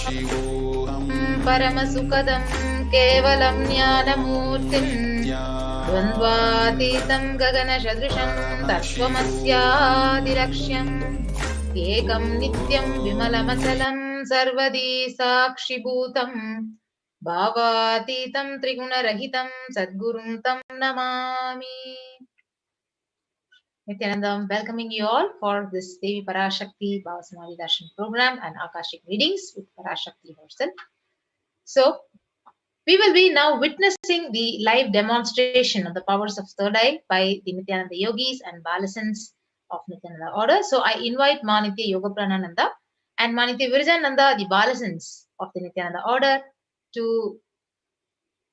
शिवोऽहम् परमसुखदं केवलं ज्ञानमूर्तिं द्वन्द्वातीतं गगनसदृशं तत्त्वमस्यादिलक्ष्यम् एकं नित्यं विमलमचलं सर्वदी साक्षिभूतं भावातीतं त्रिगुणरहितं सद्गुरुं तं Namami. Nithyananda, welcoming you all for this Devi Parashakti Bhavasamali Darshan program and Akashic readings with Parashakti herself. So, we will be now witnessing the live demonstration of the powers of third eye by the Nithyananda yogis and Balasans of Nithyananda order. So, I invite Manitya Yoga Pranananda and Manitya Virajananda, the Balasans of the Nithyananda order, to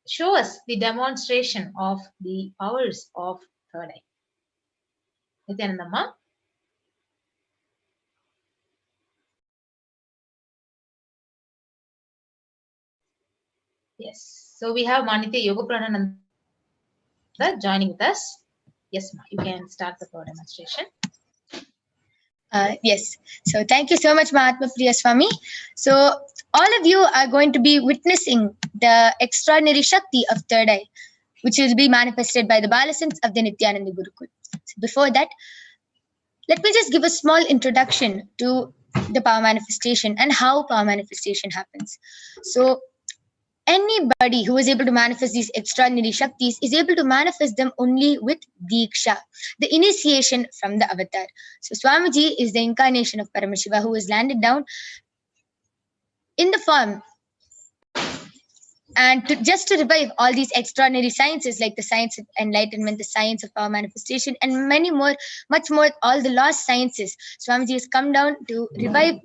show us the demonstration of the powers of third eye. Nithyananda Ma. Yes. So we have Manitya Yoga Pranananda joining with us. Yes, Ma, you can start the power demonstration. Yes. So thank you so much, Mahatma Priya Swami. So all of you are going to be witnessing the extraordinary Shakti of third eye, which will be manifested by the Balasans of the Nithyananda Gurukul. So before that, let me just give a small introduction to the power manifestation and how power manifestation happens. So anybody who is able to manifest these extraordinary Shaktis is able to manifest them only with Diksha, the initiation from the avatar. So Swamiji is the incarnation of Paramashiva who has landed down in the form and just to revive all these extraordinary sciences like the science of enlightenment, the science of power manifestation, and many more, much more, all the lost sciences. Swamiji has come down to revive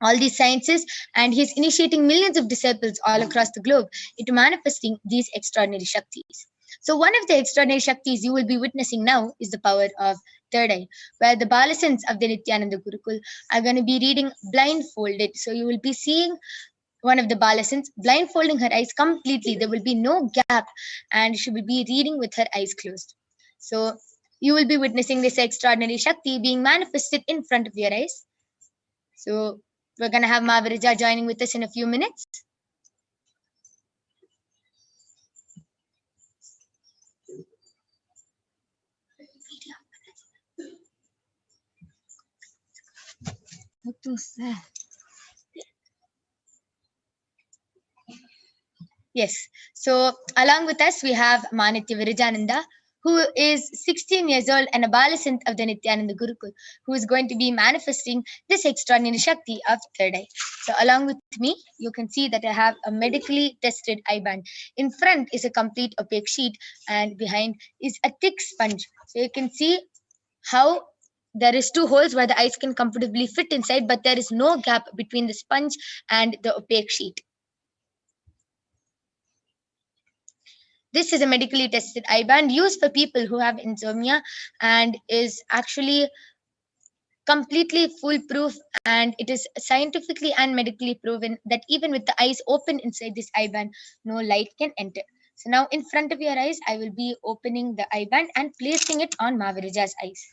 all these sciences, and he's initiating millions of disciples all across the globe into manifesting these extraordinary Shaktis. So one of the extraordinary Shaktis you will be witnessing now is the power of third eye, where the Balasans of the Nithyananda Gurukul are going to be reading blindfolded. So you will be seeing one of the Balasans blindfolding her eyes completely. There will be no gap, and she will be reading with her eyes closed. So you will be witnessing this extraordinary Shakti being manifested in front of your eyes. So we're going to have Mahaviraja joining with us in a few minutes. What was that? Yes. So along with us, we have Manitya Virajananda, who is 16 years old and a Balasant of the Nithyananda Gurukul, who is going to be manifesting this extraordinary Shakti of third eye. So along with me, you can see that I have a medically tested eye band. In front is a complete opaque sheet, and behind is a thick sponge. So you can see how there is two holes where the eyes can comfortably fit inside, but there is no gap between the sponge and the opaque sheet. This is a medically tested eye band used for people who have insomnia and is actually completely foolproof, and it is scientifically and medically proven that even with the eyes open inside this eye band, no light can enter. So now in front of your eyes, I will be opening the eye band and placing it on Mahaviraja's eyes.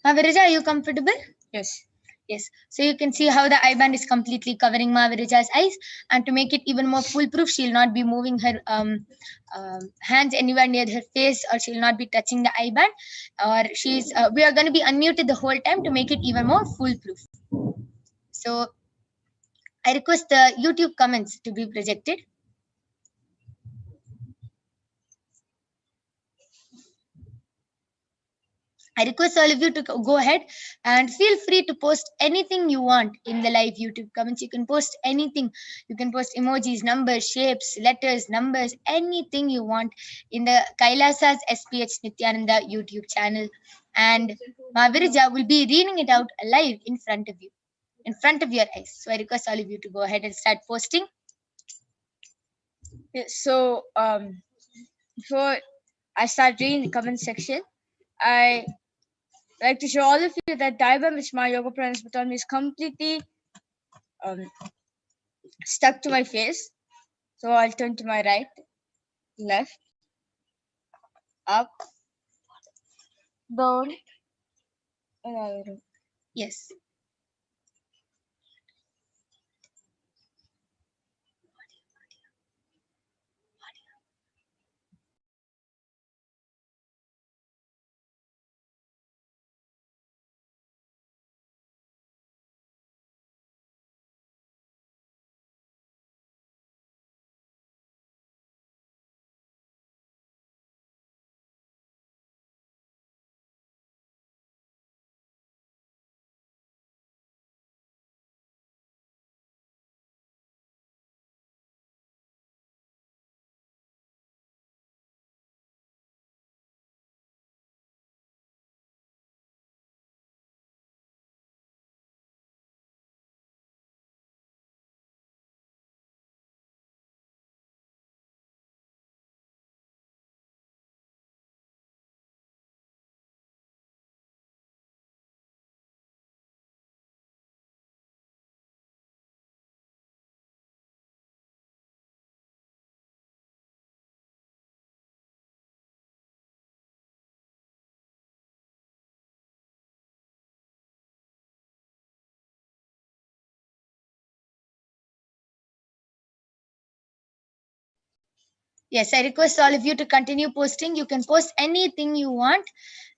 Mahaviraja, are you comfortable? Yes. Yes. So you can see how the eye band is completely covering Mahaviraja's eyes, and to make it even more foolproof, she'll not be moving her hands anywhere near her face, or she'll not be touching the eye band, or we are going to be unmuted the whole time to make it even more foolproof. So I request the YouTube comments to be projected. I request all of you to go ahead and feel free to post anything you want in the live YouTube comments. You can post anything. You can post emojis, numbers, shapes, letters, numbers, anything you want in the Kailasa's SPH Nithyananda YouTube channel. And Mahaviraja will be reading it out live in front of you, in front of your eyes. So I request all of you to go ahead and start posting. So before I start reading the comment section, I like to show all of you that the eye band which my yoga pranayas put on me is completely stuck to my face. So I'll turn to my right, left, up, down, another room. Yes. Yes, I request all of you to continue posting. You can post anything you want,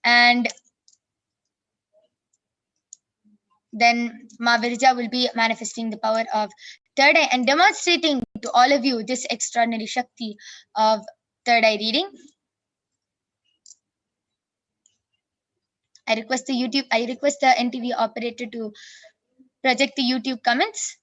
and then Ma Virja will be manifesting the power of third eye and demonstrating to all of you this extraordinary Shakti of third eye reading. I request the NTV operator to project the YouTube comments.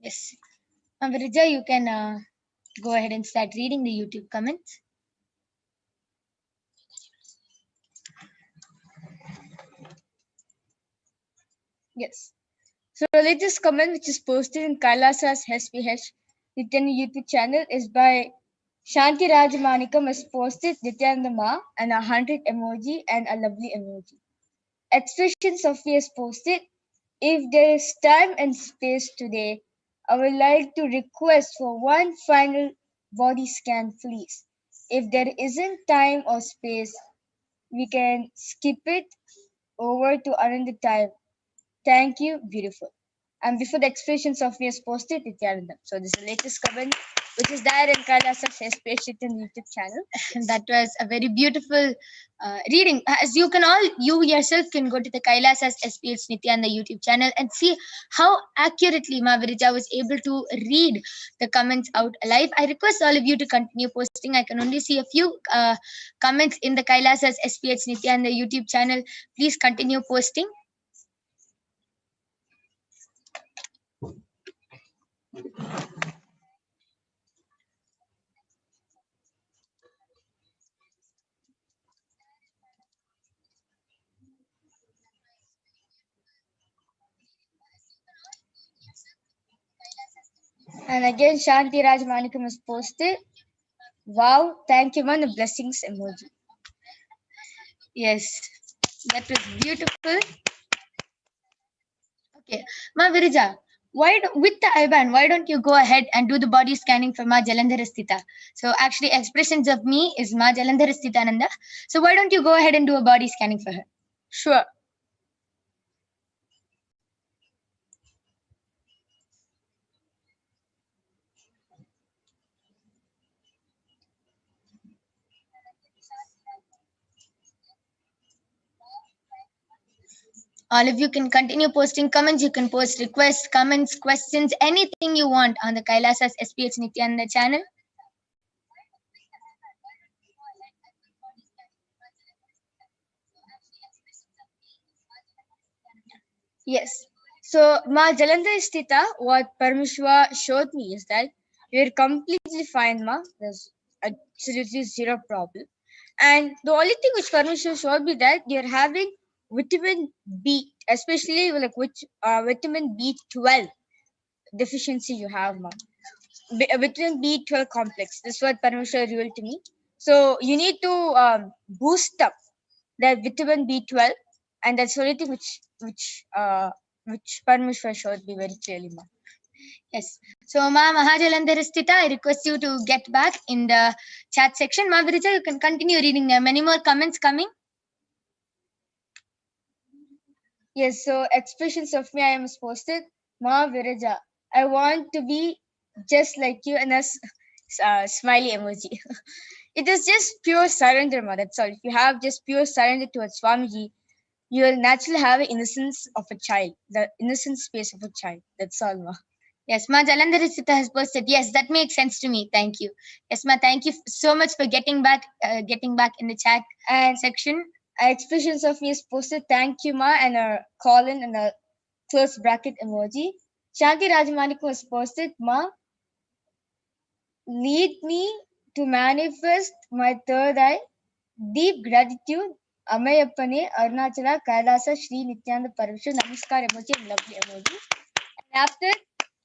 Yes. Virja, you can go ahead and start reading the YouTube comments. Yes. So the latest comment which is posted in Kailasa's SPH Nithyananda YouTube channel is by Shanti Rajamanikam, has posted Nithyananda Ma and a 100 emoji and a lovely emoji. Expression Sophie has posted, if there is time and space today, I would like to request for one final body scan, please. If there isn't time or space, we can skip it over to another time. Thank you, beautiful. And before the expressions of me is posted, Nithyananda. So this is the latest comment, which is there in Kailasa's SPH in YouTube channel. That was a very beautiful reading. As you yourself can go to the Kailasa's SPH Nithyananda YouTube channel and see how accurately Ma Virja was able to read the comments out live. I request all of you to continue posting. I can only see a few comments in the Kailasa's SPH Nithyananda YouTube channel. Please continue posting. And again, Shanti Raj Manikam has posted, wow, thank you, man, a blessings emoji. Yes, that was beautiful. Okay, Ma Virja, with the IBAN, why don't you go ahead and do the body scanning for Ma Jalandharasthita? So actually, expressions of me is Ma Jalandharasthitananda. So why don't you go ahead and do a body scanning for her? Sure. All of you can continue posting comments. You can post requests, comments, questions, anything you want on the Kailasa's SPH Nithyananda channel. Yes. So, Ma Jalandhar Sthita, what Parameshwar showed me is that you're completely fine, Ma. There's absolutely zero problem. And the only thing which Parameshwar showed me that you're having vitamin B, especially like which vitamin B12 deficiency you have, Ma. Vitamin B12 complex. This is what Parameshwar revealed to me. So you need to boost up that vitamin B12, and that's the only thing which Parameshwar showed me very clearly, Ma. Yes. So, Ma Mahajalandharistita, I request you to get back in the chat section. Ma Virija, you can continue reading. There are many more comments coming. Yes, so expressions of me I am posted. Ma Viraja, I want to be just like you, and a smiley emoji. It is just pure surrender, Ma. That's all. If you have just pure surrender towards Swamiji, you will naturally have an innocence of a child, the innocent space of a child. That's all, Ma. Yes, Ma Jalandharistita has posted. Yes, that makes sense to me. Thank you. Yes, Ma, thank you so much for getting back in the chat And section. expressions of me is posted. Thank you, Ma, and a colon and a close bracket emoji. Shanti Rajamanik was posted. Ma, lead me to manifest my third eye. Deep gratitude. Amayappane, Arunachala, Kailasa, Shri Nithyananda Parashakti, Namaskar emoji and lovely emoji. And after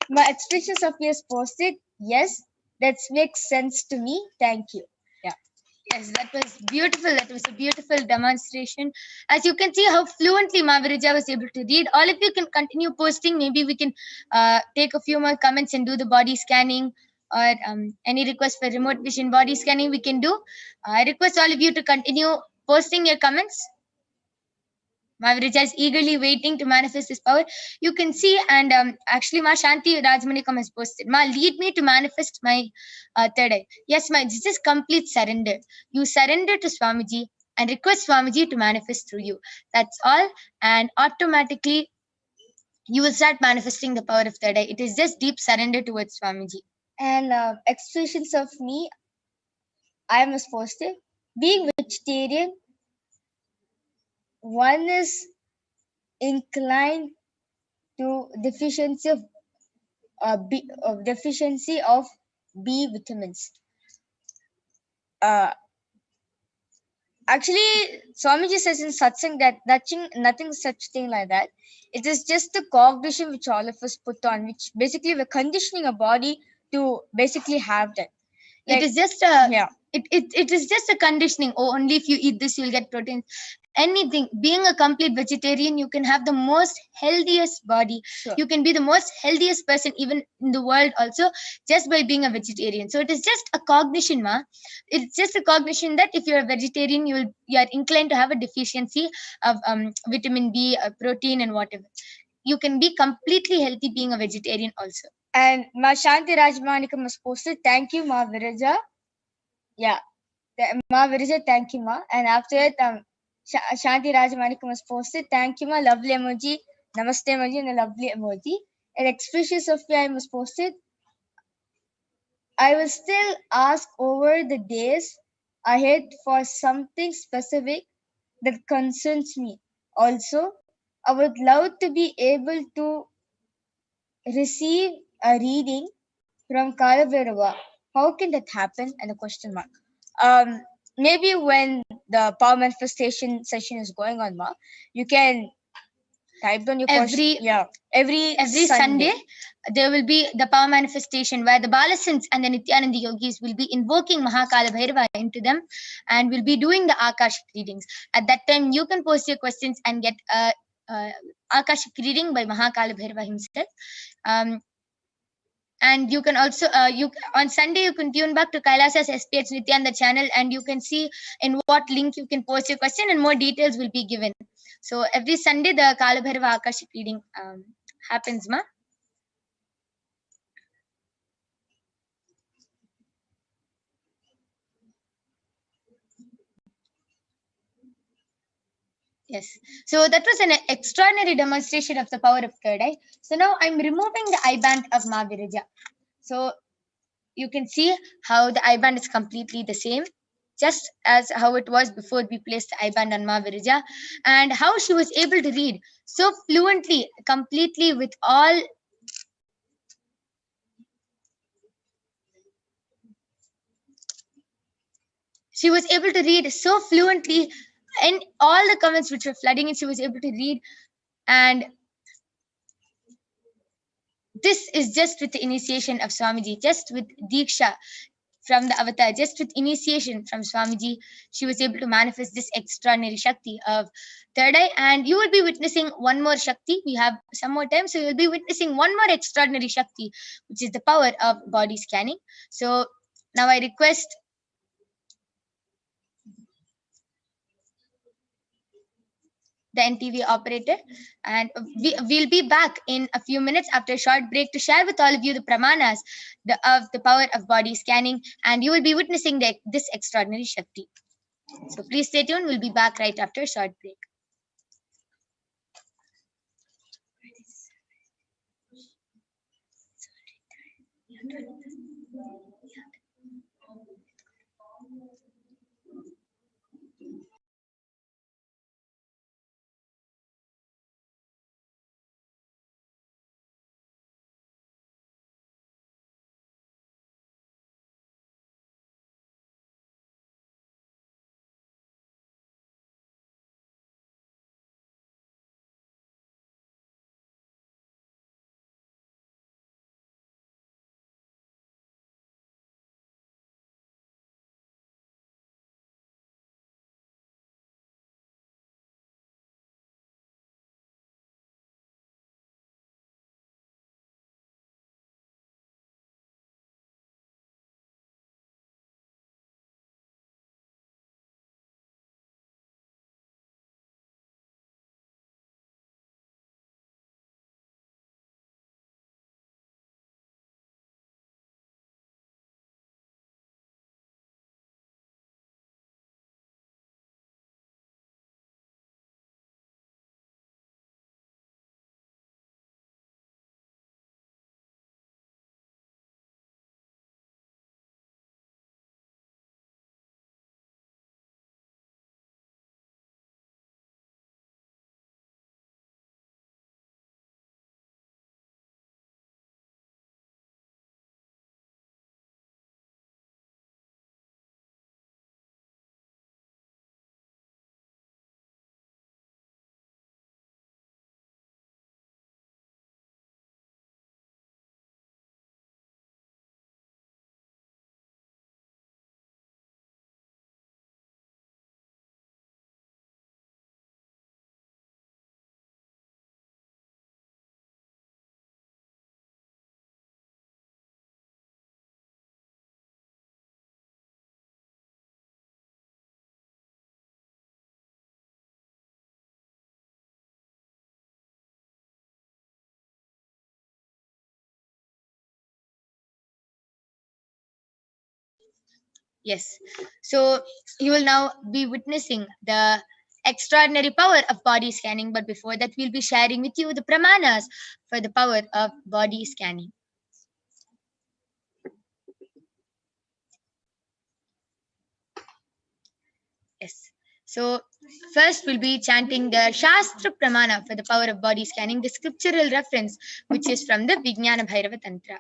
my expressions of me is posted. Yes, that makes sense to me. Thank you. Yes, that was beautiful. That was a beautiful demonstration. As you can see how fluently Ma Virija was able to read. All of you can continue posting. Maybe we can take a few more comments and do the body scanning, or any request for remote vision body scanning we can do. I request all of you to continue posting your comments. Ma Virija is eagerly waiting to manifest this power. You can see, and actually Ma Shanti Rajmanikam has posted. Ma, lead me to manifest my third eye. Yes, Ma, this is complete surrender. You surrender to Swamiji and request Swamiji to manifest through you. That's all. And automatically you will start manifesting the power of third eye. It is just deep surrender towards Swamiji. And expressions of me, I am posted. Being vegetarian, one is inclined to deficiency of deficiency of B vitamins. Actually, Swamiji says in Satsang that nothing such thing like that. It is just the cognition which all of us put on, which basically we're conditioning a body to basically have that. It is just a it is just a conditioning. Oh, only if you eat this you'll get protein. Anything. Being a complete vegetarian, you can have the most healthiest body. Sure. You can be the most healthiest person even in the world also, just by being a vegetarian. So it is just a cognition, Ma. It's just a cognition that if you're a vegetarian, you are inclined to have a deficiency of vitamin B, protein, and whatever. You can be completely healthy being a vegetarian also. And Ma Shanti Rajmanikam was posted. Thank you, Ma Viraja. Yeah. Ma Virija, thank you, Ma. And after that, Shanti Rajmanikam was posted. Thank you, Ma. Lovely emoji. Namaste emoji and a lovely emoji. And expressions of me I was posted. I will still ask over the days ahead for something specific that concerns me. Also, I would love to be able to receive a reading from Kalabhairava. How can that happen? And a question mark. Maybe when the power manifestation session is going on, Ma, you can type down your question. Every Sunday there will be the power manifestation where the Balasins and the Nithyananda yogis will be invoking Mahakala Bhairava into them and will be doing the Akashic readings. At that time, you can post your questions and get a Akashic reading by Mahakala Bhairava himself. And you can also, on Sunday, you can tune back to Kailasa's SPH Nithyananda channel and you can see in what link you can post your question and more details will be given. So every Sunday, the Kalabhairava Akashic reading happens, Ma. Yes. So that was an extraordinary demonstration of the power of third eye. So now I'm removing the eye band of Ma Virija. So you can see how the eye band is completely the same. just as how it was before we placed the eye band on Ma Virija, and how she was able to read so fluently, completely with all. She was able to read so fluently in all the comments which were flooding in. She was able to read, and this is just with the initiation of Swamiji, just with Diksha from the avatar, just with initiation from Swamiji, she was able to manifest this extraordinary Shakti of third eye. And you will be witnessing one more Shakti. We have some more time, so you'll be witnessing one more extraordinary Shakti, which is the power of body scanning. So now I request the NTV operator, and we'll be back in a few minutes after a short break to share with all of you the pramanas of the power of body scanning, and you will be witnessing this extraordinary Shakti. So please stay tuned. We'll be back right after a short break. Yes. So you will now be witnessing the extraordinary power of body scanning. But before that, we'll be sharing with you the pramanas for the power of body scanning. Yes. So first we'll be chanting the Shastra Pramana for the power of body scanning, the scriptural reference, which is from the Vijnana Bhairava Tantra.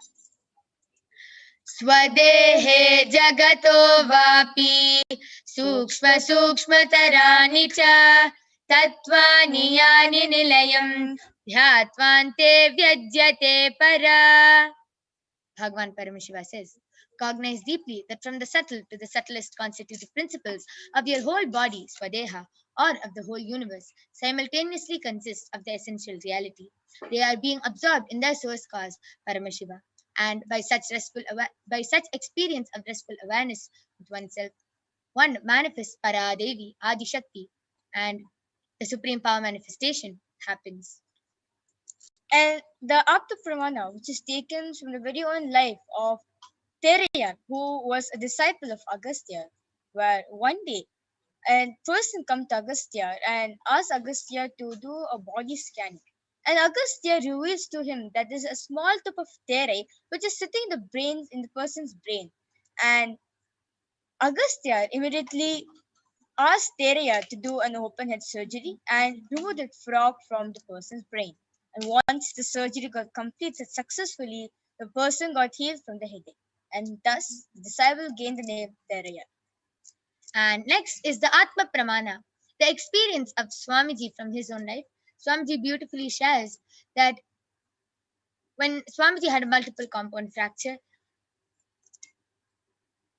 Swadehe jagato vapi sukshma sukshmataraani cha tattvani yani nilayam dhyatvante vyajyate para. Bhagavan Paramashiva says, cognize deeply that from the subtle to the subtlest constitutive principles of your whole body, Swadeha, or of the whole universe, simultaneously consist of the essential reality. They are being absorbed in their source cause, Paramashiva, and by such experience of restful awareness with oneself, one manifests Para Devi, Adi Shakti, and the supreme power manifestation happens. And the Apta Pramana, which is taken from the very own life of Therayan, who was a disciple of Agastya, where one day a person come to Agastya and ask Agastya to do a body scan. And Agastya reveals to him that there's a small tip of Terai which is sitting in the person's brain. And Agastya immediately asked Teraya to do an open head surgery and remove the frog from the person's brain. And once the surgery got completed successfully, the person got healed from the headache. And thus, the disciple gained the name Teraya. And next is the Atma Pramana, the experience of Swamiji from his own life. Swamiji beautifully shares that when Swamiji had a multiple compound fracture,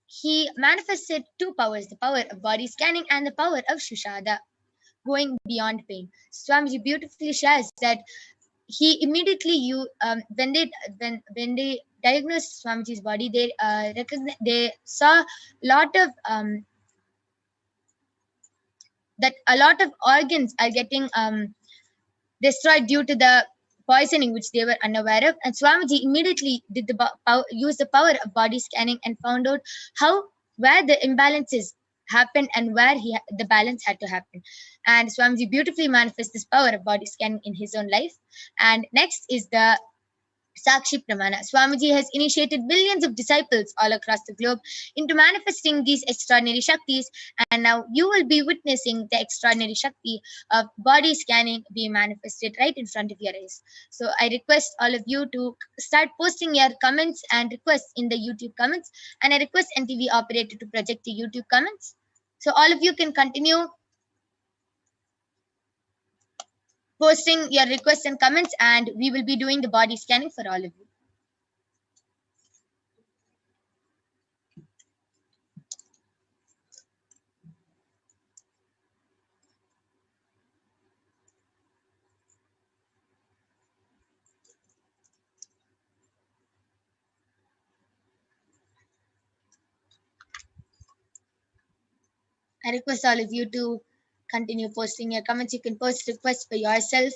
he manifested two powers, the power of body scanning and the power of Shushada, going beyond pain. Swamiji beautifully shares that he immediately when they diagnosed Swamiji's body, they saw lot of that a lot of organs are getting destroyed due to the poisoning which they were unaware of. And Swamiji immediately did use the power of body scanning and found out where the imbalances happened and where the balance had to happen. And Swamiji beautifully manifests this power of body scanning in his own life. And next is the Sakshi Pramana. Swamiji has initiated billions of disciples all across the globe into manifesting these extraordinary Shaktis, and now you will be witnessing the extraordinary Shakti of body scanning be manifested right in front of your eyes. So I request all of you to start posting your comments and requests in the YouTube comments, and I request NTV operator to project the YouTube comments. So all of you can continue posting your requests and comments, and we will be doing the body scanning for all of you. I request all of you to continue posting your comments. You can post requests for yourself.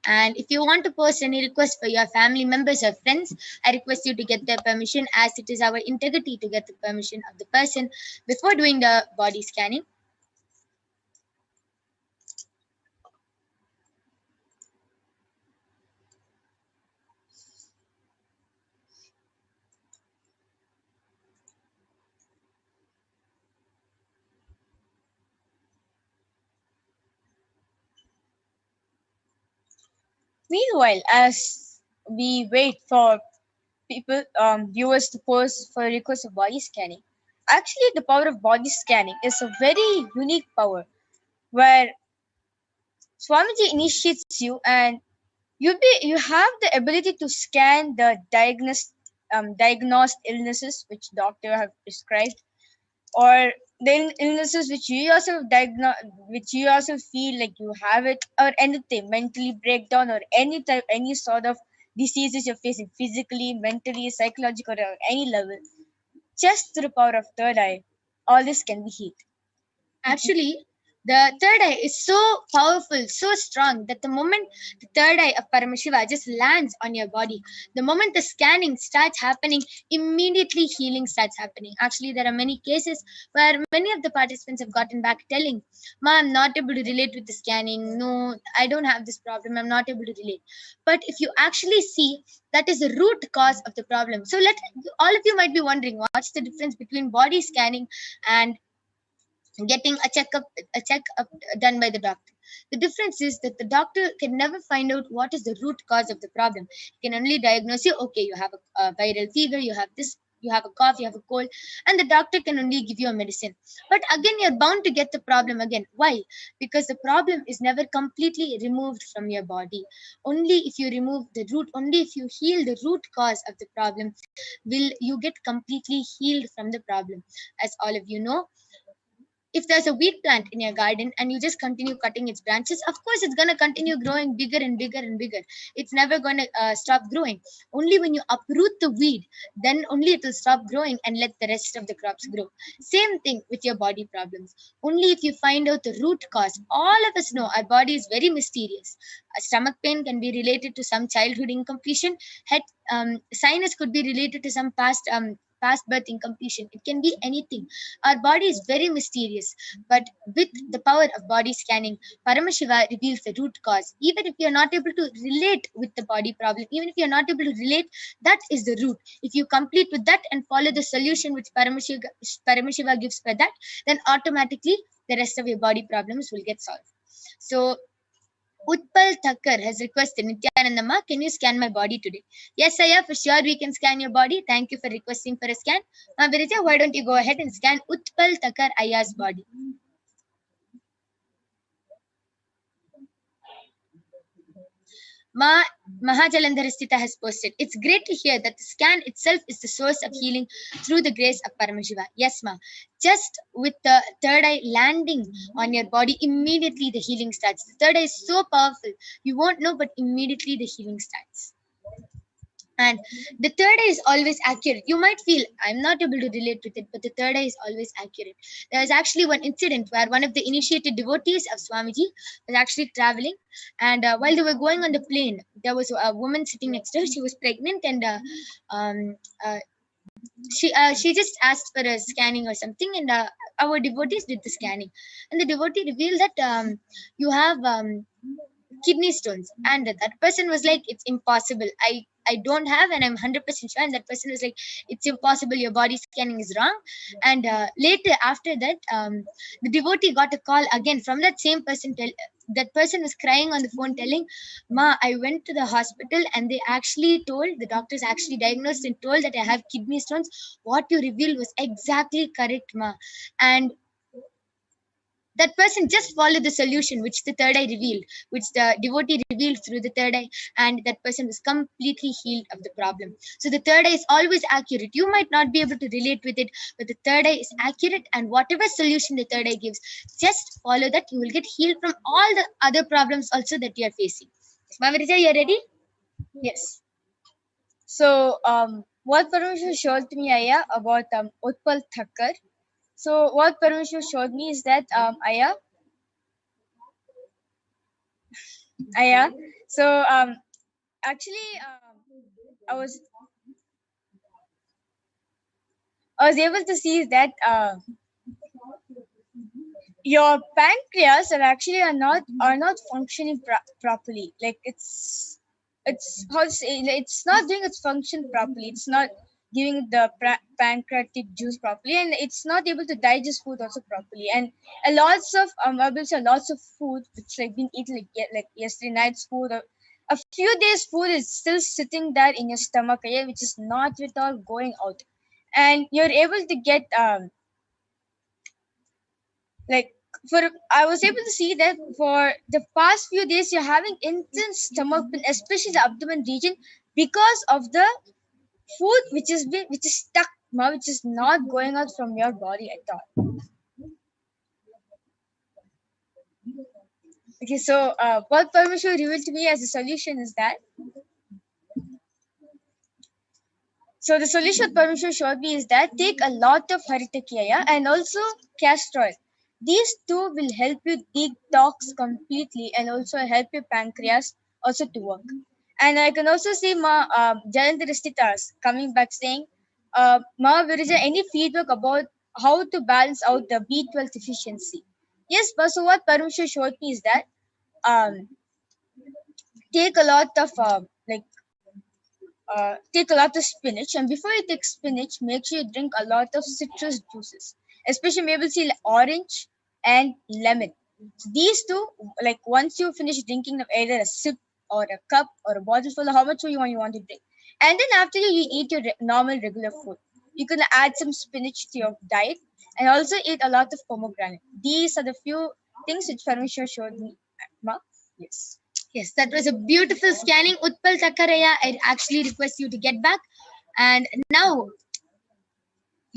And if you want to post any requests for your family members or friends, I request you to get their permission, as it is our integrity to get the permission of the person before doing the body scanning. Meanwhile, as we wait for viewers to post for requests of body scanning, actually the power of body scanning is a very unique power where Swamiji initiates you and you have the ability to scan the diagnosed illnesses which doctor have prescribed, or the illnesses which you yourself which you yourself feel like you have it, or anything, mentally breakdown, or any sort of diseases you're facing physically, mentally, psychologically, or any level. Just through the power of third eye, all this can be healed. Actually, the third eye is so powerful, so strong, that the moment the third eye of Paramashiva just lands on your body, the moment the scanning starts happening, immediately healing starts happening. Actually, there are many cases where many of the participants have gotten back telling, "Ma, I'm not able to relate with the scanning. No, I don't have this problem. I'm not able to relate." But if you actually see, that is the root cause of the problem. So all of you might be wondering, what's the difference between body scanning and getting a checkup done by the doctor? The difference is that the doctor can never find out what is the root cause of the problem. He can only diagnose you, okay, you have a viral fever, you have this, you have a cough, you have a cold, and the doctor can only give you a medicine. But again, you're bound to get the problem again. Why? Because the problem is never completely removed from your body. Only if you remove the root, only if you heal the root cause of the problem, will you get completely healed from the problem. As all of you know, if there's a weed plant in your garden and you just continue cutting its branches, of course it's going to continue growing bigger and bigger and bigger. It's never going to stop growing. Only when you uproot the weed, then only it will stop growing and let the rest of the crops grow. Same thing with your body problems. Only if you find out the root cause. All of us know our body is very mysterious. Stomach pain can be related to some childhood incompletion. Head sinus could be related to some past past birth incompletion. It can be anything. Our body is very mysterious, but with the power of body scanning, Paramashiva reveals the root cause. Even if you are not able to relate with the body problem, even if you are not able to relate, that is the root. If you complete with that and follow the solution which Paramashiva gives for that, then automatically the rest of your body problems will get solved. So Utpal Thakkar has requested, Nithyananda, can you scan my body today? Yes, Aya, for sure we can scan your body. Thank you for requesting for a scan. Virija, why don't you go ahead and scan Utpal Thakkar Aya's body? Mahajalandharastita has posted, it's great to hear that the scan itself is the source of healing through the grace of Paramashiva. Yes, ma. Just with the third eye landing on your body, immediately the healing starts. The third eye is so powerful. You won't know, but immediately the healing starts. And the third eye is always accurate. You might feel, I'm not able to relate with it, but the third eye is always accurate. There was actually one incident where one of the initiated devotees of Swamiji was actually traveling. And while they were going on the plane, there was a woman sitting next to her. She was pregnant, and she just asked for a scanning or something. And our devotees did the scanning. And the devotee revealed that you have kidney stones. And that person was like, it's impossible. I don't have, and I'm 100% sure. And that person was like, it's impossible. Your body scanning is wrong. And later, after that, the devotee got a call again from that same person. That person was crying on the phone telling, Ma, I went to the hospital and they actually told, the doctors actually diagnosed and told that I have kidney stones. What you revealed was exactly correct, Ma. And that person just followed the solution which the third eye revealed, which the devotee revealed through the third eye, and that person was completely healed of the problem. So the third eye is always accurate. You might not be able to relate with it, but the third eye is accurate, and whatever solution the third eye gives, just follow that. You will get healed from all the other problems also that you are facing. Mamarija, you are ready? Yes. So, what Paramahansa showed me, Aya, about Utpal Thakkar. So, what Paramahansa showed me is that, Aya. So, actually, I was able to see that your pancreas are not functioning properly. Like it's how to say, it's not doing its function properly. It's not giving the pancreatic juice properly, and it's not able to digest food also properly. And lots of food which like been eaten like yesterday night's food or a few days food is still sitting there in your stomach, which is not at all going out, and you're able to get I was able to see that for the past few days you're having intense stomach pain, especially the abdomen region, because of the food which is stuck now, which is not going out from your body at all. Okay, so what Parmeshwar revealed to me as a solution is that. So the solution Parmeshwar showed me is that take a lot of Haritakya and also castor oil. These two will help you detox completely and also help your pancreas also to work. And I can also see Jalandharistitas coming back saying, Ma, Virija, any feedback about how to balance out the B12 deficiency? Yes, but so what Parmeshwar showed me is that take a lot of take a lot of spinach, and before you take spinach, make sure you drink a lot of citrus juices, especially maybe see orange and lemon. So these two, like once you finish drinking of either a sip or a cup or a bottle full of how much you want to drink, and then after you eat your normal regular food, you can add some spinach to your diet and also eat a lot of pomegranate. These are the few things which Parmeshwar showed me. Ma? Yes. Yes, that was a beautiful scanning. Utpal Takkaraya, I actually request you to get back. And now,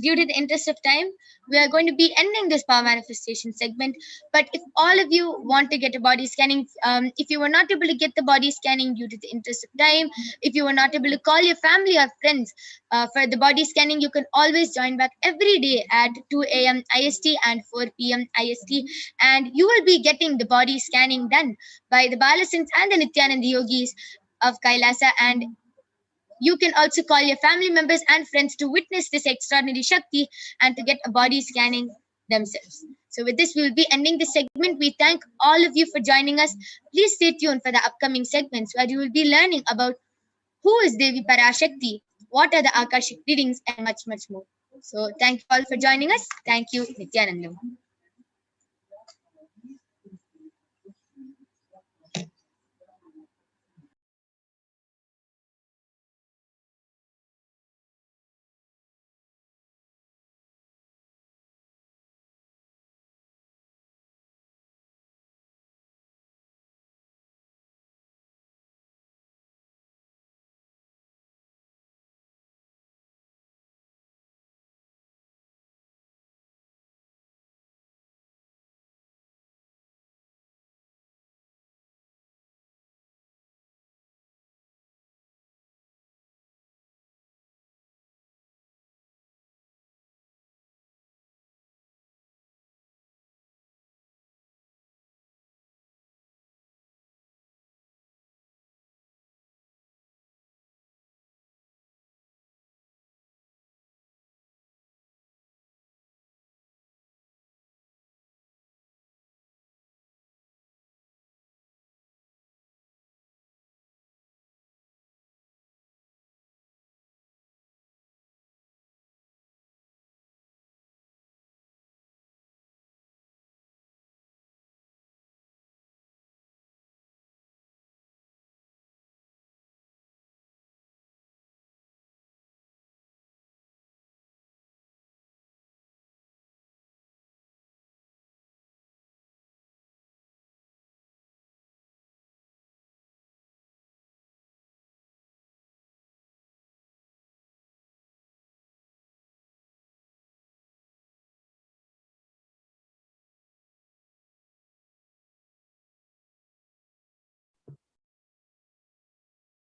due to the interest of time, we are going to be ending this power manifestation segment. But if all of you want to get a body scanning, if you were not able to get the body scanning due to the interest of time, if you were not able to call your family or friends for the body scanning, you can always join back every day at 2 a.m. IST and 4 p.m. IST. And you will be getting the body scanning done by the Balasins and the Nithyananda yogis of Kailasa. And You can also call your family members and friends to witness this extraordinary Shakti and to get a body scanning themselves. So with this, we will be ending this segment. We thank all of you for joining us. Please stay tuned for the upcoming segments where you will be learning about who is Devi Parashakti, what are the Akashic readings, and much, much more. So thank you all for joining us. Thank you, Nithyananda.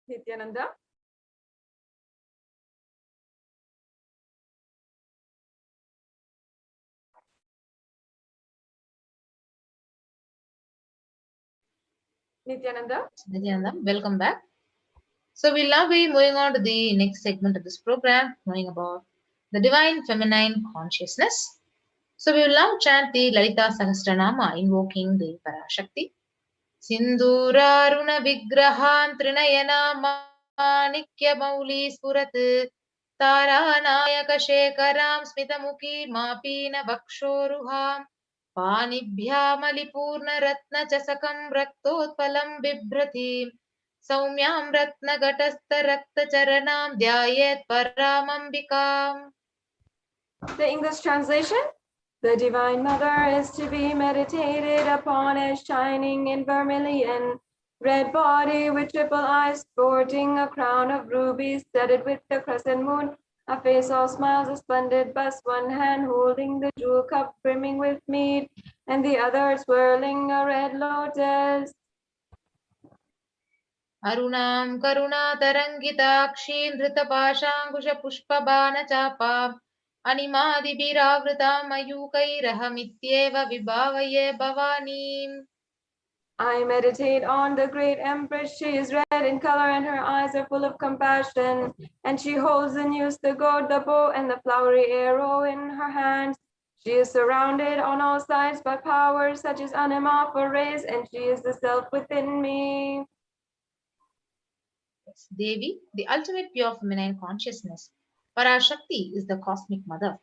Nithyananda. Nithyananda. Nithyananda, welcome back. So we'll now be moving on to the next segment of this program, knowing about the divine feminine consciousness. So we will now chant the Lalita Sahasranama, invoking the Parashakti. Sinduraruna Vigrahan Trinayana Manikya Mauli Spurat Taranayaka Shekaram Smitamuki Mapina Vakshoruham पाणिभ्यामलिपूर्णरत्नचषकं रक्तोत्पलं बिभ्रतीं सौम्यां रत्नघटस्थरक्तचरणां ध्यायेत् परामम्बिकाम्. The English translation. The Divine Mother is to be meditated upon as shining in vermilion, red body with triple eyes, sporting a crown of rubies studded with the crescent moon, a face all smiles, a splendid bust, one hand holding the jewel cup brimming with mead, and the other swirling a red lotus. अरुणां करुणातरङ्गिताक्षीं धृतपाशाङ्कुशपुष्पबाणचापाम् अनिमादिभिरावृतां मयूकैरहमित्येव विभावये भवानीम्. I meditate on the great Empress. She is red in color and her eyes are full of compassion. And she holds in use the gourd, the bow, and the flowery arrow in her hands. She is surrounded on all sides by powers such as anima for rays, and she is the self within me. Devi, the ultimate pure feminine consciousness. Parashakti is the cosmic mother.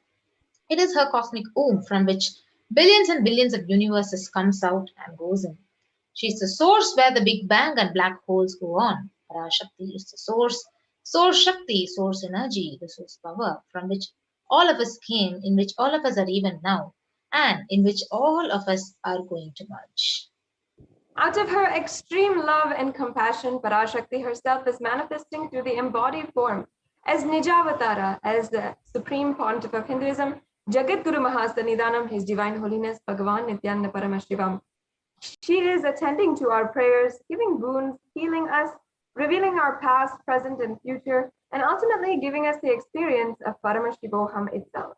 It is her cosmic womb from which billions and billions of universes comes out and goes in. She is the source where the Big Bang and black holes go on. Parashakti is the source Shakti, source energy, the source power from which all of us came, in which all of us are even now, and in which all of us are going to merge. Out of her extreme love and compassion, Parashakti herself is manifesting through the embodied form as Nijavatara, as the supreme pontiff of Hinduism, Jagat Guru Mahasanidanam, His Divine Holiness Bhagavan Nithyananda Paramashivam. She is attending to our prayers, giving boons, healing us, revealing our past, present, and future, and ultimately giving us the experience of Paramashivoham itself.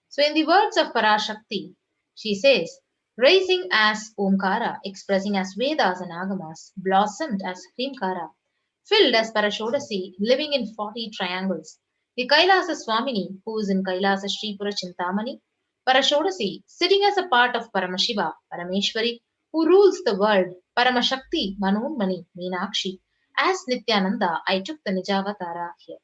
So, in the words of Parashakti, she says, Rising as Omkara, expressing as Vedas and Agamas, blossomed as Hrimkara, filled as Parashodasi, living in 40 triangles. The Kailasa Swamini, who is in Kailasa Sripura Chintamani, Parashodasi, sitting as a part of Paramashiva, Parameshwari, who rules the world, Paramashakti, Manonmani, Meenakshi. As Nithyananda, I took the Nijavatara here.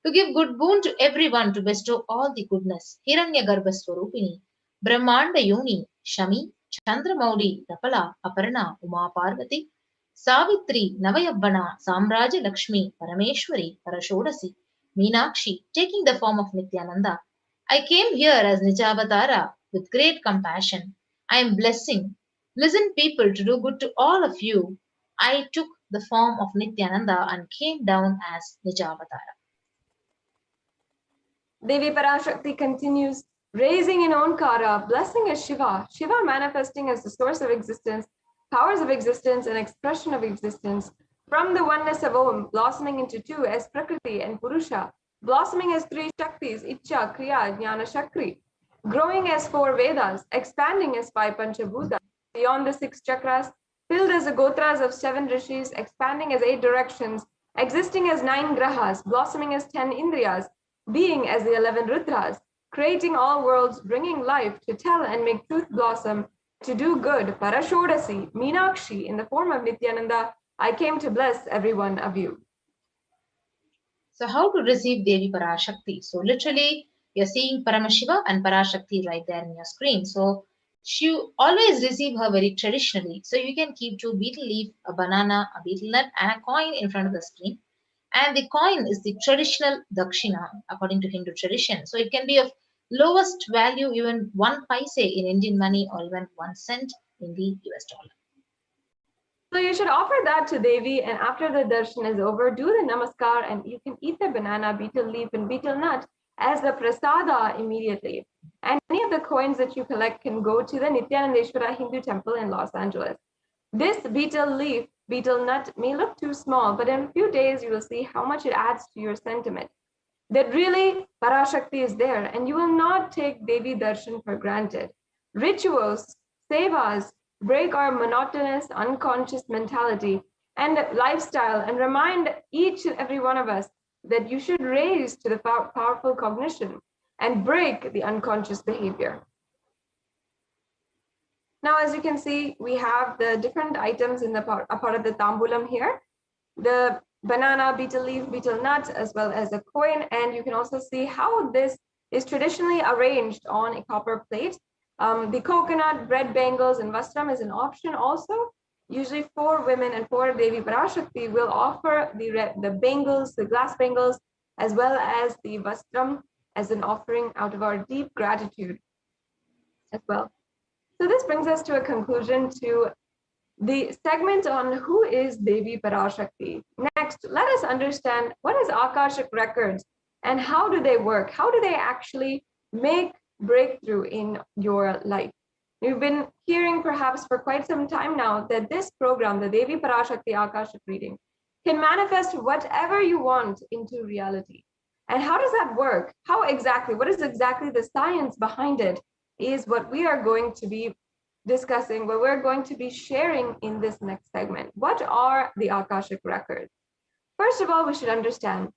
To give good boon to everyone, to bestow all the goodness, Hiranyagarbha Swarupini, Brahmanda Yoni, Shami, Chandramauli, Rapala, Aparna, Uma Parvati, Savitri, Navayabbana, Samraja Lakshmi, Parameshwari, Parashodasi, Meenakshi, taking the form of Nithyananda. I came here as Nijavatara with great compassion. I am blessing. Listen, people, to do good to all of you. I took the form of Nithyananda and came down as Nijavatara. Devi Parashakti continues, raising in Onkara, blessing as Shiva, Shiva manifesting as the source of existence, powers of existence, and expression of existence. From the oneness of Om, blossoming into two as Prakriti and Purusha, blossoming as three Shaktis, Icha, Kriya, Jnana, Shakri, growing as four Vedas, expanding as five Panchabhutas, beyond the six chakras, filled as the Gotras of seven Rishis, expanding as eight directions, existing as nine Grahas, blossoming as 10 Indriyas, being as the 11 Rudras, creating all worlds, bringing life to tell and make truth blossom, to do good, Parashodasi, Meenakshi, in the form of Nithyananda, I came to bless every one of you. So how to receive Devi Parashakti? So literally, you're seeing Paramashiva and Parashakti right there in your screen. So you always receive her very traditionally. So you can keep two betel leaf, a banana, a betel nut, and a coin in front of the screen. And the coin is the traditional dakshina according to Hindu tradition. So it can be of lowest value, even 1 paise in Indian money or even 1 cent in the US dollar. So you should offer that to Devi, and after the darshan is over, do the namaskar, and you can eat the banana, betel leaf, and betel nut as the prasada immediately. And any of the coins that you collect can go to the Nithyanandeshwara Hindu temple in Los Angeles. This betel leaf, betel nut may look too small, but in a few days you will see how much it adds to your sentiment. That really Parashakti is there, and you will not take Devi darshan for granted. Rituals, sevas, break our monotonous, unconscious mentality and lifestyle and remind each and every one of us that you should raise to the powerful cognition and break the unconscious behavior. Now, as you can see, we have the different items in the part of the tambulam here. The banana, betel leaf, betel nut, as well as a coin. And you can also see how this is traditionally arranged on a copper plate. The coconut, bread bangles, and vastram is an option also. Usually 4 women and 4 Devi Parashakti will offer the bangles, the glass bangles, as well as the vastram as an offering out of our deep gratitude as well. So this brings us to a conclusion to the segment on who is Devi Parashakti. Next, let us understand what is Akashic records and how do they work? How do they actually make breakthrough in your life? You've been hearing perhaps for quite some time now that this program, the Devi Parashakti Akashic reading, can manifest whatever you want into reality. And how does that work? How exactly, what is exactly the science behind it is what we are going to be discussing, what we're going to be sharing in this next segment. What are the Akashic records? First of all, we should understand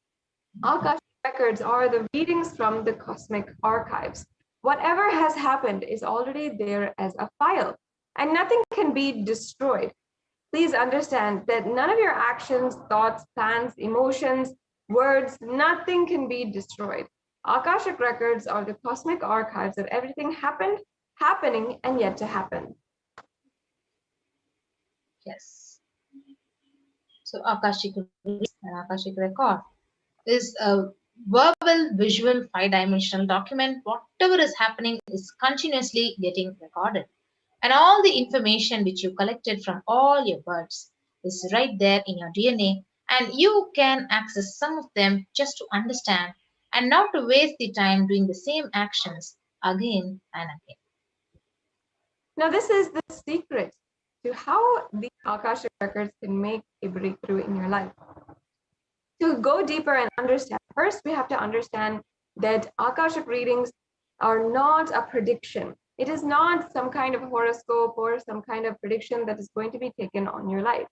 Akashic records are the readings from the cosmic archives. Whatever has happened is already there as a file, and nothing can be destroyed. Please understand that none of your actions, thoughts, plans, emotions, words, nothing can be destroyed. Akashic records are the cosmic archives of everything happened, happening, and yet to happen. Yes. So Akashic record is a verbal, visual, 5-dimensional document. Whatever is happening is continuously getting recorded. And all the information which you collected from all your births is right there in your DNA. And you can access some of them just to understand and not to waste the time doing the same actions again and again. Now, this is the secret to how the Akashic records can make a breakthrough in your life. To go deeper and understand, first we have to understand that Akashic readings are not a prediction. It is not some kind of horoscope or some kind of prediction that is going to be taken on your life.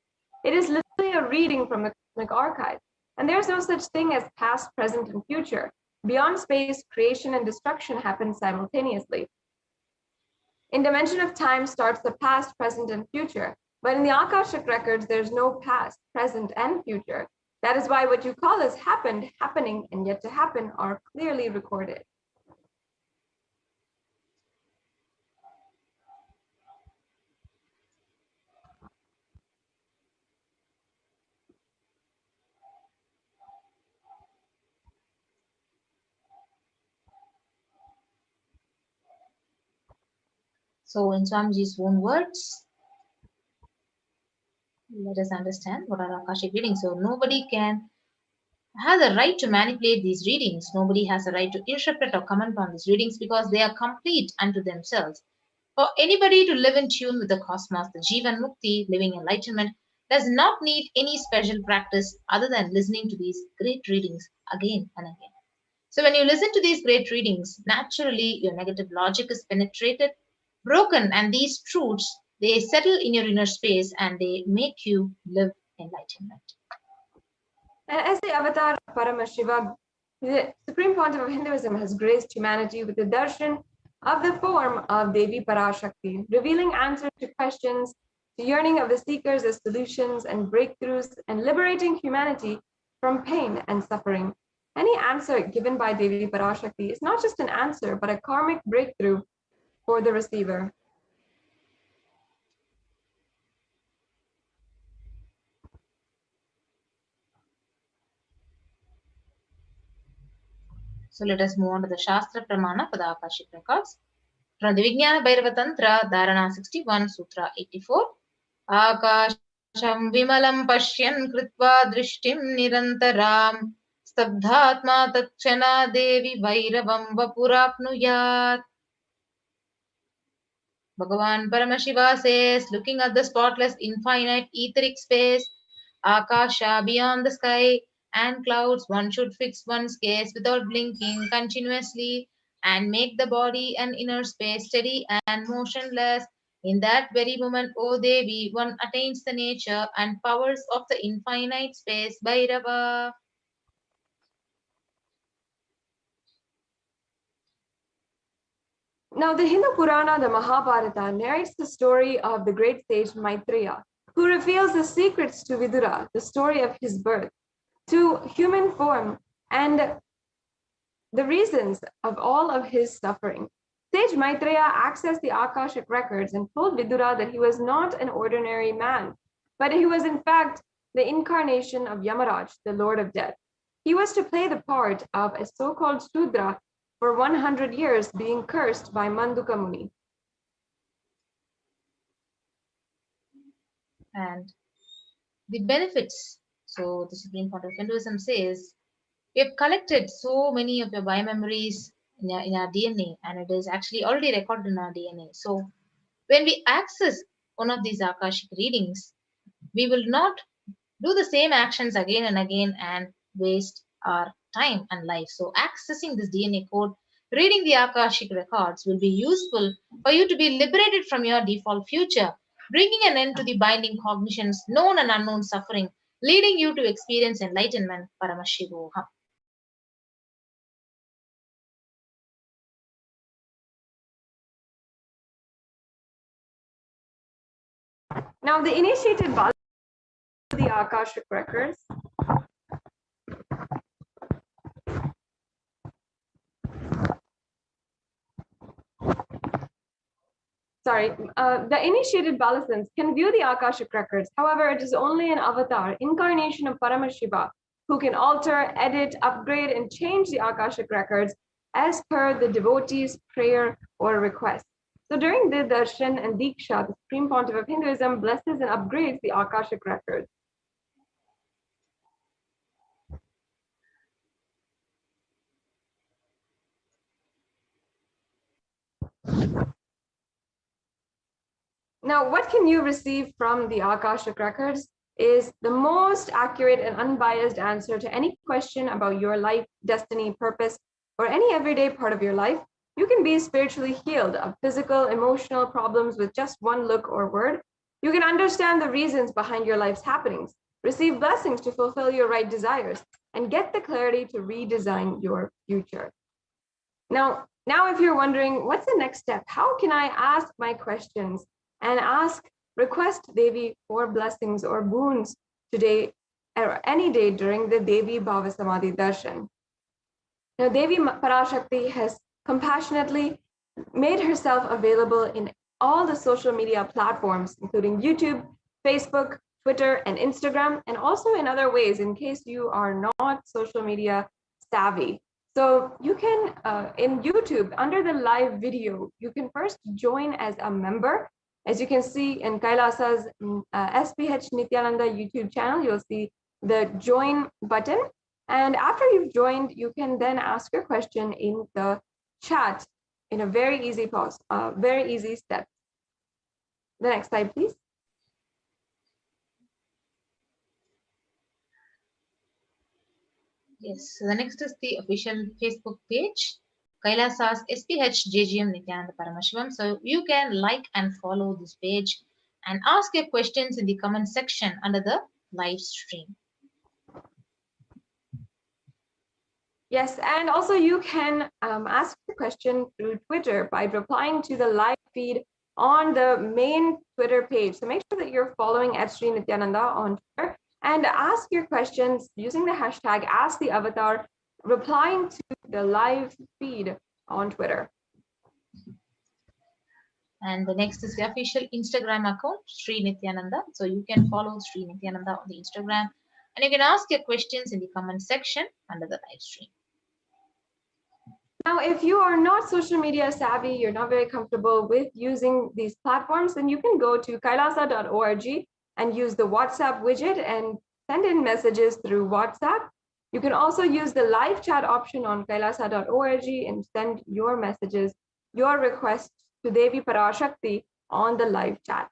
It is literally a reading from the cosmic archive. And there's no such thing as past, present, and future. Beyond space, creation and destruction happen simultaneously. In dimension of time starts the past, present, and future. But in the Akashic records, there's no past, present, and future. That is why what you call as happened, happening, and yet to happen are clearly recorded. So in Swamiji's own words, let us understand what are Akashic readings. So nobody has a right to manipulate these readings. Nobody has a right to interpret or comment on these readings because they are complete unto themselves. For anybody to live in tune with the cosmos, the Jivan Mukti, living enlightenment, does not need any special practice other than listening to these great readings again and again. So when you listen to these great readings, naturally your negative logic is penetrated, broken, and these truths, they settle in your inner space and they make you live enlightenment. And as the avatar of Paramashiva, the Supreme Pontiff of Hinduism has graced humanity with the darshan of the form of Devi Parashakti, revealing answers to questions, the yearning of the seekers as solutions and breakthroughs, and liberating humanity from pain and suffering. Any answer given by Devi Parashakti is not just an answer, but a karmic breakthrough for the receiver. So let us move on to the Shastra Pramana for the Akashic records. From the Vijnana Bhairava Tantra, Dharana 61, Sutra 84. Akasham Vimalam Pashyan Kritva Drishtim Nirantaram Stabdhatma Tatchana Devi Vairavam Vapurapnuyat. Bhagavan Paramashiva says, looking at the spotless infinite etheric space, Akasha beyond the sky, and clouds, one should fix one's gaze without blinking continuously and make the body and inner space steady and motionless. In that very moment, O Devi, one attains the nature and powers of the infinite space, Bhairava. Now, the Hindu Purana, the Mahabharata, narrates the story of the great sage Maitreya, who reveals the secrets to Vidura, the story of his birth, to human form, and the reasons of all of his suffering. Sage Maitreya accessed the Akashic records and told Vidura that he was not an ordinary man, but he was in fact the incarnation of Yamaraj, the Lord of Death. He was to play the part of a so-called Shudra for 100 years, being cursed by Manduka Muni. And the benefits. So the Supreme Court of Hinduism says, we have collected so many of your biomemories in our DNA, and it is actually already recorded in our DNA. So when we access one of these Akashic readings, we will not do the same actions again and again and waste our time and life. So accessing this DNA code, reading the Akashic records will be useful for you to be liberated from your default future, bringing an end to the binding cognitions, known and unknown suffering, leading you to experience enlightenment, Paramashivoham. Now, the initiated Bala, the Akashic records, the initiated Balasans can view the Akashic records. However, it is only an avatar, incarnation of Paramashiva, who can alter, edit, upgrade, and change the Akashic records as per the devotee's prayer or request. So during the darshan and diksha, the Supreme Pontiff of Hinduism blesses and upgrades the Akashic records. Now, what can you receive from the Akashic records is the most accurate and unbiased answer to any question about your life, destiny, purpose, or any everyday part of your life. You can be spiritually healed of physical, emotional problems with just one look or word. You can understand the reasons behind your life's happenings, receive blessings to fulfill your right desires, and get the clarity to redesign your future. Now, if you're wondering, what's the next step? How can I ask my questions and request Devi for blessings or boons today or any day during the Devi Bhava Samadhi Darshan? Now, Devi Parashakti has compassionately made herself available in all the social media platforms, including YouTube, Facebook, Twitter, and Instagram, and also in other ways in case you are not social media savvy. So you can, in YouTube, under the live video, you can first join as a member. As you can see in Kailasa's SPH Nithyananda YouTube channel, you'll see the join button. And after you've joined, you can then ask your question in the chat in a very easy step. The next slide, please. Yes, so the next is the official Facebook page, Kailasa's SPH JGM Nithyananda Paramashivam. So you can like and follow this page and ask your questions in the comment section under the live stream. Yes, and also you can ask a question through Twitter by replying to the live feed on the main Twitter page. So make sure that you're following @Sri Nithyananda on Twitter and ask your questions using the hashtag #AskTheAvatar, replying to the live feed on Twitter. And the next is the official Instagram account, Sri Nithyananda. So you can follow Sri Nithyananda on the Instagram and you can ask your questions in the comment section under the live stream. Now, if you are not social media savvy, you're not very comfortable with using these platforms, then you can go to kailasa.org and use the WhatsApp widget and send in messages through WhatsApp. You can also use the live chat option on kailasa.org and send your messages, your requests to Devi Parashakti on the live chat.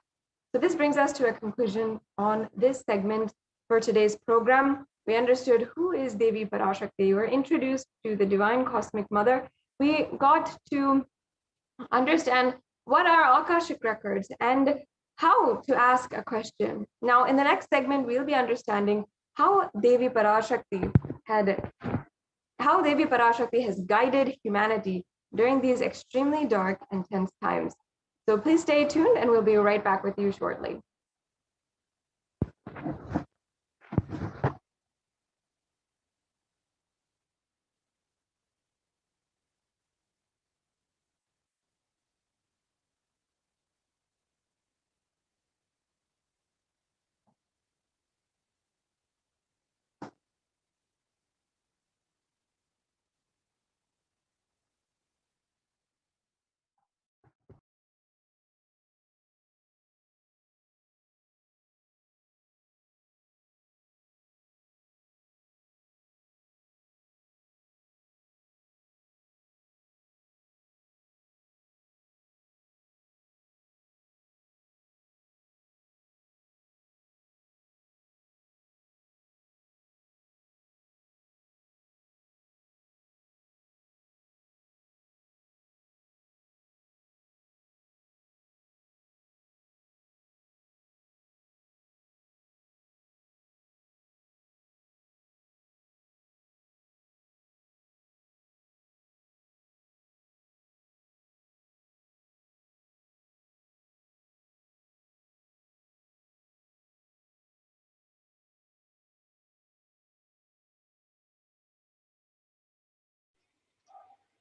So this brings us to a conclusion on this segment for today's program. We understood who is Devi Parashakti. We were introduced to the Divine Cosmic Mother. We got to understand what are Akashic records and how to ask a question. Now, in the next segment, we'll be understanding how Devi Parashakti has guided humanity during these extremely dark and tense times. So please stay tuned and we'll be right back with you shortly.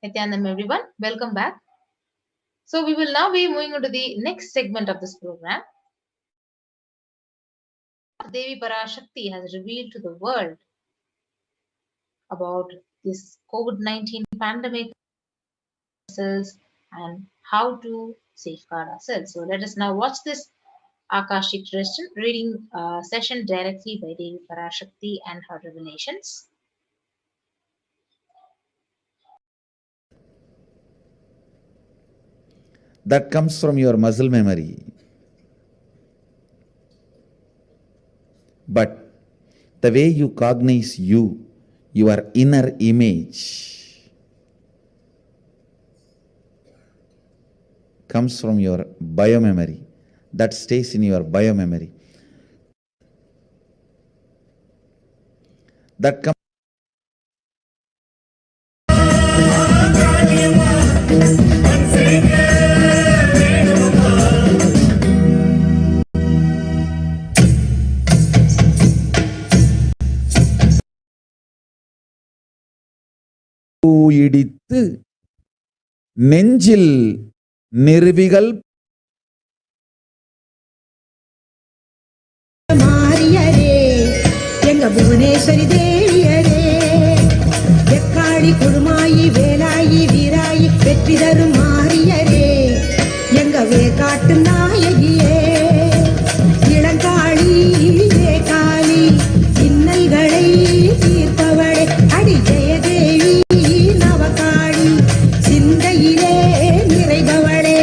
Nithyanandam, everyone, welcome back. So we will now be moving on to the next segment of this program. Devi Parashakti has revealed to the world about this COVID-19 pandemic and how to safeguard ourselves. So let us now watch this Akashic reading session directly by Devi Parashakti and her revelations. That comes from your muscle memory. But the way you cognize you, your inner image, comes from your biomemory. That stays in your biomemory. That comes இடித்து நெஞ்சில் நிறுவிகள் மாரியரே எங்க புவனேஸ்வரி தேவியரே எக்காடி குடுமாயி வேலாயி வீராயி வெற்றி தரும் மாரியரே எங்க வேகாட்டு நாயகியே இளங்காளி வேகாளி இன்னல்களை தீர்ப்பவளே அடி ஜெயதேவி நவகாளி சிந்தையிலே நிறைபவளே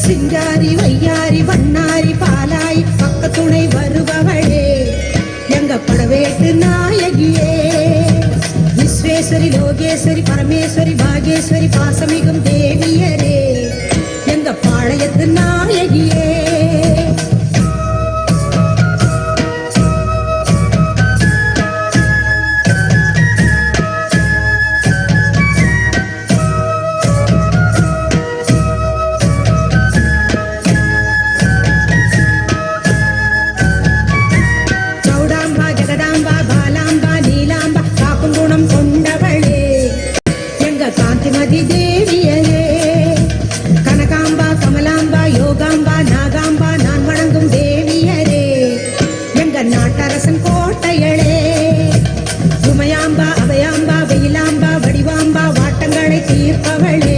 சிங்காரி வையாரி வண்ணாரி பாலாய் பக்கத்துணை வருபவளே எங்க படவேட்டு நாயகியே விஸ்வேஸ்வரி லோகேஸ்வரி பரமேஸ்வரி பாகேஸ்வரி பாசமிகும் தேவியரே எங்க பாளையத்து நாயகியே சௌடாம்பா ஜெகதாம்பா பாலாம்பா நீலாம்பா காக்கும் குணம் கொண்டவளே எங்க காந்திமதி தேவியரே கனகாம்பா கமலாம்பா யோகாம்பா நாகாம்பா நான் வணங்கும் தேவியரே எங்க நாட்டரசன் கோட்டையளே உமையாம்பா அபயாம்பா வெயிலாம்பா வடிவாம்பா வாட்டங்களை தீர்ப்பவளே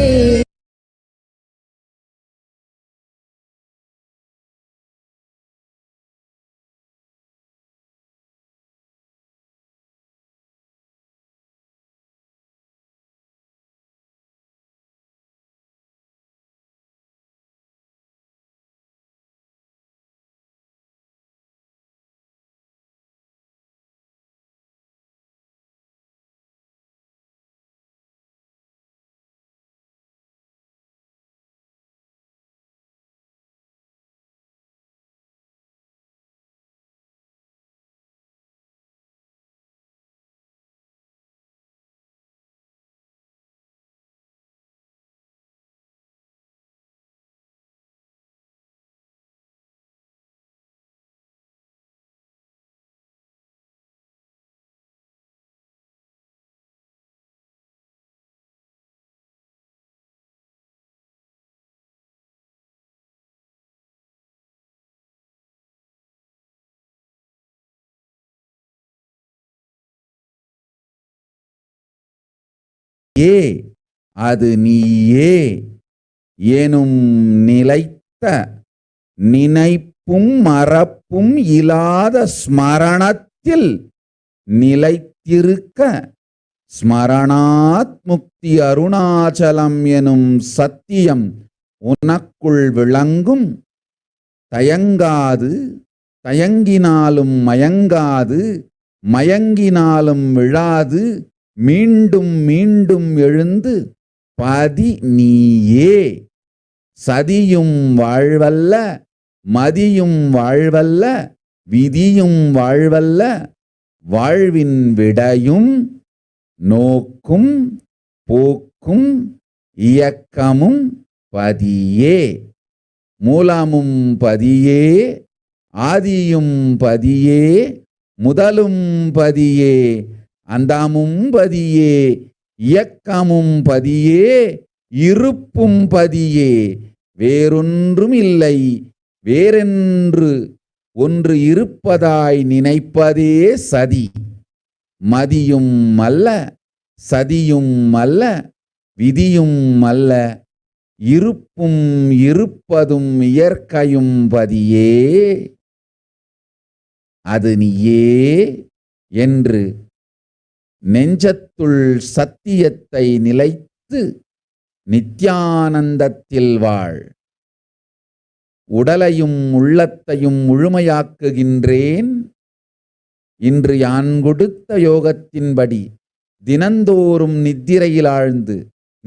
ஏ அது நீயே எனும் நிலைத்த நினைப்பும் மறப்பும் இல்லாத ஸ்மரணத்தில் நிலைத்திருக்க ஸ்மரணாத் முக்தி அருணாச்சலம் எனும் சத்தியம் உனக்குள் விளங்கும். தயங்காது, தயங்கினாலும் மயங்காது, மயங்கினாலும் விழாது, மீண்டும் மீண்டும் எழுந்து பதி நீயே. சதியும் வாழ்வல்ல, மதியும் வாழ்வல்ல, விதியும் வாழ்வல்ல, வாழ்வின் விடையும் நோக்கும் போக்கும் இயக்கமும் பதியே. மூலமும் பதியே, ஆதியும் பதியே, முதலும் பதியே, அந்தமும் பதியே, இயக்கமும் பதியே, இருப்பும் பதியே. வேறொன்றும் இல்லை, வேறென்று ஒன்று இருப்பதாய் நினைப்பதே சதி. மதியும் அல்ல, சதியும் அல்ல, விதியும் அல்ல, இருப்பும் இருப்பதும் இயற்கையும் பதியே. அது நீயே என்று நெஞ்சத்துள் சத்தியத்தை நிலைத்து நித்யானந்தத்தில் வாழ். உடலையும் உள்ளத்தையும் முழுமையாக்குகின்றேன். இன்று யான் கொடுத்த யோகத்தின்படி தினந்தோறும் நித்திரையில் ஆழ்ந்து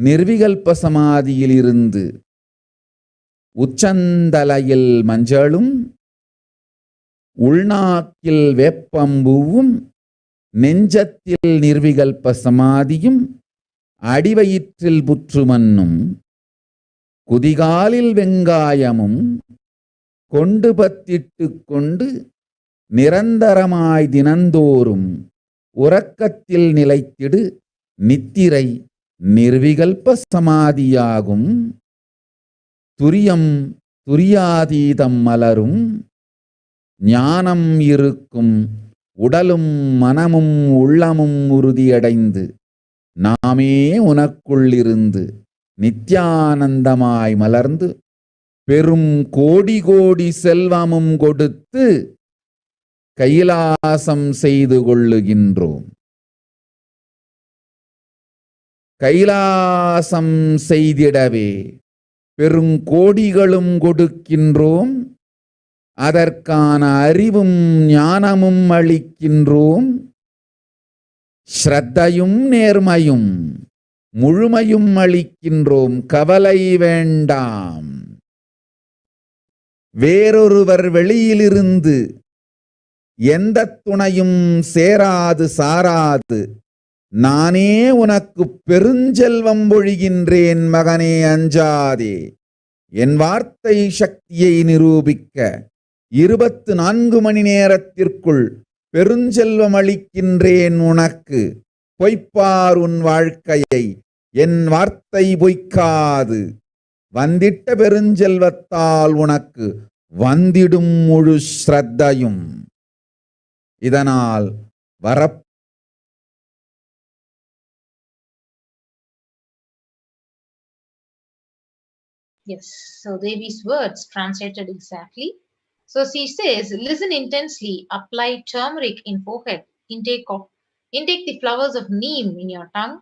நிர்விகல்ப சமாதியில் இருந்து உச்சந்தலையில் மஞ்சளும் உள்நாக்கில் வேப்பம்பூவும் நெஞ்சத்தில் நிர்விகல்ப சமாதியும் அடிவயிற்றில் புற்றுமன்னும் குதிகாலில் வெங்காயமும் கொண்டு பத்திட்டு கொண்டு நிரந்தரமாய் தினந்தோறும் உறக்கத்தில் நிலைத்திடு. நித்திரை நிர்விகல்ப சமாதியாகும். துரியம் துரியாதீதம் மலரும். ஞானம் இருக்கும். உடலும் மனமும் உள்ளமும் உறுதியடைந்து நாமே உனக்குள்ளிருந்து நித்யானந்தமாய் மலர்ந்து பெரும் கோடி கோடி செல்வமும் கொடுத்து கைலாசம் செய்து கொள்ளுகின்றோம். கைலாசம் செய்திடவே பெருங்கோடிகளும் கொடுக்கின்றோம். அதற்கான அறிவும் ஞானமும் அளிக்கின்றோம். ஸ்ரத்தையும் நேர்மையும் முழுமையும் அளிக்கின்றோம். கவலை வேண்டாம். வேறொருவர் வெளியிலிருந்து எந்த துணையும் சேராது சாராது நானே உனக்கு பெருஞ்செல்வம் பொழிகின்றேன். மகனே அஞ்சாதே. என் வார்த்தை சக்தியை நிரூபிக்க 24 மணி நேரத்திற்குள் பெருஞ்செல்வம் அளிக்கின்றேன் உனக்கு. பொய்ப்பார் உன் வாழ்க்கையை, என் வார்த்தை பொய்க்காது. வந்திட்ட பெருஞ்செல்வத்தால் உனக்கு வந்திடும் முழு ஸ்ரத்தையும். இதனால் வர Yes, so Devi's words translated exactly. So she says, listen intensely, apply turmeric in forehead, intake the flowers of neem in your tongue,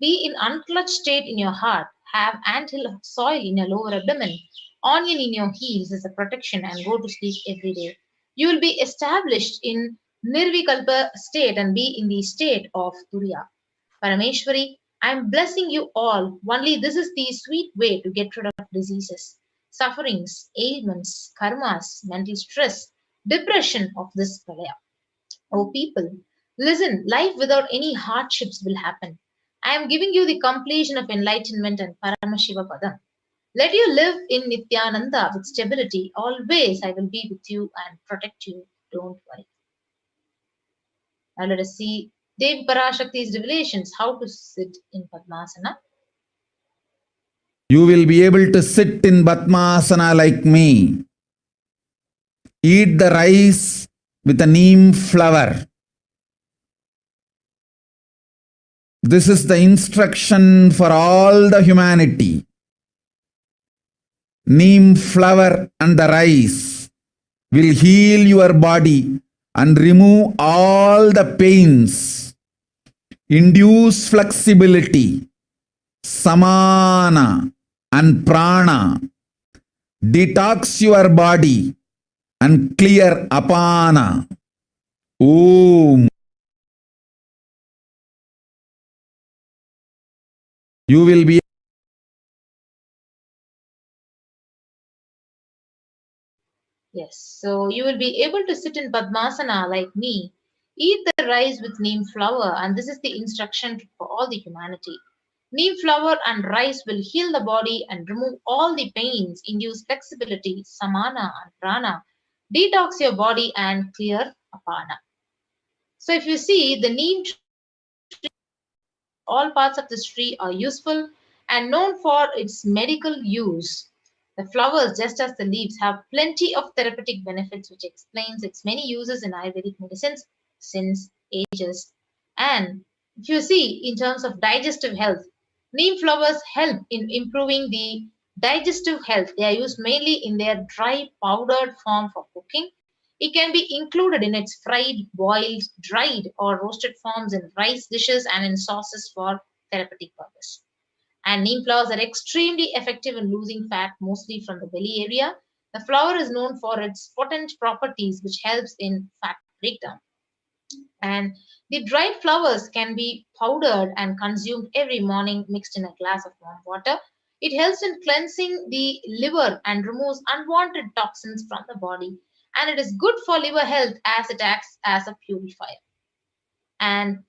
be in unclutched state in your heart, have anthill soil in your lower abdomen, onion in your heels as a protection, and go to sleep every day. You will be established in Nirvikalpa state and be in the state of Turiya. Parameshwari, I am blessing you all. Only this is the sweet way to get rid of diseases, sufferings, ailments, karmas, mental stress, depression of this pralaya. Oh people, listen, life without any hardships will happen. I am giving you the completion of enlightenment and Paramashiva Padam. Let you live in Nithyananda with stability. Always I will be with you and protect you. Don't worry. Now let us see Devi Parashakti's revelations, how to sit in Padmasana. You will be able to sit in Padmasana like me. Eat the rice with a neem flower. This is the instruction for all the humanity. Neem flower and the rice will heal your body and remove all the pains, induce flexibility, samana and prana, detox your body and clear apana. Om. You will be Yes, so you will be able to sit in Padmasana like me. Eat the rice with neem flower, and this is the instruction for all the humanity. Neem flower and rice will heal the body and remove all the pains, induce flexibility, samana and prana, detox your body and clear apana. So if you see the neem tree, all parts of this tree are useful and known for its medical use. The flowers, just as the leaves, have plenty of therapeutic benefits, which explains its many uses in Ayurvedic medicines since ages. And if you see, in terms of digestive health, neem flowers help in improving the digestive health. They are used mainly in their dry powdered form for cooking. It can be included in its fried, boiled, dried, or roasted forms in rice dishes and in sauces for therapeutic purpose. And neem flowers are extremely effective in losing fat, mostly from the belly area. The flower is known for its potent properties, which helps in fat breakdown. And the dried flowers can be powdered and consumed every morning mixed in a glass of warm water. It helps in cleansing the liver and removes unwanted toxins from the body. And it is good for liver health as it acts as a purifier. And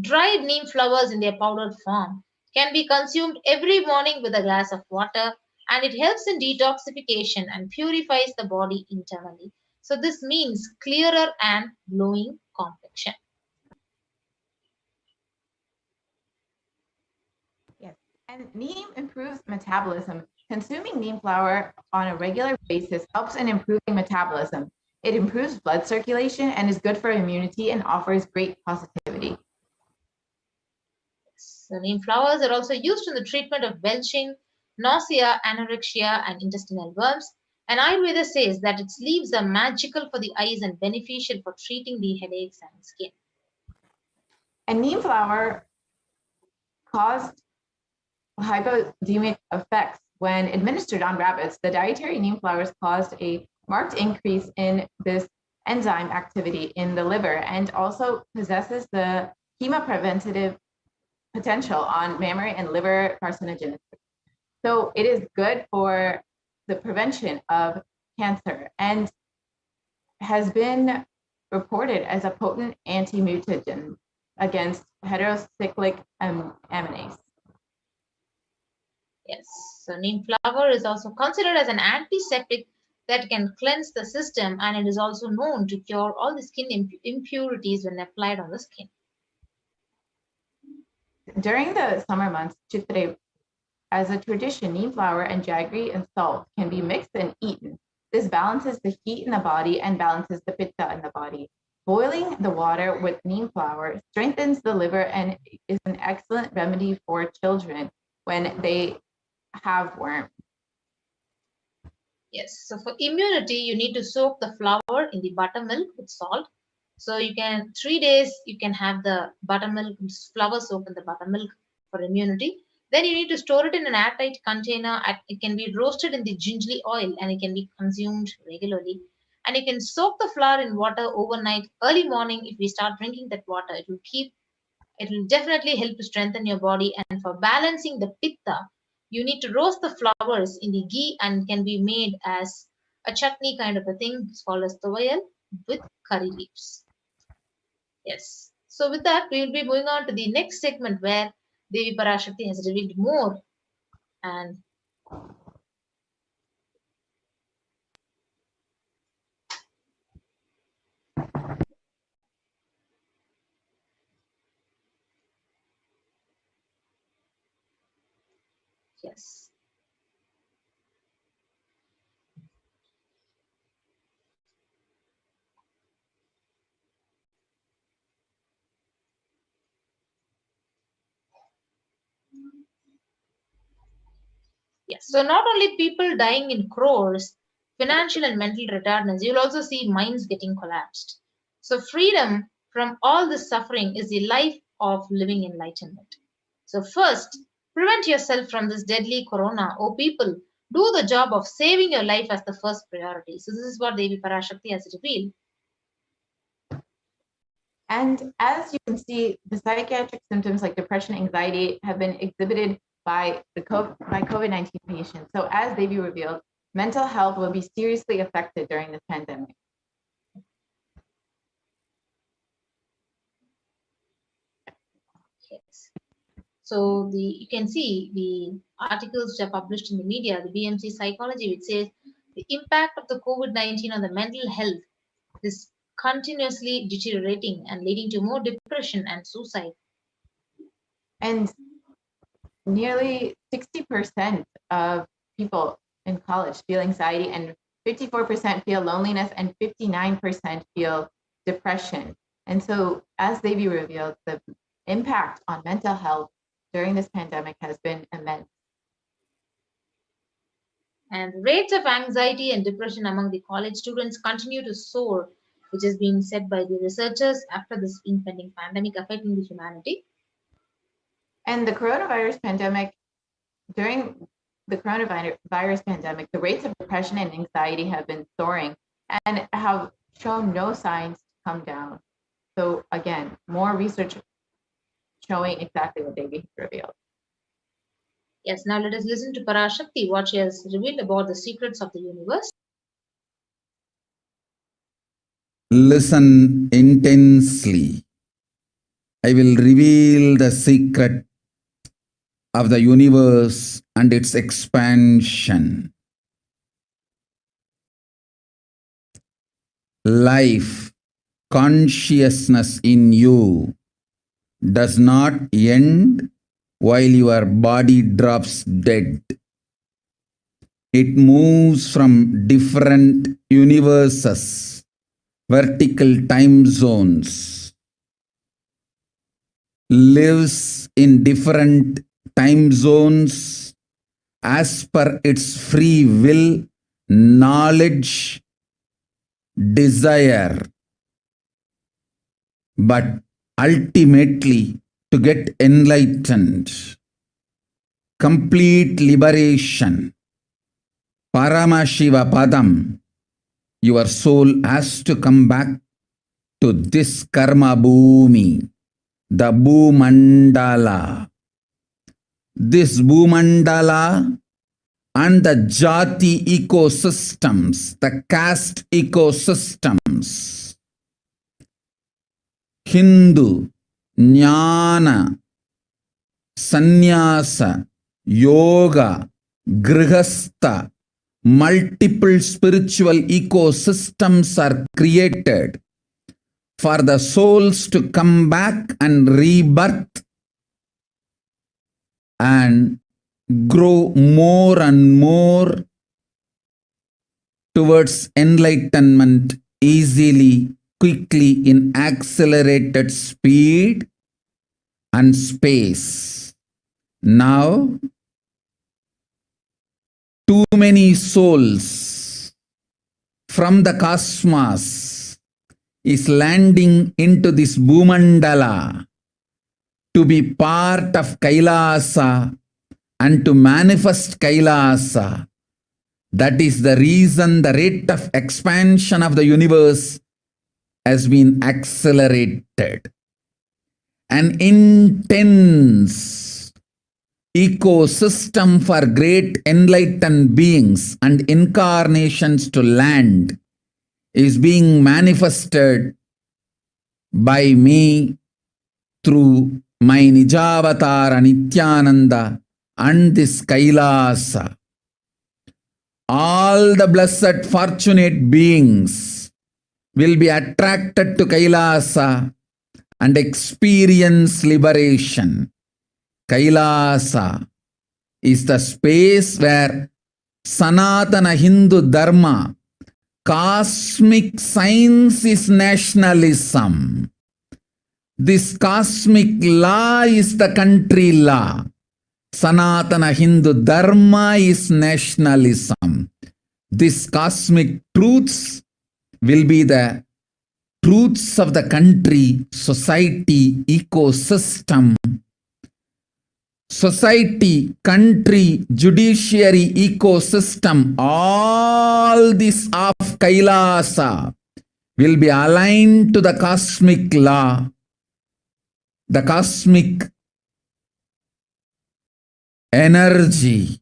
dried neem flowers in their powdered form can be consumed every morning with a glass of water, and it helps in detoxification and purifies the body internally. So this means clearer and glowing complexion. Yes, and neem improves metabolism. Consuming neem flower on a regular basis helps in improving metabolism. It improves blood circulation and is good for immunity and offers great positivity. So neem flowers are also used in the treatment of belching, nausea, anorexia, and intestinal worms. And Ayurveda says that its leaves are magical for the eyes and beneficial for treating the headaches and skin. And neem flower caused hypoglycemic effects when administered on rabbits. The dietary neem flowers caused a marked increase in this enzyme activity in the liver and also possesses the chemopreventative potential on mammary and liver carcinogenesis. So it is good for the prevention of cancer and has been reported as a potent anti-mutagen against heterocyclic amylase. Yes, so neem flower is also considered as an antiseptic that can cleanse the system, and it is also known to cure all the skin impurities when applied on the skin. During the summer months, Chitre, as a tradition, neem flower and jaggery and salt can be mixed and eaten. This balances the heat in the body and balances the pitta in the body. Boiling the water with neem flower strengthens the liver and is an excellent remedy for children when they have worms. Yes, so for immunity, you need to soak the flower in the buttermilk with salt. So you can 3 days you can have the buttermilk flower soaked in the buttermilk for immunity. Then you need to store it in an airtight container. It can be roasted in the gingerly oil and it can be consumed regularly. And you can soak the flower in water overnight. Early morning, if we start drinking that water, it will definitely help to strengthen your body. And for balancing the pitta, you need to roast the flowers in the ghee and can be made as a chutney kind of a thing. It's called as tawayal with curry leaves. Yes. So with that, we will be moving on to the next segment where Devi Parashakti has revealed more and yes. Yes. So not only people dying in crores, financial and mental retardness, you'll also see minds getting collapsed. So freedom from all this suffering is the life of living enlightenment. So first, prevent yourself from this deadly corona. Oh people, do the job of saving your life as the first priority. So this is what Devi Parashakti has revealed. And as you can see, the psychiatric symptoms like depression, anxiety have been exhibited by COVID-19 patients. So as Devi revealed, mental health will be seriously affected during this pandemic. Yes. So you can see the articles which are published in the media, the BMC Psychology, which says the impact of the COVID-19 on the mental health is continuously deteriorating and leading to more depression and suicide. And nearly 60% of people in college feel anxiety, and 54% feel loneliness, and 59% feel depression. And so, as Devi revealed, the impact on mental health during this pandemic has been immense. And rates of anxiety and depression among the college students continue to soar, which is being said by the researchers after this impending pandemic affecting the humanity. And the coronavirus pandemic during the coronavirus pandemic, the rates of depression and anxiety have been soaring and have shown no signs to come down. So again, more research showing exactly what Devi has revealed. Yes, now let us listen to Parashakti, what she has revealed about the secrets of the universe. Listen intensely. I will reveal the secret of the universe and its expansion. Life, consciousness in you does not end while your body drops dead. It moves from different universes, vertical time zones, lives in different time zones as per its free will, knowledge, desire, but ultimately to get enlightened, complete liberation, Paramashiva Padam, your soul has to come back to this karma bhumi, the Bhumandala. This Bhumandala and the Jati ecosystems, the caste ecosystems, Hindu, Jnana, Sannyasa, Yoga, Grihastha, multiple spiritual ecosystems are created for the souls to come back and rebirth and grow more and more towards enlightenment easily, quickly, in accelerated speed and space. Now, too many souls from the cosmos is landing into this Bhumandala to be part of Kailasa and to manifest Kailasa. That is the reason the rate of expansion of the universe has been accelerated. An intense ecosystem for great enlightened beings and incarnations to land is being manifested by me through my Nijavatara Nithyananda and this Kailasa. All the blessed fortunate beings will be attracted to Kailasa and experience liberation. Kailasa is the space where Sanatana Hindu Dharma, cosmic science is nationalism. This cosmic law is the country law. Sanatana Hindu Dharma is nationalism. These cosmic truths will be the truths of the country, society, ecosystem. Society, country, judiciary, ecosystem, all this of Kailasa will be aligned to the cosmic law, the cosmic energy,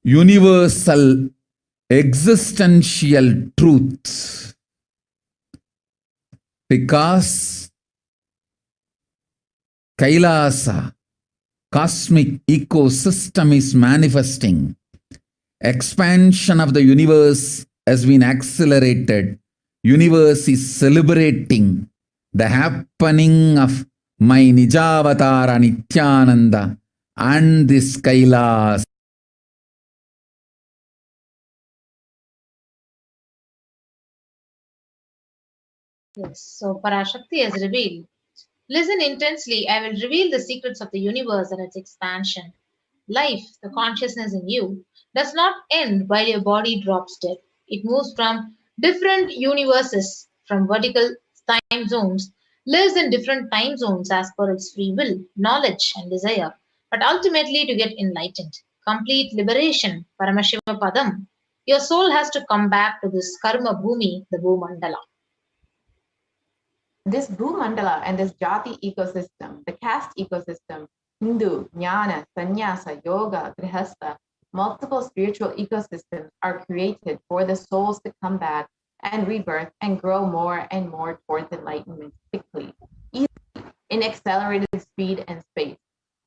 universal existential truth. Because Kailasa, cosmic ecosystem is manifesting. Expansion of the universe has been accelerated. Universe is celebrating the happening of my Nijavatara Nithyananda and this Kailas. Yes, so Parashakti has revealed. Listen intensely, I will reveal the secrets of the universe and its expansion. Life, the consciousness in you, does not end while your body drops dead. It moves from different universes, from vertical time zones, lives in different time zones as per its free will, knowledge, and desire, but ultimately to get enlightened, complete liberation, Paramashiva Padam, your soul has to come back to this Karma Bhumi, the Bhumandala. This Bhumandala and this Jati ecosystem, the caste ecosystem, Hindu, Jnana, Sannyasa, Yoga, Grihastha, multiple spiritual ecosystems are created for the souls to come back and rebirth and grow more and more towards enlightenment quickly, easily, in accelerated speed and space.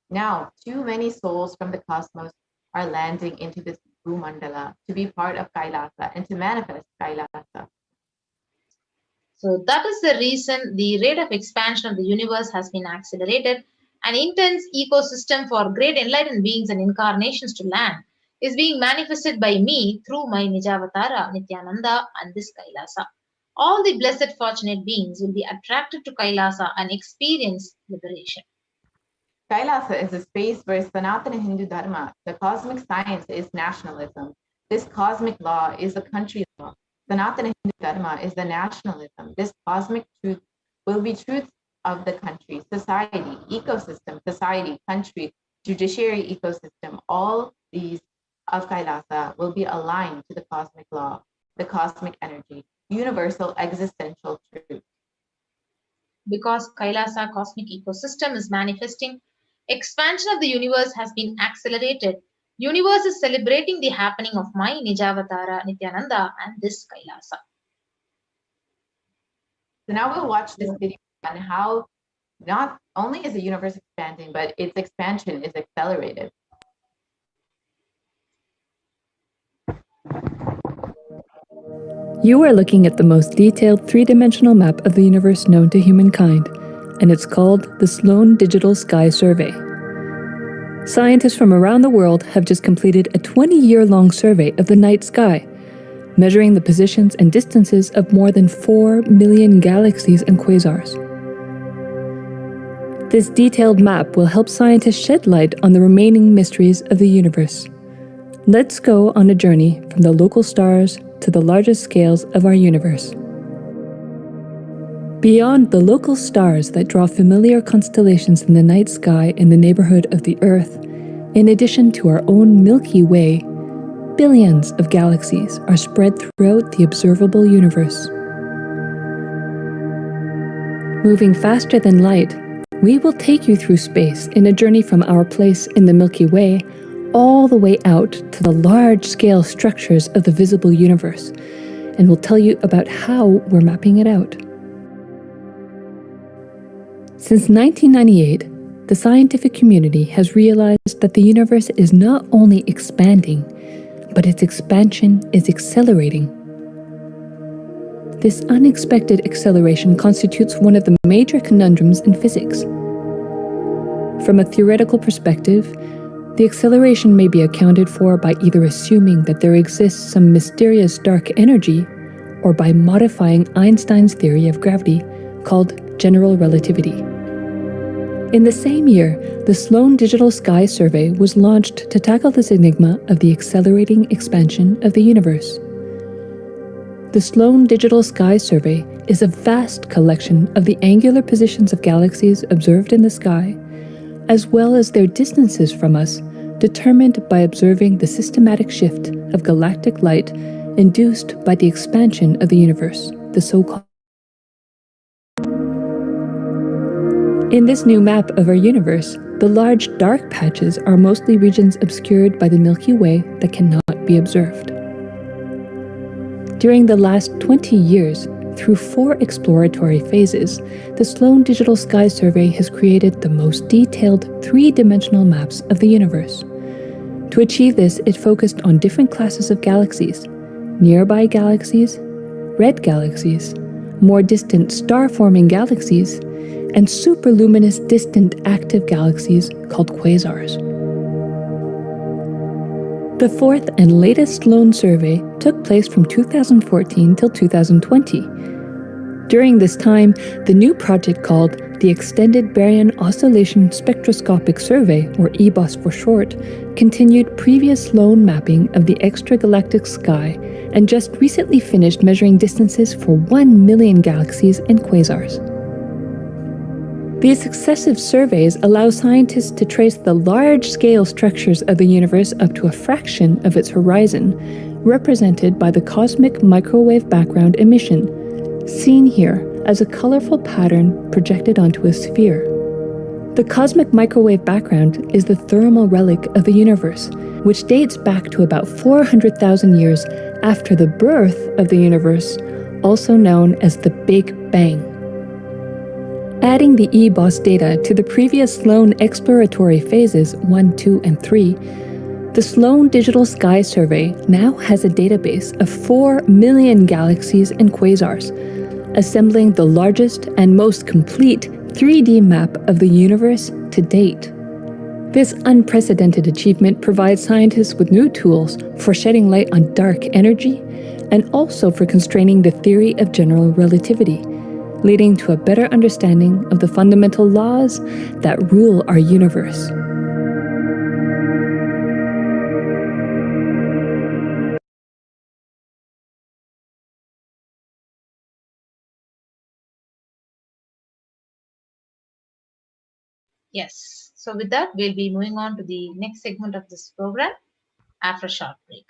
Now, too many souls from the cosmos are landing into this Bhumandala to be part of Kailasa and to manifest Kailasa. So that is the reason the rate of expansion of the universe has been accelerated. An intense ecosystem for great enlightened beings and incarnations to land is being manifested by me through my Nijavatara, Nithyananda, and this Kailasa. All the blessed fortunate beings will be attracted to Kailasa and experience liberation. Kailasa is a space where Sanatana Hindu Dharma, the cosmic science, is nationalism. This cosmic law is a country law. Sanatana Hindu Dharma is the nationalism. This cosmic truth will be truth of the country, society, ecosystem, society, country, judiciary ecosystem. All these of Kailasa will be aligned to the cosmic law, the cosmic energy, universal existential truth. Because Kailasa cosmic ecosystem is manifesting, expansion of the universe has been accelerated. Universe is celebrating the happening of my Nijavatara, Nithyananda, and this Kailasa. So now we'll watch this video on how not only is the universe expanding, but its expansion is accelerated. You are looking at the most detailed three-dimensional map of the universe known to humankind, and it's called the Sloan Digital Sky Survey. Scientists from around the world have just completed a 20-year-long survey of the night sky, measuring the positions and distances of more than 4 million galaxies and quasars. This detailed map will help scientists shed light on the remaining mysteries of the universe. Let's go on a journey from the local stars to the largest scales of our universe. Beyond the local stars that draw familiar constellations in the night sky in the neighborhood of the Earth, in addition to our own Milky Way, billions of galaxies are spread throughout the observable universe. Moving faster than light, we will take you through space in a journey from our place in the Milky Way all the way out to the large-scale structures of the visible universe, and we'll tell you about how we're mapping it out. Since 1998, the scientific community has realized that the universe is not only expanding, but its expansion is accelerating. This unexpected acceleration constitutes one of the major conundrums in physics. From a theoretical perspective, the acceleration may be accounted for by either assuming that there exists some mysterious dark energy or by modifying Einstein's theory of gravity, called general relativity. In the same year, the Sloan Digital Sky Survey was launched to tackle this enigma of the accelerating expansion of the universe. The Sloan Digital Sky Survey is a vast collection of the angular positions of galaxies observed in the sky, as well as their distances from us, determined by observing the systematic shift of galactic light induced by the expansion of the universe, the so-called. In this new map of our universe, the large dark patches are mostly regions obscured by the Milky Way that cannot be observed. During the last 20 years, through 4 exploratory phases, the Sloan Digital Sky Survey has created the most detailed 3-dimensional maps of the universe. To achieve this, it focused on different classes of galaxies: nearby galaxies, red galaxies, more distant star-forming galaxies, and superluminous distant active galaxies called quasars. The 4th and latest Sloan survey took place from 2014 till 2020. During this time, the new project called the Extended Baryon Oscillation Spectroscopic Survey, or EBOS for short, continued previous Sloan mapping of the extragalactic sky and just recently finished measuring distances for 1 million galaxies and quasars. These successive surveys allow scientists to trace the large-scale structures of the universe up to a fraction of its horizon, represented by the cosmic microwave background emission, seen here as a colorful pattern projected onto a sphere. The cosmic microwave background is the thermal relic of the universe, which dates back to about 400,000 years after the birth of the universe, also known as the Big Bang. Adding the EBOS data to the previous Sloan exploratory phases 1, 2, and 3, the Sloan Digital Sky Survey now has a database of 4 million galaxies and quasars, assembling the largest and most complete 3D map of the universe to date. This unprecedented achievement provides scientists with new tools for shedding light on dark energy and also for constraining the theory of general relativity, leading to a better understanding of the fundamental laws that rule our universe. Yes. So with that, we'll be moving on to the next segment of this program after a short break.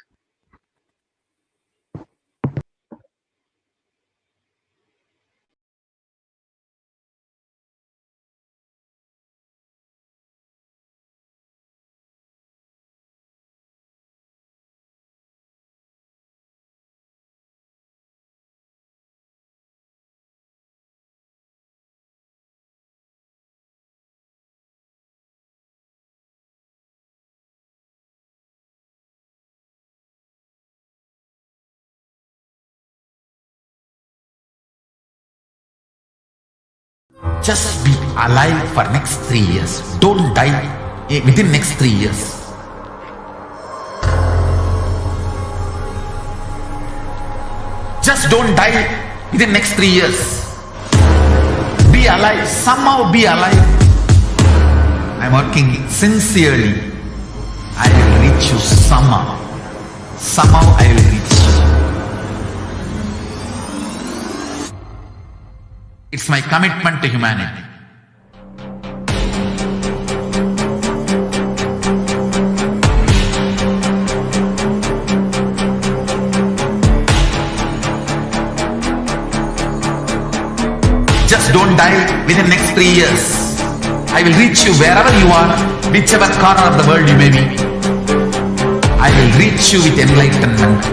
Just be alive for next 3 years. Don't die within next 3 years. Just don't die within next 3 years. Be alive. Somehow be alive. I'm working sincerely. I will reach you somehow. Somehow I will reach you. It's my commitment to humanity. Just don't die within next 3 years. I will reach you wherever you are, whichever corner of the world you may be. I will reach you with enlightenment.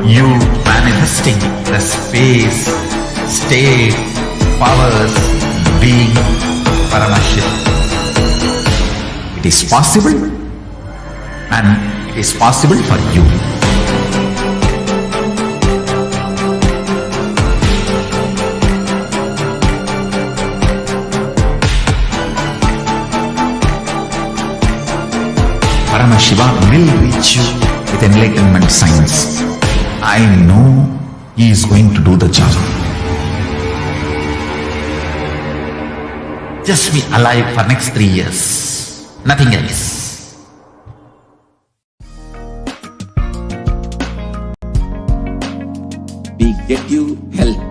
You manifesting the space, state, powers, being, Parashakti. It is possible, and it is possible for you. Shiva will reach you with enlightenment science. I know he is going to do the job. Just be alive for next 3 years. Nothing else. We get you health.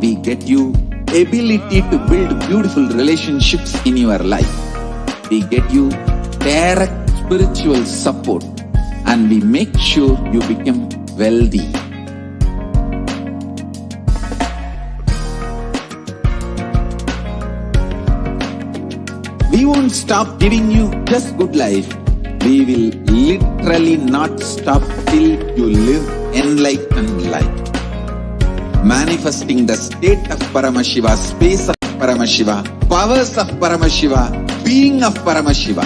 We get you ability to build beautiful relationships in your life. We get you direct spiritual support, and we make sure you become wealthy. We won't stop giving you just good life. We will literally not stop till you live enlightened life. Manifesting the state of Paramashiva, space of Paramashiva, powers of Paramashiva, being of Paramashiva.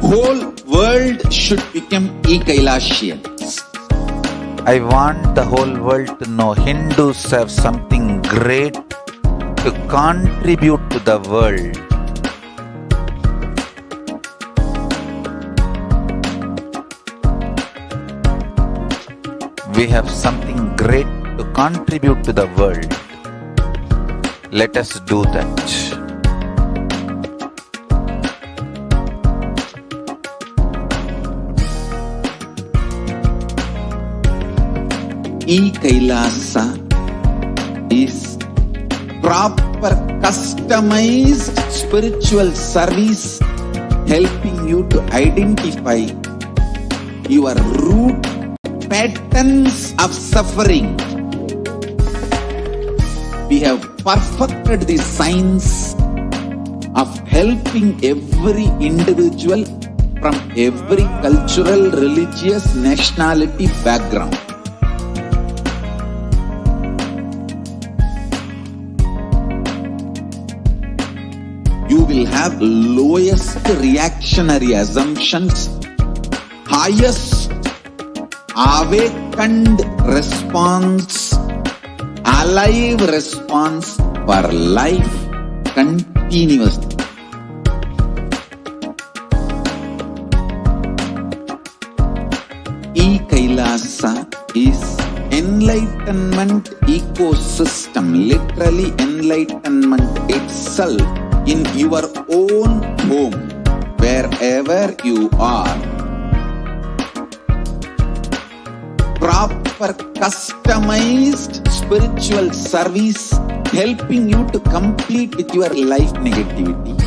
Whole world should become e-Kailashians. I want the whole world to know Hindus have something great to contribute to the world. We have something great to contribute to the world. Let us do that. E-Kailasa is proper customized spiritual service helping you to identify your root patterns of suffering. We have perfected the science of helping every individual from every cultural, religious, nationality background. You will have lowest reactionary assumptions, highest awakened response, alive response for life continuously. E-Kailasa is enlightenment ecosystem, literally enlightenment itself in your own home, wherever you are. Proper customized spiritual service helping you to complete with your life negativity,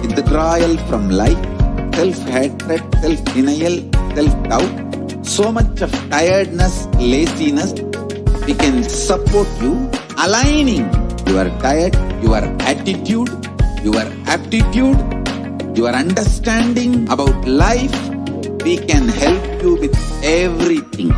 withdrawal from life, self-hatred, self-denial, self-doubt, so much of tiredness, laziness. We can support you aligning your diet, your attitude, your aptitude, your understanding about life. We can help you with everything.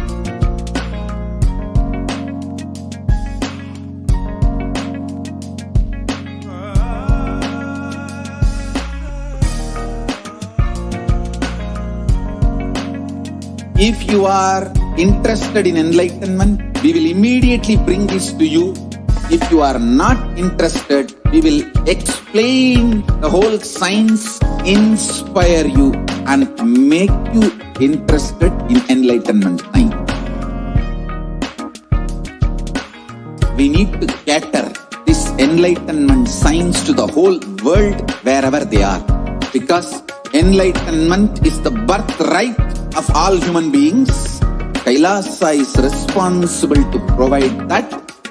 If you are interested in enlightenment, we will immediately bring this to you. If you are not interested, we will explain the whole science, inspire you and make you interested in enlightenment science. We need to cater this enlightenment science to the whole world wherever they are, because enlightenment is the birthright of all human beings. Kailasa is responsible to provide that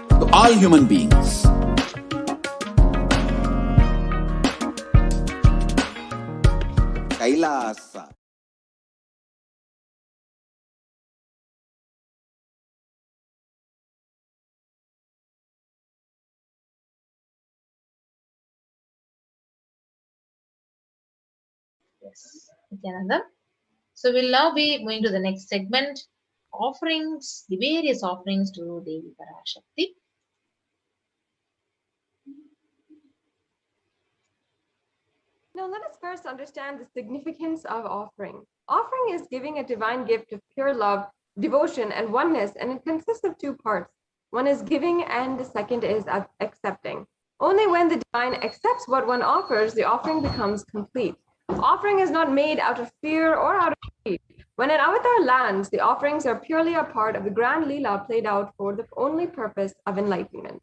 to all human beings. Kailasa. Yes, Nithyananda. So we'll now be moving to the next segment, offerings, the various offerings to Devi Parashakti. Now let us first understand the significance of offering. Offering is giving a divine gift of pure love, devotion, and oneness, and it consists of two parts. One is giving and the second is accepting. Only when the divine accepts what one offers, the offering becomes complete. Offering is not made out of fear or out of greed. When an avatar lands, the offerings are purely a part of the grand Leela played out for the only purpose of enlightenment.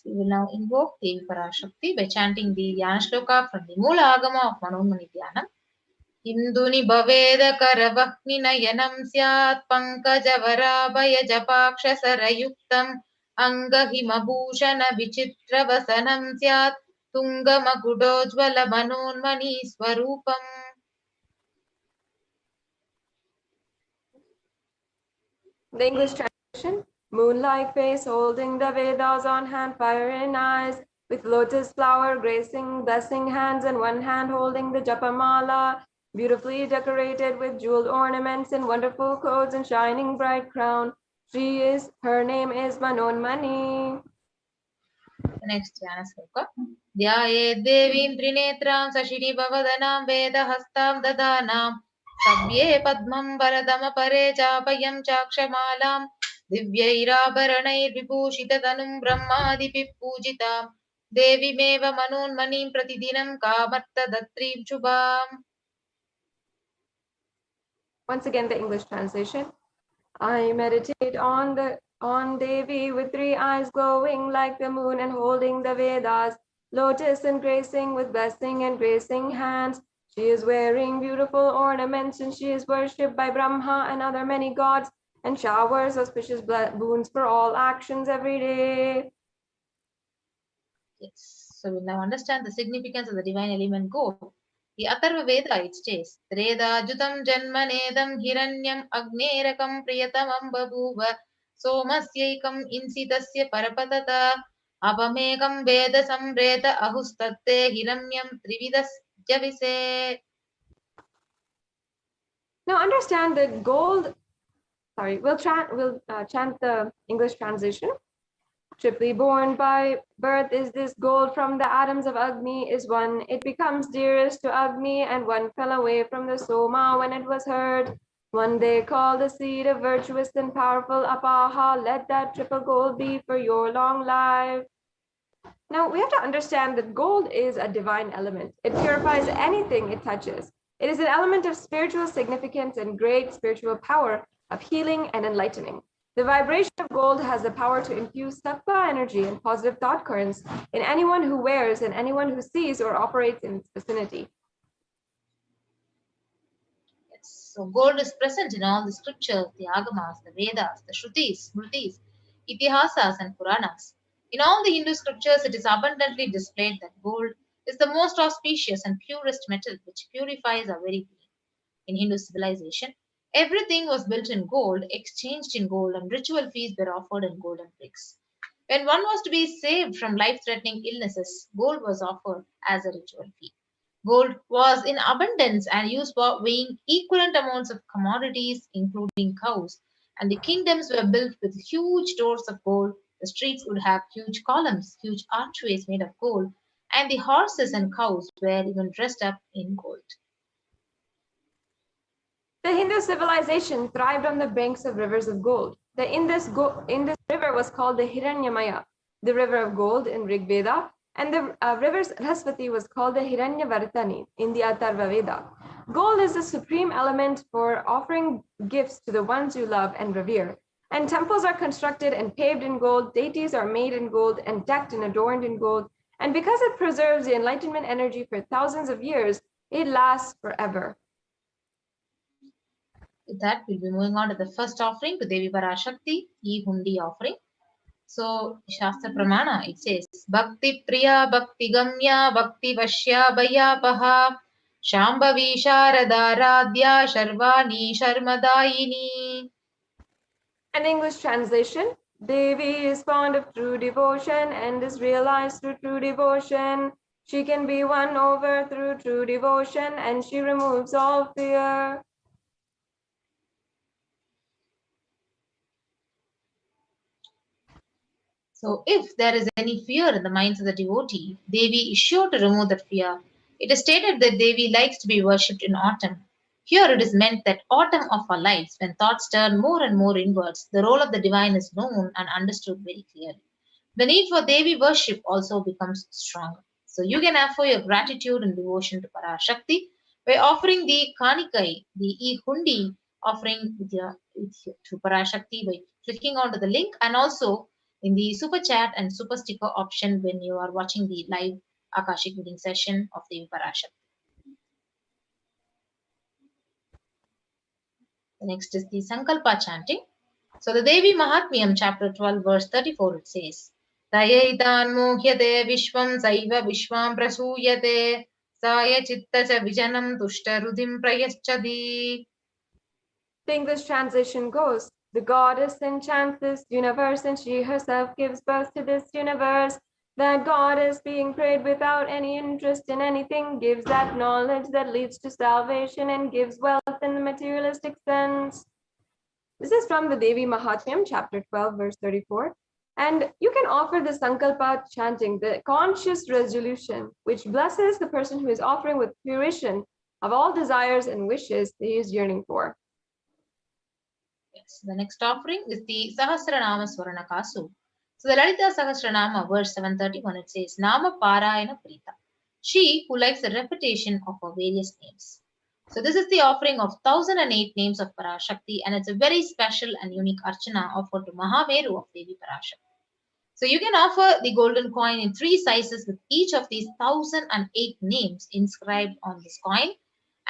We will now invoke Devi Parashakti by chanting the Dhyana Shloka from the Moola Agama of Manomani Dhyanam. Induni Bhaveda Karavakni Nayanam Syat Pankaja Varabhaya Japaksha Sarayuktam Angahima Bhushana Vichitra Vasanam Syat Tunga Magudojvala Manonmani Swarupam. The English translation: moonlight face holding the Vedas on hand, fire in eyes, with lotus flower gracing, blessing hands, and one hand holding the Japamala, beautifully decorated with jeweled ornaments and wonderful clothes and shining bright crown. Her name is Manonmani. The next Dhyana Sloka. Dhyaye Devim Trinetram Sashini Bhavadanam Vedahastam Dadanam Sabye Padmam Varadama Pare Chapayam Chakshamalam Divyairabharanai Vibhushita Tanum Brahmadipi Pujitam Devi Meva Manonmanim Pratidinam Kamarta Datrim Shubham. Once again, the English translation. I meditate on Devi with three eyes glowing like the moon and holding the Vedas, lotus and gracing with blessing and gracing hands. She is wearing beautiful ornaments and she is worshipped by Brahma and other many gods and showers auspicious boons for all actions every day. Yes. So we now understand the significance of the divine element gold. The Atharva Veda, it says, Treda Jutam Janmanedam Hiranyam Agnerakam Priyatamam Babuva Somasyaikam Insitasya Parapatata Apamekam Veda Samreta Ahustatte Hiranyam Trividas Javise. Now understand that gold, we'll chant the English translation. Triply born by birth is this gold from the atoms of Agni is one. It becomes dearest to Agni, and one fell away from the Soma when it was heard. One they call the seed of virtuous and powerful Apaha. Let that triple gold be for your long life. Now we have to understand that gold is a divine element. It purifies anything it touches. It is an element of spiritual significance and great spiritual power of healing and enlightening. The vibration of gold has the power to infuse sattva energy and positive thought currents in anyone who wears and anyone who sees or operates in its vicinity. Yes. So gold is present in all the scriptures, the Agamas, the Vedas, the Shrutis, Smritis, Itihasas, and Puranas. In all the Hindu scriptures, it is abundantly displayed that gold is the most auspicious and purest metal which purifies our very being. In Hindu civilization, everything was built in gold, exchanged in gold, and ritual feasts were offered in golden bricks. When one was to be saved from life-threatening illnesses, gold was offered as a ritual fee. Gold was in abundance and used for weighing equivalent amounts of commodities, including cows, and the kingdoms were built with huge doors of gold. The streets would have huge columns, huge archways made of gold, and the horses and cows were even dressed up in gold. The Hindu civilization thrived on the banks of rivers of gold. The Indus river was called the Hiranyamaya, the river of gold in Rig Veda, and the river Saraswati was called the Hiranyavartani in the Atharva Veda. Gold is the supreme element for offering gifts to the ones you love and revere. And temples are constructed and paved in gold, deities are made in gold and decked and adorned in gold. And because it preserves the enlightenment energy for thousands of years, it lasts forever. With that, we'll be moving on to the first offering to Devi Parashakti, E-Hundi offering. So, Shastra Pramana, it says, Bhakti Priya, Bhakti Gamya, Bhakti Vashya, Bhayapaha, Shambhavi Sharada Radhya, Sharvani Sharmadayini. An English translation, Devi is fond of true devotion and is realized through true devotion. She can be won over through true devotion and she removes all fear. So, if there is any fear in the minds of the devotee, Devi is sure to remove that fear. It is stated that Devi likes to be worshipped in autumn. Here it is meant that autumn of our lives, when thoughts turn more and more inwards, the role of the divine is known and understood very clearly. The need for Devi worship also becomes stronger. So, you can offer your gratitude and devotion to Parashakti by offering the Kanikai, the E-Hundi offering to Parashakti by clicking onto the link, and also in the super chat and super sticker option when you are watching the live Akashic reading session of Devi Parashakti. The next is the Sankalpa chanting. So the Devi Mahatmyam chapter 12 verse 34 it says, Tayaitan mohyate vishvam saiva vishvam prasuyate saya chitta cha vijanam tushta rudim prayaschadi. The English translation goes, the goddess enchants this universe and she herself gives birth to this universe. That goddess being prayed without any interest in anything gives that knowledge that leads to salvation and gives wealth in the materialistic sense. This is from the Devi Mahatmyam, chapter 12, verse 34. And you can offer the Sankalpa chanting, the conscious resolution, which blesses the person who is offering with fruition of all desires and wishes that he is yearning for. Yes, the next offering is the Sahasranama Swarana Kasu. So the Lalita Sahasranama, verse 731, it says, Nama Parayana Prita. She who likes the repetition of her various names. So this is the offering of 1008 names of Parashakti, and it's a very special and unique archana offered to Mahameru of Devi Parashakti. So you can offer the golden coin in 3 sizes with each of these 1008 names inscribed on this coin.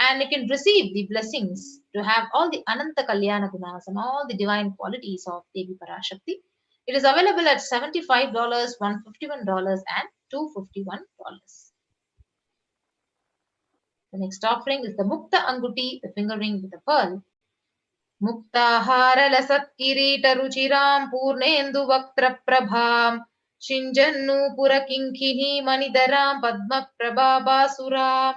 and you can receive the blessings to have all the Ananta Kalyana Gunas and all the divine qualities of Devi Parashakti. It is available at $75, $151, and $251. The next offering is the Mukta Anguti, the finger ring with a pearl. Muktahara lasat kirita ruchiram purnendu vaktra prabham shinjannu purakinkini manidaram padma prabhabasuram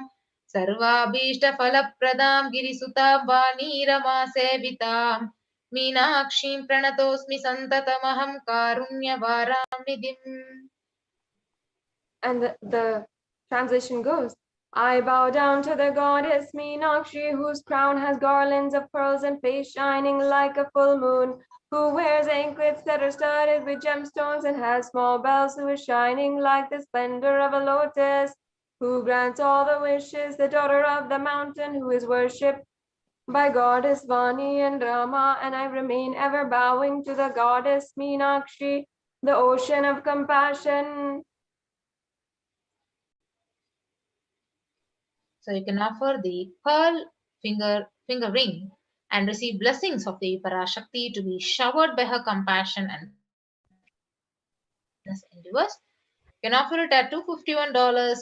sarvabhishta falapradam girisutam vanirama sevitam meenakshim pranatosmi santatamaham karunyavaram nidhim. And the translation goes, I bow down to the goddess Meenakshi, whose crown has garlands of pearls and face shining like a full moon, who wears anklets that are studded with gemstones and has small bells, who is shining like the splendor of a lotus, who grants all the wishes, the daughter of the mountain, who is worshipped by goddess Vani and Rama, and I remain ever bowing to the goddess Meenakshi, the ocean of compassion. So you can offer the pearl finger ring and receive blessings of the Parashakti to be showered by her compassion and endeavors. You can offer it at $251,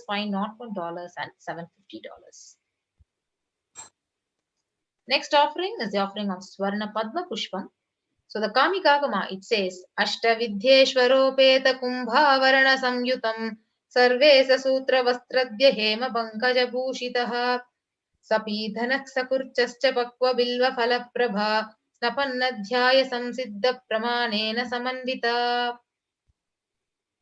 $501, and $750. Next offering is the offering of Swarna Padma Pushpam. So the Kamikagama, it says, Ashtavidhyeshwaropeta kumbhavarana samyutam sarve sasutra vastradya hema pankaja bhushitaha sapidhanak sakurchascha pakva bilva phalaprabha snapannadhyaya samsiddha pramanena samandita.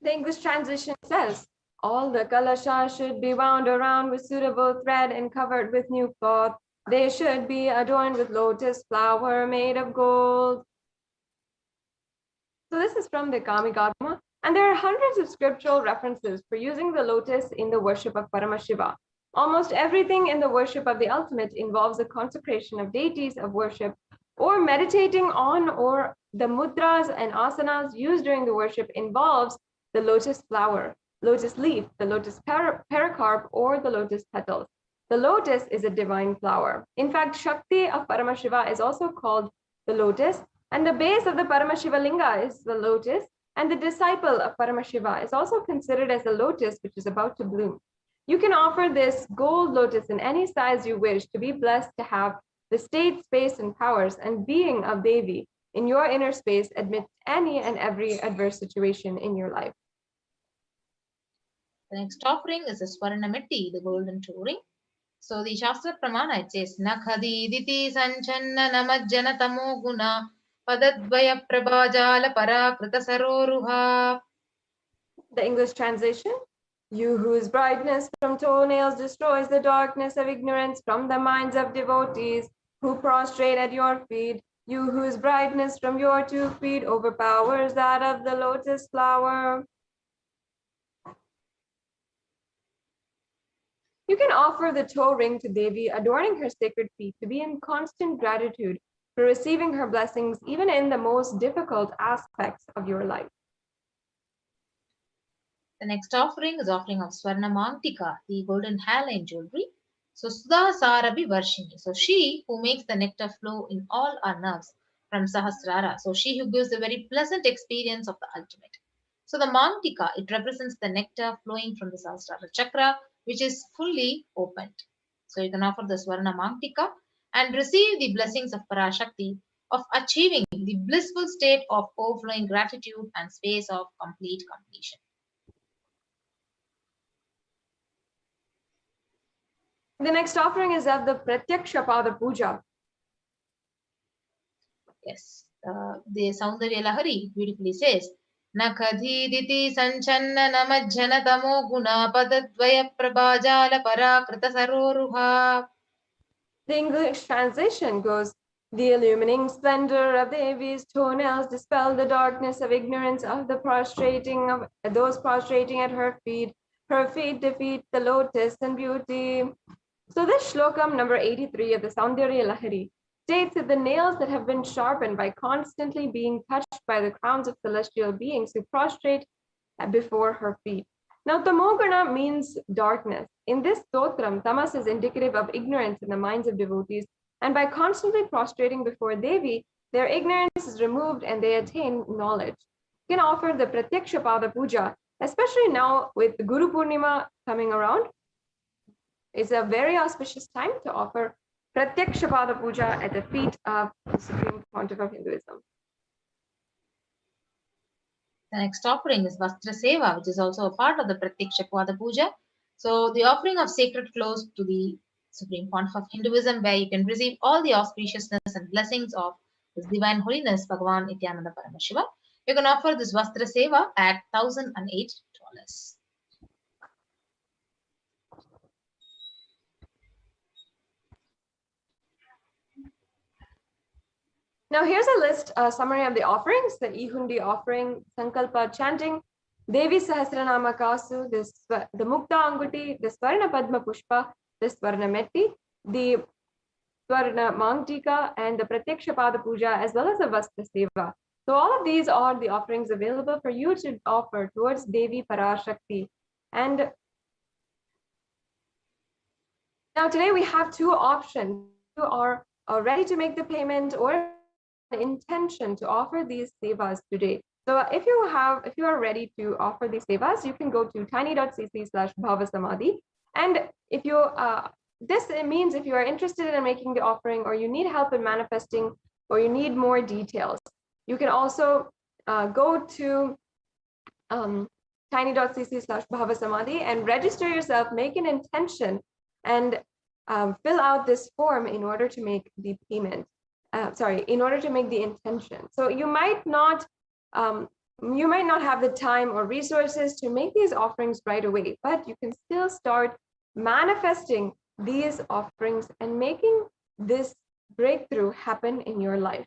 The English translation says, all the kalashas should be wound around with suitable thread and covered with new cloth. They should be adorned with lotus flower made of gold. So this is from the Kamikagama, and there are hundreds of scriptural references for using the lotus in the worship of Paramashiva. Almost everything in the worship of the ultimate involves the consecration of deities of worship or meditating on, or the mudras and asanas used during the worship involves the lotus flower, lotus leaf, the lotus pericarp, or the lotus petals. The lotus is a divine flower. In fact, Shakti of Paramashiva is also called the lotus, and the base of the Paramashiva linga is the lotus, and the disciple of Paramashiva is also considered as a lotus which is about to bloom. You can offer this gold lotus in any size you wish to be blessed to have the state, space, and powers and being of Devi in your inner space amidst any and every adverse situation in your life. The next offering is the Swarnameti, the golden toe ring. So the Shastra Pramana, it says, Nakhadi diti sanchanna namajjana tamo guna padadvaya prabhajala parakrita saroruha. The English translation, you whose brightness from toenails destroys the darkness of ignorance from the minds of devotees who prostrate at your feet, you whose brightness from your 2 feet overpowers that of the lotus flower. You can offer the toe ring to Devi, adorning her sacred feet, to be in constant gratitude for receiving her blessings, even in the most difficult aspects of your life. The next offering is offering of Swarna Mantika, the golden hairline jewelry. So Sudha Sarabi Varshini. So she who makes the nectar flow in all our nerves from Sahasrara. So she who gives a very pleasant experience of the ultimate. So the Mantika, it represents the nectar flowing from the Sahasrara chakra, which is fully opened. So you can offer the Swarna Mantika and receive the blessings of Parashakti of achieving the blissful state of overflowing gratitude and space of complete completion. The next offering is of the Pratyaksha Pada Puja. Yes, the Saundarya Lahari beautifully says, Nakhadhiditi sanchanna namajjana tamo guna padadvaya prabhajala parakrita saroruha. The English translation goes, the illumining splendor of Devi's toenails dispel the darkness of ignorance of the prostrating of those prostrating at her feet. Her feet defeat the lotus in beauty. So this shlokam number 83 of the Saundarya Lahari states that the nails that have been sharpened by constantly being touched by the crowns of celestial beings who prostrate before her feet. Now, tamoguna means darkness. in this stotram, tamas is indicative of ignorance in the minds of devotees, and by constantly prostrating before Devi, their ignorance is removed and they attain knowledge. You can offer the Pratyaksha Pada Puja, especially now with Guru Purnima coming around. It's a very auspicious time to offer Pratyaksha Pada Puja at the feet of the Supreme Pontiff of Hinduism. The next offering is Vastra Seva, which is also a part of the Pratyaksha Pada Puja. So the offering of sacred clothes to the Supreme Pontiff of Hinduism, where you can receive all the auspiciousness and blessings of His Divine Holiness Bhagavan Nithyananda Paramashiva. You can offer this Vastra Seva at $1,008. Now here's a list, summary of the offerings: the Ihundi offering, Sankalpa chanting, Devi Sahasranama Kasu, the Mukta Anguti, the Swarna Padma Pushpa, the Swarna Metti, the Swarna Mangtika, and the Pratyaksha Pada Puja, as well as the Vastra Seva. So all of these are the offerings available for you to offer towards Devi Parashakti. And now today we have two options. You are ready to make the payment or intention to offer these sevas today. So if you are ready to offer these sevas, you can go to tiny.cc/bhavasamadhi. And if you this means if you are interested in making the offering, or you need help in manifesting, or you need more details, you can also go to tiny.cc/bhavasamadhi and register yourself, make an intention, and fill out this form in order to make the payment. In order to make the intention. So you might not have the time or resources to make these offerings right away, but you can still start manifesting these offerings and making this breakthrough happen in your life.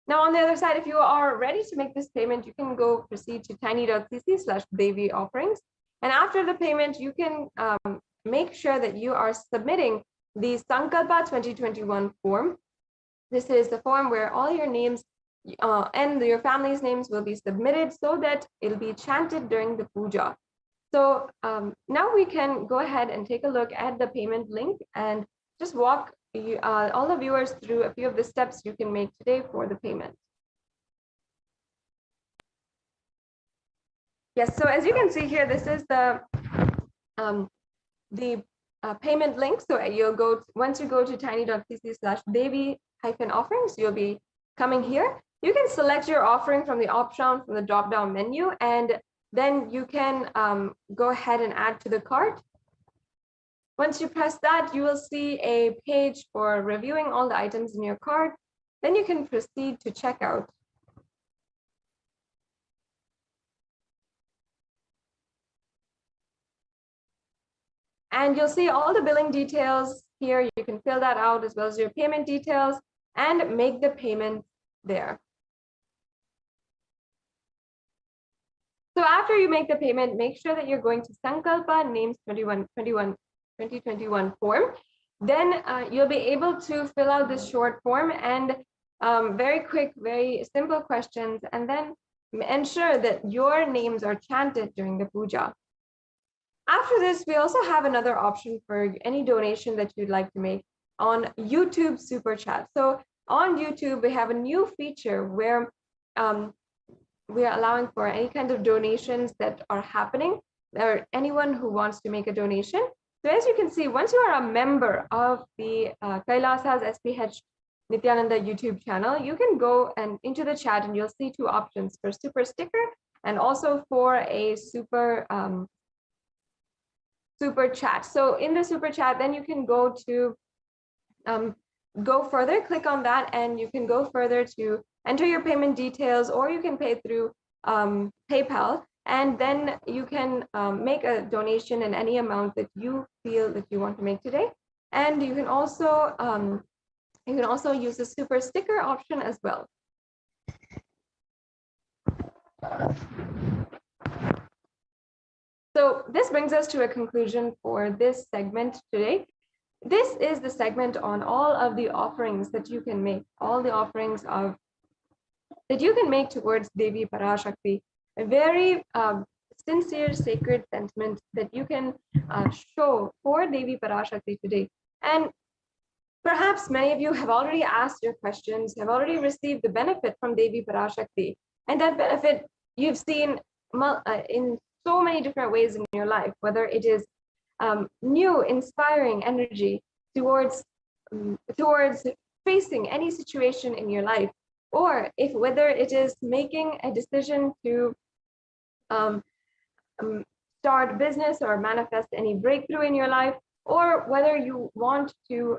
Now, on the other side, if you are ready to make this payment, you can proceed to tiny.cc/Devi offerings. And after the payment, you can make sure that you are submitting the Sankalpa 2021 form. This is the form where all your names and your family's names will be submitted so that it'll be chanted during the puja. So now we can go ahead and take a look at the payment link and just walk all the viewers through a few of the steps you can make today for the payment. Yes, so as you can see here, this is the payment link. So you'll once you go to tiny.cc/Devi-offerings, you'll be coming here. You can select your offering from the option from the drop-down menu, and then you can go ahead and add to the cart. Once you press that, you will see a page for reviewing all the items in your cart. Then you can proceed to checkout. And you'll see all the billing details here. You can fill that out, as well as your payment details, and make the payment there. So after you make the payment, make sure that you're going to Sankalpa Names 2021 form. Then you'll be able to fill out this short form and very quick, very simple questions, and then ensure that your names are chanted during the puja. After this, we also have another option for any donation that you'd like to make on YouTube Super Chat. So on YouTube, we have a new feature where we are allowing for any kind of donations that are happening, or anyone who wants to make a donation. So as you can see, once you are a member of the Kailasa's SPH Nithyananda YouTube channel, you can go and into the chat and you'll see two options for super sticker and also for a super chat. So in the super chat, then you can go to go further, click on that, and you can go further to enter your payment details, or you can pay through PayPal, and then you can make a donation in any amount that you feel that you want to make today. And you can also use the super sticker option as well. So this brings us to a conclusion for this segment today. This is the segment on all of the offerings that you can make, all the offerings that you can make towards Devi Parashakti. A very sincere, sacred sentiment that you can show for Devi Parashakti today. And perhaps many of you have already asked your questions, have already received the benefit from Devi Parashakti. And that benefit you've seen in so many different ways in your life, whether it is new, inspiring energy towards facing any situation in your life, or whether it is making a decision to start business or manifest any breakthrough in your life, or whether you want to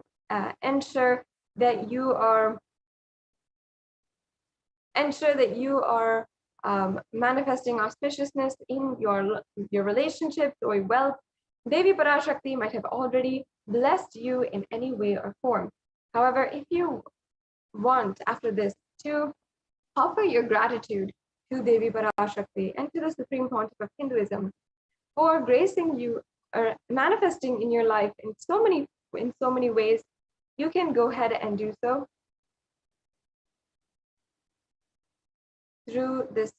ensure that you are manifesting auspiciousness in your relationships or wealth. Devi Parashakti might have already blessed you in any way or form. However, if you want after this to offer your gratitude to Devi Parashakti and to the Supreme Pontiff of Hinduism for gracing you or manifesting in your life in so many ways, you can go ahead and do so through this.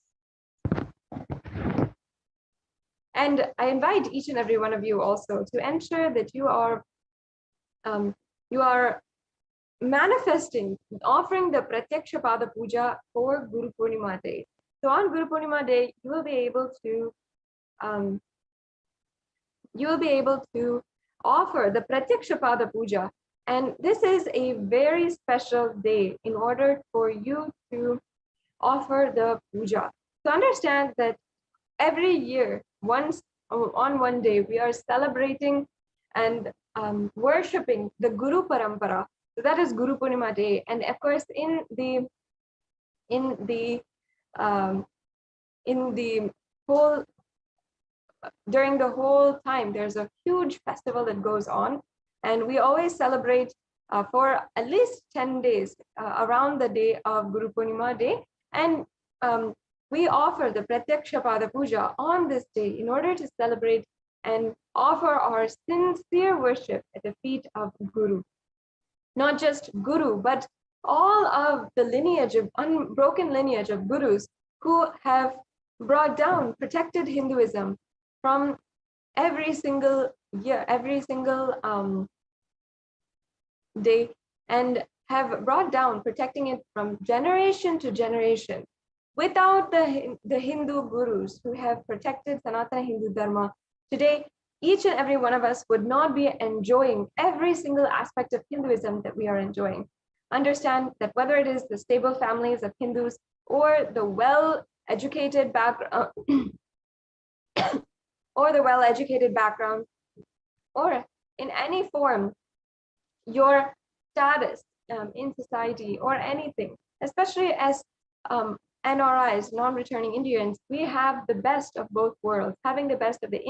And I invite each and every one of you also to ensure that you are manifesting, offering the Pratyaksha Pada Puja for Guru Purnima Day. So on Guru Purnima Day, you will be able to offer the Pratyaksha Pada Puja. And this is a very special day in order for you to offer the puja. So understand that every year, once on one day, we are celebrating and worshipping the Guru Parampara. So that is Guru Purnima Day. And of course, during the whole time, there's a huge festival that goes on, and we always celebrate for at least 10 days around the day of Guru Purnima Day. And we offer the Pratyaksha Pada Puja on this day in order to celebrate and offer our sincere worship at the feet of Guru. Not just Guru, but all of the lineage of unbroken lineage of Gurus who have brought down, protected Hinduism from every single year, every single day, and have brought down, protecting it from generation to generation. Without the Hindu Gurus who have protected Sanatana Hindu Dharma, today each and every one of us would not be enjoying every single aspect of Hinduism that we are enjoying. Understand that whether it is the stable families of Hindus or the well-educated background, or in any form, your status in society or anything, especially as NRIs, non-returning Indians, we have the best of both worlds, having the best of the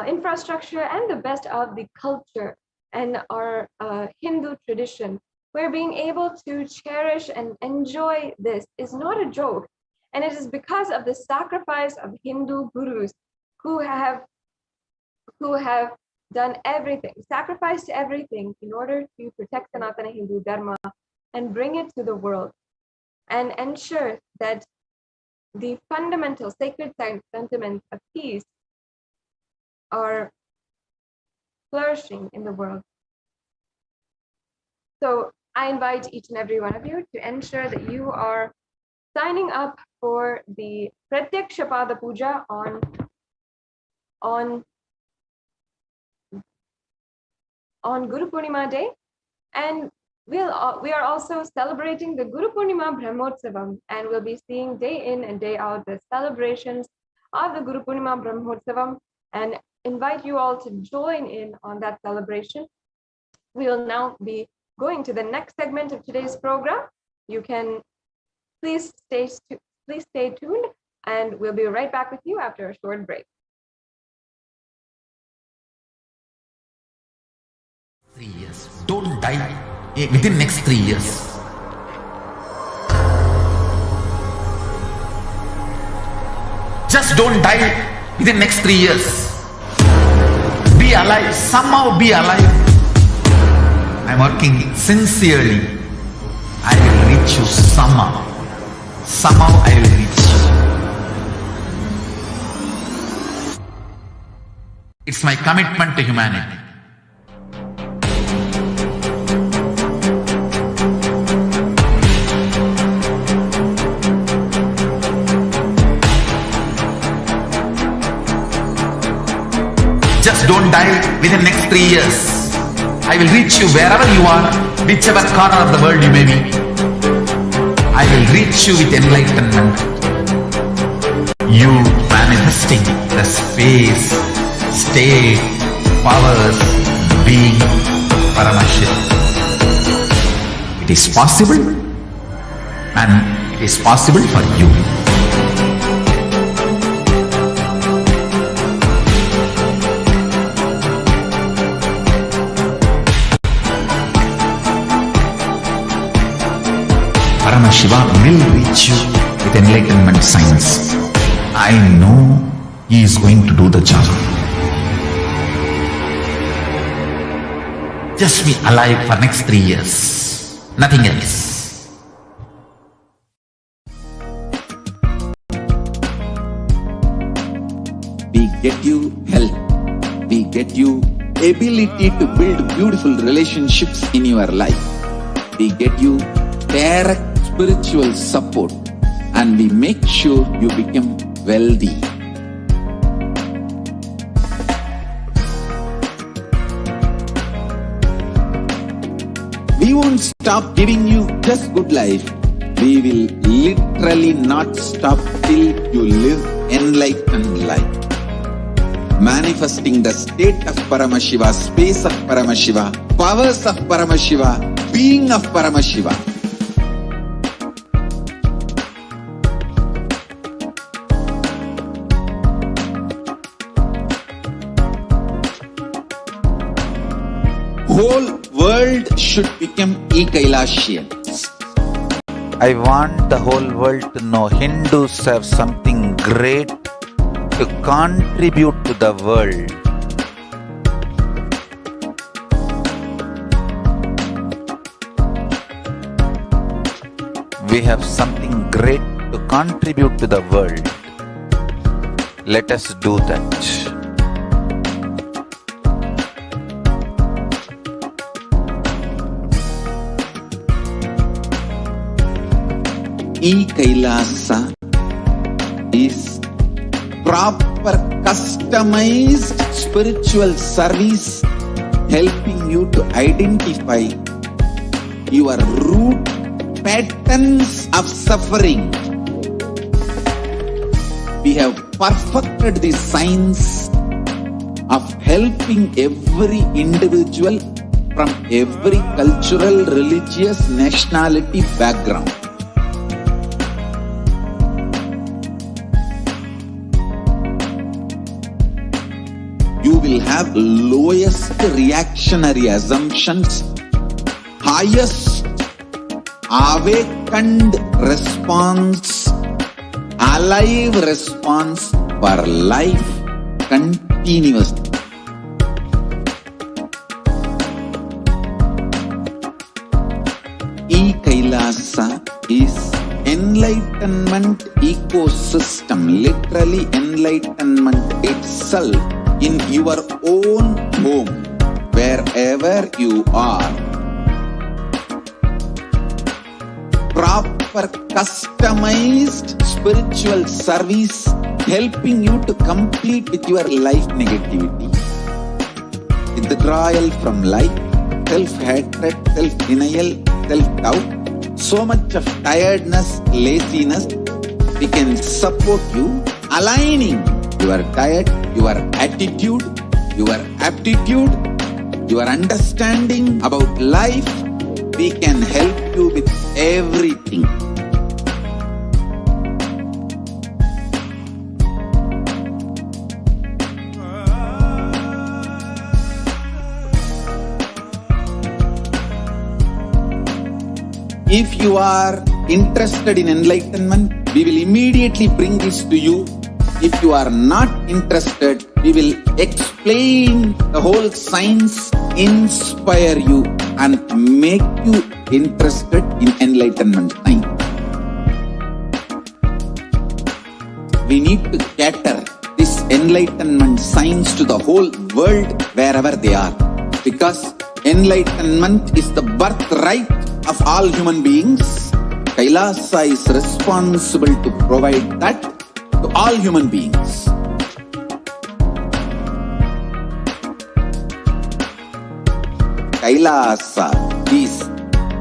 infrastructure and the best of the culture and our Hindu tradition. We're being able to cherish and enjoy this is not a joke. And it is because of the sacrifice of Hindu Gurus who have done everything, sacrificed everything in order to protect Sanatana Hindu Dharma and bring it to the world and ensure that the fundamental sacred sentiments of peace are flourishing in the world. So I invite each and every one of you to ensure that you are signing up for the Pratyaksha Pada Puja on Guru Purnima Day, and we are also celebrating the Guru Purnima Brahmotsavam, and we'll be seeing day in and day out the celebrations of the Guru Purnima Brahmotsavam, and invite you all to join in on that celebration. We will now be going to the next segment of today's program. You can please stay tuned, and we'll be right back with you after a short break. 3 years. Don't die within next 3 years. Just don't die within next 3 years. Be alive, somehow be alive. I'm working sincerely. I will reach you somehow. Somehow I will reach you. It's my commitment to humanity. Just don't die within the next 3 years. I will reach you wherever you are, whichever corner of the world you may be. I will reach you with enlightenment. You manifesting the space, state, powers, being, Parashakti. It is possible, and it is possible for you. Shiva will reach you with enlightenment science. I know he is going to do the job. Just be alive for next 3 years. Nothing else. We get you health. We get you ability to build beautiful relationships in your life. We get you direct spiritual support, and we make sure you become wealthy. We won't stop giving you just good life. We will literally not stop till you live enlightened life. Manifesting the state of Paramashiva, space of Paramashiva, powers of Paramashiva, being of Paramashiva. Whole world should become Kailashians. I want the whole world to know Hindus have something great to contribute to the world. We have something great to contribute to the world. Let us do that. Kailasa is proper customized spiritual service helping you to identify your root patterns of suffering. We have perfected the science of helping every individual from every cultural, religious, nationality background. You will have lowest reactionary assumptions, highest awakened response, alive response for life continuously. Kailasa is enlightenment ecosystem, literally enlightenment itself in your own home, wherever you are. Proper customized spiritual service helping you to complete with your life negativity. Withdrawal from life, self-hatred, self-denial, self-doubt, so much of tiredness, laziness. We can support you aligning your diet, your attitude, your aptitude, your understanding about life. We can help you with everything. If you are interested in enlightenment, we will immediately bring this to you. If you are not interested, we will explain the whole science, inspire you and make you interested in enlightenment science. We need to cater this enlightenment signs to the whole world wherever they are. Because enlightenment is the birthright of all human beings. Kailasa is responsible to provide that to all human beings. Kailasa is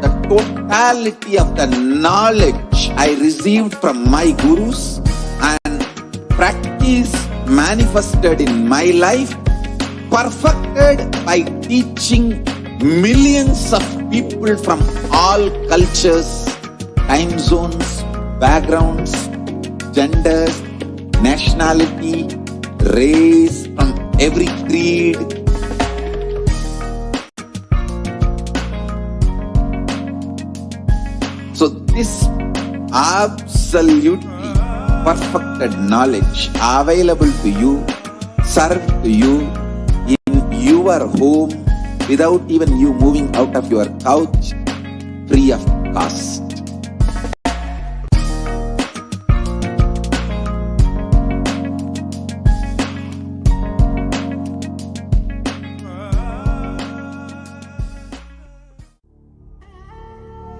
the totality of the knowledge I received from my gurus and practice manifested in my life, perfected by teaching millions of people from all cultures, time zones, backgrounds, genders, nationality, race, from every creed. So this absolutely perfected knowledge available to you, served to you in your home without even you moving out of your couch, free of cost.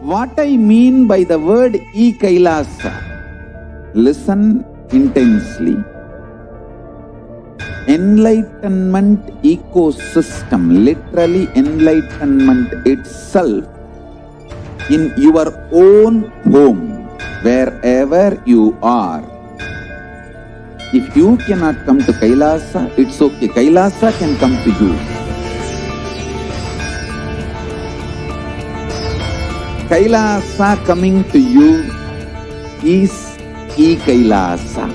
What I mean by the word e-Kailasa, listen intensely. Enlightenment ecosystem, literally enlightenment itself, in your own home, wherever you are. If you cannot come to Kailasa, it's okay. Kailasa can come to you. Kailasa coming to you is e-Kailasa.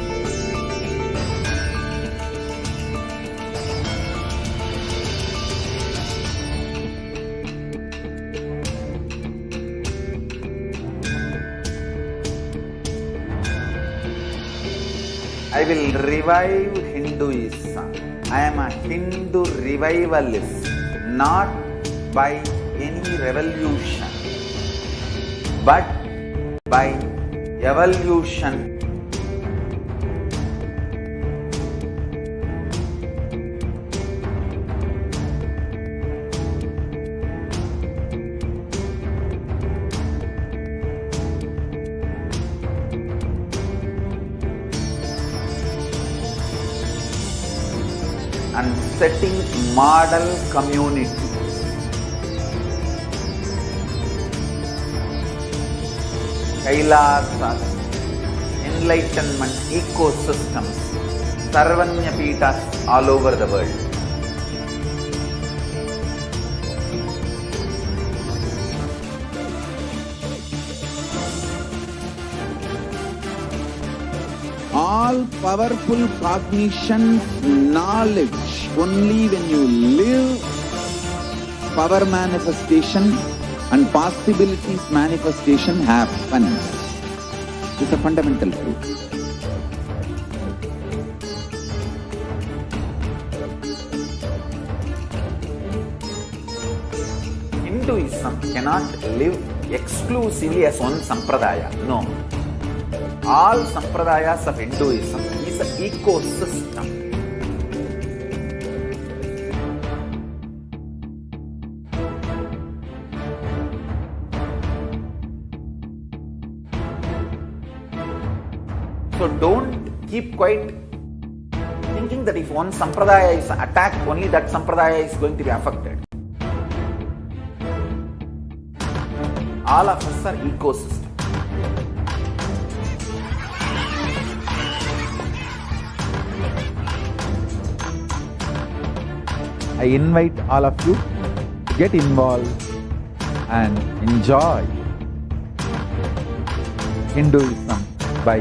I will revive Hinduism. I am a Hindu revivalist, not by any revolution, but by evolution. And setting model community. Kailasas, enlightenment ecosystems, Sarvanya Pitas all over the world. All powerful cognition, knowledge, only when you live power manifestation and possibilities manifestation happens. It's a fundamental truth. Hinduism cannot live exclusively as one sampradaya. No. All sampradayas of Hinduism is an ecosystem. So don't keep quiet thinking that if one sampradaya is attacked, only that sampradaya is going to be affected. All of us are ecosystems. I invite all of you to get involved and enjoy Hinduism by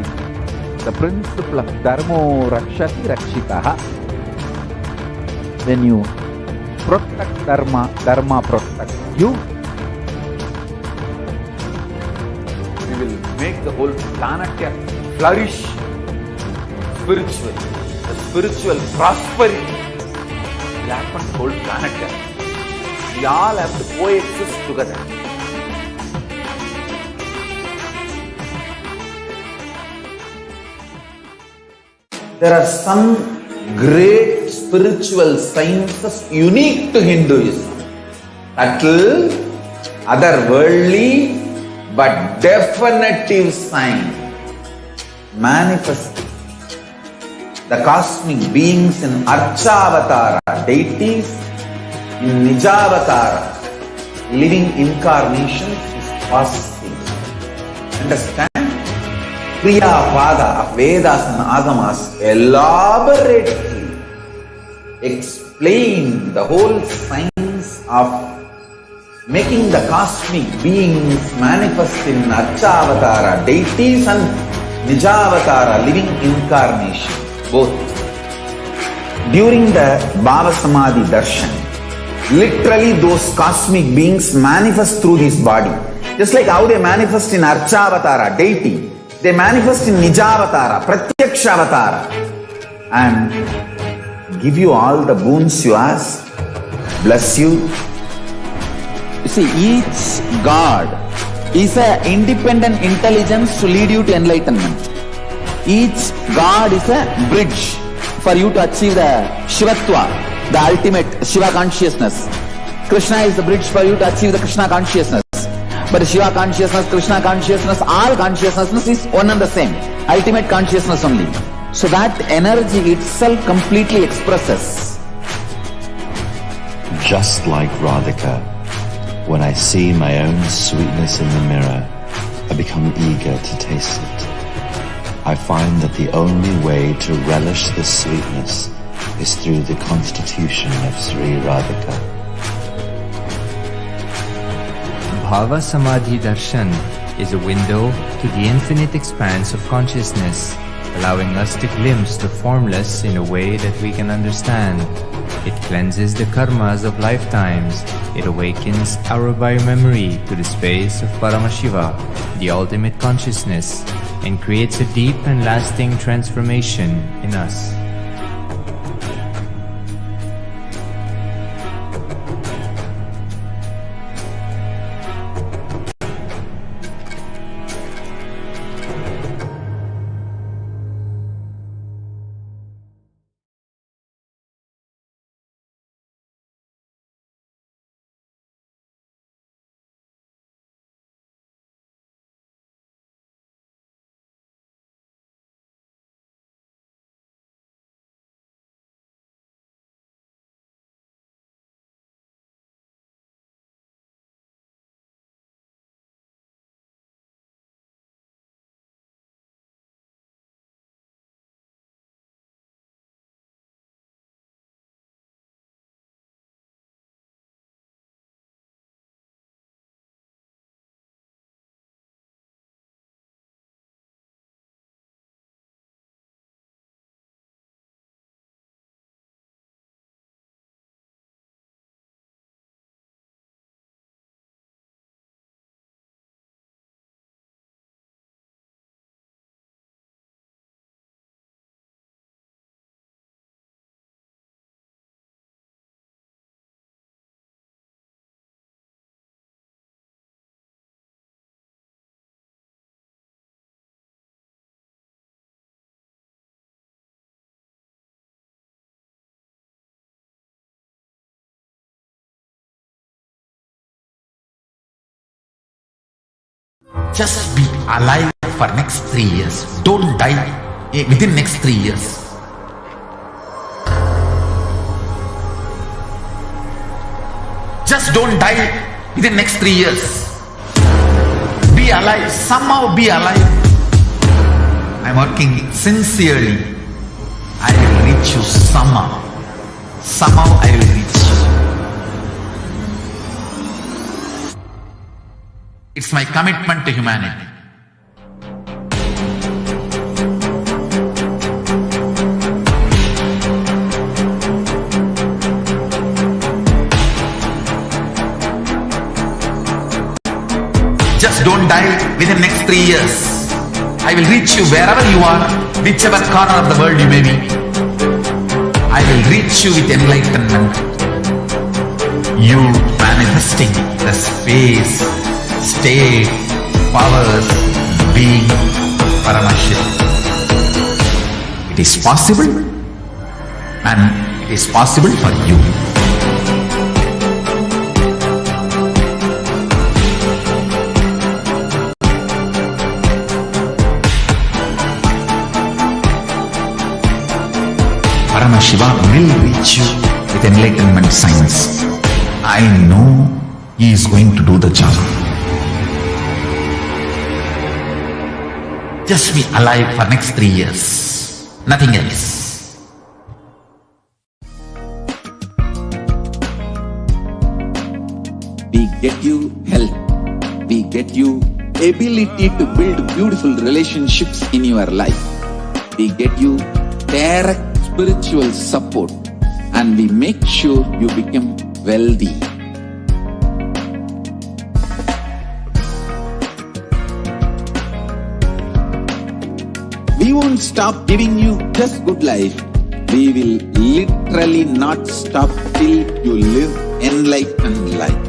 the principle of Dharmo Rakshati Rakshitaha. When you protect Dharma, Dharma protects you. We will make the whole planet flourish spiritually. The spiritual prosperity will happen to the whole planet. We all have to coexist together. There are some great spiritual sciences unique to Hinduism. Subtle, otherworldly, but definitive sign manifesting the cosmic beings in Archavatara, deities in Nijavatara, living incarnations is possible. Understand? Kriya Pada of Vedas and Agamas elaborately explain the whole science of making the cosmic beings manifest in Archavatara, deities and Nijavatara, living incarnation, both. During the Bhava Samadhi Darshan, literally those cosmic beings manifest through this body. Just like how they manifest in Archavatara, deity, they manifest in Nijavatara, Pratyakshavatara, and give you all the boons you ask, bless you. You see, each God is an independent intelligence to lead you to enlightenment. Each God is a bridge for you to achieve the Shivatva, the ultimate Shiva consciousness. Krishna is the bridge for you to achieve the Krishna consciousness. But Shiva consciousness, Krishna consciousness, all consciousness is one and the same. Ultimate consciousness only. So that energy itself completely expresses. Just like Radhika, when I see my own sweetness in the mirror, I become eager to taste it. I find that the only way to relish this sweetness is through the constitution of Sri Radhika. Bhava Samadhi Darshan is a window to the infinite expanse of consciousness, allowing us to glimpse the formless in a way that we can understand. It cleanses the karmas of lifetimes. It awakens our biomemory to the space of Paramashiva, the ultimate consciousness, and creates a deep and lasting transformation in us. Just be alive for next 3 years. Don't die within next 3 years. Just don't die within next 3 years. Be alive. Somehow be alive. I'm working sincerely. I will reach you somehow. Somehow I will reach you. It's my commitment to humanity. Just don't die within next 3 years. I will reach you wherever you are, whichever corner of the world you may be. I will reach you with enlightenment. You manifesting the space, state, powers, being, Paramashiva. It is possible. and it is possible for you. Paramashiva will reach you with enlightenment science. I know he is going to do the job. Just be alive for next 3 years. Nothing else. We get you health. We get you ability to build beautiful relationships in your life. We get you direct spiritual support, and we make sure you become wealthy. We won't stop giving you just good life. We will literally not stop till you live enlightened life.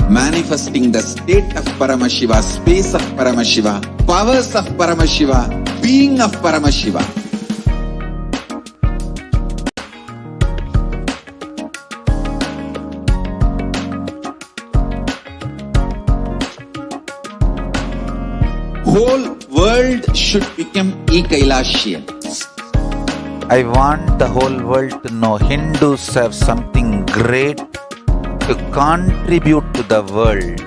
Manifesting the state of Paramashiva, space of Paramashiva, powers of Paramashiva, being of Paramashiva. Whole world should become e-Kailashians. I want the whole world to know Hindus have something great to contribute to the world.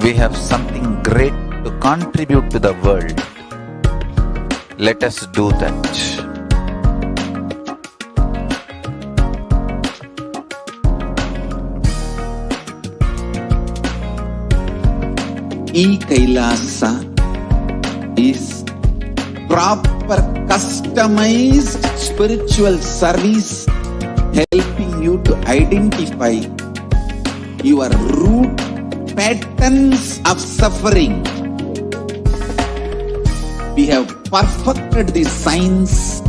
We have something great to contribute to the world. Let us do that. E-Kailasa is proper customized spiritual service helping you to identify your root patterns of suffering. We have perfected the science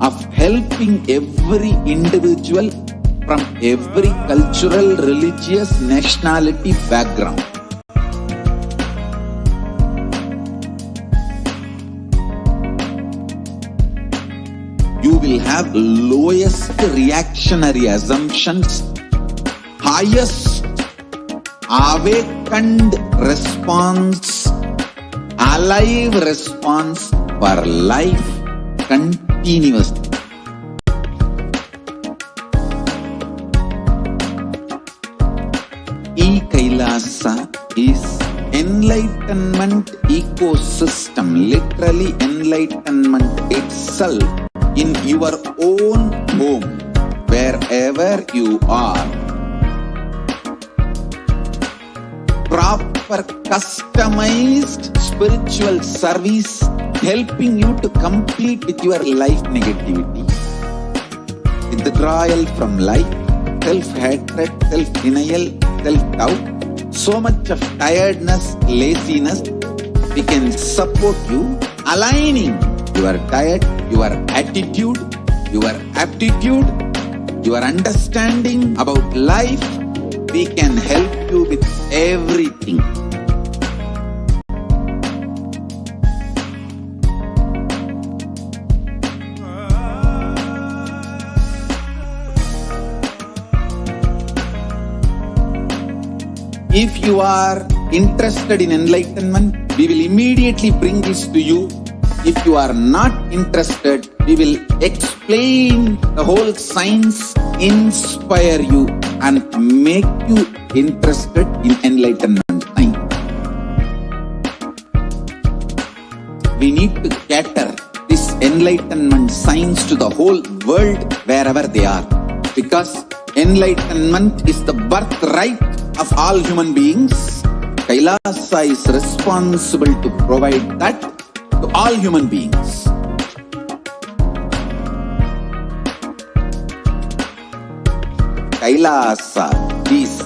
of helping every individual from every cultural, religious, nationality background. You will have lowest reactionary assumptions, highest awakened response, alive response for life continuously. E-Kailasa is enlightenment ecosystem, literally enlightenment itself in your own home, wherever you are. Proper customized spiritual service helping you to complete with your life negativity. Withdrawal from life, self-hatred, self-denial, self-doubt, so much of tiredness, laziness. We can support you aligning your diet, your attitude, your aptitude, your understanding about life. We can help you with everything. If you are interested in enlightenment, we will immediately bring this to you. If you are not interested, we will explain the whole science, inspire you and make you interested in enlightenment science. We need to cater this enlightenment science to the whole world wherever they are, because enlightenment is the birthright of all human beings. Kailasa is responsible to provide that to all human beings. Kailasa is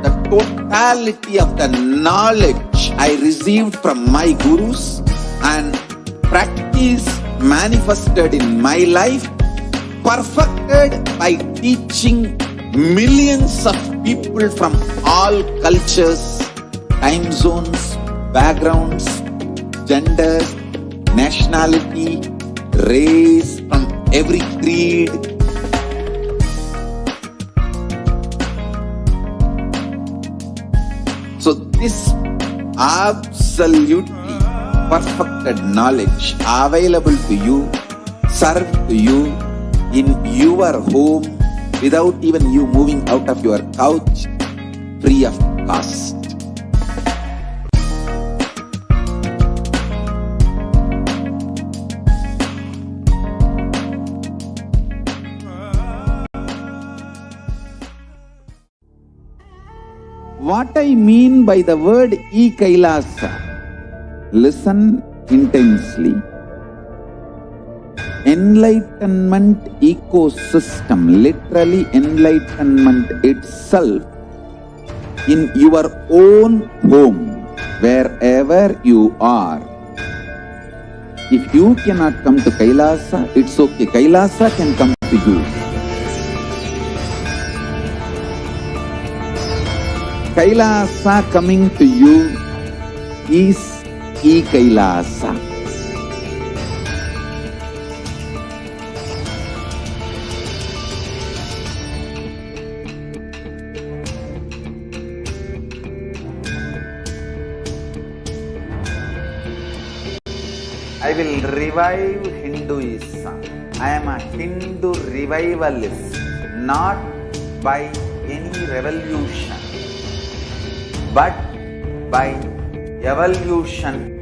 the totality of the knowledge I received from my gurus and practice manifested in my life, perfected by teaching millions of people from all cultures, time zones, backgrounds, genders, nationality, race, from every creed. So this absolutely perfected knowledge available to you, served to you in your home without even you moving out of your couch, free of cost. What I mean by the word e-Kailasa, listen intensely. Enlightenment ecosystem, literally enlightenment itself, in your own home, wherever you are. If you cannot come to Kailasa, it's okay. Kailasa can come to you. Kailasa coming to you is e-Kailasa. I will revive Hinduism. I am a Hindu revivalist, not by any revolution, but by evolution.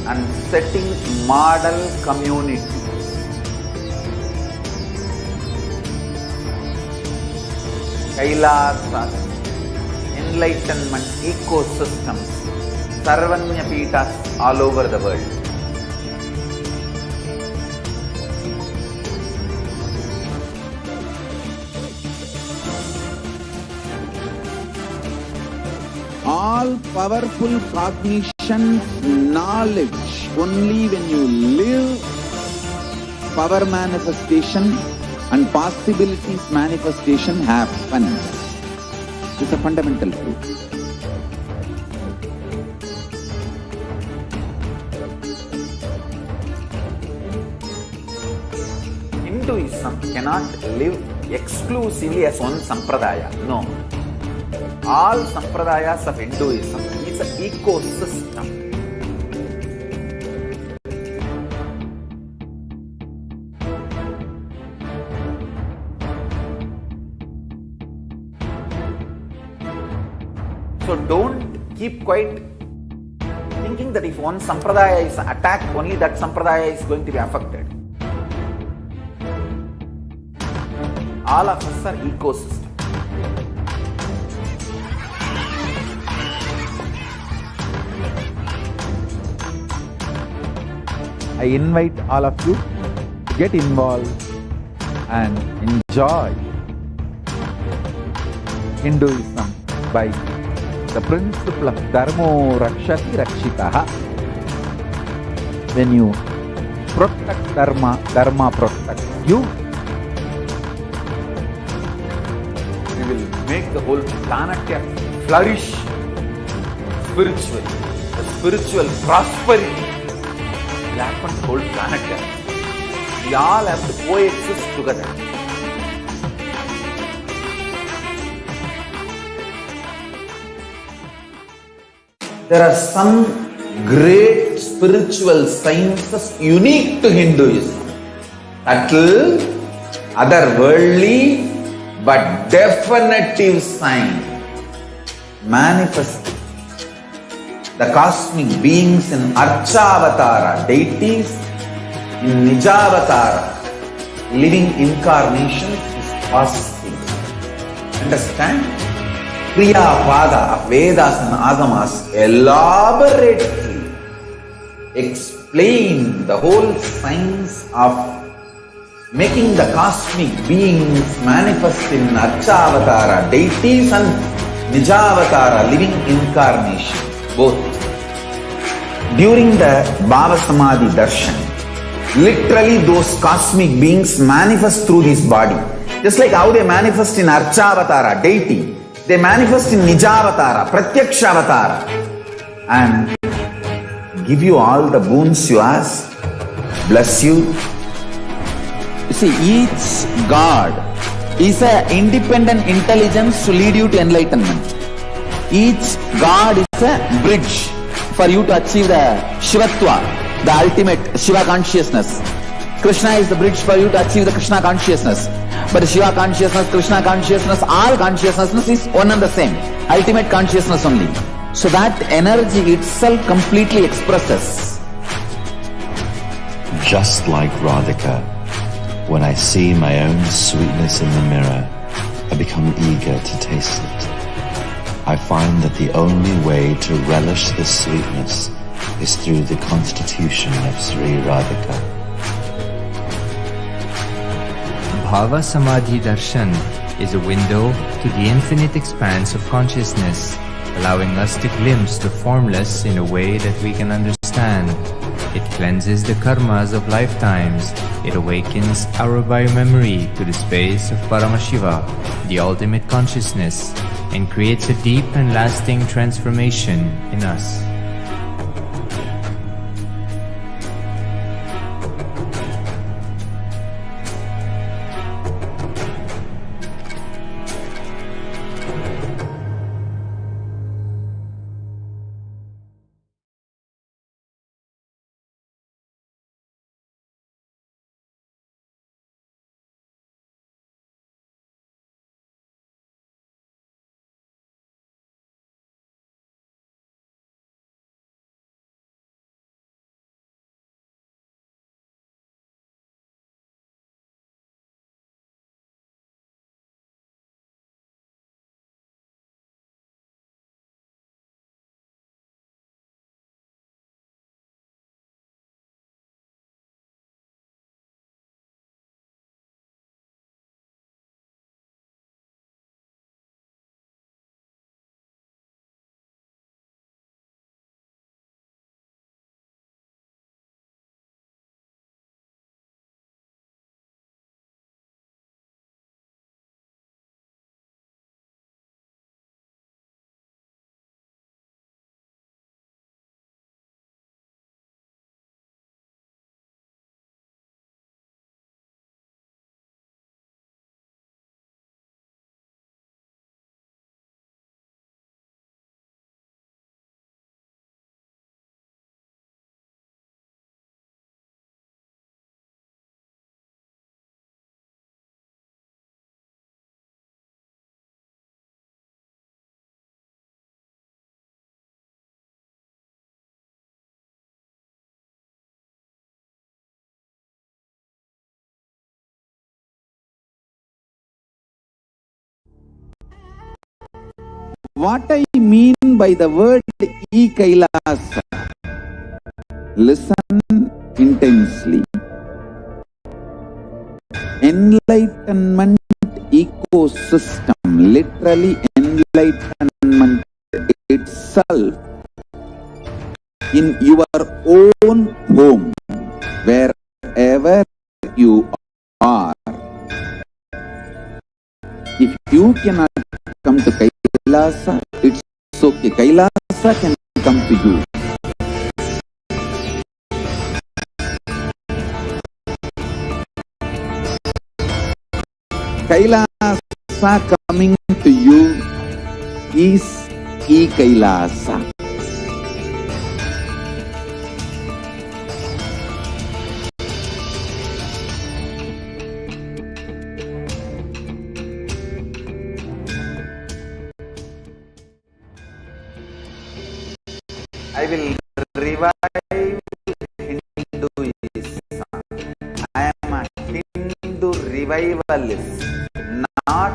And setting model community. Kailasa, enlightenment ecosystems, Sarvanya Pitas all over the world. All powerful cognition, knowledge, only when you live, power manifestation and possibilities manifestation happens. It's a fundamental truth. Hinduism cannot live exclusively as one sampradaya. No. All sampradayas of Hinduism is an ecosystem. So don't keep quiet thinking that if one sampradaya is attacked, only that sampradaya is going to be affected. All of us are ecosystem. I invite all of you to get involved and enjoy Hinduism by the principle of Dharmo Rakshati Rakshitaha. When you protect Dharma, Dharma protects you. We will make the whole planet flourish spiritually. The spiritual prosperity will happen to the whole planet. We all have to coexist together. There are some great spiritual sciences unique to Hinduism. Subtle, otherworldly, but definitive sign. Manifesting the cosmic beings in Archavatara, deities in Nijavatara, living incarnations is possible. Understand? Kriya Pada of Vedas and Agamas elaborately explain the whole science of making the cosmic beings manifest in Archavatara, deities and Nijavatara, living incarnation, both. During the Bhava Samadhi Darshan, literally those cosmic beings manifest through this body. Just like how they manifest in Archavatara, deity, they manifest in Nijavatara, Pratyakshavatara, and give you all the boons you ask, bless you. You see, each God is an independent intelligence to lead you to enlightenment. Each God is a bridge for you to achieve the Shivatva, the ultimate Shiva consciousness. Krishna is the bridge for you to achieve the Krishna consciousness. But the Shiva consciousness, Krishna consciousness, all consciousness is one and the same. Ultimate consciousness only. So that energy itself completely expresses. Just like Radhika, when I see my own sweetness in the mirror, I become eager to taste it. I find that the only way to relish this sweetness is through the constitution of Sri Radhika. Bhava Samadhi Darshan is a window to the infinite expanse of consciousness, allowing us to glimpse the formless in a way that we can understand. It cleanses the karmas of lifetimes. It awakens our biomemory to the space of Paramashiva, the ultimate consciousness, and creates a deep and lasting transformation in us. What I mean by the word E-Kailasa, listen intensely. Enlightenment ecosystem, literally enlightenment itself in your own home, wherever you are. If you cannot come to Kailasa, it's okay. Kailasa can come to you. Kailasa coming to you is E-Kailasa. I will revive Hinduism. I am a Hindu revivalist, not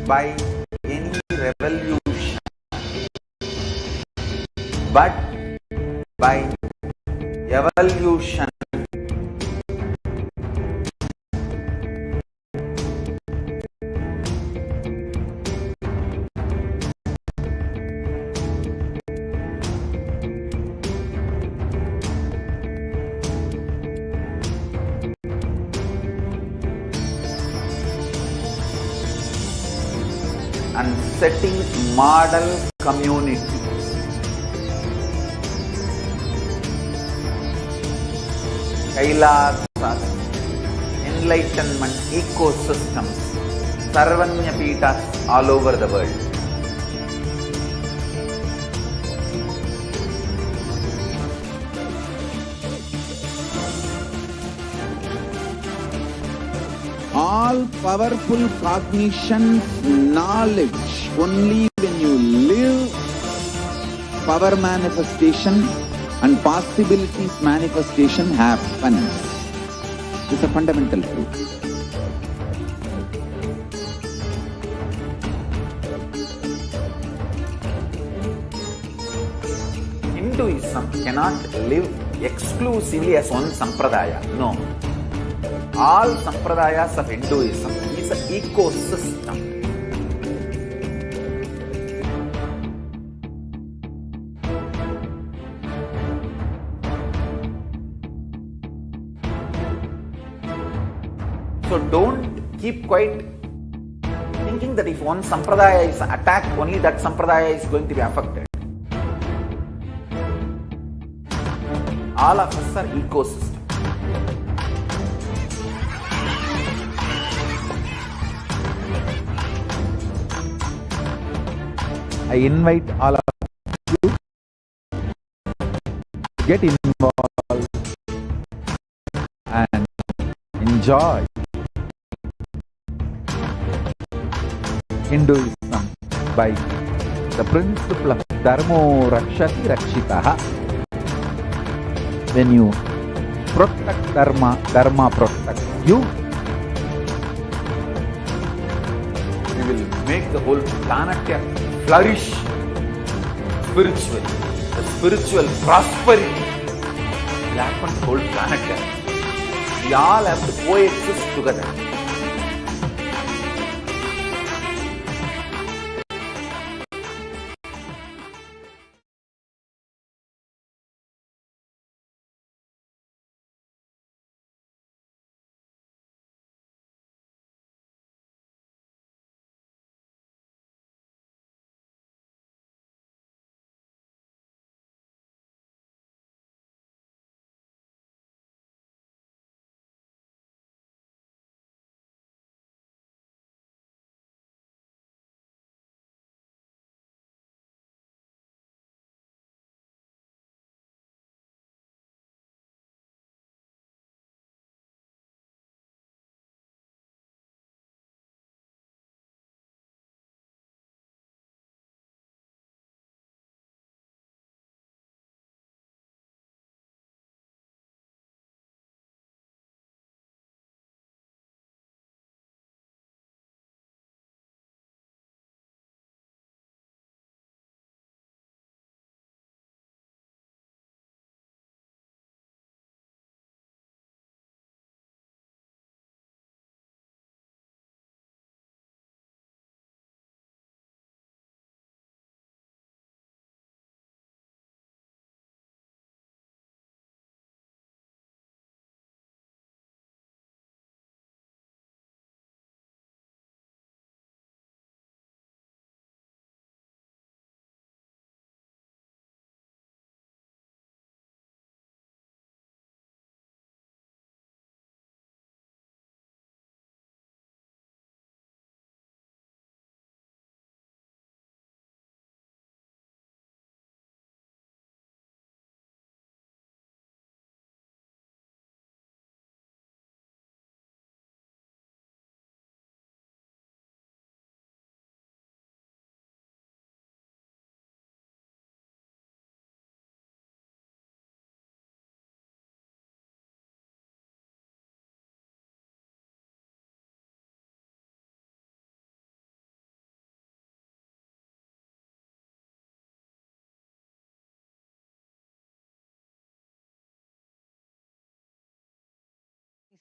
by any revolution, but by evolution. and setting model community. Kailasas, enlightenment ecosystems, Sarvanya Peethas all over the world. All powerful cognition, knowledge, only when you live power manifestation and possibilities manifestation happens. It's a fundamental truth. Hinduism cannot live exclusively as one sampradaya. No. All sampradayas of Hinduism is an ecosystem. So don't keep quiet thinking that if one sampradaya is attacked, only that sampradaya is going to be affected. All of us are ecosystem. I invite all of you to get involved and enjoy Hinduism by the principle of Dharmo Rakshati Rakshitaha. When you protect Dharma, Dharma protects you. We will make the whole planet flourish spiritually. The spiritual prosperity will happen to the whole planet. We all have to coexist together.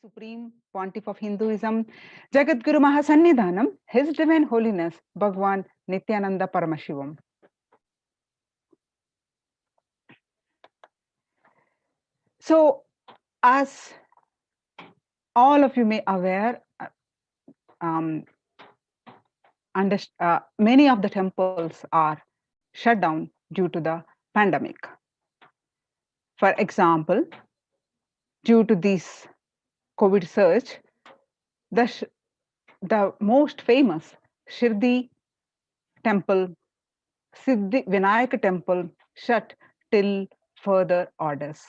Supreme Pontiff of Hinduism, Jagadguru Mahasannidhanam, His Divine Holiness, Bhagwan Nithyananda Paramashivam. So, as all of you may aware, many of the temples are shut down due to the pandemic. For example, due to this COVID surge, the most famous Shirdi temple, Siddhi Vinayak temple, shut till further orders.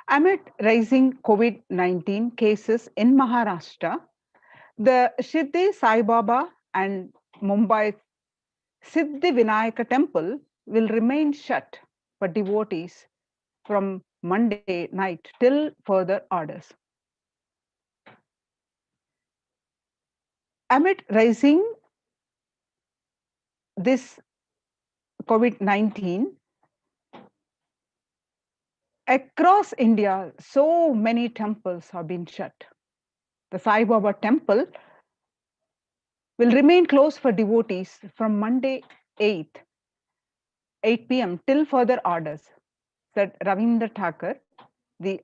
Amid rising COVID-19 cases in Maharashtra, the Shirdi Sai Baba and Mumbai Siddhi Vinayaka temple will remain shut for devotees from Monday night till further orders. Amid rising this COVID-19, across India, so many temples have been shut. The Sai Baba temple will remain closed for devotees from Monday 8 p.m. till further orders, said Ravindra Thakur, the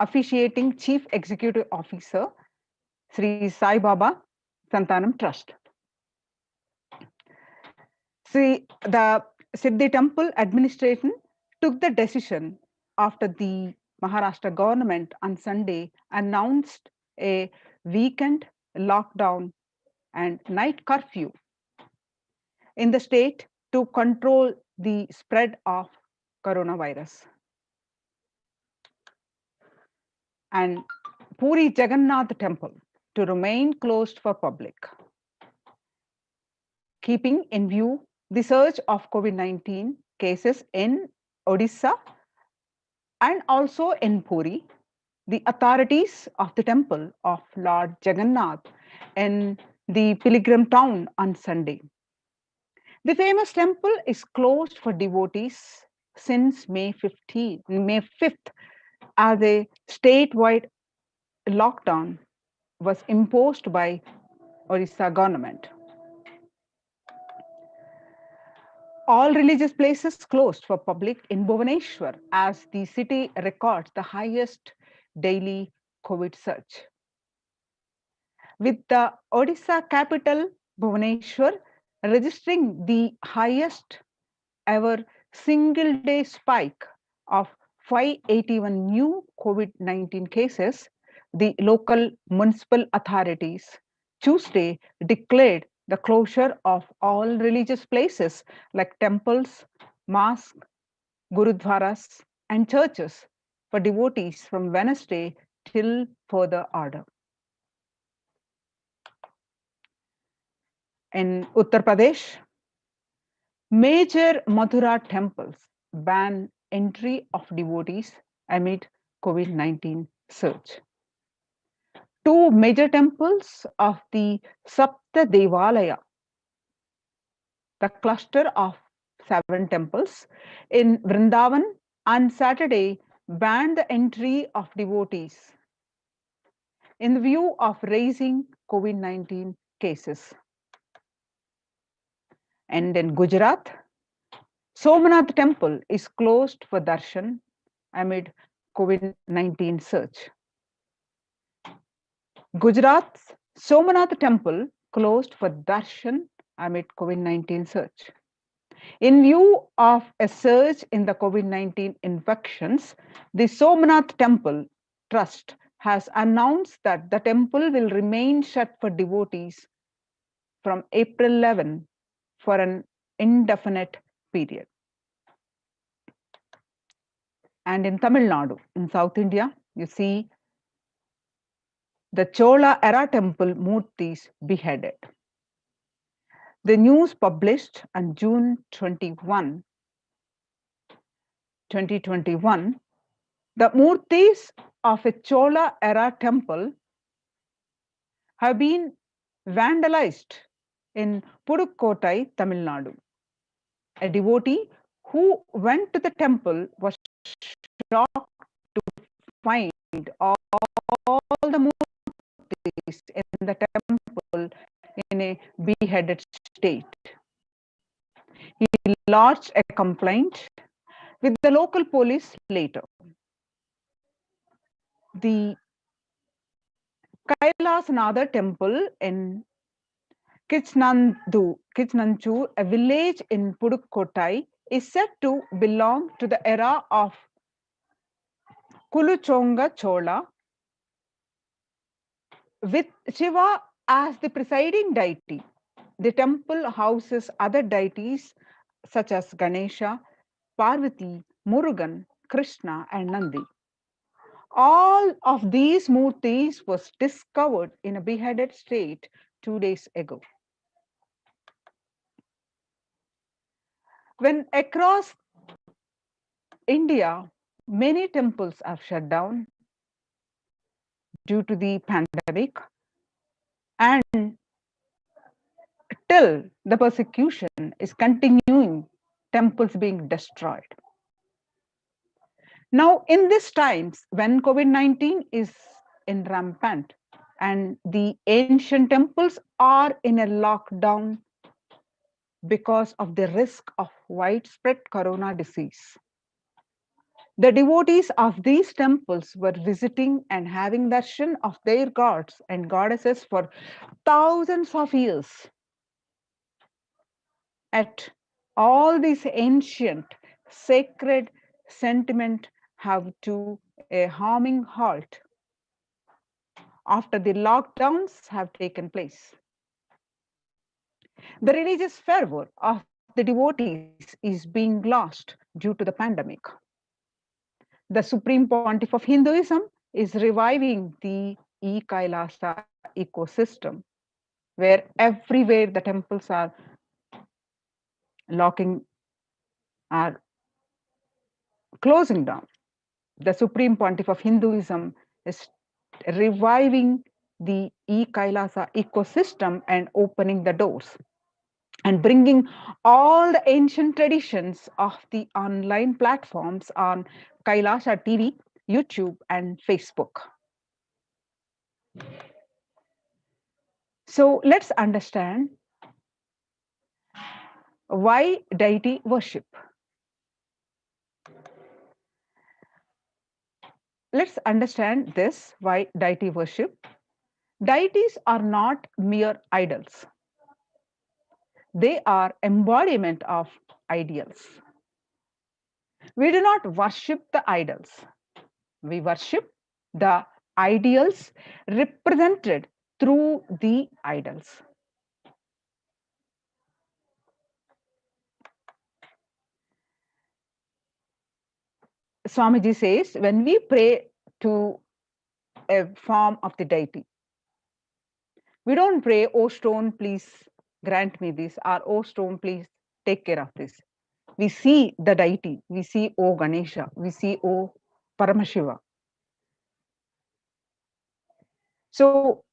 officiating Chief Executive Officer, Sri Sai Baba Santanam Trust. See, the Siddhi Temple administration took the decision after the Maharashtra government on Sunday announced a weekend lockdown and night curfew in the state to control the spread of coronavirus. And Puri Jagannath Temple to remain closed for public, keeping in view the surge of COVID-19 cases in Odisha and also in Puri. The authorities of the temple of Lord Jagannath in the pilgrim town on Sunday. The famous temple is closed for devotees since May 5th, as a statewide lockdown was imposed by Odisha government. All religious places closed for public in Bhubaneswar as the city records the highest daily COVID surge. With the Odisha capital Bhubaneswar registering the highest ever single day spike of 581 new COVID-19 cases, the local municipal authorities Tuesday declared the closure of all religious places like temples, mosques, gurudwaras, and churches for devotees from Wednesday till further order. In Uttar Pradesh, major Mathura temples ban entry of devotees amid COVID-19 surge. Two major temples of the Sapta Devalaya, the cluster of 7 temples in Vrindavan, on Saturday banned the entry of devotees in view of rising COVID-19 cases. And in Gujarat, Somnath temple is closed for darshan amid COVID-19 surge. Gujarat's Somnath temple closed for darshan amid COVID-19 surge. In view of a surge in the COVID-19 infections, the Somnath Temple Trust has announced that the temple will remain shut for devotees from April 11 for an indefinite period. And in Tamil Nadu, in South India, you see the Chola era temple Murtis beheaded. The news published on June 21, 2021, the Murtis of a Chola era temple have been vandalized in Pudukottai, Tamil Nadu. A devotee who went to the temple was shocked to find all the Murtis in the temple in a beheaded state. He lodged a complaint with the local police later. The Kailasnatha temple in Kichnanchur, a village in Pudukkottai, is said to belong to the era of Kuluchonga Chola, with Shiva as the presiding deity. The temple houses other deities such as Ganesha, Parvati, Murugan, Krishna, and Nandi. All of these murtis was discovered in a beheaded state 2 days ago. When across India, many temples are shut down due to the pandemic, and till the persecution is continuing, temples being destroyed. Now, in these times, when COVID-19 is in rampant and the ancient temples are in a lockdown because of the risk of widespread corona disease, the devotees of these temples were visiting and having darshan of their gods and goddesses for thousands of years. At all these ancient sacred sentiment have to a harming halt after the lockdowns have taken place. The religious fervor of the devotees is being lost due to the pandemic. The Supreme Pontiff of Hinduism is reviving the e-Kailasa ecosystem, where everywhere the temples are closing down. The Supreme Pontiff of Hinduism is reviving the e-Kailasa ecosystem and opening the doors and bringing all the ancient traditions of the online platforms on Kailasa TV, YouTube, and Facebook. So let's understand why deity worship. Let's understand this, why deity worship. Deities are not mere idols. They are embodiment of ideals. We do not worship the idols. We worship the ideals represented through the idols. Swamiji says, when we pray to a form of the deity, we don't pray, oh stone, please grant me this, or oh stone, please take care of this. We see the deity, we see oh Ganesha, we see oh Paramashiva. So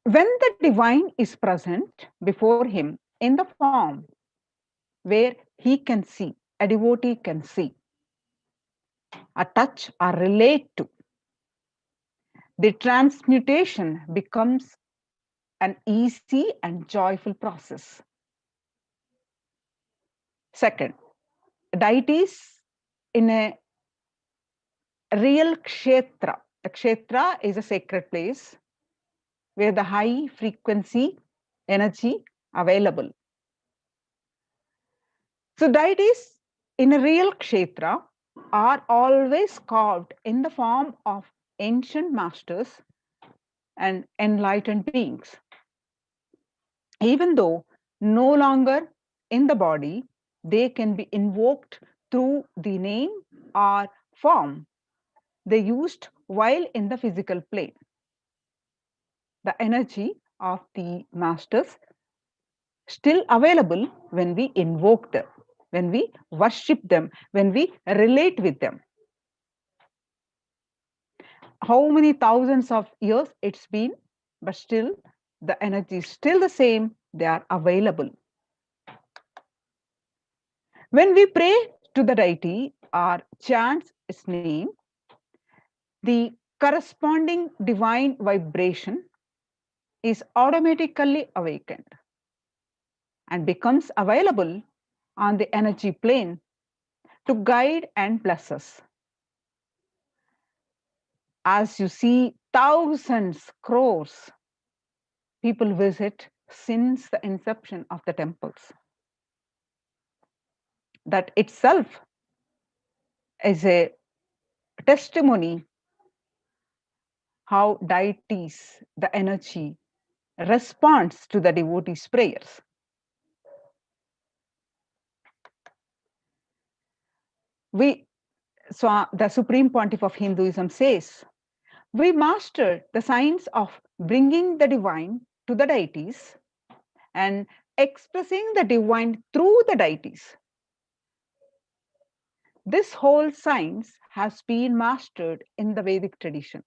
when the divine is present before him in the form where he can see, a devotee can see, a touch or relate to, the transmutation becomes an easy and joyful process. Second, deities in a real kshetra. A kshetra is a sacred place where the high frequency energy available. So deities in a real kshetra are always carved in the form of ancient masters and enlightened beings. Even though no longer in the body, they can be invoked through the name or form they used while in the physical plane. The energy of the masters still available when we invoke them, when we worship them, when we relate with them. How many thousands of years it's been, but still the energy is still the same, they are available. When we pray to the deity or chant its name, the corresponding divine vibration is automatically awakened and becomes available on the energy plane to guide and bless us. As you see, thousands, crores people visit since the inception of the temples. That itself is a testimony how deities, the energy, responds to the devotees' prayers. So the Supreme Pontiff of Hinduism says, we mastered the science of bringing the divine to the deities and expressing the divine through the deities. This whole science has been mastered in the Vedic tradition.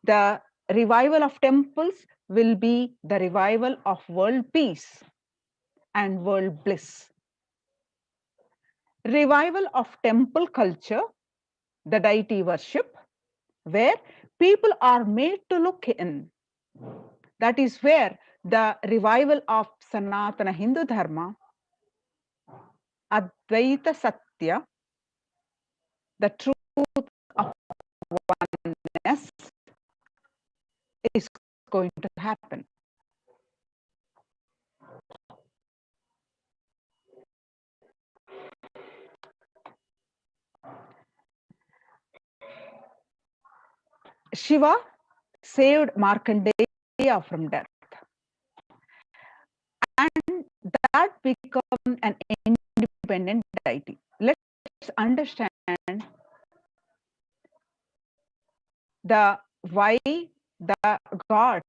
The revival of temples will be the revival of world peace and world bliss. Revival of temple culture, the deity worship, where people are made to look in. That is where the revival of Sanatana Hindu Dharma, Advaita Satya, the truth of oneness, is going to happen. Shiva saved Markandeya from death, and that became an independent deity. Let's understand why the gods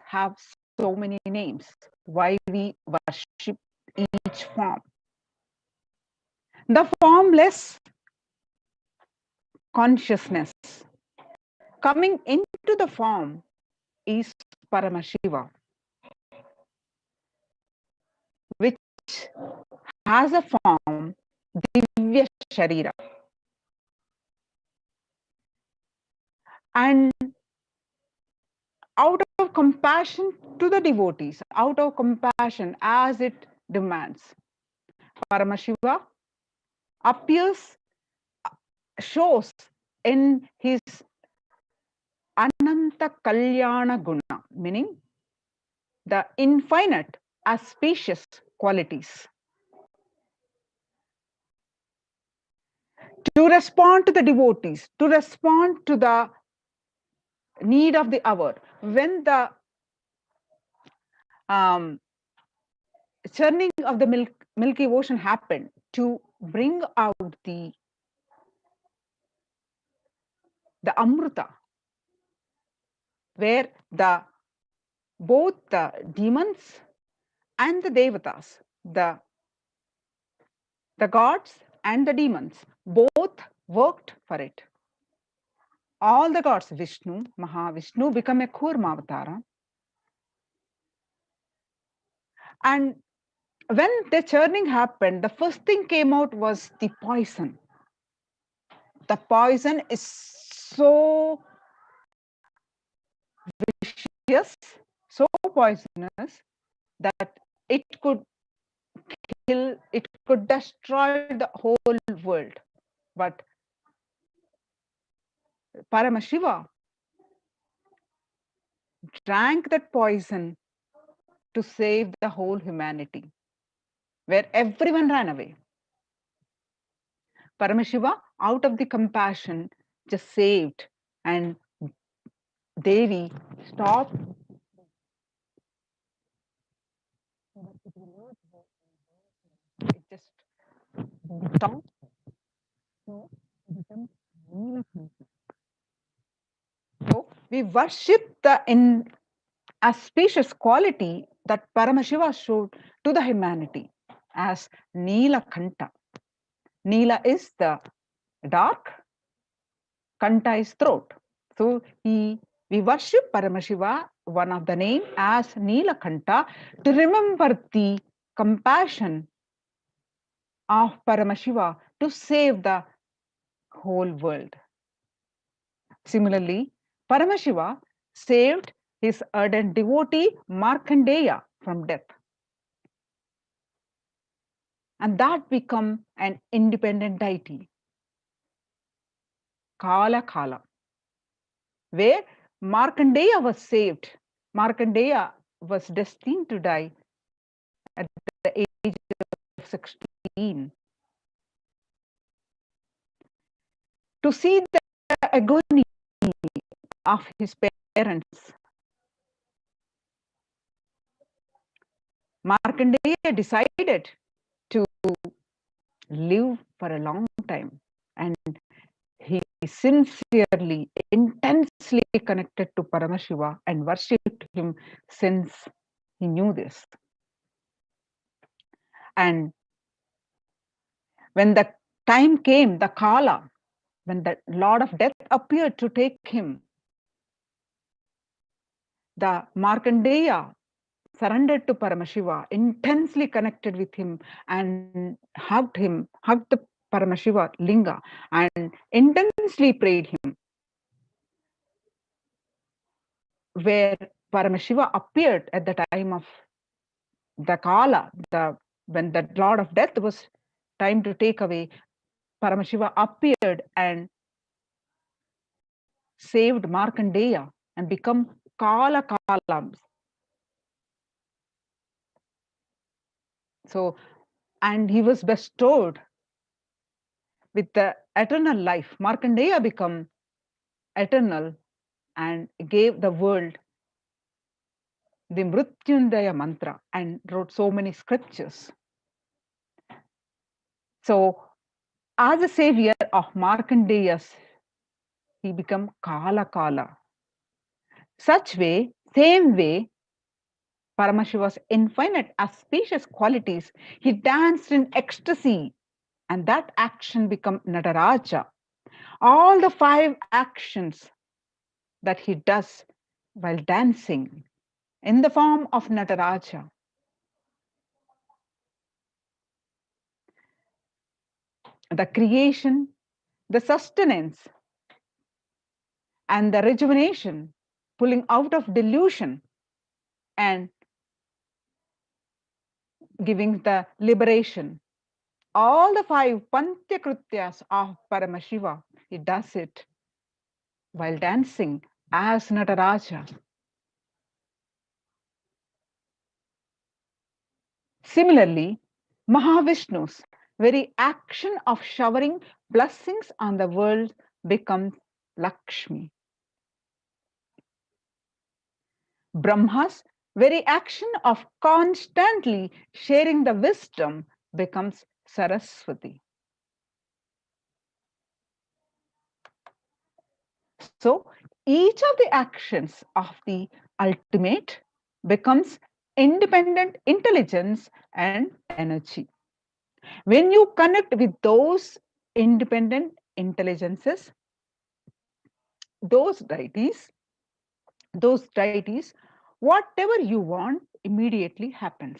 have so many names, why we worship each form. The formless consciousness coming into the form is Paramashiva, which has a form Divya Sharira. And out of compassion to the devotees, out of compassion as it demands, Paramashiva shows in his Ananta Kalyana Guna, meaning the infinite auspicious qualities. To respond to the devotees, to respond to the need of the hour, when the churning of the Milky Ocean happened, to bring out the Amrita, where both the demons and the devatas, the gods and the demons, both worked for it. All the gods, Vishnu, Mahavishnu, become a Kurma Avatara. And when the churning happened, the first thing came out was the poison. The poison is so vicious, so poisonous, that it could kill, it could destroy the whole world. But Paramashiva drank that poison to save the whole humanity, where everyone ran away. Paramashiva, out of the compassion, just saved, and Devi stopped. It just stopped. So we worship the auspicious quality that Paramashiva showed to the humanity as Nila Kanta. Nila is the dark, Kanta is throat. So we worship Paramashiva, one of the name, as Nilakanta, to remember the compassion of Paramashiva to save the whole world. Similarly, Paramashiva saved his ardent devotee Markandeya from death. And that became an independent deity, Kala Kala, where Markandeya was saved. Markandeya was destined to die at the age of 16. To see the agony of his parents, Markandeya decided to live for a long time, and he sincerely, intensely connected to Paramashiva and worshipped him since he knew this. And when the time came, the Kala, when the Lord of Death appeared to take him, the Markandeya surrendered to Paramashiva, intensely connected with him, and hugged the Paramashiva Linga, and intensely prayed him. Where Paramashiva appeared at the time of the Kala, when the Lord of Death was time to take away, Paramashiva appeared and saved Markandeya and become Kala Kalams. So, and he was bestowed with the eternal life. Markandeya became eternal and gave the world the Mrityundaya mantra and wrote so many scriptures. So, as a savior of Markandeya's, he became Kala Kala. Same way, Paramashiva's infinite auspicious qualities, he danced in ecstasy, and that action became Nataraja. All the 5 actions that he does while dancing in the form of Nataraja. The creation, the sustenance, and the rejuvenation, pulling out of delusion and giving the liberation. All the 5 Pantyakrutyas of Paramashiva, he does it while dancing as Nataraja. Similarly, Mahavishnu's very action of showering blessings on the world becomes Lakshmi. Brahma's very action of constantly sharing the wisdom becomes Saraswati. So each of the actions of the ultimate becomes independent intelligence and energy. When you connect with those independent intelligences, those deities, whatever you want immediately happens.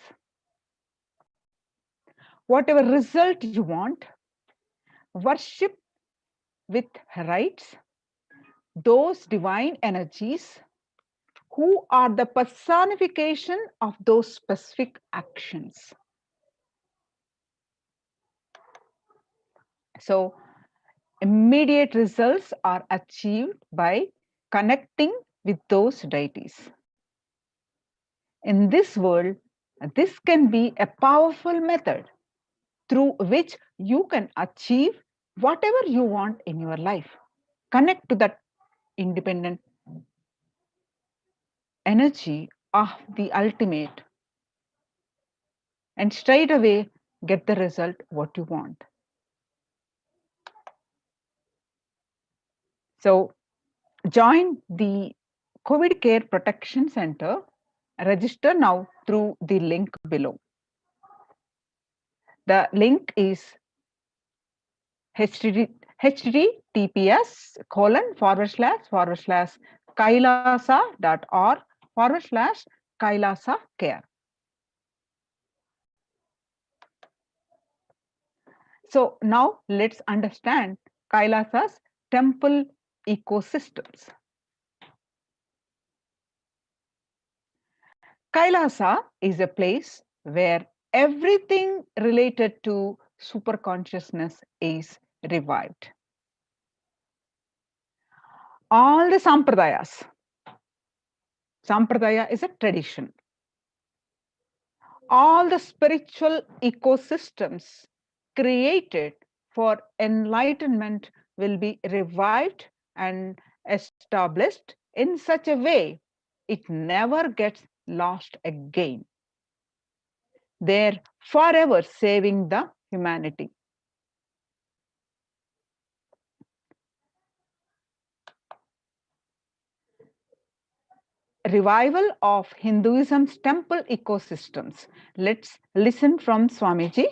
Whatever result you want, worship with rites, those divine energies who are the personification of those specific actions. So immediate results are achieved by connecting with those deities. In this world, this can be a powerful method through which you can achieve whatever you want in your life. Connect to that independent energy of the ultimate and straight away get the result what you want. So join the COVID Care Protection Center. Register now through the link below. The link is https://kailasa.org/kailasa care. So now let's understand Kailasa's temple ecosystems. Kailasa is a place where everything related to super consciousness is revived. All the sampradayas. Sampradaya is a tradition. all the spiritual ecosystems created for enlightenment will be revived and established in such a way it never gets lost again. They're forever saving the humanity. Revival of Hinduism's temple ecosystems. Let's listen from Swamiji.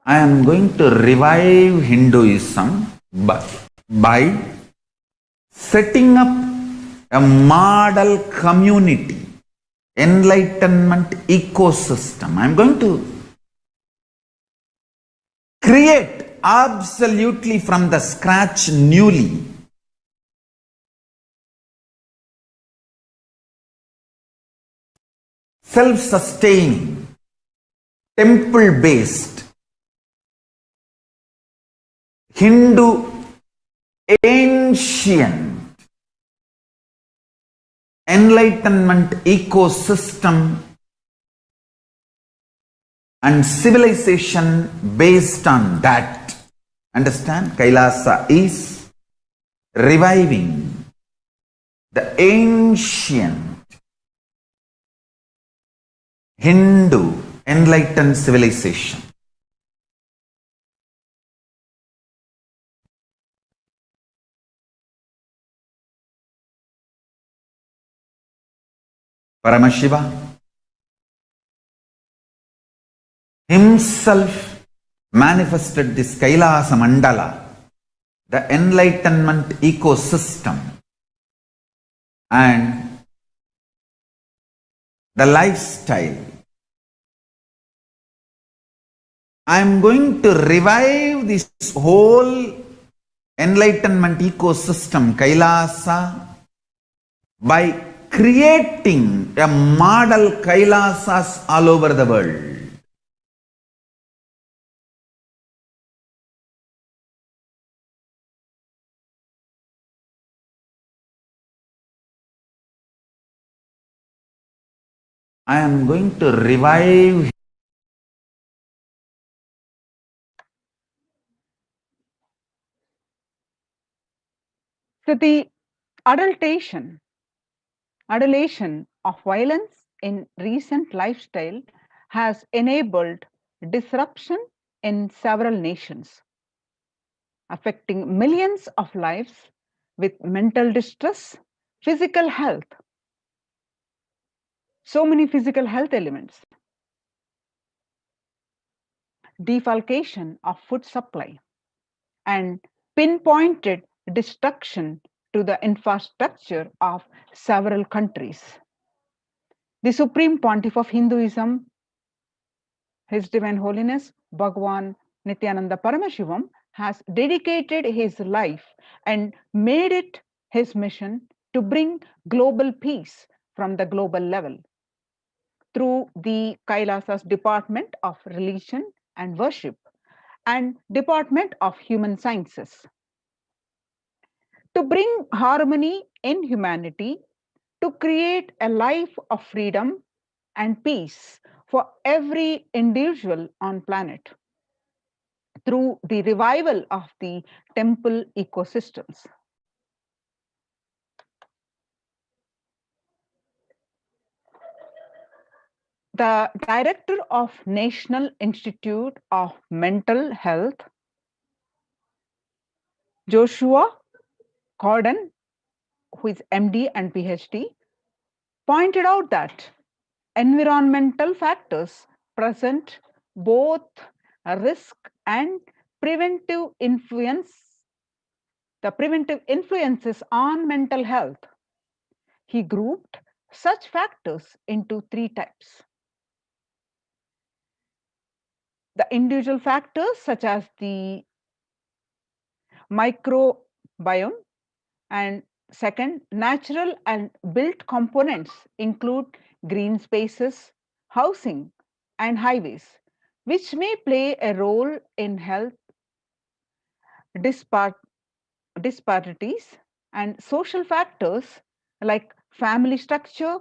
I am going to revive Hinduism by setting up a model community, enlightenment ecosystem. I am going to create absolutely from the scratch newly self-sustaining, temple-based Hindu ancient enlightenment ecosystem and civilization based on that. Understand? Kailasa is reviving the ancient Hindu enlightened civilization. Paramashiva himself manifested this Kailasa Mandala, the enlightenment ecosystem, and the lifestyle. I am going to revive this whole enlightenment ecosystem, Kailasa, by creating a model Kailasas all over the world. I am going to revive. So the adulation of violence in recent lifestyle has enabled disruption in several nations, affecting millions of lives with mental distress, physical health, so many physical health elements, defalcation of food supply, and pinpointed destruction to the infrastructure of several countries. The Supreme Pontiff of Hinduism, His Divine Holiness Bhagwan Nithyananda Paramashivam, has dedicated his life and made it his mission to bring global peace from the global level through the Kailasa's Department of Religion and Worship and Department of Human Sciences. To bring harmony in humanity, to create a life of freedom and peace for every individual on planet through the revival of the temple ecosystems. The director of National Institute of Mental Health, Joshua Gordon, who is MD and PhD, pointed out that environmental factors present both a risk and preventive influence, the preventive influences on mental health. He grouped such factors into three types. The individual factors such as the microbiome, and second, natural and built components include green spaces, housing, and highways, which may play a role in health disparities and social factors like family structure,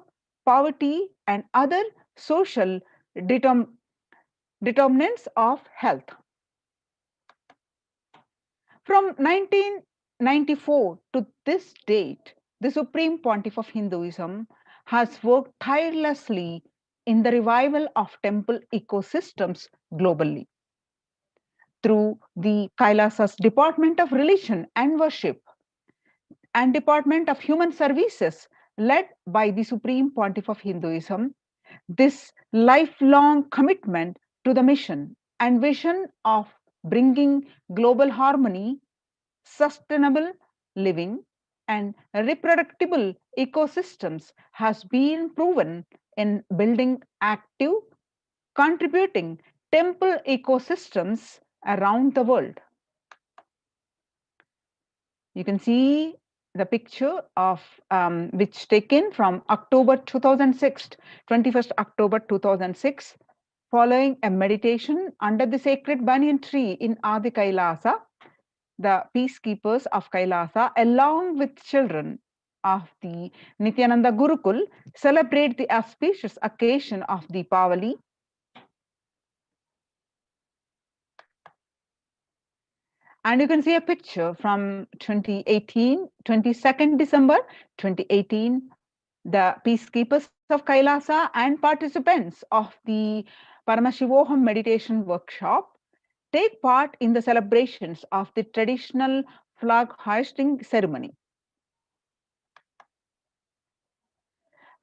poverty, and other social determinants of health. From 1994 to this date, the Supreme Pontiff of Hinduism has worked tirelessly in the revival of temple ecosystems globally. Through the Kailasa's Department of Religion and Worship and Department of Human Services, led by the Supreme Pontiff of Hinduism, this lifelong commitment to the mission and vision of bringing global harmony, sustainable living, and reproducible ecosystems has been proven in building active, contributing temple ecosystems around the world. You can see the picture of which taken from October 2006, 21st October 2006, following a meditation under the sacred banyan tree in Adi Kailasa. The peacekeepers of Kailasa, along with children of the Nithyananda Gurukul, celebrate the auspicious occasion of Deepavali. And you can see a picture from 2018, 22nd December 2018, the peacekeepers of Kailasa and participants of the Paramashivoham meditation workshop take part in the celebrations of the traditional flag hoisting ceremony.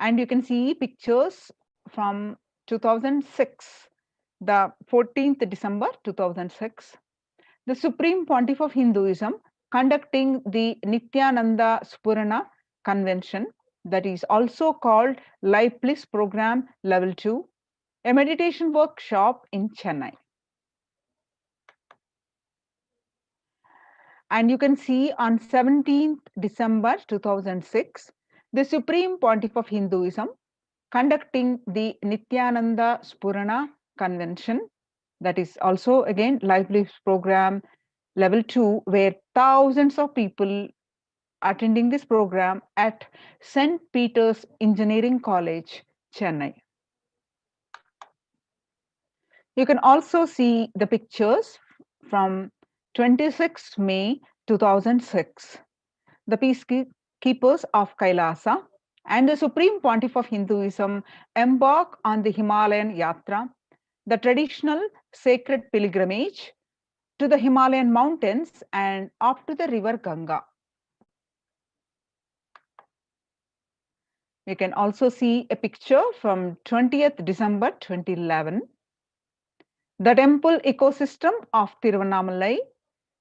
And you can see pictures from 2006, the 14th December 2006, the Supreme Pontiff of Hinduism conducting the Nithyananda Spurana Convention, that is also called Life Bliss Program Level 2, a meditation workshop in Chennai. And you can see on 17th December 2006, the Supreme Pontiff of Hinduism conducting the Nithyananda Spurana Convention, that is also again Life Bliss Program Level 2, where thousands of people attending this program at St. Peter's Engineering College, Chennai. You can also see the pictures from 26 May 2006. The peacekeepers of Kailasa and the Supreme Pontiff of Hinduism embark on the Himalayan Yatra, the traditional sacred pilgrimage to the Himalayan mountains and up to the river Ganga. You can also see a picture from 20th December 2011. The temple ecosystem of Tiruvannamalai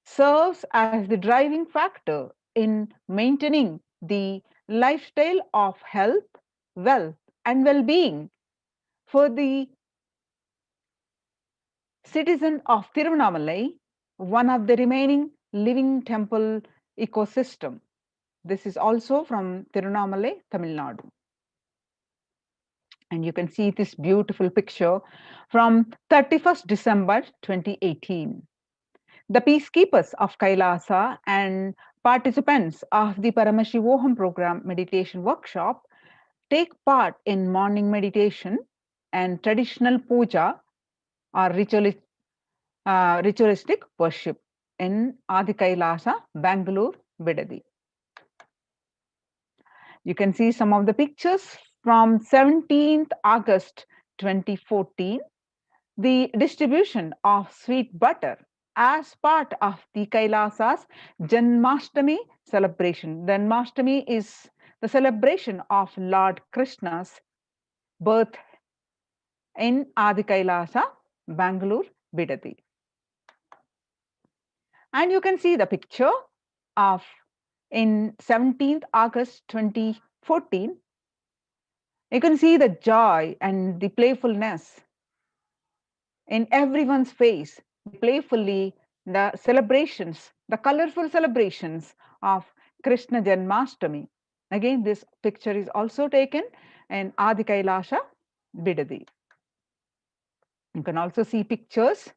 serves as the driving factor in maintaining the lifestyle of health, wealth, and well-being for the citizen of Tiruvannamalai, one of the remaining living temple ecosystem. This is also from Tiruvannamalai, Tamil Nadu. And you can see this beautiful picture from 31st December 2018. The peacekeepers of Kailasa and participants of the Paramashivoham program meditation workshop take part in morning meditation and traditional puja or ritualistic worship in Adi Kailasa, Bangalore, Bidadi. You can see some of the pictures from 17th August 2014, the distribution of sweet butter as part of the Kailasa's Janmashtami celebration. Janmashtami is the celebration of Lord Krishna's birth in Adi Kailasa, Bangalore, Bidadi. And you can see the picture of in 17th August 2014. You can see the joy and the playfulness in everyone's face, playfully the celebrations, the colorful celebrations of Krishna Janmashtami. Again, this picture is also taken in Adi Kailasa, Bidadi. You can also see pictures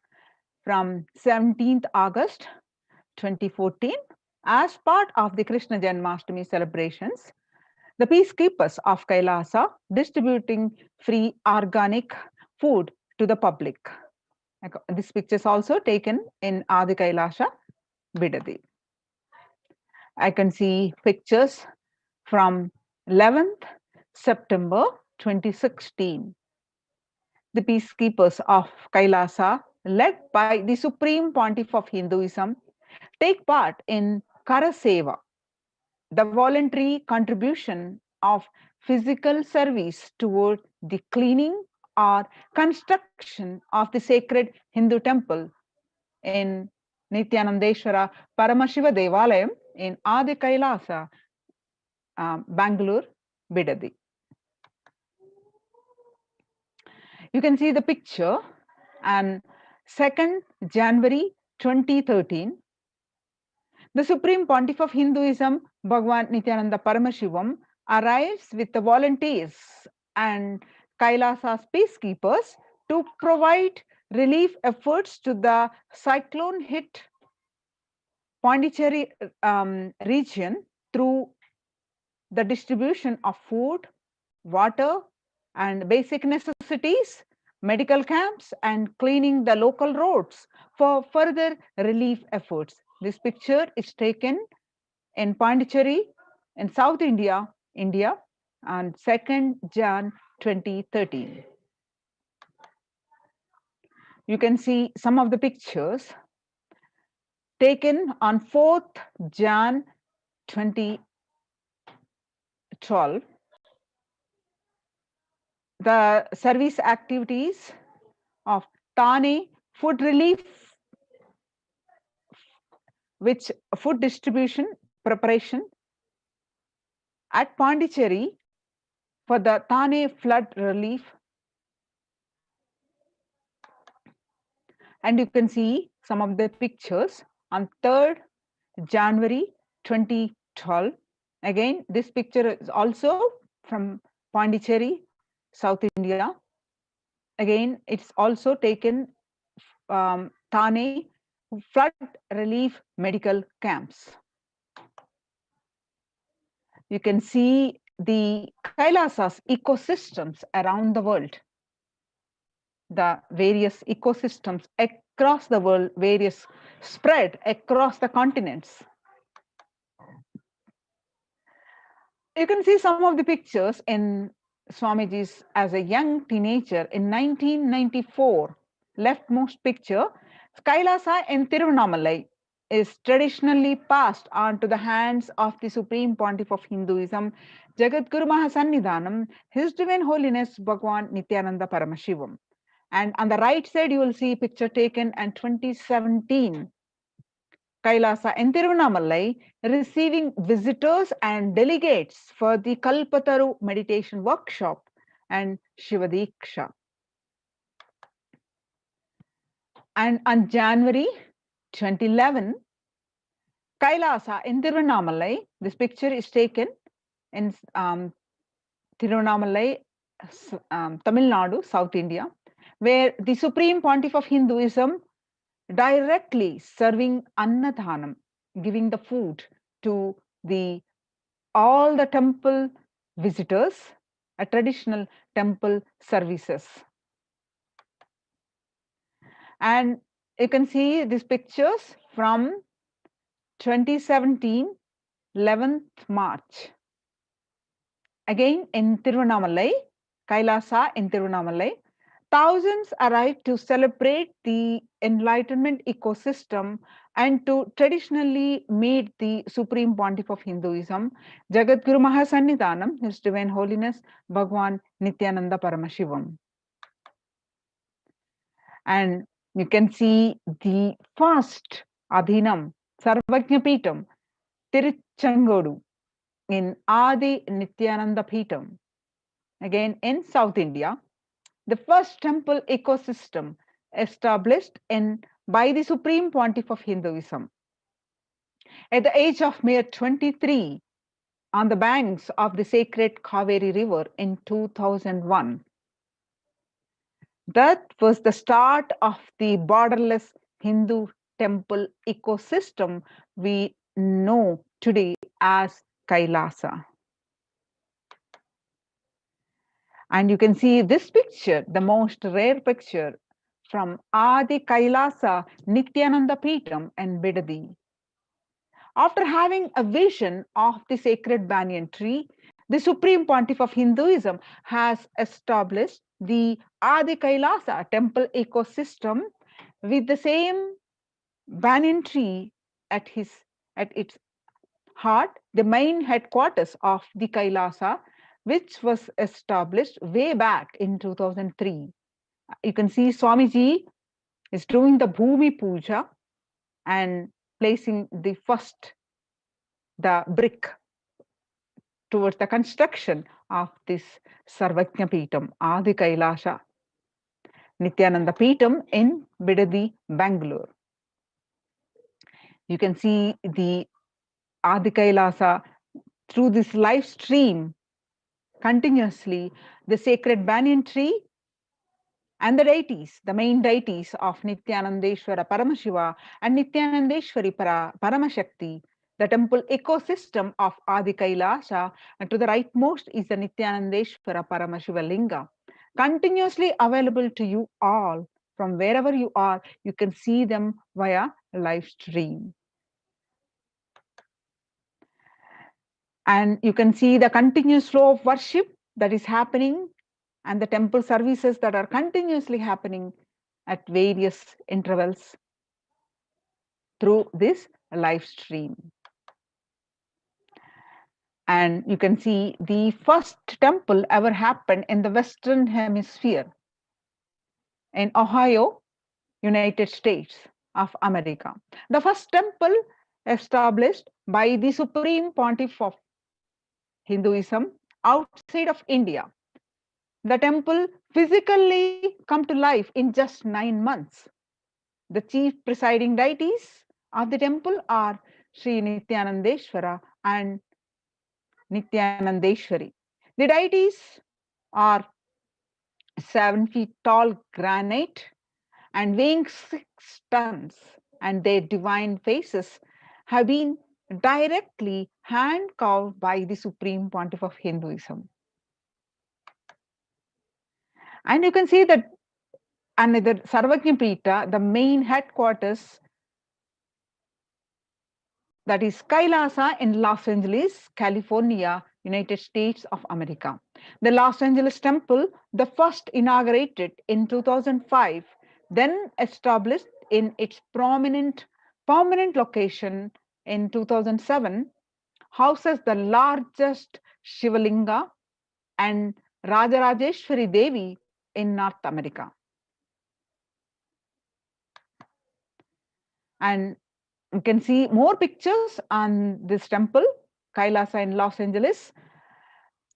from 17th August 2014 As part of the Krishna Janmashtami celebrations, the peacekeepers of Kailasa distributing free organic food to the public. This picture is also taken in Adi Kailasha, Bidadi. I can see pictures from 11th September 2016. The peacekeepers of Kailasa, led by the Supreme Pontiff of Hinduism, take part in Karaseva, the voluntary contribution of physical service toward the cleaning or construction of the sacred Hindu temple in Nithyanandeshwara Paramashiva Devalayam in Adi Kailasa, Bangalore, Bidadi. You can see the picture, and 2nd January 2013, the Supreme Pontiff of Hinduism, Bhagwan Nithyananda Paramashivam, arrives with the volunteers and Kailasa's peacekeepers to provide relief efforts to the cyclone hit Pondicherry region through the distribution of food, water, and basic necessities, medical camps, and cleaning the local roads for further relief efforts. This picture is taken in Pondicherry in South India, on 2nd Jan 2013. You can see some of the pictures taken on 4th Jan 2012. The service activities of Thane food relief, which food distribution preparation at Pondicherry for the Thane flood relief. And you can see some of the pictures on 3rd January 2012. Again, this picture is also from Pondicherry, South India. Again, it's also taken Thane flood relief medical camps. You can see the Kailasa's ecosystems around the world, the various ecosystems across the world, various spread across the continents. You can see some of the pictures in Swamiji's as a young teenager in 1994. Leftmost picture, Kailasa in Tiruvannamalai is traditionally passed on to the hands of the Supreme Pontiff of Hinduism, Jagadguru Mahasannidhanam, His Divine Holiness Bhagwan Nithyananda Paramashivam. And on the right side, you will see a picture taken in 2017. Kailasa in Tiruvannamalai receiving visitors and delegates for the Kalpataru meditation workshop and Shivadiksha. And on January 2011, Kailasa in Tiruvannamalai, this picture is taken in Tiruvannamalai, Tamil Nadu, South India, where the Supreme Pontiff of Hinduism directly serving Annadhanam, giving the food to all the temple visitors, a traditional temple services. And you can see these pictures from 2017, 11th March. Again in Tiruvannamalai, Kailasa in Tiruvannamalai, thousands arrived to celebrate the enlightenment ecosystem and to traditionally meet the Supreme Pontiff of Hinduism, Jagadguru Mahasannidhanam, His Divine Holiness Bhagwan Nithyananda Paramashivam. And you can see the first Adhinam, Sarvajna Peetam, Tiruchangodu in Adi Nithyananda Peetam, again in South India, the first temple ecosystem established by the Supreme Pontiff of Hinduism. At the age of mere 23, on the banks of the sacred Kaveri River in 2001. That was the start of the borderless Hindu temple ecosystem we know today as Kailasa. And you can see this picture, the most rare picture from Adi Kailasa Nithyananda Peetam and Bidadi. After having a vision of the sacred banyan tree, the Supreme Pontiff of Hinduism has established the Adi Kailasa temple ecosystem with the same banyan tree at its heart, the main headquarters of the Kailasa, which was established way back in 2003. You can see Swamiji is doing the Bhumi Puja and placing the brick towards the construction of this Sarvajna Peetam, Adi Kailasa Nithyananda Peetam in Bidadi, Bangalore. You can see the Adi Kailasa through this live stream continuously, the sacred banyan tree and the deities, the main deities of Nithyanandeshwara Paramashiva and Nithyanandeshwari Paramashakti, the temple ecosystem of Adi Kailasa, and to the rightmost is the Nithyanandeshwara Paramashiva Linga, continuously available to you all from wherever you are. You can see them via live stream. And you can see the continuous flow of worship that is happening and the temple services that are continuously happening at various intervals through this live stream. And you can see the first temple ever happened in the Western Hemisphere in Ohio, United States of America. The first temple established by the Supreme Pontiff of Hinduism outside of India. The temple physically come to life in just 9 months. The chief presiding deities of the temple are Sri Nithyanandeshwara and Nithyanandeshwari. The deities are 7 feet tall granite and weighing 6 tons, and their divine faces have been directly hand carved by the Supreme Pontiff of Hinduism. And you can see that another Sarvajna Peeta, the main headquarters, that is Kailasa in Los Angeles, California, United States of America. The Los Angeles temple, the first inaugurated in 2005, then established in its permanent location in 2007, houses the largest Shivalinga and Rajarajeshwari Devi in North America. And you can see more pictures on this temple, Kailasa in Los Angeles,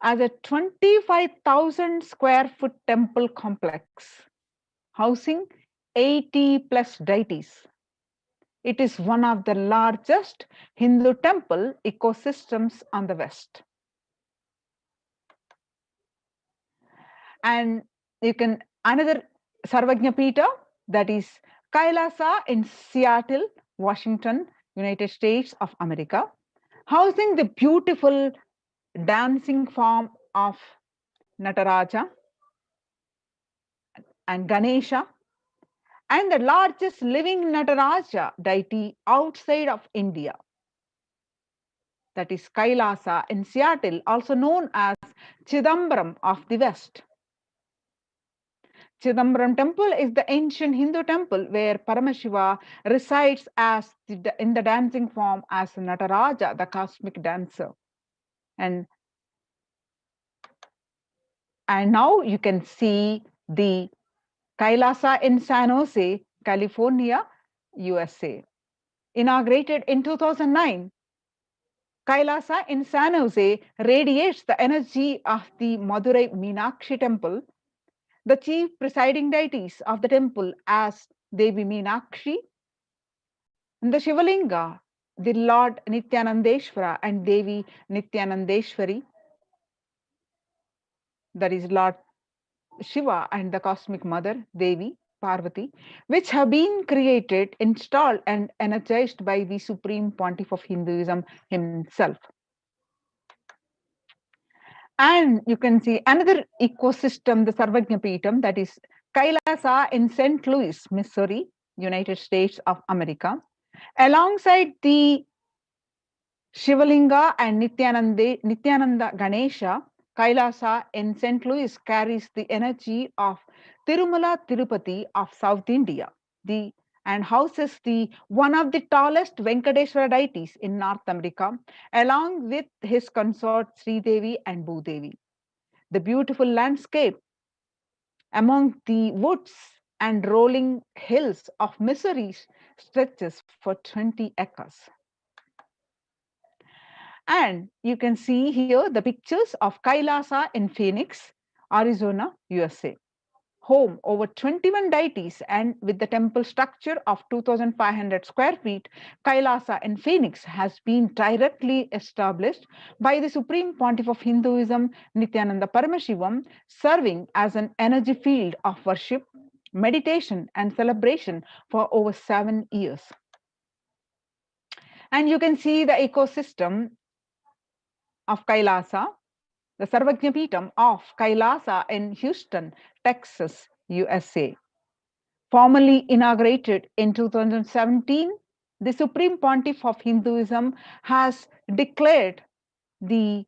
as a 25,000 square foot temple complex housing 80 plus deities. It is one of the largest Hindu temple ecosystems on the West. And you can another Sarvajna Peeta, that is Kailasa in Seattle, Washington, United States of America, housing the beautiful dancing form of Nataraja and Ganesha, and the largest living Nataraja deity outside of India. That is Kailasa in Seattle, also known as Chidambaram of the West. Chidambaram temple is the ancient Hindu temple where Paramashiva resides as in the dancing form as Nataraja, the cosmic dancer. And now you can see the Kailasa in San Jose, California, USA. Inaugurated in 2009, Kailasa in San Jose radiates the energy of the Madurai Meenakshi temple. The chief presiding deities of the temple as Devi Meenakshi, and the Shivalinga, the Lord Nithyanandeshwara and Devi Nithyanandeshwari, that is Lord Shiva and the Cosmic Mother Devi, Parvati, which have been created, installed, and energized by the Supreme Pontiff of Hinduism himself. And you can see another ecosystem, the Sarvajna Peetham, that is Kailasa in St. Louis, Missouri, United States of America, alongside the Shivalinga and Nithyananda Ganesha. Kailasa in St. Louis carries the energy of Tirumala Tirupati of South India, and houses the one of the tallest Venkateshwara deities in North America, along with his consorts Sri Devi and Bhudevi. The beautiful landscape among the woods and rolling hills of Missouri stretches for 20 acres. And you can see here the pictures of Kailasa in Phoenix, Arizona, USA. Home over 21 deities and with the temple structure of 2,500 square feet, Kailasa in Phoenix has been directly established by the Supreme Pontiff of Hinduism, Nithyananda Paramashivam, serving as an energy field of worship, meditation, and celebration for over 7 years. And you can see the ecosystem of Kailasa, the Sarvajna Peetham of Kailasa in Houston, Texas, USA. Formally inaugurated in 2017, the Supreme Pontiff of Hinduism has declared the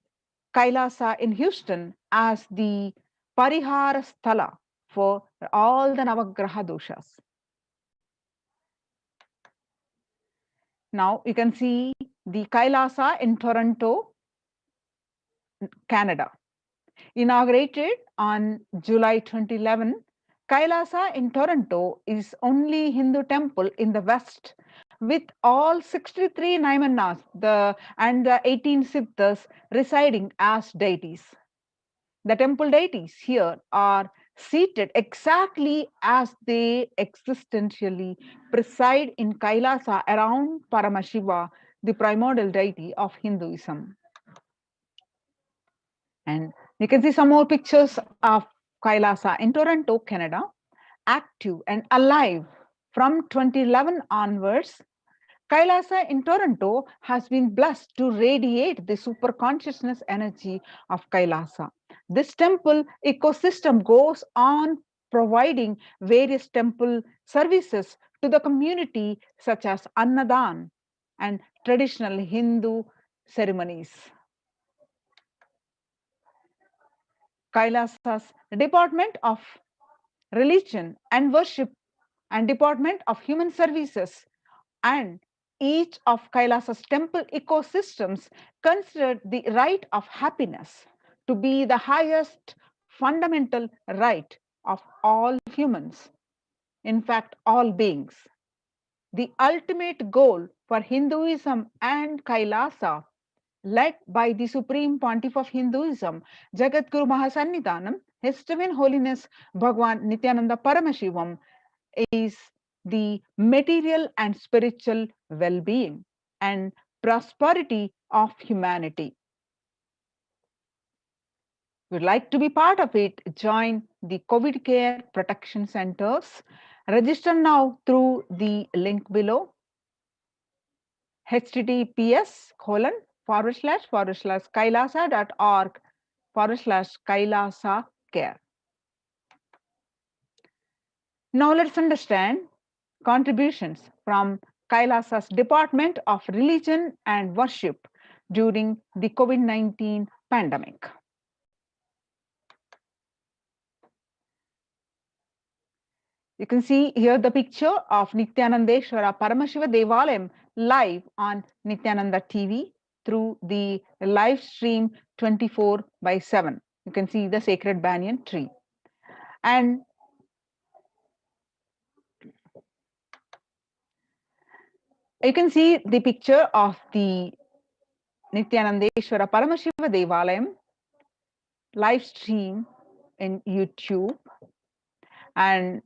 Kailasa in Houston as the Parihara Sthala for all the Navagraha doshas. Now you can see the Kailasa in Toronto, Canada. Inaugurated on July 2011, Kailasa in Toronto is only Hindu temple in the West with all 63 Naimanas and the 18 Siddhas residing as deities. The temple deities here are seated exactly as they existentially preside in Kailasa around Paramashiva, the primordial deity of Hinduism. And you can see some more pictures of Kailasa in Toronto, Canada, active and alive from 2011 onwards. Kailasa in Toronto has been blessed to radiate the super consciousness energy of Kailasa. This temple ecosystem goes on providing various temple services to the community, such as Annadan and traditional Hindu ceremonies. Kailasa's Department of Religion and Worship and Department of Human Services and each of Kailasa's temple ecosystems considered the right of happiness to be the highest fundamental right of all humans, in fact, all beings. The ultimate goal for Hinduism and Kailasa, led by the Supreme Pontiff of Hinduism, Jagadguru Mahasannidhanam, His Divine Holiness Bhagwan Nithyananda Paramashivam, is the material and spiritual well-being and prosperity of humanity. Would like to be part of it, join the COVID Care Protection Centers. Register now through the link below. https://kailasa.org/Kailasa care. Now let's understand contributions from Kailasa's Department of Religion and Worship during the COVID-19 pandemic. You can see here the picture of Nithyanandeshwara Paramashiva Devalayam live on Nithyananda TV through the live stream 24/7. You can see the sacred banyan tree. And you can see the picture of the Nithyanandeshwara Paramashiva Devalayam live stream in YouTube. And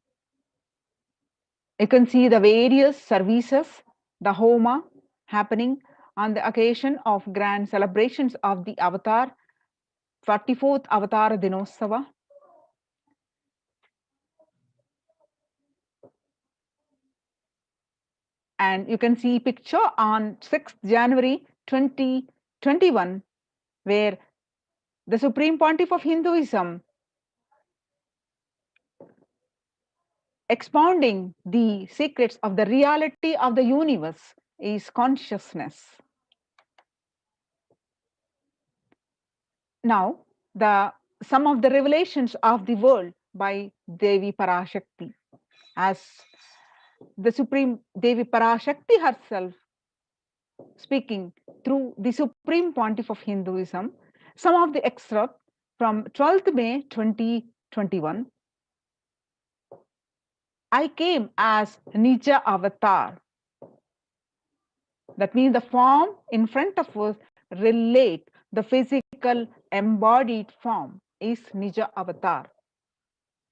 you can see the various services, the Homa happening on the occasion of grand celebrations of the Avatar, 44th Avatar Dinosava. And you can see picture on 6th January 2021, where the Supreme Pontiff of Hinduism expounding the secrets of the reality of the universe is consciousness. Now, some of the revelations of the world by Devi Parashakti, as the Supreme Devi Parashakti herself speaking through the Supreme Pontiff of Hinduism, some of the excerpt from 12th May 2021. I came as Nija avatar. That means the form in front of us relate the physical embodied form is Nija avatar.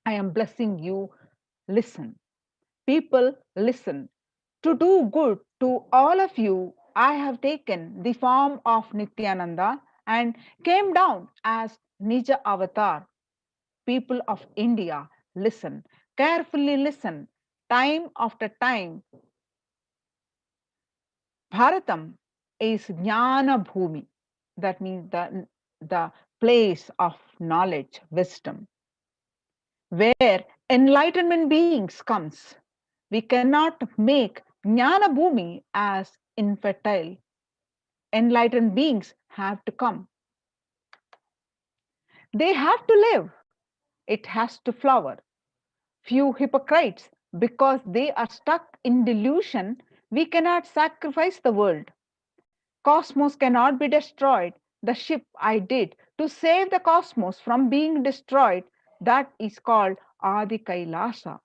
I am blessing you. Listen. People, listen. To do good to all of you, I have taken the form of Nithyananda and came down as Nija avatar. People of India, listen. Carefully listen. Time after time, Bharatam is Jnana Bhumi. That means the place of knowledge, wisdom, where enlightenment beings comes. We cannot make Jnana Bhumi as infertile. Enlightened beings have to come. They have to live. It has to flower. Few hypocrites, because they are stuck in delusion, we cannot sacrifice the world. Cosmos cannot be destroyed. The ship I did to save the cosmos from being destroyed, that is called Adi Kailasa.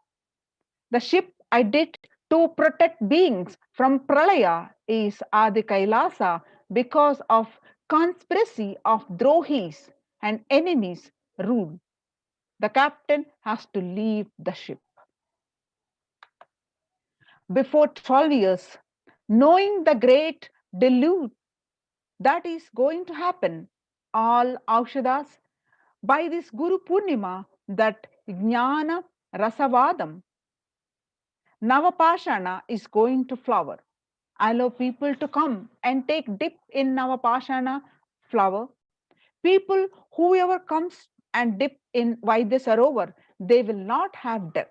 The ship I did to protect beings from Pralaya is Adi Kailasa because of conspiracy of Drohis and enemies rule. The captain has to leave the ship. Before 12 years, knowing the great deluge that is going to happen, all Aushadas, by this Guru Purnima, that Jnana Rasavadam, Navapashana is going to flower. Allow people to come and take dip in Navapashana flower. People, whoever comes and dip in Vaidya Sarovar, they will not have death.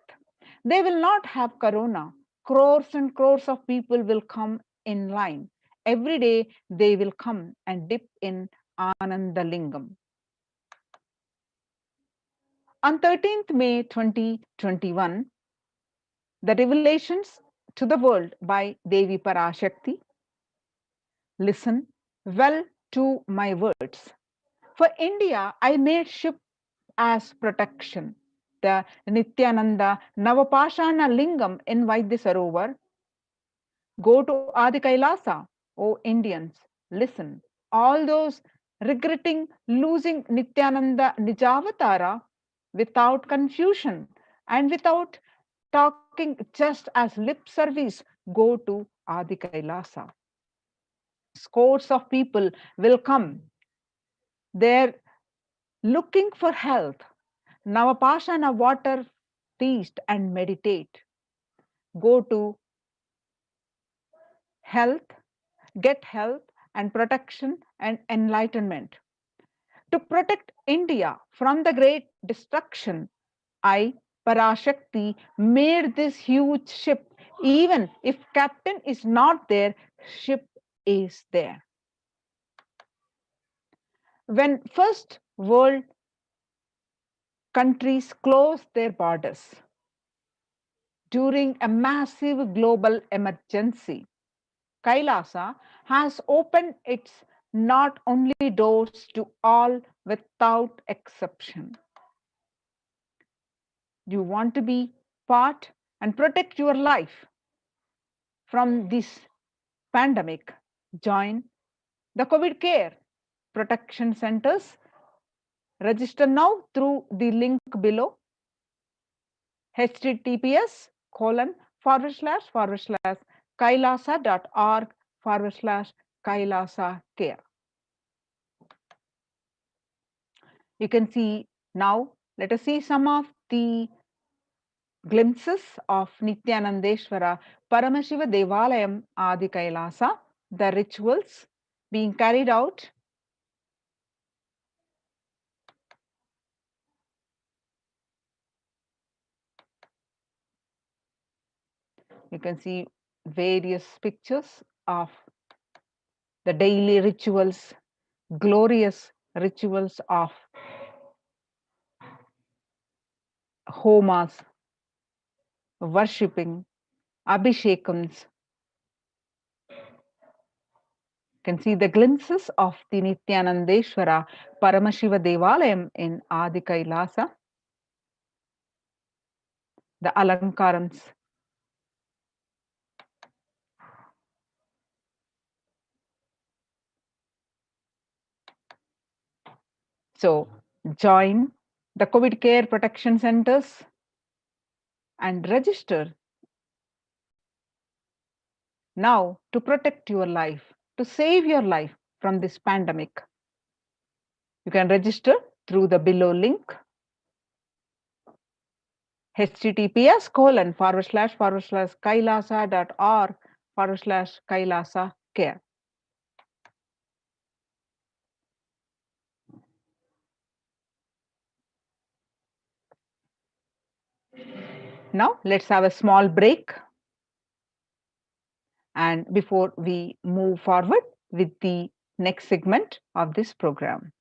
They will not have corona. Crores and crores of people will come in line. Every day they will come and dip in Anandalingam. On 13th May 2021, the revelations to the world by Devi Parashakti. Listen well to my words. For India, I made ship as protection. The Nithyananda Navapashana Lingam in Vaidya Sarovar. Go to Adi Kailasa, O Indians, listen. All those regretting losing Nithyananda Nijavatara without confusion and without talking just as lip service, go to Adi Kailasa. Scores of people will come. They're looking for health. Navapashana water, feast and meditate. Go to health, get health and protection and enlightenment. To protect India from the great destruction, I, Parashakti, made this huge ship. Even if captain is not there, ship is there. When first world countries closed their borders during a massive global emergency, Kailasa has opened its not only doors to all without exception. You want to be part and protect your life from this pandemic? Join the COVID care protection centers. Register now through the link below. https://kailasa.org/kailasa care. You can see now, let us see some of the glimpses of Nithyanandeshwara Paramashiva Devalayam Adi Kailasa, the rituals being carried out you can see various pictures of the daily rituals, glorious rituals of homas, worshipping, abhishekams. You can see the glimpses of the Nithyanandeshwara Paramashiva Devalayam in Adi Kailasa, the alankarams. So join the COVID care protection centers and register now to protect your life, to save your life from this pandemic. You can register through the below link https://kailasa.org/kailasa care. Now let's have a small break. And before we move forward with the next segment of this program.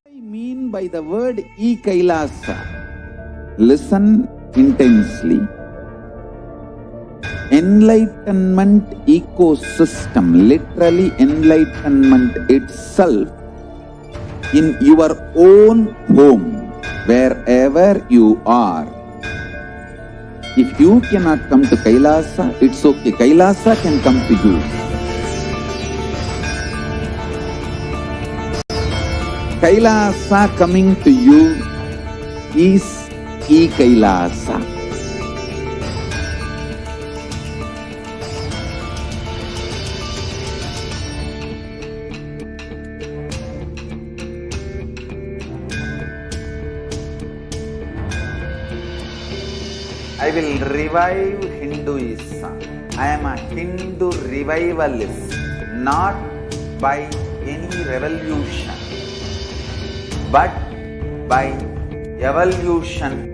I mean by the word e-Kailasa? Listen intensely. Enlightenment ecosystem, literally enlightenment itself, in your own home, wherever you are. If you cannot come to Kailasa, it's okay. Kailasa can come to you. Kailasa coming to you is e-Kailasa. I will revive Hinduism. I am a Hindu revivalist, not by any revolution, but by evolution.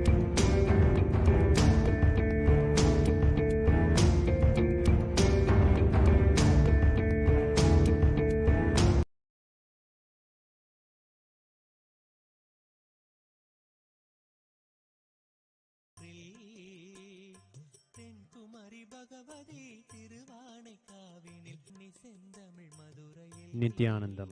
Nithyanandam.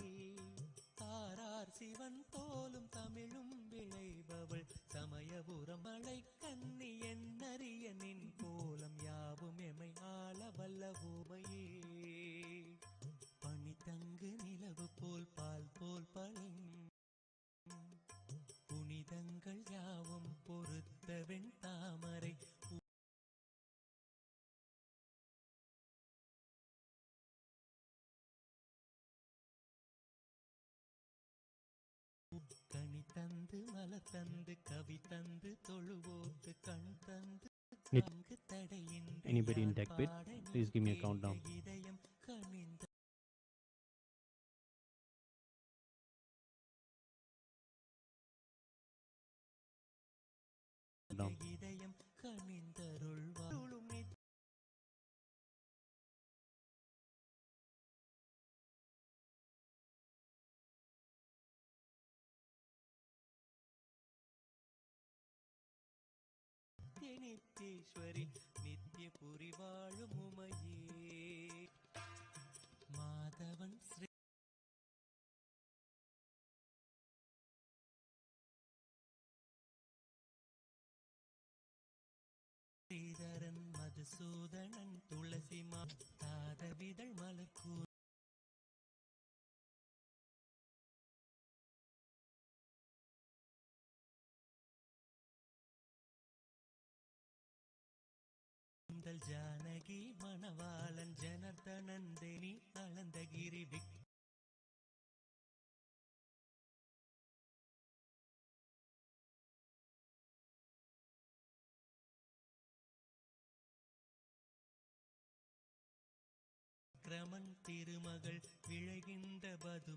Anybody in tech bit? Please give me a countdown. Down.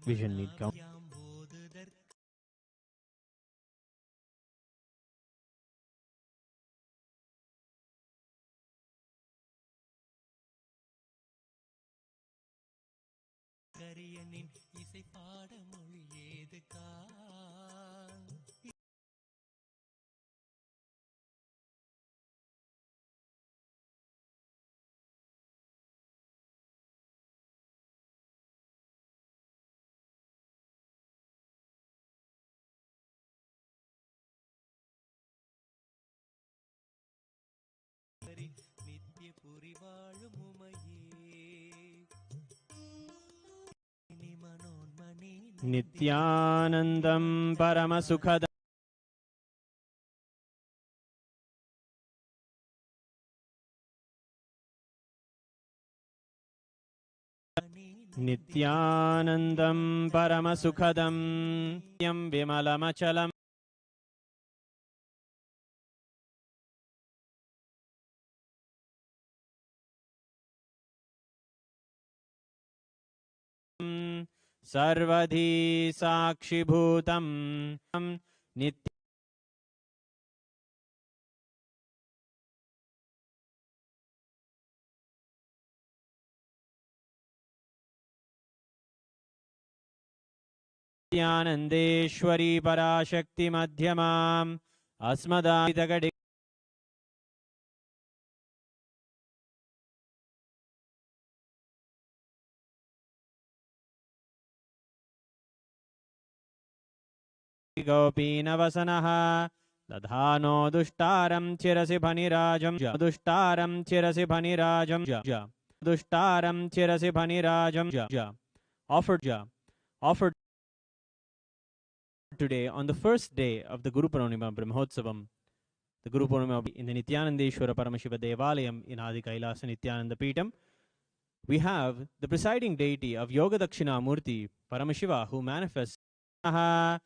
Vision need count. Nithyanandam Paramasukhadam. Nithyanandam Paramasukhadam Yam Vimalamachalam Sarvadhi Sakshibhutam Nitya नित्यानन्देश्वरी Parashakti मध्यमाम् अस्मदामितगडि गोपीनवसनः दधानो दुष्टारं चिरसि फणिराजं दुष्टारं चिरसि फणिराजं दुष्टारं चिरसि फणिराजं offered today on the first day of the Guru Purnima Brahmotsavam, the Guru Purnima in the Nithyanandeshwara Paramashiva Devalayam in Adi Kailasa Nithyananda Peetam. We have the presiding deity of Yoga Dakshina Murti, Paramashiva, who manifests Dadhano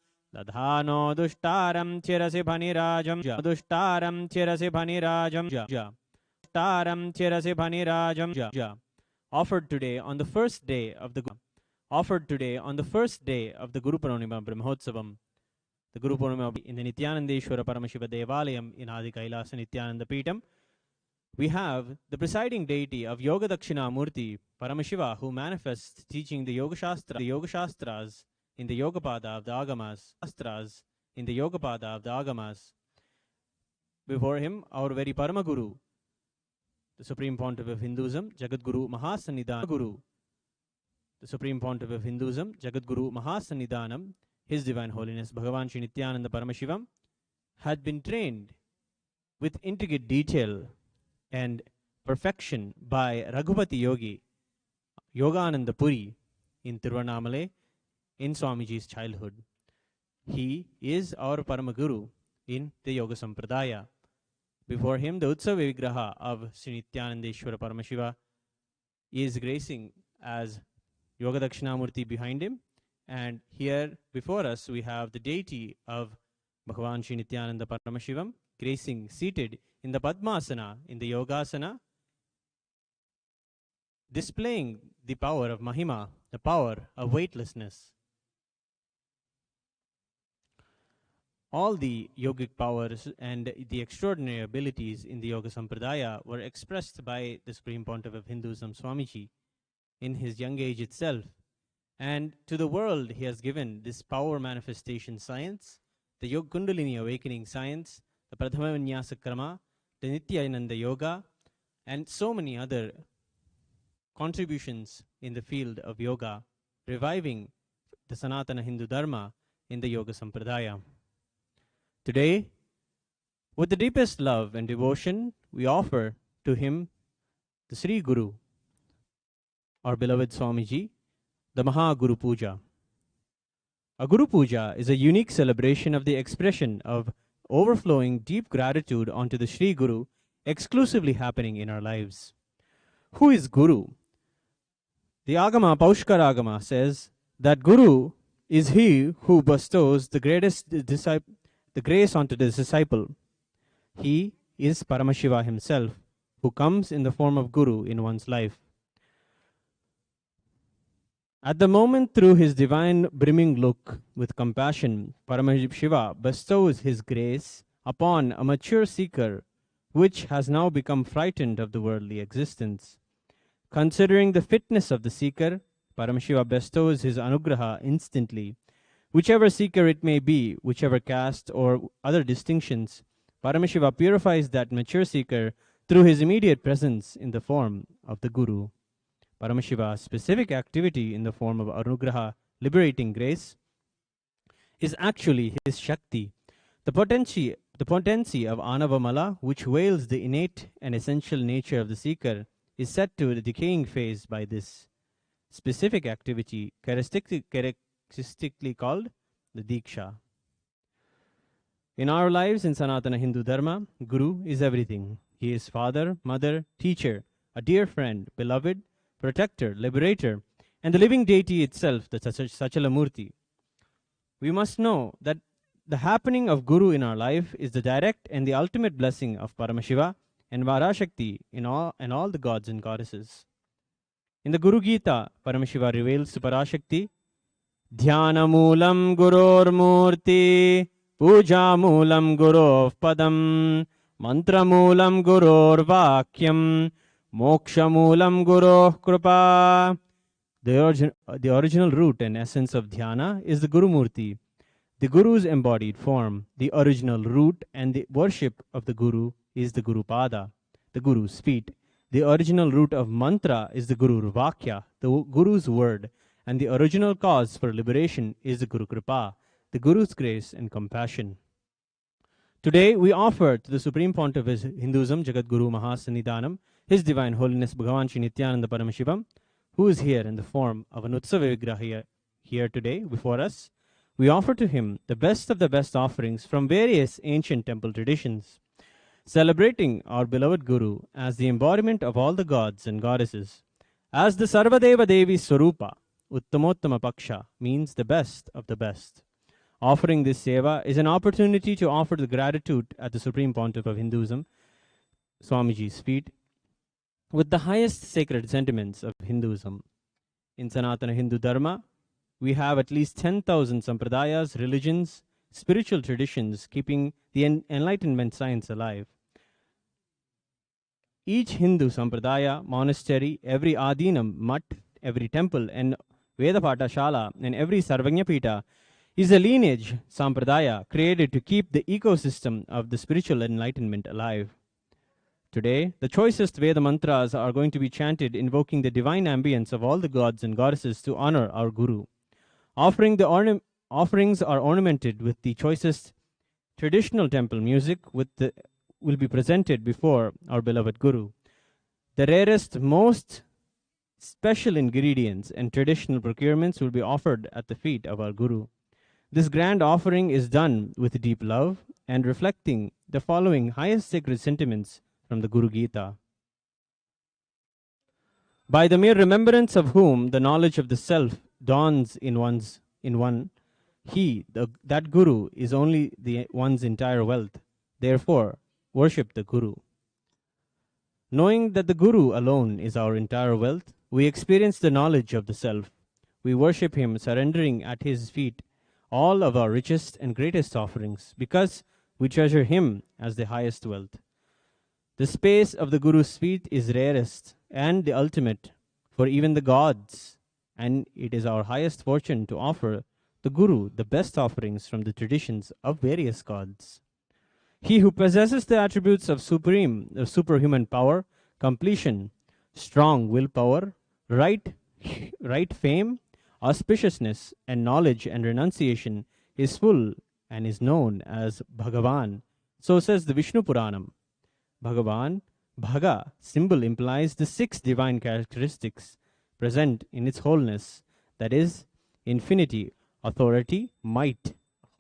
Dushtaram Chirasi Bhanirajam Dushtaram Chirasi Bhanirajam Dushtaram Chirasi Bhanirajam offered today on the first day of the Guru Purnima Brahmotsavam, the Guru Purnima in the Nithyanandeshwara Paramashiva Devalayam in Adi Kailasa Nithyananda Peetam. We have the presiding deity of Yoga Dakshina Murti, Paramashiva, who manifests teaching the Yoga Shastras in the Yogapada of the Agamas. Before him, our very Paramaguru, the Supreme Pontiff of Hinduism, Jagadguru Mahasannidhanam Guru, the Supreme Pontiff of Hinduism, Jagadguru Mahasannidhanam, His Divine Holiness Bhagavan Shri Nithyananda Paramashivam, had been trained with intricate detail and perfection by Raghupati Yogi, Yogananda Puri in Tiruvannamalai in Swamiji's childhood. He is our Paramaguru in the Yoga Sampradaya. Before him, the Utsava Vigraha of Sri Nithyanandeshwara Paramashiva is gracing as Yoga Dakshinamurti behind him. And here before us, we have the deity of Bhagavan Sri Nithyananda Paramashivam gracing seated in the Padmasana, in the Yogasana, displaying the power of Mahima, the power of weightlessness. All the yogic powers and the extraordinary abilities in the Yoga Sampradaya were expressed by the Supreme Pontiff of Hinduism, Swamiji, in his young age itself. And to the world, he has given this power manifestation science, the Yoga Kundalini awakening science, the Prathama Vinyasa Krama, the Nityananda Yoga, and so many other contributions in the field of yoga, reviving the Sanatana Hindu Dharma in the Yoga Sampradaya. Today, with the deepest love and devotion, we offer to him the Sri Guru, our beloved Swamiji, the Maha Guru Puja. A Guru Puja is a unique celebration of the expression of overflowing deep gratitude onto the Sri Guru, exclusively happening in our lives. Who is Guru? The Agama, Paushkara Agama, says that Guru is he who bestows the grace onto the disciple. He is Paramashiva himself, who comes in the form of Guru in one's life. At the moment, through his divine brimming look with compassion, Paramashiva bestows his grace upon a mature seeker, which has now become frightened of the worldly existence. Considering the fitness of the seeker, Paramashiva bestows his anugraha instantly. Whichever seeker it may be, whichever caste or other distinctions, Paramashiva purifies that mature seeker through his immediate presence in the form of the Guru. Paramashiva's specific activity in the form of anugraha, liberating grace, is actually his Shakti, the potency of Anavamala, which veils the innate and essential nature of the seeker, is set to the decaying phase by this specific activity, characteristically called the Diksha. In our lives in Sanatana Hindu Dharma, Guru is everything. He is father, mother, teacher, a dear friend, beloved, protector, liberator, and the living deity itself, the Sachala Murti. We must know that the happening of Guru in our life is the direct and the ultimate blessing of Paramashiva and Parashakti and all the gods and goddesses. In the Guru Gita, Paramashiva reveals to Parashakti, Dhyana Moolam Guror Murti, Puja Moolam Gurov Padam, Mantra Moolam Guror Vakyam, Moksha Moolam Guroh Krupa. The original root and essence of dhyana is the Guru Murti, the Guru's embodied form. The original root and the worship of the Guru is the Guru Pada, the Guru's feet. The original root of mantra is the Guru Vakya, the Guru's word, and the original cause for liberation is the Guru Kripa, the Guru's grace and compassion. Today, we offer to the Supreme Pontiff of Hinduism, Jagat Guru Mahasannidhanam, His Divine Holiness Bhagavan Shri Nithyananda Paramashivam, who is here in the form of an Utsava Vigraha here today before us. We offer to him the best of the best offerings from various ancient temple traditions, celebrating our beloved Guru as the embodiment of all the gods and goddesses. As the Sarvadeva Devi Swarupa, Uttamottama Paksha means the best of the best. Offering this seva is an opportunity to offer the gratitude at the Supreme Pontiff of Hinduism, Swamiji's feet, with the highest sacred sentiments of Hinduism. In Sanatana Hindu Dharma, we have at least 10,000 sampradayas, religions, spiritual traditions keeping the enlightenment science alive. Each Hindu sampradaya, monastery, every adinam, mutt, every temple, and Vedapata Shala, and every Sarvanyapita is a lineage sampradaya created to keep the ecosystem of the spiritual enlightenment alive. Today, the choicest Veda mantras are going to be chanted invoking the divine ambience of all the gods and goddesses to honor our Guru. Offerings are ornamented with the choicest traditional temple music will be presented before our beloved Guru. The rarest, most special ingredients and traditional procurements will be offered at the feet of our Guru. This grand offering is done with deep love and reflecting the following highest sacred sentiments from the Guru Gita. By the mere remembrance of whom the knowledge of the self dawns in one, that Guru is only one's entire wealth. Therefore, worship the Guru. Knowing that the Guru alone is our entire wealth, we experience the knowledge of the self. We worship him, surrendering at his feet all of our richest and greatest offerings, because we treasure him as the highest wealth. The space of the Guru's feet is rarest and the ultimate for even the gods, and it is our highest fortune to offer the Guru the best offerings from the traditions of various gods. He who possesses the attributes of superhuman power, completion, strong willpower, right fame, auspiciousness, and knowledge and renunciation is full and is known as Bhagavan. So says the Vishnu Puranam. Bhagavan, Bhaga, symbol implies the 6 divine characteristics present in its wholeness, that is, infinity, authority, might,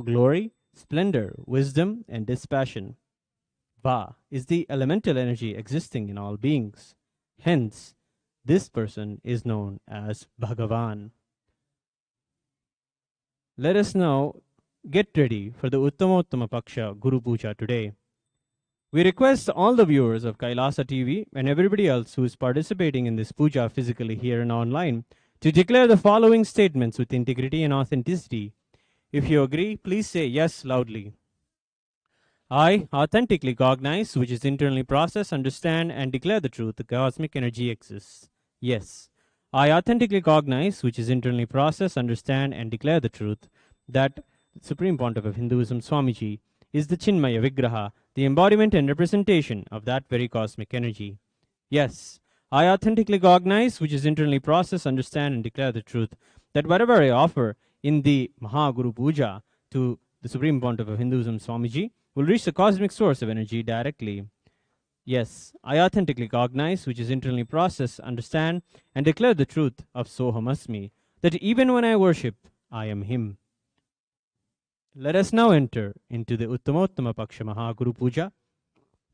glory, splendor, wisdom, and dispassion. Va is the elemental energy existing in all beings. Hence, this person is known as Bhagavan. Let us now get ready for the Uttamottama Paksha Guru Puja today. We request all the viewers of Kailasa TV and everybody else who is participating in this puja physically here and online to declare the following statements with integrity and authenticity. If you agree, please say yes loudly. I authentically cognize, which is internally process, understand, and declare the truth, the cosmic energy exists. Yes. I authentically cognize, which is internally process, understand, and declare the truth, that the Supreme Pontiff of Hinduism, Swamiji, is the Chinmaya Vigraha, the embodiment and representation of that very cosmic energy. Yes, I authentically cognize, which is internally process, understand, and declare the truth, that whatever I offer in the Mahaguru Puja to the Supreme Pontiff of Hinduism, Swamiji, will reach the cosmic source of energy directly. Yes, I authentically cognize, which is internally process, understand, and declare the truth of Soham Asmi, that even when I worship, I am him. Let us now enter into the Uttamottama Paksha Mahaguru Puja.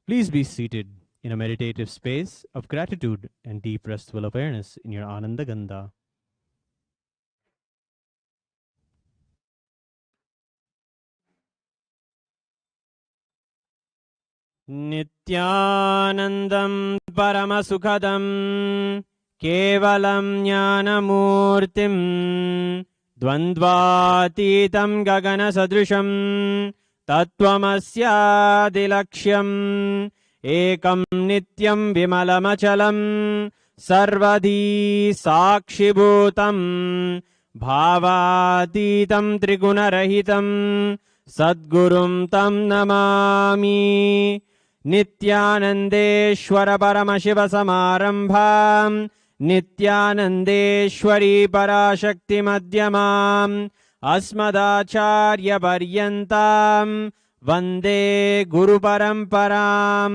Please be seated in a meditative space of gratitude and deep restful awareness in your Ananda Gandha. Nithyanandam Paramasukhadam Kevalam Jnanamurtim Dvandvatitam Gagana Sadrisham Tattvamasya Dilaksham Ekam Nityam Vimalamachalam सर्वधी साक्षिभूतं भावातीतं त्रिगुणरहितं सद्गुरुं तं नमामि। नित्यानन्देश्वर परमशिव समारम्भां नित्यानन्देश्वरी पराशक्ति मध्यमाम् अस्मदाचार्यपर्यन्तां वन्दे गुरुपरम्परां।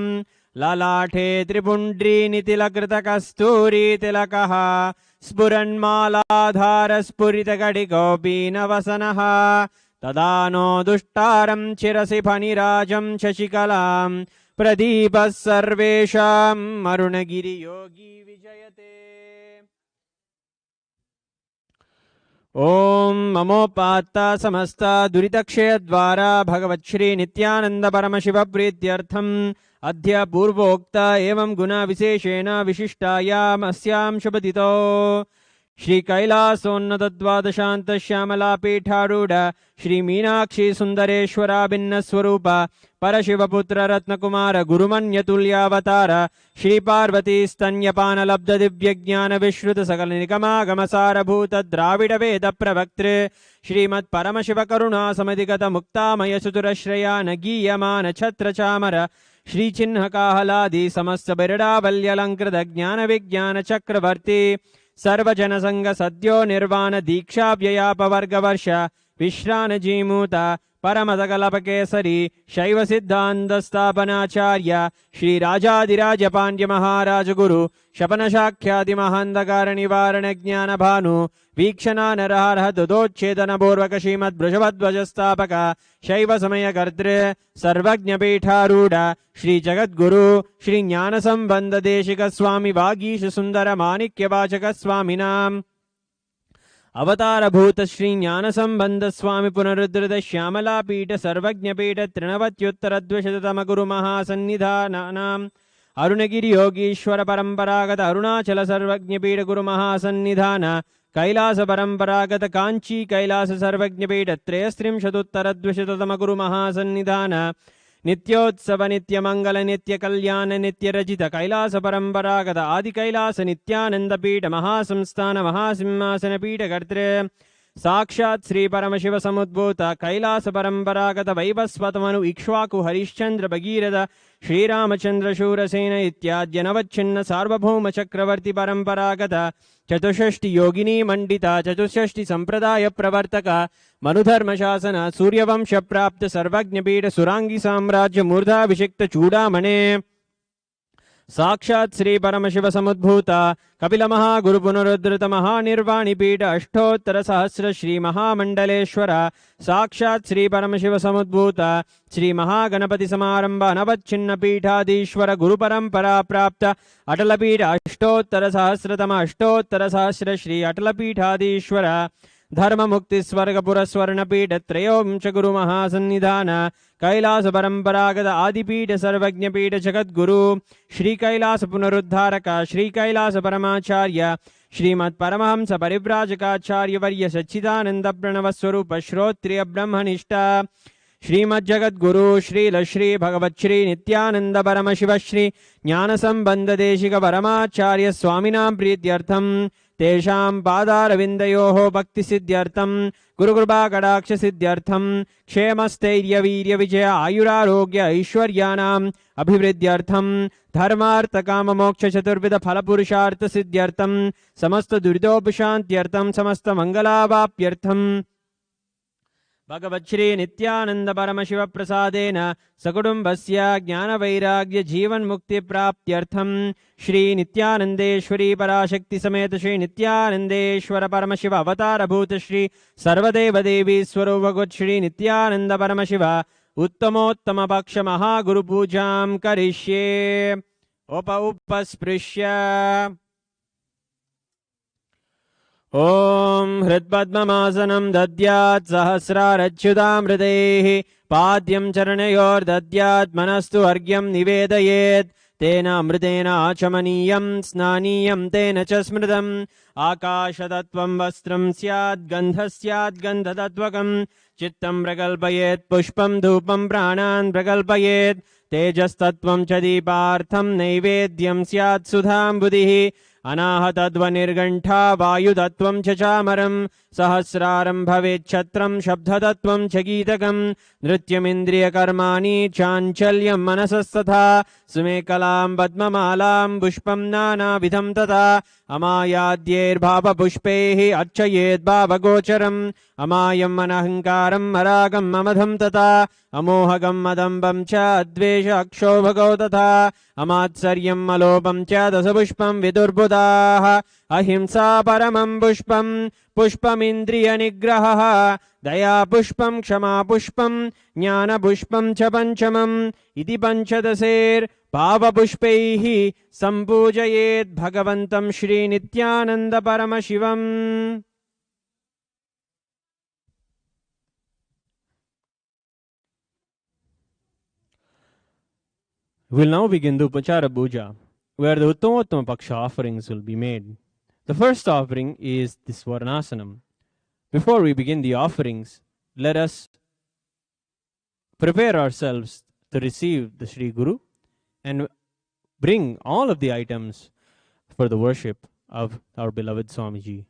ललाटे त्रिपुण्ड्रीनितिलकृतकस्तूरीतिलकः स्फुरन्मालाधारस्फुरितकटिकोपीनवसनः तदा no दुष्टारं चिरसि फणिराजं शशिकलां प्रदीपः सर्वेषां अरुणगिरियोगी विजयते। ओम ममोपात्ता समस्ता दुरितक्षयद्वारा भगवत्श्री नित्यानंद परमशिव प्रीत्यर्थम् अद्य पूर्वोक्त एवं गुना विशेषेण विशिष्टायाम् अस्यां शुभतिथौ श्री कैलासोन्नत द्वादशान्त श्यामला पीठारूढ़ श्री मीनाक्षी सुंदरेश्वरा भिन्न स्वरूप परशिवपुत्र रत्नकुमार गुरुमन्यतुल्यावतार श्री पार्वती स्तन्यपान लब्ध दिव्य ज्ञान विश्रुत सकल निगमागम सारभूत द्राविड वेद प्रवक्तृ श्रीमत् परमशिव करुणा समधिगत मुक्तामय सुतुरश्रया नगीयमान छत्र चामर श्री चिन्ह काहलादि समस्त बिरडावल्यलंकृत ज्ञान विज्ञान चक्रवर्ती सर्वजन संग सद्यो निर्वाण दीक्षा व्ययापवर्ग वर्ष विश्रान जीमूत परमदकलपकेसरी शैव सिद्धांत स्थापनाचार्य श्री राजाधिराज पांड्य महाराज गुरु शपन शाख्यादि महांधकार निवारण ज्ञान भानु वीक्षणा नरहर दुदोच्छेदन पूर्वक श्रीमद् बृषभध्वज स्थापक शैव समय कर्तृ सर्वज्ञ पीठारूढ़ श्री जगद्गुरु श्री ज्ञान संबंध देशिक स्वामी वागीश सुंदर माणिक्य वाचक स्वामिनाम अवतार भूत श्री ज्ञान संबंध स्वामी पुनरुद्धृत श्यामला पीठ सर्वज्ञ पीठ तृणवत्युत्तर द्विशततम गुरु महासन्निधानानाम अरुणगिरि योगीश्वर परंपरागत अरुणाचल सर्वज्ञ पीठ गुरु महासन्निधान कैलास परंपरागत कांची कैलास सर्वज्ञ पीठ त्रयस्त्रिंशदुत्तर द्विशततम गुरु महासन्निधान नित्योत्सव नित्य मंगल नित्य कल्याण नित्य रचित कैलास परंपरागत आदि कैलास नित्यानंद पीठ महासंस्थान महासिंहासन पीठ कर्तृ साक्षात् श्री परमशिव समुद्भूत कैलास परंपरागत वैवस्वतमनु इक्ष्वाकु हरिश्चंद्र भगीरथ श्रीरामचंद्र शूरसेन इत्याद्य नवच्छिन्न सार्वभौम चक्रवर्ती परंपरागत चतुष्षष्टि योगिनी मंडिता चतुष्षष्टि संप्रदाय प्रवर्तक मनुधर्म शासन सूर्यवंश प्राप्त सर्वज्ञ पीठ सुरांगी साम्राज्य मूर्धाभिषिक्त चूड़ामणे साक्षात् श्री परमशिव समुद्भूत कपिल महागुरु पुनरुद्धृत महानिर्वाणी पीठ अष्टोत्तर सहस्र श्री महामंडलेश्वर साक्षात् श्री परमशिव समुद्भूत श्री महागणपति समारंभ अनवच्छिन्न पीठाधीश्वर गुरु परंपरा प्राप्त अटल पीठ अष्टोत्तर सहस्र श्री अटल पीठाधीश्वर धर्म मुक्ति स्वर्ग पुरस्वर्ण पीठ त्रयोंश गुरु महासन्निधान कैलास परंपरागत आदिपीठ सर्वज्ञ पीठ जगद्गुरु श्री कैलास पुनरुद्धारक श्री कैलास परमाचार्य श्रीमत् परमहंस परिव्राजकाचार्य वर्य सच्चिदानंद प्रणव स्वरूप श्रोत्रिय ब्रह्मनिष्ठ श्रीमज्जगद्गुरु श्रील श्री भगवत्श्री नित्यानंद परमशिव श्री ज्ञान संबंध देशिक परमाचार्य स्वामिनां प्रीत्यर्थम तेषां पादारविन्दयोः भक्ति सिद्ध्यर्थम गुरुकृपा कटाक्ष सिद्ध्यर्थम क्षेमस्थैर्य वीर्य विजय आयुरारोग्य ऐश्वर्याणाम् अभिवृद्ध्यर्थम धर्मार्थ काम मोक्ष चतुर्विध फल पुरुषार्थ सिद्ध्यर्थम समस्त दुरितोपशान्त्यर्थम समस्त मंगलावाप्यर्थम भगवत्श्री नित्यानंद परमशिव प्रसादेन सकुटुम्बस्य ज्ञान वैराग्य जीवन मुक्ति प्राप्त्यर्थम श्री नित्यानंदेश्वरी पराशक्ति समेत श्री नित्यानंदेश्वर परमशिव अवतार भूत श्री सर्वदेव देवी स्वरूप श्री नित्यानंद परमशिव उत्तमोत्तम पक्ष महागुरु पूजां करिष्ये। उपस्पृश्य ओम हृत्पद्ममासनं दद्यात् सहस्रारच्युतामृतैः पाद्यं चरणयोर्दद्यात् मनस्तु अर्घ्यं निवेदयेत् तेन अमृतेन आचमनीयं स्नानीयं तेन च स्मृतम् आकाशतत्त्वं वस्त्रं स्यात् गन्धः स्यात् गन्धतत्त्वकं चित्तं प्रकल्पयेत् पुष्पं धूपं प्राणान् प्रकल्पयेत् तेजस्तत्त्वं च दीपार्थं नैवेद्यं स्यात् सुधाम्बुधिः अनाहतध्वनिर्घण्टा वायुतत्त्वं च चामरं सहस्रारं भवेच्छत्रं शब्दतत्त्वं च गीतकं नृत्यमिन्द्रियकर्माणि चाञ्चल्यं मनसस्तथा सुमेकलां पद्ममालां पुष्पं नानाविधं तथा अमायाद्यैर्भावपुष्पैः अर्चयेद्भावगोचरम् अमायम् अनहङ्कारम् अरागम् अमधं तथा अमोहगम् अदम्बं च अद्वेष अक्षोभगौ तथा अमात्सर्यम् अलोपं च दशपुष्पं विदुर्बुधाः अहिंसा परमं पुष्पं पुष्पमिन्द्रियनिग्रहः दया पुष्पं क्षमा पुष्पं ज्ञानपुष्पं च पञ्चमम् इति पञ्चदशैर्भावपुष्पैः सम्पूजयेत् भगवन्तं Shri Nityananda Paramashivam. We'll now begin the Upachara Puja, where the Uttama Paksha offerings will be made. The first offering is the Swarnasanam. Before we begin the offerings, let us prepare ourselves to receive the Sri Guru and bring all of the items for the worship of our beloved Swamiji.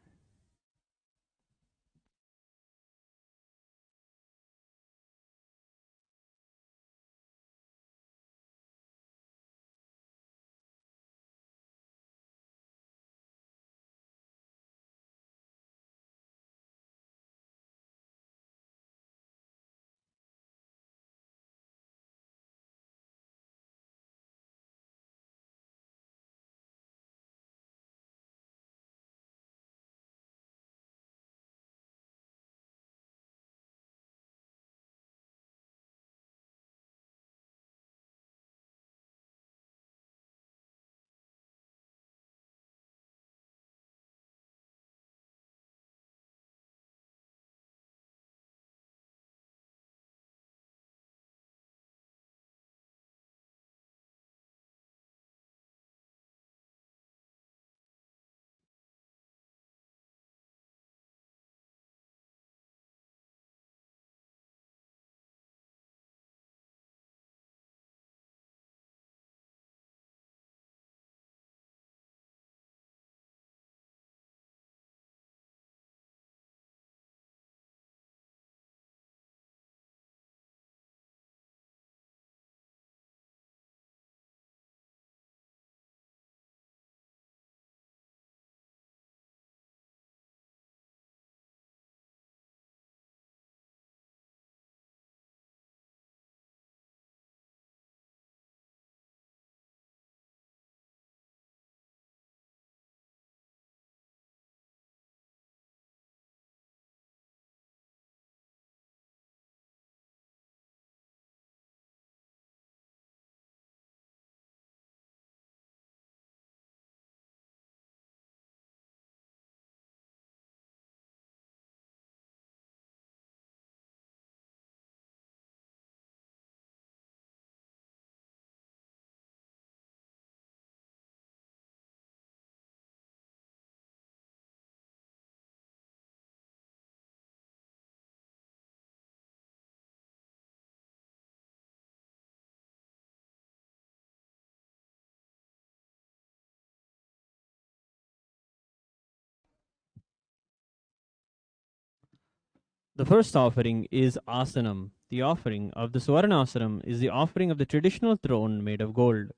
The first offering is Asanam. The offering of the Swarnasanam is the offering of the traditional throne made of gold.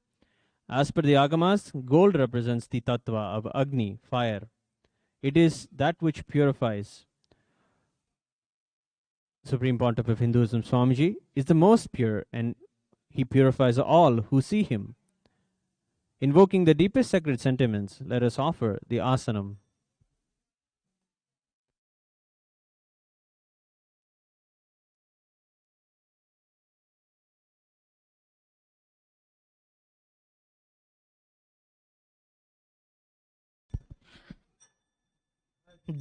As per the Agamas, gold represents the Tattva of Agni, fire. It is that which purifies. Supreme Pontiff of Hinduism, Swamiji, is the most pure, and he purifies all who see him. Invoking the deepest sacred sentiments, let us offer the Asanam.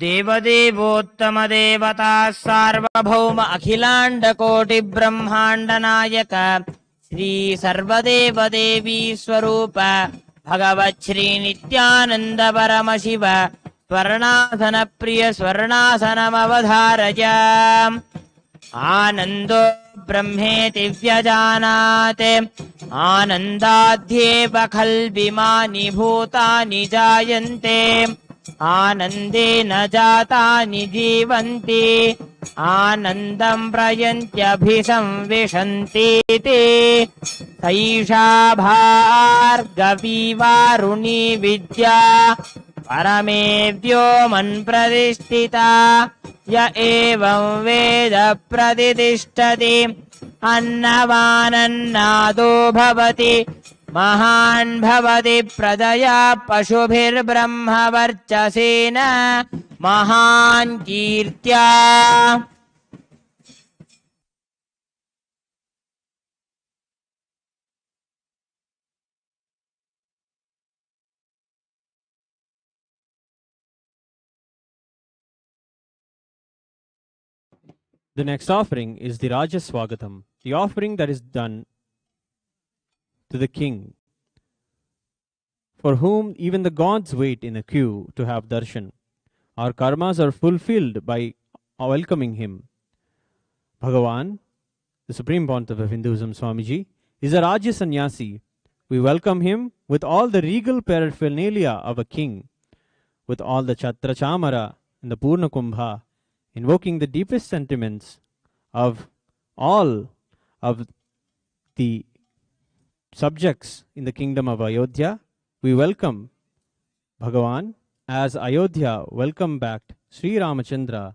देवदेवोत्तमदेवता सार्वभौम अखिलाण्डकोटिब्रह्माण्डनायक श्री सर्वदेवदेवी स्वरूप भगवत् श्री नित्यानन्द परमशिव स्वर्णासन प्रिय स्वर्णासनमवधारय आनन्दो ब्रह्मेति व्यजानात् आनन्दाध्येव खल्विमानि भूतानि जायन्ते आनन्देन जातानि जीवन्ति आनन्दं प्रयन्त्यभिसंविशन्तीति सैषा भार्गवी वारुणी विद्या परमे व्योमन्प्रतिष्ठिता य एवं वेद प्रतिष्ठति अन्नवानन्नादो भवति महान् भवति प्रजया पशुभिर्ब्रह्मवर्चसेन महान् कीर्त्या The next offering is the Raja Swagatam, the offering that is done to the king, for whom even the gods wait in a queue to have darshan. Our karmas are fulfilled by welcoming him. Bhagavan, the Supreme Pontiff of Hinduism, Swamiji, is a Raja Sannyasi. We welcome him with all the regal paraphernalia of a king, with all the Chatra Chamara and the Purna Kumbha, invoking the deepest sentiments of all of the subjects in the kingdom of Ayodhya. We welcome Bhagavan as Ayodhya welcome back Sri Ramachandra.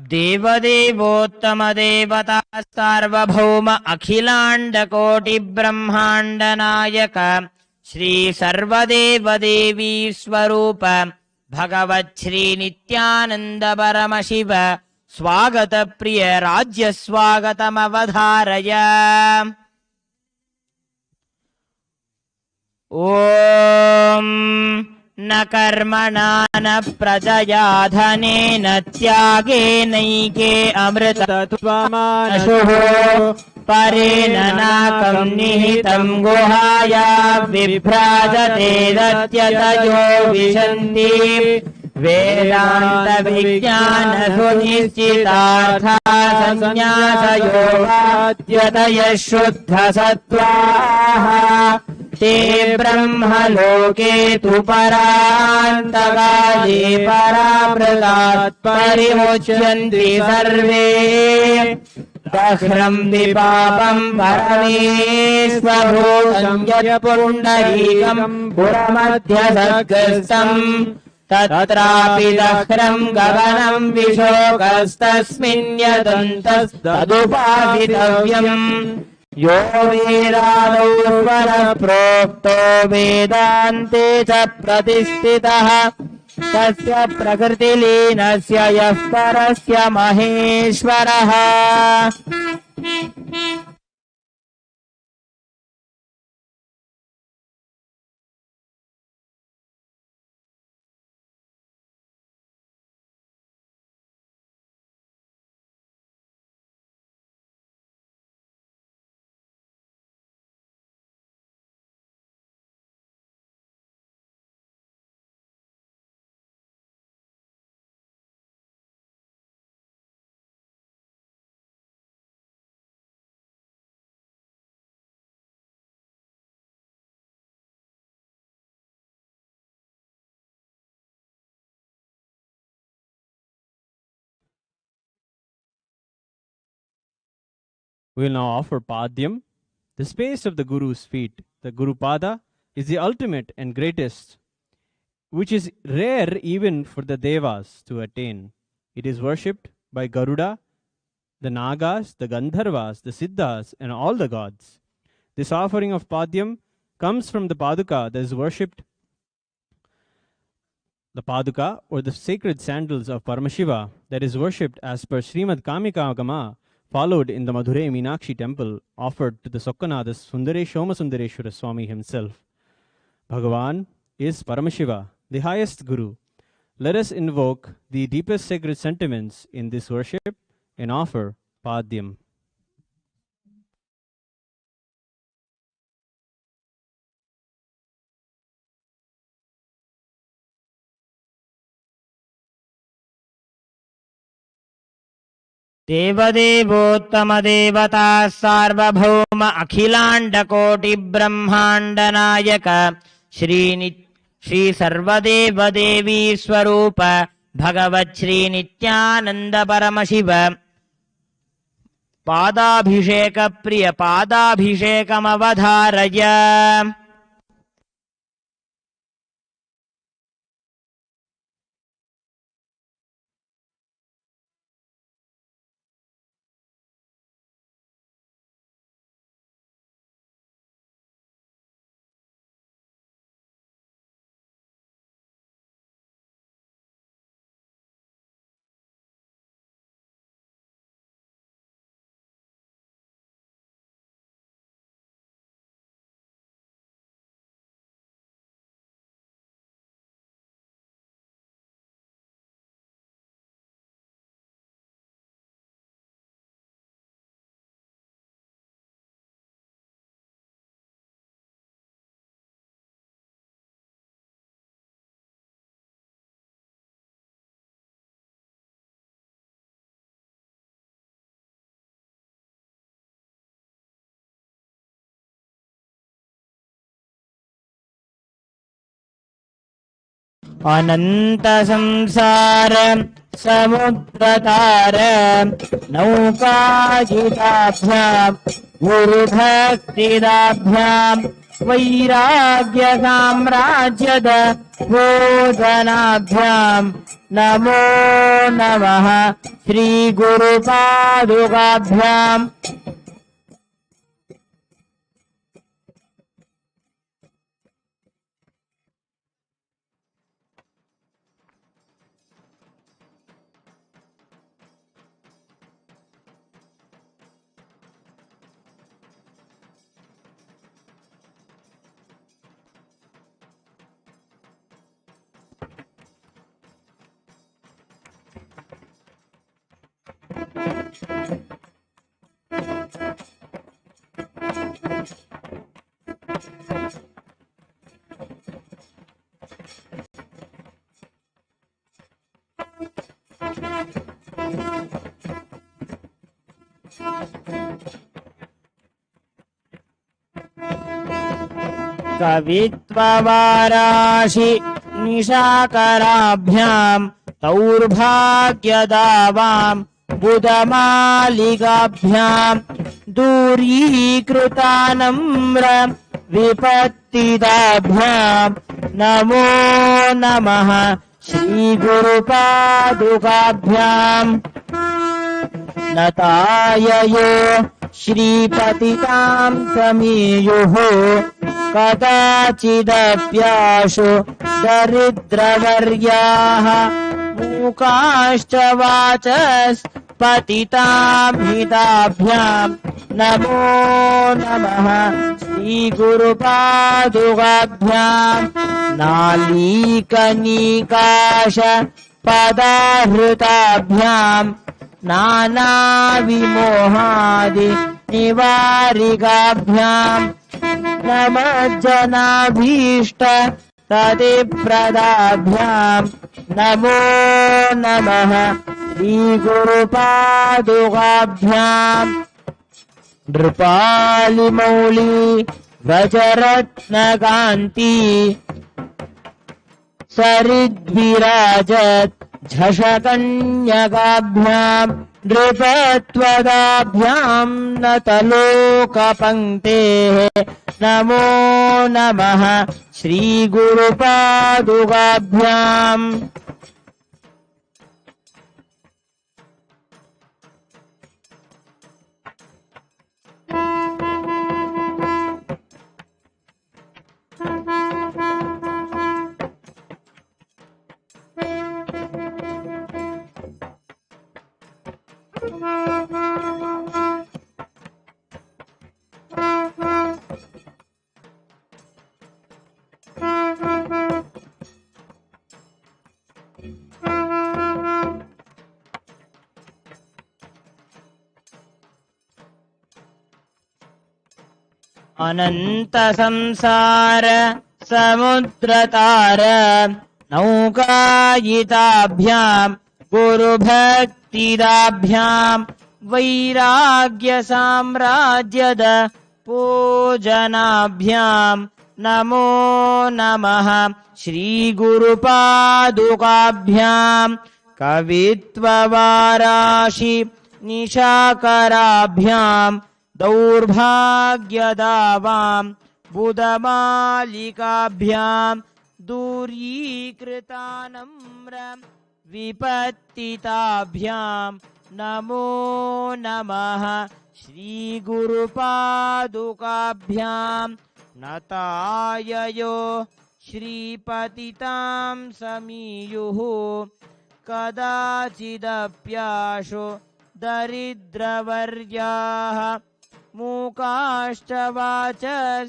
देवदेवोत्तमदेवता सार्वभौम अखिलाण्डकोटिब्रह्माण्डनायक श्री सर्वदेवदेवी स्वरूप भगवच्छ्री नित्यानन्द परमशिव स्वागत प्रिय राज्य स्वागतमवधारय। ॐ न कर्मणा न प्रजया धनेन त्यागेनैके अमृतत्वमानशुः परेण नाकं निहितं गुहाया विभ्राजते दत्यतयो विशन्ति वेदान्त विज्ञान सुनिश्चितार्था संन्यासयोगाद्यतयः शुद्ध सत्त्वाः ते ब्रह्मलोके तु परान्तकाले परामृतात् परिमुच्यन्ति सर्वे दह्रं विपापं परमेश्वभूतं यत्पुण्डरीकं पुरमध्यसद्गस्तम् तत्रापि दह्रं गगनं विशोकस्तस्मिन् यदन्तस्तदुपासितव्यम् यो वेदादौ परप्रोक्तो वेदान्ते च प्रतिष्ठितः तस्य प्रकृतिलीनस्य यः परस्य महेश्वरः। We will now offer Padyam, the space of the Guru's feet. The Guru Pada is the ultimate and greatest, which is rare even for the Devas to attain. It is worshipped by Garuda, the Nagas, the Gandharvas, the Siddhas, and all the gods. This offering of Padyam comes from the Paduka that is worshipped, the Paduka or the sacred sandals of Paramashiva that is worshipped as per Srimad Kamika Agama, followed in the Madurai Meenakshi temple, offered to the Sokkanathas Sundare Shoma Sundareshwara Swami himself. Bhagavan is Paramashiva, the highest Guru. Let us invoke the deepest sacred sentiments in this worship and offer Padyam. देवदेवोत्तमदेवता सार्वभौम अखिलाण्डकोटिब्रह्माण्डनायक श्री सर्वदेवदेवी स्वरूप भगवत् श्री नित्यानन्द परमशिव पादाभिषेक प्रिय पादाभिषेकमवधारय। अनंत संसार समुद्रतार नौकाजिताभ्यां गुरुभक्तिदाभ्यां वैराग्य साम्राज्यद बोधनाभ्यां नमो नमः श्री गुरुपादुकाभ्यां। कवित्ववाराशि निशाकराभ्यां दौर्भाग्यदावां बुधमालिकाभ्यां दूरीकृतानम्र विपत्तिदाभ्यां नमो नमः श्रीगुरुपादुकाभ्याम्। नताययो श्रीपतितां समीयुः कदाचिदप्याशु दरिद्रवर्याः मूकाश्च वाचस्पतितां हिताभ्यां नमो नमः श्रीगुरुपादुकाभ्याम्। नालीकनिकाश पदाहृताभ्यां नानाविमोहादि निवारिकाभ्यां नमज्जनाभीष्ट तदिप्रदाभ्यां नमो नमः श्रीगुरुपादुकाभ्याम्। नृपालिमौली व्रजरत्नकान्ति सरिद्विराजत् झषकन्यकाभ्यां नृपत्वदाभ्यां नतलोकपङ्क्तेः नमो नमः श्रीगुरुपादुकाभ्याम्। अनंत संसार समुद्रतार नौकायिताभ्यां गुरुभक्तिदाभ्यां वैराग्य साम्राज्यद पूजनाभ्यां नमो नमः श्री गुरुपादुकाभ्यां कवित्ववाराशि निशाकराभ्यां दौर्भाग्यदावां बुधमालिकाभ्यां दूरीकृतानम्र विपत्तिताभ्यां नमो नमः श्रीगुरुपादुकाभ्यां नताययो श्रीपतितां समीयुः कदाचिदप्याशो दरिद्रवर्याः मूकाश्च वाचस्पतितां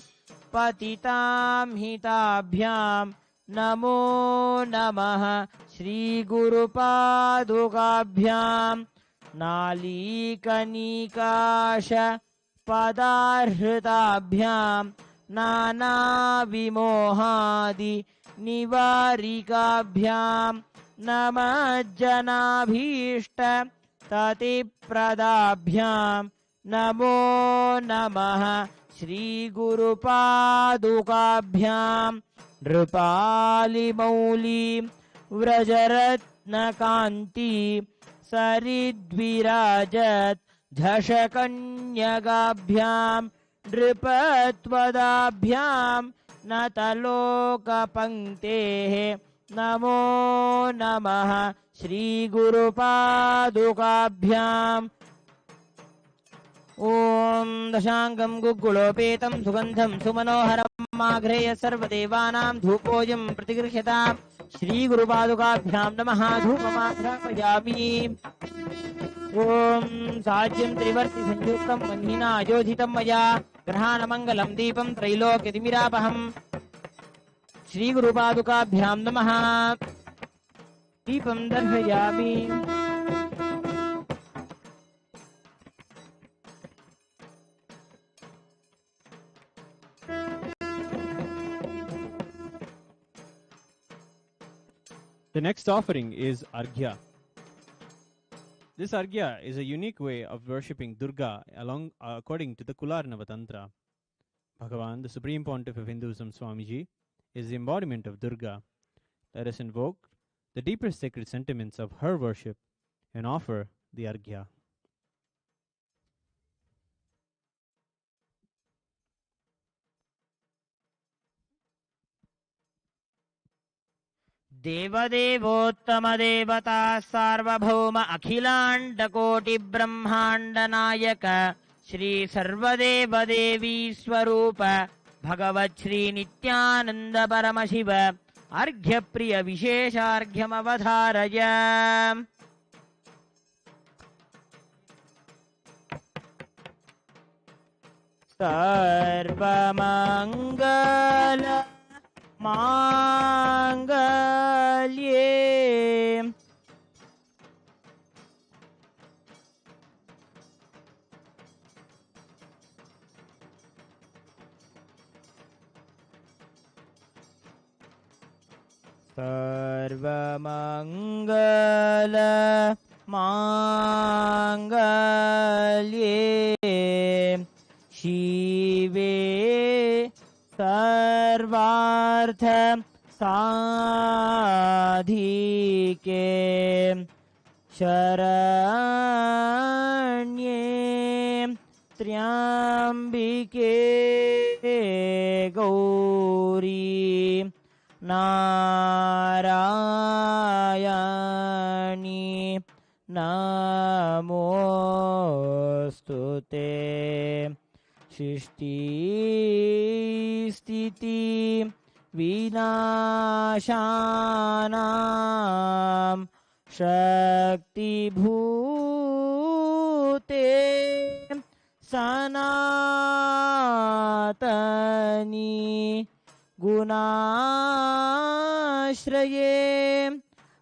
हिताभ्यां नमो नमः श्रीगुरुपादुकाभ्यां नालीकनिकाश पदाहृताभ्यां नानाविमोहादि निवारिकाभ्यां नमः जनाभीष्ट ततिप्रदाभ्यां नमो नमः श्रीगुरुपादुकाभ्यां नृपालिमौली व्रजरत्नकान्ति सरिद्विराजत् झषकन्यगाभ्यां नृपत्वदाभ्यां नतलोकपङ्क्तेः नमो नमः श्रीगुरुपादुकाभ्यां ॐ दशाङ्गं गुग्गुलोपेतं सुगन्धं सुमनोहरं माघ्रेय सर्वदेवानां धूपोऽयं प्रतिगृह्यतां श्रीगुरुपादुकाभ्यां नमः धूपमाघ्रापयामि ॐ साज्यं त्रिवर्ति संयुक्तं वह्निना अयोधितं मया ग्रहाणमङ्गलं दीपं त्रैलोक्यतिमिरापहम् श्रीगुरुपादुकाभ्यां नमः दीपं दर्शयामि The next offering is Arghya. This Arghya is a unique way of worshipping Durga according to the Kularnava Tantra. Bhagavan, the Supreme Pontiff of Hinduism, Swamiji, is the embodiment of Durga. Let us invoke the deeper sacred sentiments of her worship and offer the Arghya. देवदेवोत्तमदेवता सार्वभौम अखिलाण्डकोटिब्रह्माण्डनायक श्री सर्वदेवदेवी स्वरूप भगवत् श्री नित्यानन्द परमशिव अर्घ्यप्रिय विशेषार्घ्यमवधारय सर्वमङ्गल माङ्गल्ये सर्वमङ्गल माङ्गल्ये शिवे सर्वार्थ साधिके शरण्ये त्र्यम्बिके गौरी नारायणी नमोस्तुते सृष्टि स्थिति विनाशानां शक्तिभूते सनातनी गुणाश्रये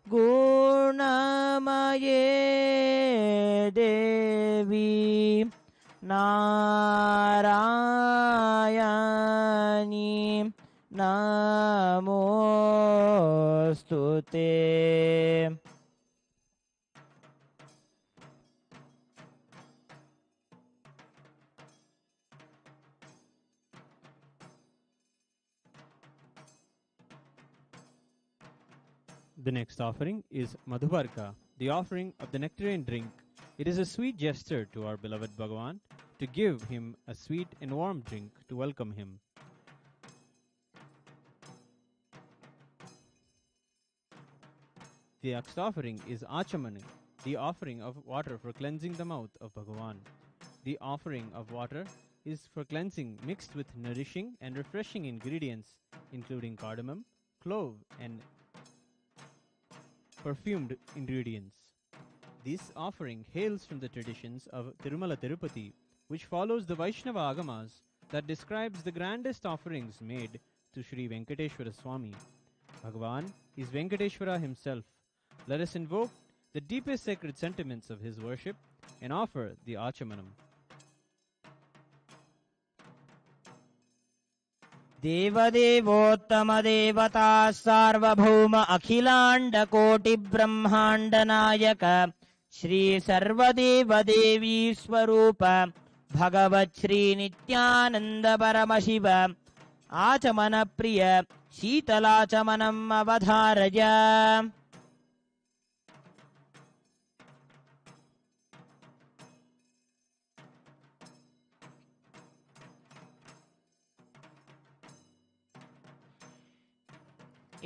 गुणमये देवी Narayani The next offering is Madhubarka, the offering of the nectarine drink. It is a sweet gesture to our beloved Bhagavan to give him a sweet and warm drink to welcome him. The next offering is Achamani, the offering of water for cleansing the mouth of Bhagavan. The offering of water is for cleansing mixed with nourishing and refreshing ingredients, including cardamom, clove, and perfumed ingredients. This offering hails from the traditions of Tirumala Tirupati, which follows the Vaishnava Agamas that describes the grandest offerings made to Sri Venkateshwara Swami. Bhagavan is Venkateshwara himself. Let us invoke the deepest sacred sentiments of his worship and offer the Achamanam. देवदेवोत्तम देवता सार्वभौम अखिलांड कोटि ब्रह्मांड नायक श्री सर्वदेव देवी स्वरूप भगवत् श्री नित्यानंद परमशिव आचमन प्रिय शीतलाचमनम् अवधारय.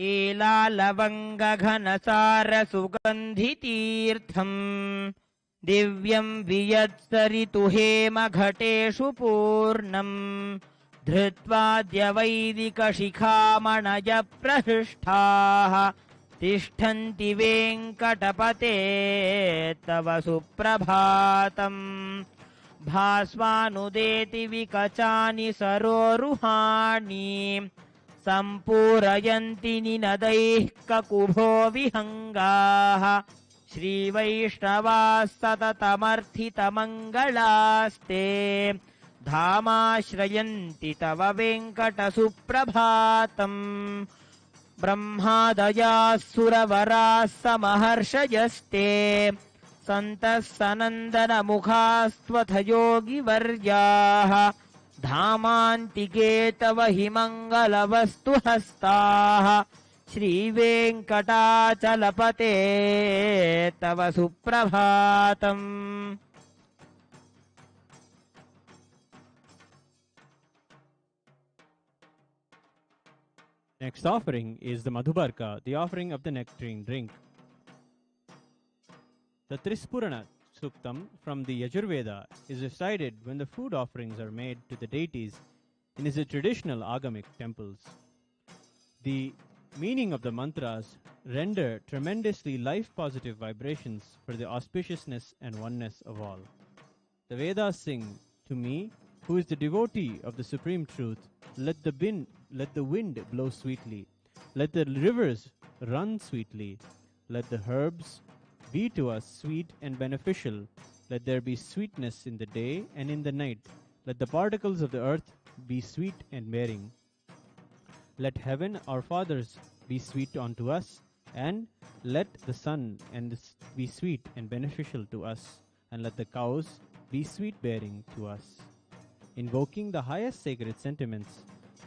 एलालवङ्गघनसार सुगन्धितीर्थम् दिव्यं वियत्सरितु हेमघटेषु पूर्णम् धृत्वाद्यवैदिकशिखामणयप्रहृष्टाः तिष्ठन्ति वेङ्कटपते तव सुप्रभातम्. भास्वानुदेति विकचानि सरोरुहाणि सम्पूरयन्ति निनदैः ककुभो विहङ्गाः. श्रीवैष्णवाः सततमर्थितमङ्गलास्ते धामाश्रयन्ति तव वेङ्कटसुप्रभातम्. ब्रह्मादयाः सुरवराः समहर्षयस्ते सन्तः सनन्दनमुखास्त्वथ योगिवर्याः. धामान्तिके तव हि मङ्गलवस्तु हस्ताः श्रीवेङ्कटाचलपते तव सुप्रभातम्. Next offering is the Madhubarka, the offering of the nectarine drink. The Trispurana Suktam from the Yajurveda is recited when the food offerings are made to the deities in the traditional agamic temples. The meaning of the mantras render tremendously life-positive vibrations for the auspiciousness and oneness of all. The Vedas sing, "To me, who is the devotee of the Supreme Truth, let the wind blow sweetly, let the rivers run sweetly, let the herbs be to us sweet and beneficial, let there be sweetness in the day and in the night, let the particles of the earth be sweet and bearing. Let heaven, our fathers, be sweet unto us, and let the sun be sweet and beneficial to us, and let the cows be sweet-bearing to us." Invoking the highest sacred sentiments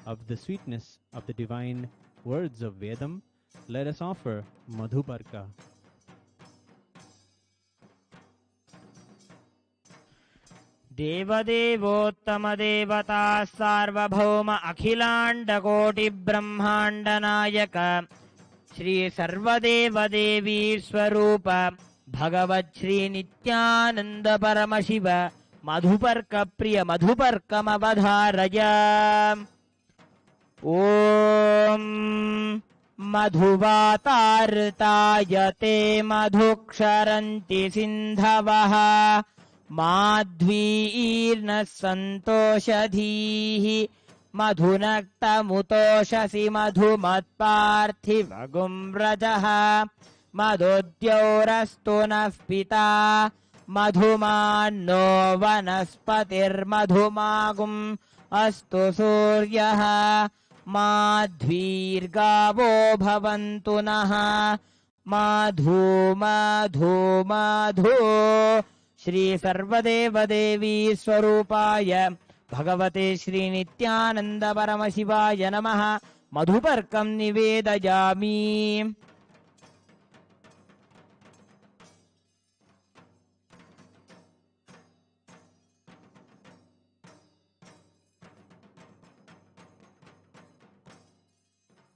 of the sweetness of the divine words of Vedam, let us offer Madhubarka. देवदेवोत्तम देवता सार्वभौम अखिलांड कोटि ब्रह्मांड नायक श्री सर्वदेव देवी स्वरूप भगवत् श्री नित्यानंद परमशिव मधुपर्क प्रिय मधुपर्कमवधारय. ओम मधुवातार्तायते मधुक्षरन्ति सिन्धवः माध्वीर्नः सन्तोषधीः मधुनक्तमुतोषसि मधुमत्पार्थिवगुं व्रजः मधुद्यौरस्तु नः पिता मधुमान्नो वनस्पतिर्मधुमागुम् अस्तु सूर्यः माध्वीर्गावो भवन्तु नः माधु माधु माधु. श्री सर्वदेव देवी स्वरूपाय भगवते श्री नित्यानंद परमशिवाय नमः. मधुपर्कं निवेदयामि.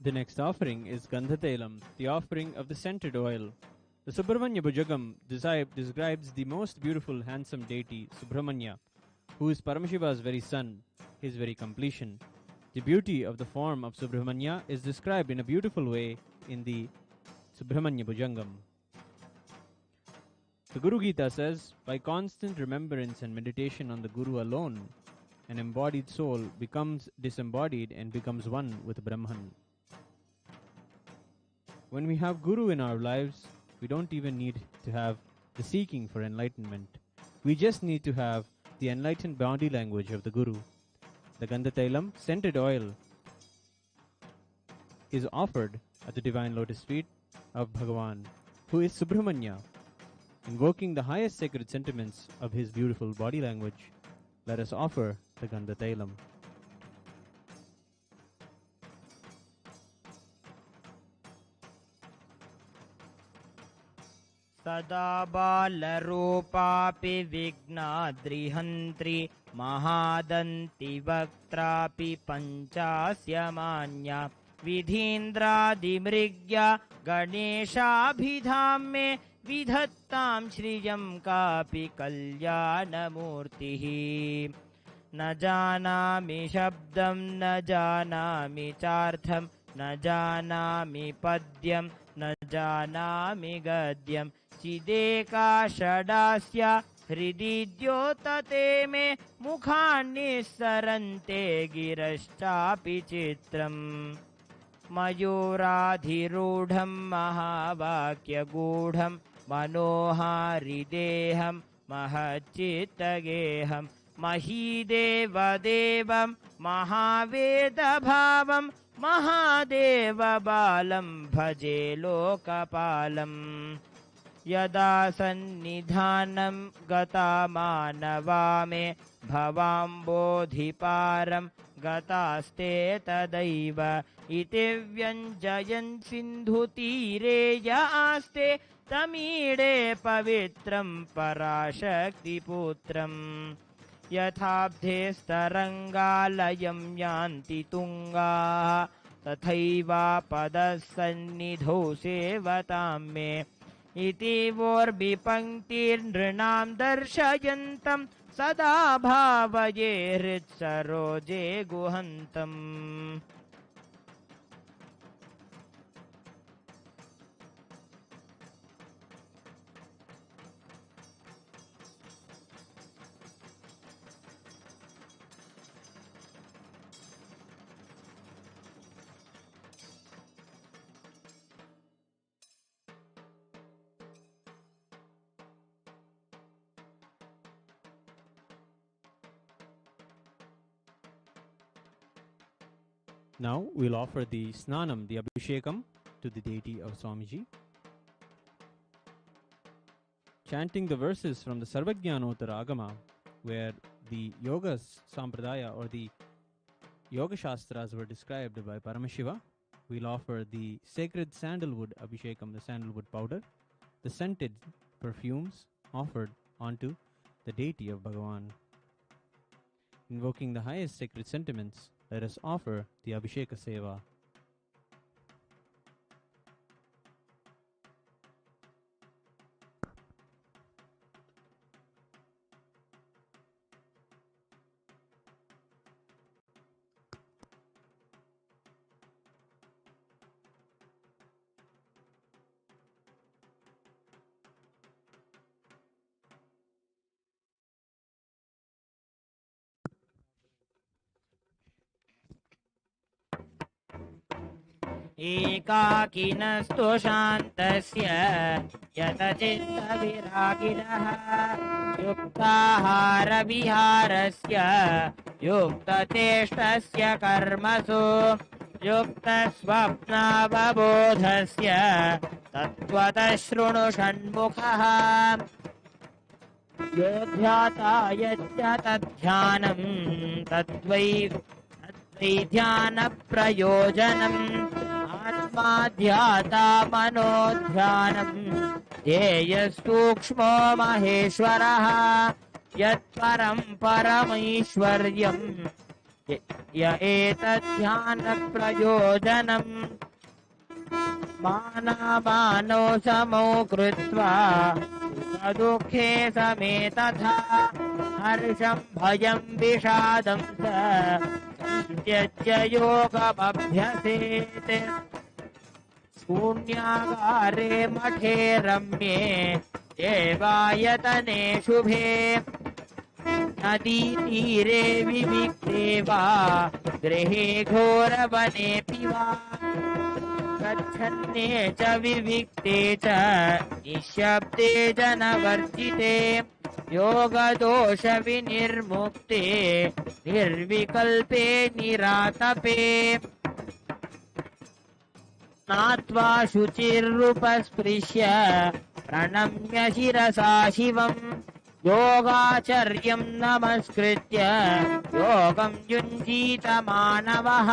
The next offering is Gandhatailam, the offering of the scented oil. The Subramanya Bhujagam describes the most beautiful, handsome deity, Subramanya, who is Paramashiva's very son, his very completion. The beauty of the form of Subramanya is described in a beautiful way in the Subramanya Bhujangam. The Guru Gita says, by constant remembrance and meditation on the Guru alone, an embodied soul becomes disembodied and becomes one with Brahman. When we have Guru in our lives, we don't even need to have the seeking for enlightenment. We just need to have the enlightened body language of the Guru. The Gandhatailam, scented oil, is offered at the divine lotus feet of Bhagavan, who is Subramanya, invoking the highest sacred sentiments of his beautiful body language. Let us offer the Gandhatailam. सदा बालरूपापि विघ्नाद्रिहन्त्री महादन्ति वक्त्रापि पञ्चास्यमान्या विधीन्द्रादिमृग्या गणेशाभिधाम्ये विधत्तां श्रियं कापि कल्याणमूर्तिः न जानामि शब्दं न जानामि चार्थं न जानामि पद्यं न जानामि गद्यं चिदेका षडास्य हृदि द्योतते मे मुखान्निस्सरन्ते गिरश्चापि चित्रम् मयूराधिरूढं महावाक्यगूढं मनोहारिदेहं महच्चित्तगेहं महीदेवदेवं महावेदभावं महादेवबालं भजे लोकपालम् यदा सन्निधानं गता मानवा मे भवाम्बोधिपारं गतास्ते तदैव इति व्यञ्जयन् सिन्धुतीरे य आस्ते तमीडे पवित्रं पराशक्तिपुत्रम् यथाब्धेस्तरङ्गालयं यान्ति तुङ्गाः तथैवापदसन्निधौ सेवतां मे इति वोर्बिपङ्क्तिर्नृणां दर्शयन्तं सदा भावये हृत्सरोजे गुहन्तम् Now we'll offer the Snanam, the Abhishekam, to the deity of Swamiji. Chanting the verses from the Sarvajnanottara Agama, where the Yoga Sampradaya or the Yoga Shastras were described by Paramashiva, we'll offer the sacred sandalwood Abhishekam, the sandalwood powder, the scented perfumes offered onto the deity of Bhagavan. Invoking the highest sacred sentiments, let us offer the Abhisheka Seva. एकाकिनस्तु शान्तस्य यतचित्तविरागिणः युक्ताहारविहारस्य युक्तचेष्टस्य कर्मसु युक्तस्वप्नावबोधस्य तत्त्वतः शृणु षण्मुखः यो ध्याता यस्य तद्ध्यानं तद्वै ध्यानप्रयोजनम् आत्माध्याता मनोध्यानं ध्येयसूक्ष्मो महेश्वरः यत्परं परमैश्वर्यं य एतद्ध्यानप्रयोजनम् मानामानौ समौ कृत्वा सुखदुःखे समे तथा हर्षं भयं विषादं स त्यज्य योगमभ्यसेत् शून्यागारे मठे रम्ये देवायतने शुभे नदीतीरे विविक्ते वा गृहे घोरवनेऽपि वा गच्छन्ने च विविक्ते च निःशब्दे जनवर्जिते योगदोष विनिर्मुक्ते निर्विकल्पे निरातपे स्नात्वा शुचिरुपस्पृश्य प्रणम्य शिरसा शिवम् योगाचर्यं नमस्कृत्य योगं युञ्जीत मानवः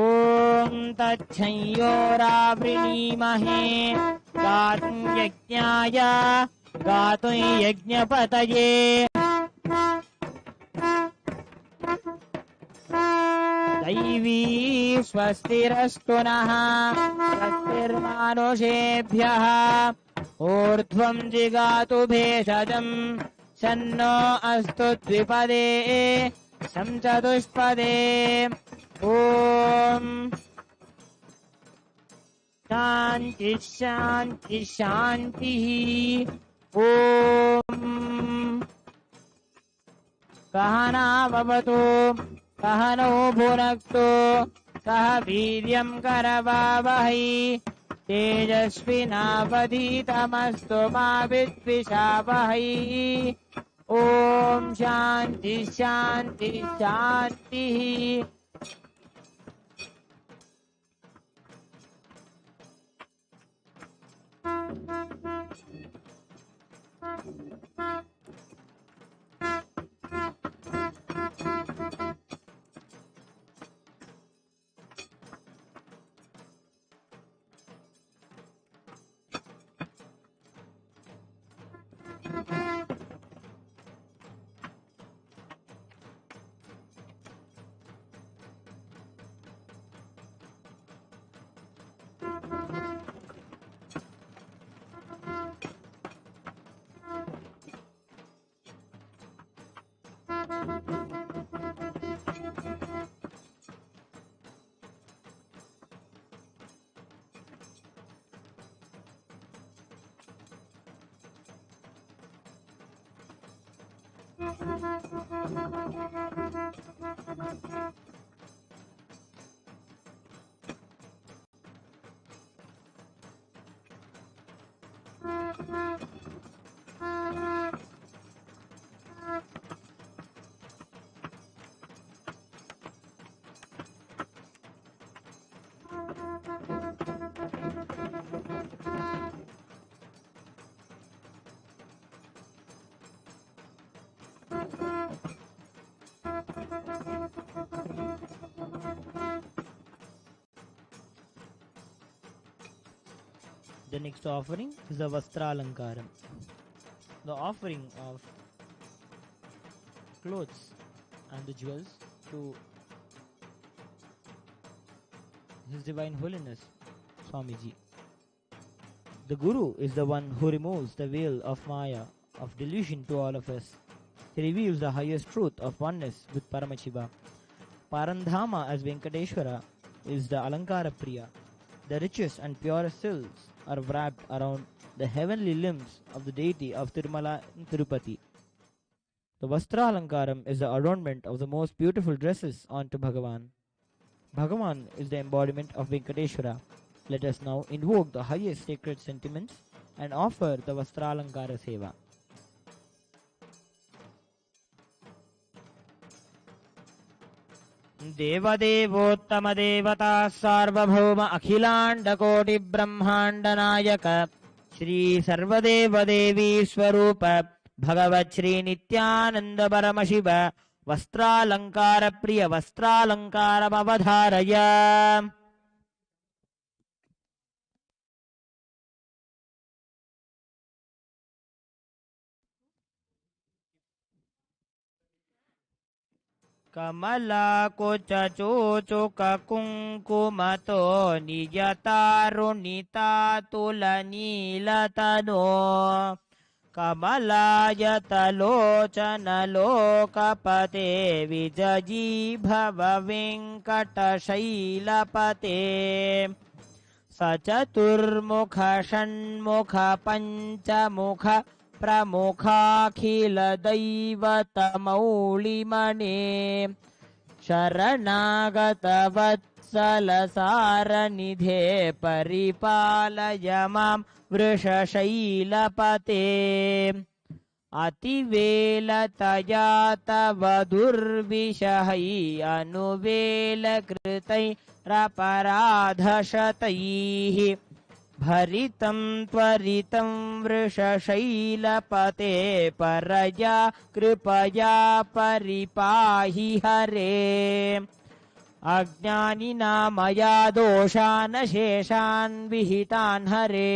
ॐ तच्छंयोरावृणीमहे गातुं यज्ञाय गातुं यज्ञपतये दैवी स्वस्तिरस्तु नः स्वस्तिर्मानुषेभ्यः ऊर्ध्वं जिगातु भेषजं शन्नो अस्तु द्विपदे शं चतुष्पदे ॐ शान्ति शान्ति शान्तिः ॐ सहना भवतु सहनौ भुनक्तु सह वीर्यं करवावहै तेजस्विनावधीतमस्तु मा विद्विषावहै ॐ शान्ति शान्ति शान्तिः The next offering is the Vastralankaram. The offering of clothes and the jewels to His Divine Holiness Swamiji. The Guru is the one who removes the veil of Maya, of delusion to all of us. He reveals the highest truth of oneness with Paramashiva. Parandhama as Venkateshwara is the Alankara Priya. The richest and purest silks are wrapped around the heavenly limbs of the deity of Tirumala in Tirupati. The Vastra Alankaram is the adornment of the most beautiful dresses onto Bhagavan. Bhagavan is the embodiment of Venkateshwara. Let us now invoke the highest sacred sentiments and offer the Vastra Alankara Seva. देवदेवोत्तम देवता सार्वभौम अखिलांड कोटि ब्रह्मांड नायक श्री सर्वदेव देवी स्वरूप भगवत श्री नित्यानंद परम शिव वस्त्रालंकार प्रिय वस्त्रालंकारमवधारय कमला कुचचूचुक कुङ्कुमतो निजतारुणिता तुलनीलतनो कमलायतलोचनलोकपते विजजीभव वेङ्कटशैलपते सचतुर्मुख षण्मुख पञ्चमुख प्रमुखाखिलदैवतमौलिमणे शरणागतवत्सलसारनिधे परिपालय मां वृषशैलपते अतिवेलतया तव दुर्विषहै अनुवेलकृतैरपराधशतैः भरितं त्वरितं वृषशैलपते परया कृपया परिपाहि हरे अज्ञानिना मया दोषान् शेषान् विहितान् हरे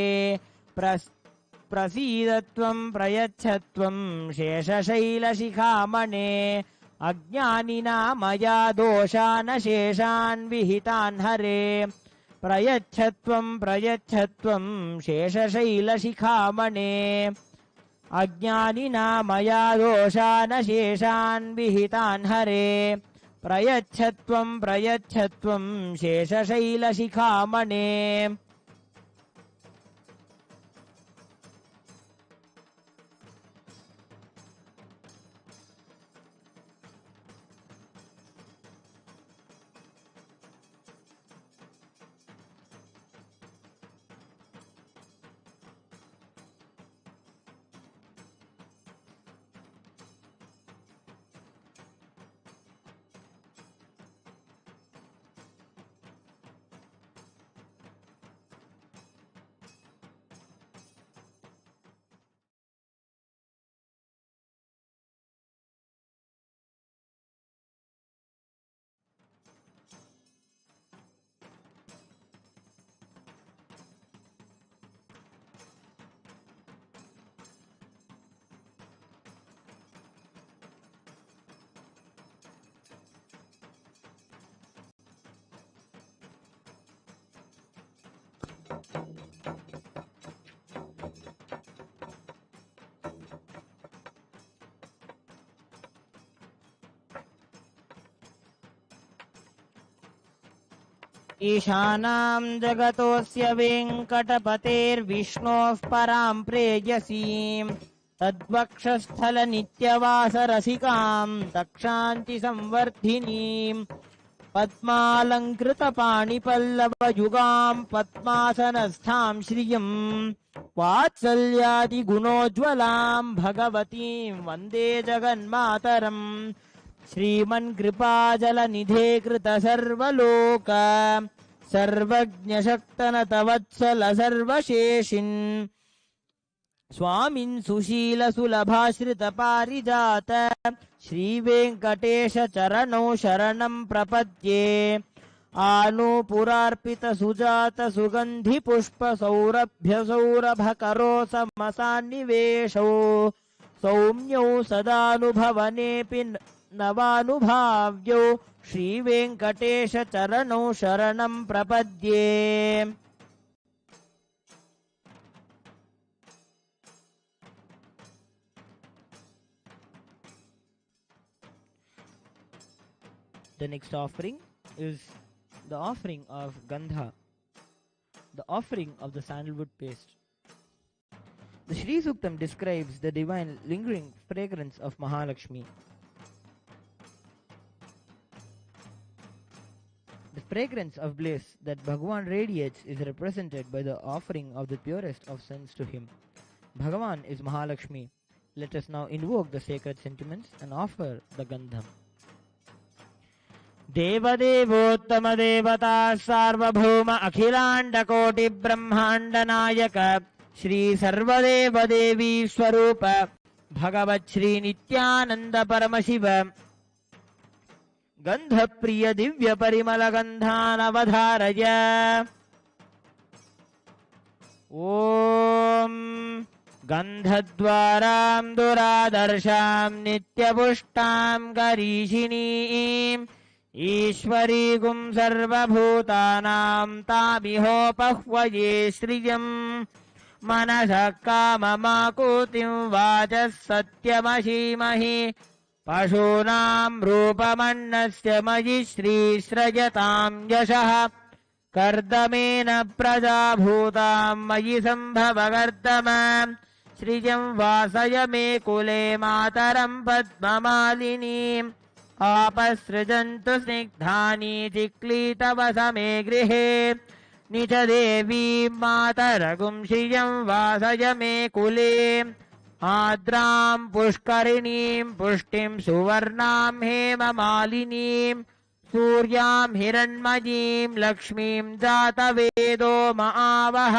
प्रसीदत्वं प्रयच्छत्वं शेषशैलशिखामणे अज्ञानिना मया दोषान् शेषान् विहितान् हरे प्रयच्छत्वं शेषशैलशिखामणे अज्ञानिना मया दोषान् शेषान् विहितान् हरे प्रयच्छत्वं शेषशैलशिखामणे ईशानां जगतोऽस्य वेङ्कटपतेर्विष्णोः परां प्रेयसीं तद्वक्षस्थलनित्यवासरसिकां तक्षान्तिसंवर्धिनीं पद्मालङ्कृतपाणिपल्लवयुगां पद्मासनस्थां श्रियं वात्सल्यादिगुणोज्ज्वलां भगवतीं वन्दे जगन्मातरम् श्रीमन्कृपाजलनिधे कृतसर्वलोक सर्वज्ञशक्तनतवत्सल सर्वशेषिन् स्वामिन् सुशीलसुलभाश्रितपारिजात श्रीवेङ्कटेशचरणौ शरणं प्रपद्ये आनूपुरार्पितसुजातसुगन्धिपुष्पसौरभ्यसौरभकरो समसान्निवेशौ सौम्यौ सदानुभवनेऽपि नवानुभाव्यौ श्रीवेङ्कटेशचरणौ शरणं प्रपद्ये The next offering is the offering of Gandha, the offering of the sandalwood paste. The Shri Suktam describes the divine lingering fragrance of Mahalakshmi. The fragrance of bliss that Bhagavan radiates is represented by the offering of the purest of scents to him. Bhagavan is Mahalakshmi. Let us now invoke the sacred sentiments and offer the Gandham. देवदेवोत्तम देवता सार्वभौम अखिलांड कोटि ब्रह्मांड नायक श्री सर्वदेव देवी स्वरूप भगवत् श्री नित्यानंद परमशिव गंध प्रिय दिव्य परिमल गंधानवधारय ओम गन्धद्वारां दुरादर्शां नित्यपुष्टां करीषिणीम् ईश्वरीगुं सर्वभूतानां तामिहोपह्वये श्रियम् मनसः काममाकुतिं वाचः सत्यमशीमहि पशूनां रूपमन्नस्य मयि श्रीस्रजतां यशः कर्दमेन प्रजाभूतां मयि सम्भवकर्दम श्रियं वासय मे कुले मातरं पद्ममालिनीम् आपसृजन्तु स्निग्धानि चिक्लीतवस मे गृहे निज देवीं मातरगुं श्रियं वासय मे कुले आद्रां पुष्करिणीं पुष्टिं सुवर्णां हेममालिनीं सूर्यां हिरण्मयीं लक्ष्मीं जातवेदो महावः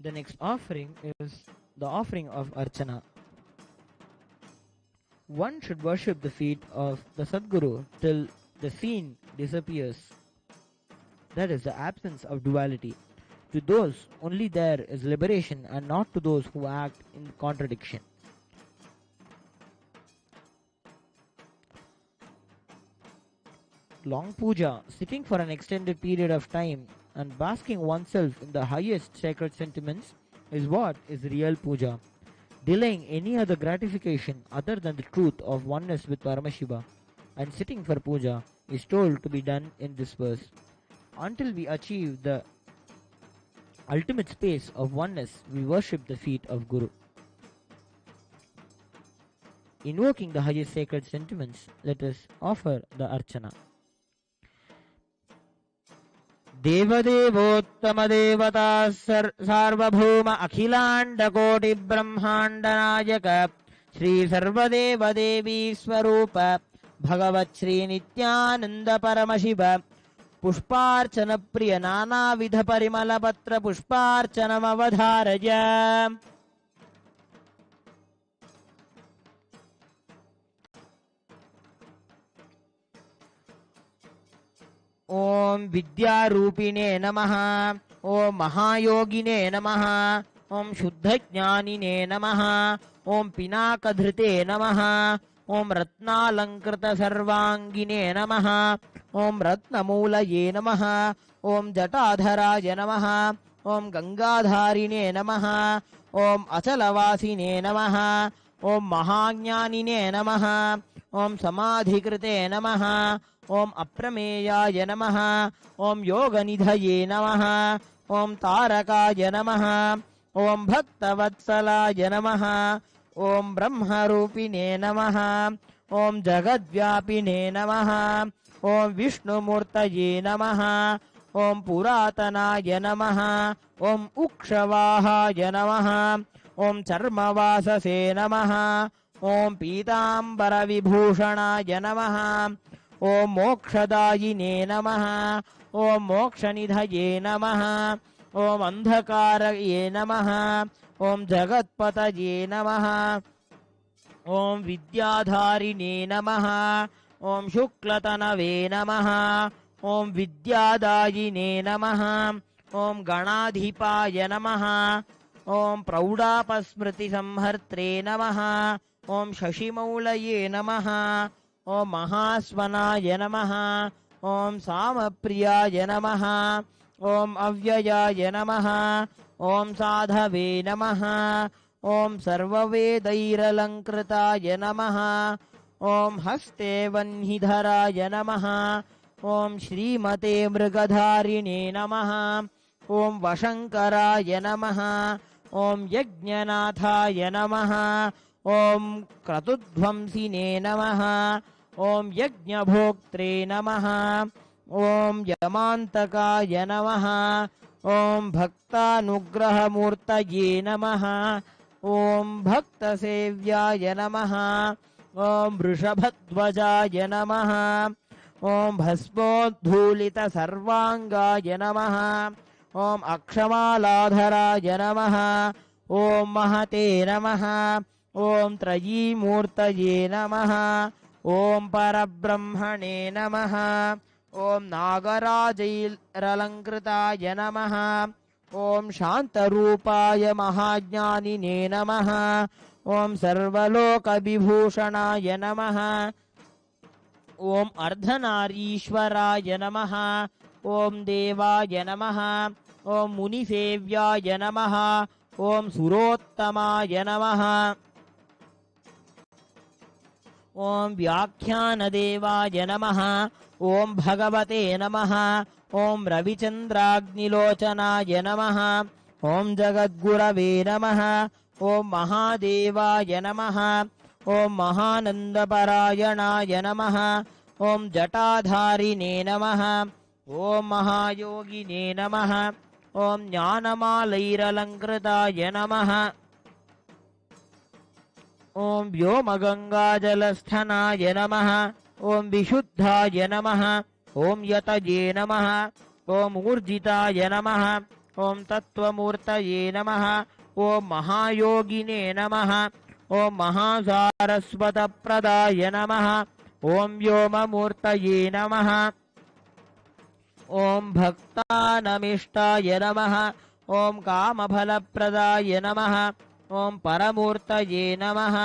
The next offering is the offering of Archana. One should worship the feet of the Sadguru till the scene disappears. That is the absence of duality. To those, only there is liberation, and not to those who act in contradiction. Long puja, sitting for an extended period of time and basking oneself in the highest sacred sentiments, is what is real puja. Delaying any other gratification other than the truth of oneness with Paramashiva and sitting for puja is told to be done in this verse. Until we achieve the ultimate space of oneness, we worship the feet of Guru. Invoking the highest sacred sentiments, let us offer the Archana. देवदेवोत्तम देवता सार्वभौम अखिलांड कोटि ब्रह्मांड नायक श्री सर्वदेव देवी स्वरूप भगवत् श्री नित्यानंद परमशिव पुष्पार्चन प्रिय नानाविध परिमल पत्र पुष्पार्चनमवधारय. ओम विद्यारूपिणे नमः. ओम महायोगिने नमः. ओम शुद्धज्ञानिने नमः. ओम पिनाकधृते नमः. ओम रत्नालंकृत सर्वांगिने नमः. ओम रत्नमूलये नमः. ओम जटाधराय नमः. ओम गंगाधारिणे नमः. ओम अचलवासिने नमः. ओम महाज्ञानिने नमः. ओम समाधिकृते नमः. ओम अप्रमेयाय नमः. ओम योगनिधये नमः. ओम तारकाय नमः. ओम भक्तवत्सलाय नमः. ओम ब्रह्मरूपिणे नमः. ओम जगद्व्यापिने नमः. ओम विष्णुमूर्तये नमः. ॐ पुरातनाय नमः ॐ उक्षवाहाय नमः ॐ चर्मवाससे नमः ॐ पीताम्बरविभूषणाय नमः ॐ मोक्षदायिने नमः ॐ मोक्षनिधये नमः ॐ अन्धकारये नमः ॐ जगत्पतये नमः ॐ विद्याधारिणे नमः ॐ शुक्लतनवे नमः ॐ विद्यादायिने नमः ॐ गणाधिपाय नमः ॐ प्रौढापस्मृतिसंहर्त्रे नमः ॐ शशिमौलये नमः ॐ महास्वनाय नमः ॐ सामप्रियाय नमः ॐ अव्ययाय नमः ॐ साधवे नमः ॐ सर्ववेदैरलङ्कृताय नमः ॐ हस्ते वह्निधराय नमः ॐ श्रीमते मृगधारिणे नमः ॐ वशङ्कराय नमः ॐ यज्ञनाथाय नमः ॐ क्रतुध्वंसिने नमः ॐ यज्ञभोक्त्रे नमः ॐ यमान्तकाय नमः ॐ भक्तानुग्रहमूर्तये नमः ॐ भक्तसेव्याय नमः ॐ वृषभध्वजाय नमः ॐ भस्मोद्धूलितसर्वाङ्गाय नमः ॐ अक्षमालाधराय नमः ॐ महते नमः ॐ त्रयीमूर्तये नमः ॐ परब्रह्मणे नमः ॐ नागराजैरलङ्कृताय नमः ॐ शान्तरूपाय महाज्ञानिने नमः ॐ सर्वलोकविभूषणाय नमः ॐ अर्धनारीश्वराय नमः ॐ देवाय नमः ॐ मुनिसेव्याय नमः ॐ सुरोत्तमाय नमः ॐ व्याख्यानदेवाय नमः ॐ भगवते नमः ॐ रविचन्द्राग्निलोचनाय नमः ॐ जगद्गुरवे नमः ॐ महादेवाय नमः ॐ महानन्दपरायणाय नमः ॐ जटाधारिणे नमः ॐ महायोगिने नमः ॐ ज्ञानमालैरलङ्कृताय नमः ॐ व्योमगङ्गाजलस्थनाय नमः ॐ विशुद्धाय नमः ॐ यतये नमः ॐ ऊर्जिताय नमः ॐ तत्त्वमूर्तये नमः ॐ महायोगिने नमः ॐ महासारस्वतप्रदाय नमः ॐ व्योममूर्तये नमः ॐ भक्तानमिष्टाय नमः ॐ कामफलप्रदाय नमः ॐ परमूर्तये नमः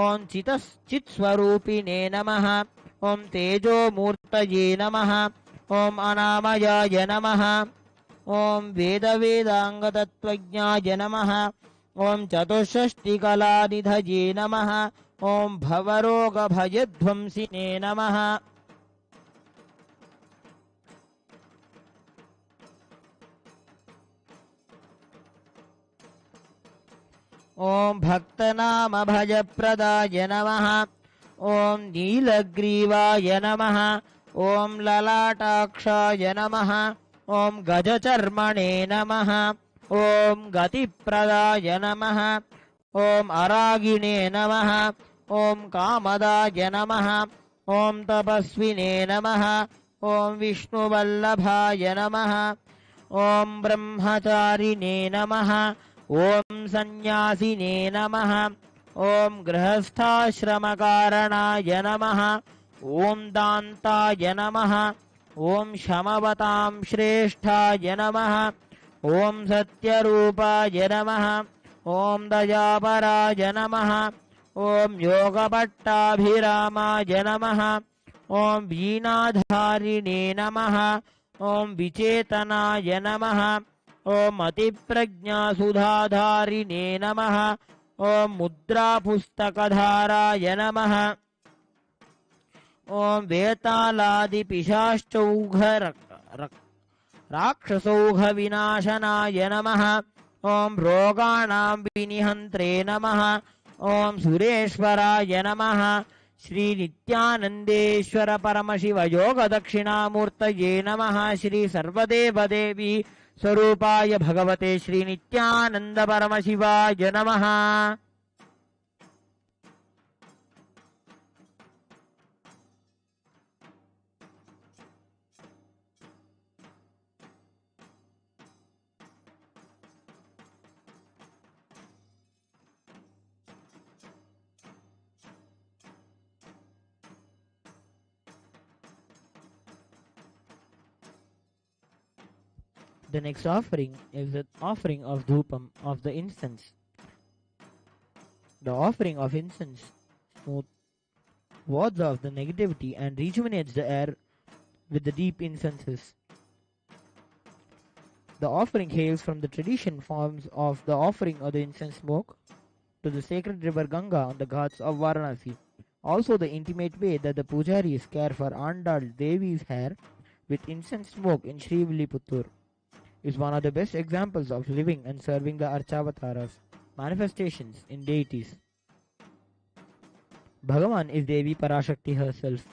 ॐ चित्स्वरूपिणे नमः ॐ तेजोमूर्तये नमः ॐ अनामयाय नमः ॐ वेदवेदाङ्गतत्त्वज्ञाय नमः ॐ चतुष्षष्टिकलानिधये नमः ॐ भवरोगभयध्वंसिने नमः ॐ भक्तनामभयप्रदाय नमः ॐ नीलग्रीवाय नमः ॐ ललाटाक्षाय नमः ॐ गजचर्मणे नमः ॐ गतिप्रदाय नमः ॐ अरागिणे नमः ॐ कामदाय नमः ॐ तपस्विने नमः ॐ विष्णुवल्लभाय नमः ॐ ब्रह्मचारिणे नमः ॐ सन्न्यासिने नमः ॐ गृहस्थाश्रमकारणाय नमः ॐ दान्ताय नमः ॐ शमवतां श्रेष्ठाय नमः ॐ सत्यरूपाय नमः ॐ दयापराय नमः ॐ योगपट्टाभिरामाय नमः ॐ वीणाधारिणे नमः ॐ विचेतनाय नमः ॐ अतिप्रज्ञासुधाधारिणे नमः ॐ मुद्रापुस्तकधाराय नमः ॐ वेतालादिपिशाश्चौघ राक्षसौघविनाशनाय नमः ॐ रोगाणां विनिहन्त्रे नमः ॐ सुरेश्वराय नमः श्री नित्यानंदेश्वर परम शिव योग दक्षिणामूर्तये नमः। श्री सर्वदेव देवी स्वरूपाय भगवते श्री नित्यानंद परम शिवाय नमः। The next offering is the offering of dhupam, of the incense. The offering of incense smooths wards off the negativity and rejuvenates the air with the deep incenses. The offering hails from the tradition forms of the offering of the incense smoke to the sacred river Ganga on the ghats of Varanasi. Also the intimate way that the pujaris care for Andal Devi's hair with incense smoke in Srivilliputtur is one of the best examples of living and serving the Archavataras, manifestations in deities. Bhagavan is Devi Parashakti herself.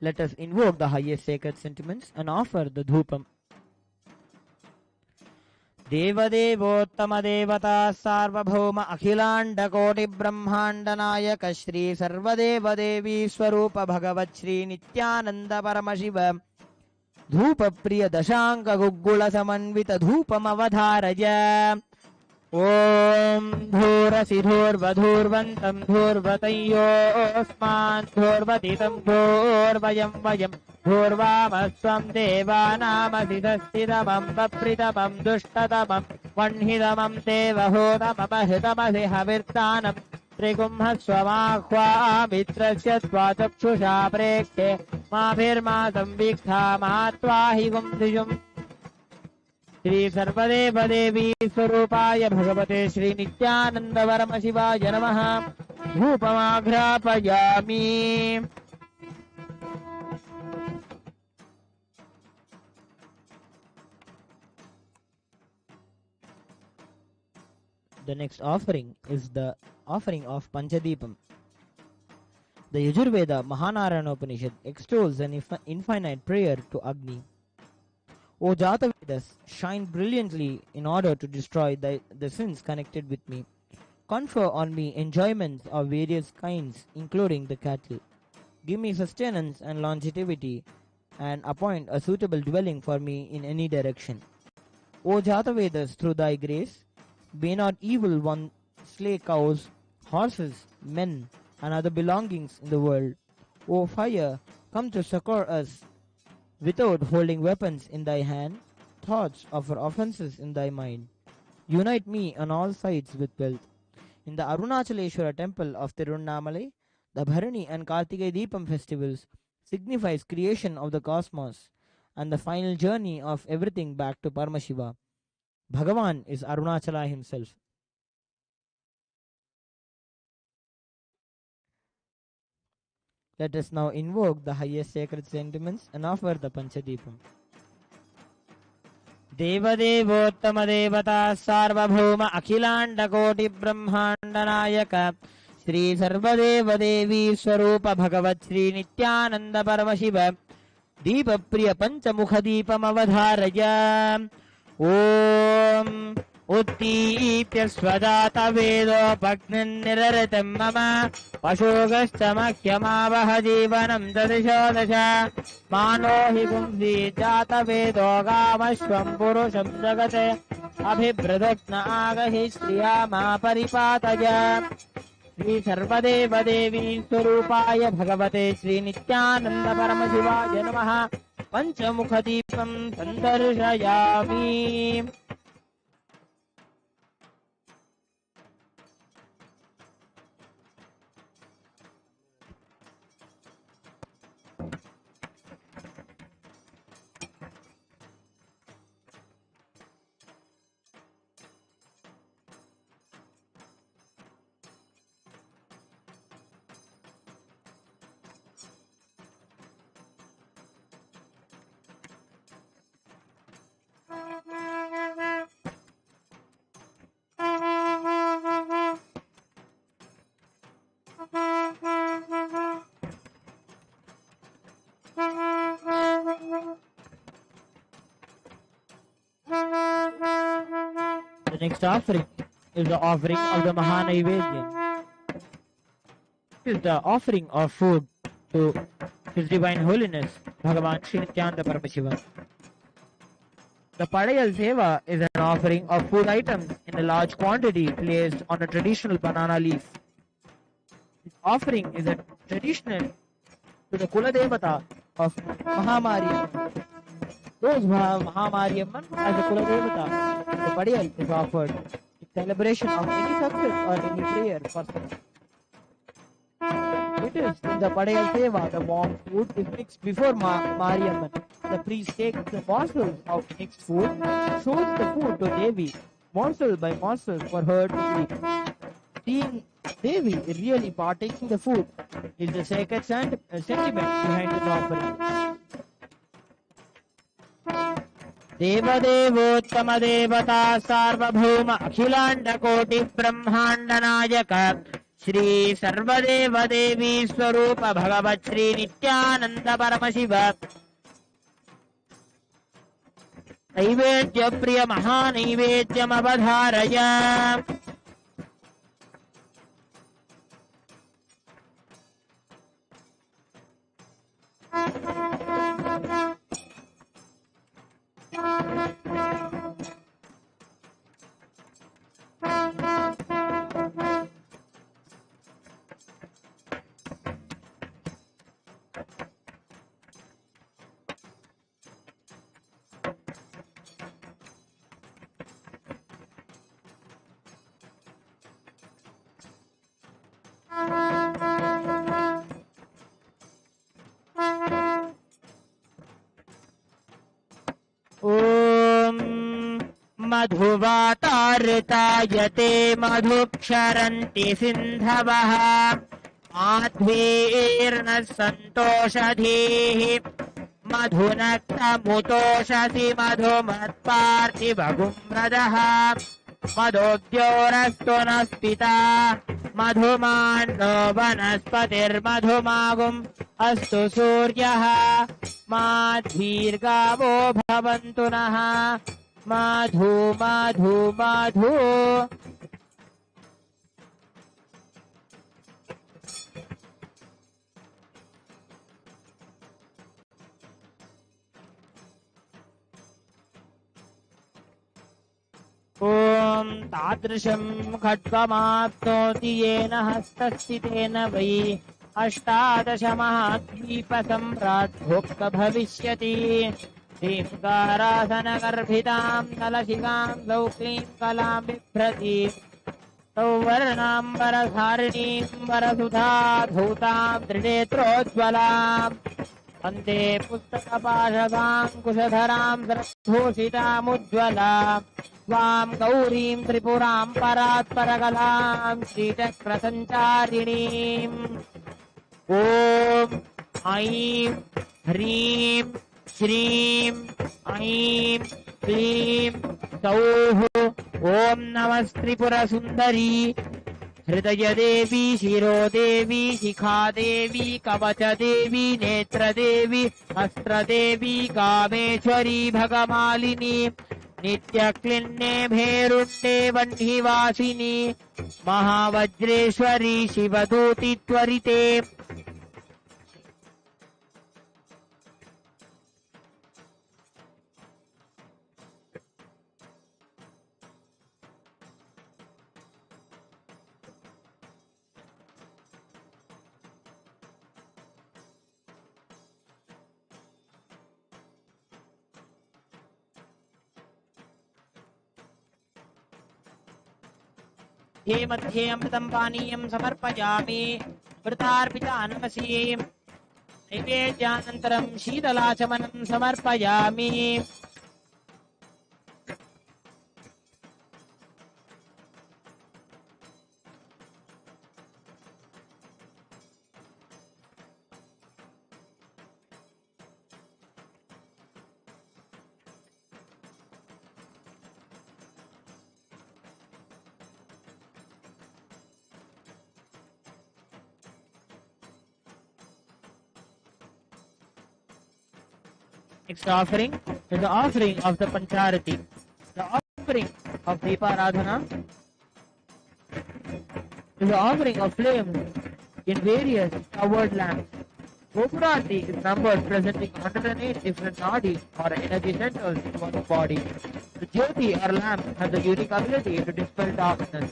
Let us invoke the highest sacred sentiments and offer the dhupam. देवदेवोत्तम देवता सार्वभौम अखिलांड कोटि ब्रह्मांड नायक श्री सर्वदेव देवी स्वरूप भगवत श्री नित्यानंद परम शिव धूप प्रिय दशांक गुग्गुल समन्वित धूपम अवधारय। ओम धूरसि धूर्वधूर्वन्तं धूर्वतयोऽस्मान् धूर्वतितं धूर्वयं वयं धूर्वामस्त्वं देवानामसितस्थितमं बप्रितमं दुष्टतमं वह्नितमं देवहूतमपहृतमसि हविर्दानं त्रिगुंहस्वमाह्वामित्रस्य त्वाचक्षुषा प्रेक्षे माभिर्मा संविक्था मात्वाहि गुंसिजुम्। श्री सर्वदेव देवी स्वरूपाय भगवते श्री नित्यानंद परम शिवाय नमः। धूपमाघ्रापयामि। The next offering is the offering of Panchadipam. The Yajurveda Mahanarayana Upanishad extols an infinite prayer to Agni. O Jatavedas, shine brilliantly in order to destroy the sins connected with me. Confer on me enjoyments of various kinds, including the cattle. Give me sustenance and longevity, and appoint a suitable dwelling for me in any direction. O Jatavedas, through thy grace, may not evil one slay cows, horses, men, and other belongings in the world. O fire, come to succor us. Without holding weapons in thy hand, thoughts of our offences in thy mind. Unite me on all sides with wealth. In the Arunachaleshwara temple of Tiruvannamalai, the Bharani and Kartikai Deepam festivals signifies creation of the cosmos and the final journey of everything back to Paramashiva. Bhagavan is Arunachala himself. Let us now invoke the highest sacred sentiments and offer the Panchadipam. देवदेवोत्तम देवता सार्वभौम अखिलांड कोटि ब्रह्मांड नायक श्री सर्वदेव देवी स्वरूप भगवत श्री नित्यानंद परम शिव दीप प्रिय पंचमुख दीपम अवधारय। ओम उत्तीप्य स्वजात वेदोपग्निर्निरृतं मम पशुगश्च मह्यमावह जीवनं ददिशो दश मानो हि पुंसि जात वेदो गामश्वं पुरुषं जगते अभिभृदग्न आगहि श्रिया मा परिपातय। श्री सर्वदेव देवी स्वरूपाय भगवते श्री नित्यानंद परम शिवाय नमः। पंचमुख दीपं संदर्शयामि। The next offering is the offering of the Mahanaivedya. This is the offering of food to His Divine Holiness, Bhagavan Sri Nithyananda Paramashiva. The Padayal Seva is an offering of food items in a large quantity placed on a traditional banana leaf. This offering is a traditional to the Kula Devata of Mahamari. Those who have Mahamari Amman as a Kula Devata, the Padayal is offered in celebration of any success or any prayer for success. It is in the Padayal Seva, the warm food is mixed before Mariamman. The priest takes the morsels of mixed food, shows the food to Devi, morsel by morsel for her to eat. Seeing Devi really partaking the food is the sacred sentiment behind this offering. Devadevottama devata sarvabhauma akhilanda koti brahmanda nayaka Shri Sarvadeva Devi Swarupa Bhagavat Shri Nithyananda Paramashiva Naivedya Priya Mahanaivedyam Avadharaya. मधुवातारतायते मधुक्षरन्ति सिन्धवः माध्वीर्नः सन्तोषधीः मधुनक्तमुतोषसि मधुमत्पार्थिवगुम्रदः मधोद्योरस्तु नः पिता मधुमान्नो वनस्पतिर्मधुमागुम् अस्तु सूर्यः माध्वीर्गावो भवन्तु नः Madhu, Madhu, Madhu. Om Tadrisham Khatkamapnoti Yena Hastasthitena Vai Ashtadashamahadvipasamrat Bhokta Bhavishyati Dimkarasanagarbhitam Nalashikam Lauklim Kalam Biprati Tauvarnambarasarinim Varasudha Dhutam Trinetrodvalam Ante Pustakapashadam Kushadharam Saradhoshitam Ujjvalam Svam Gaurim Tripuram Parat Paragalam Sritakrasancharinim Om Aim Hrim Shrim Aim Klim Sauh Om Namastripura Sundari Hridaya Devi Shiro Devi Shikha Devi Kavacha Devi Netra Devi Astra Devi Kameshwari Bhagamalini Nitya Klinne Bherunde Vandhivasini Mahavajreshwari Shivaduti Tvarite. ये मध्ये अमृतं पानीयं समर्पयामि वृतार्पितान्नमसि नैवेद्यानन्तरं शीतलाचमनं समर्पयामि Next offering is the offering of the Pancharati. The offering of Deeparadhana is the offering of flames in various covered lamps. Gopurati is numbered presenting 108 different nadis or energy centers in one's body. The Jyoti or lamp has the unique ability to dispel darkness.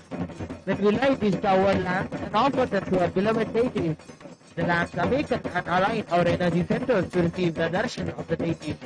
When we light these tower lamps and offer them to our beloved deities, the lamps awaken and align our energy centers to receive the darshan of the deities.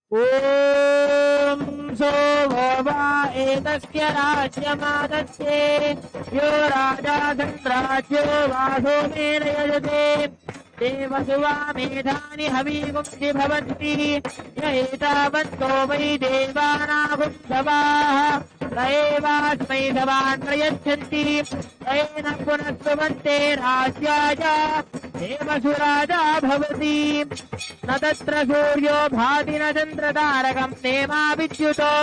ॐ सोऽवा एतस्य राज्यमादत्ते यो राजा धनराज्यो वासोमेन यजते देवसुवा मेधानि हवीगुंसि भवन्ति य एतावन्तो वै देवानागुंसवाः स एवास्मै सवान् प्रयच्छन्ति तेन पुनः सुमन्ते राज्याय देवसुराजा भवति न तत्र सूर्यो भाति न चन्द्रतारकम् नेमा विद्युतो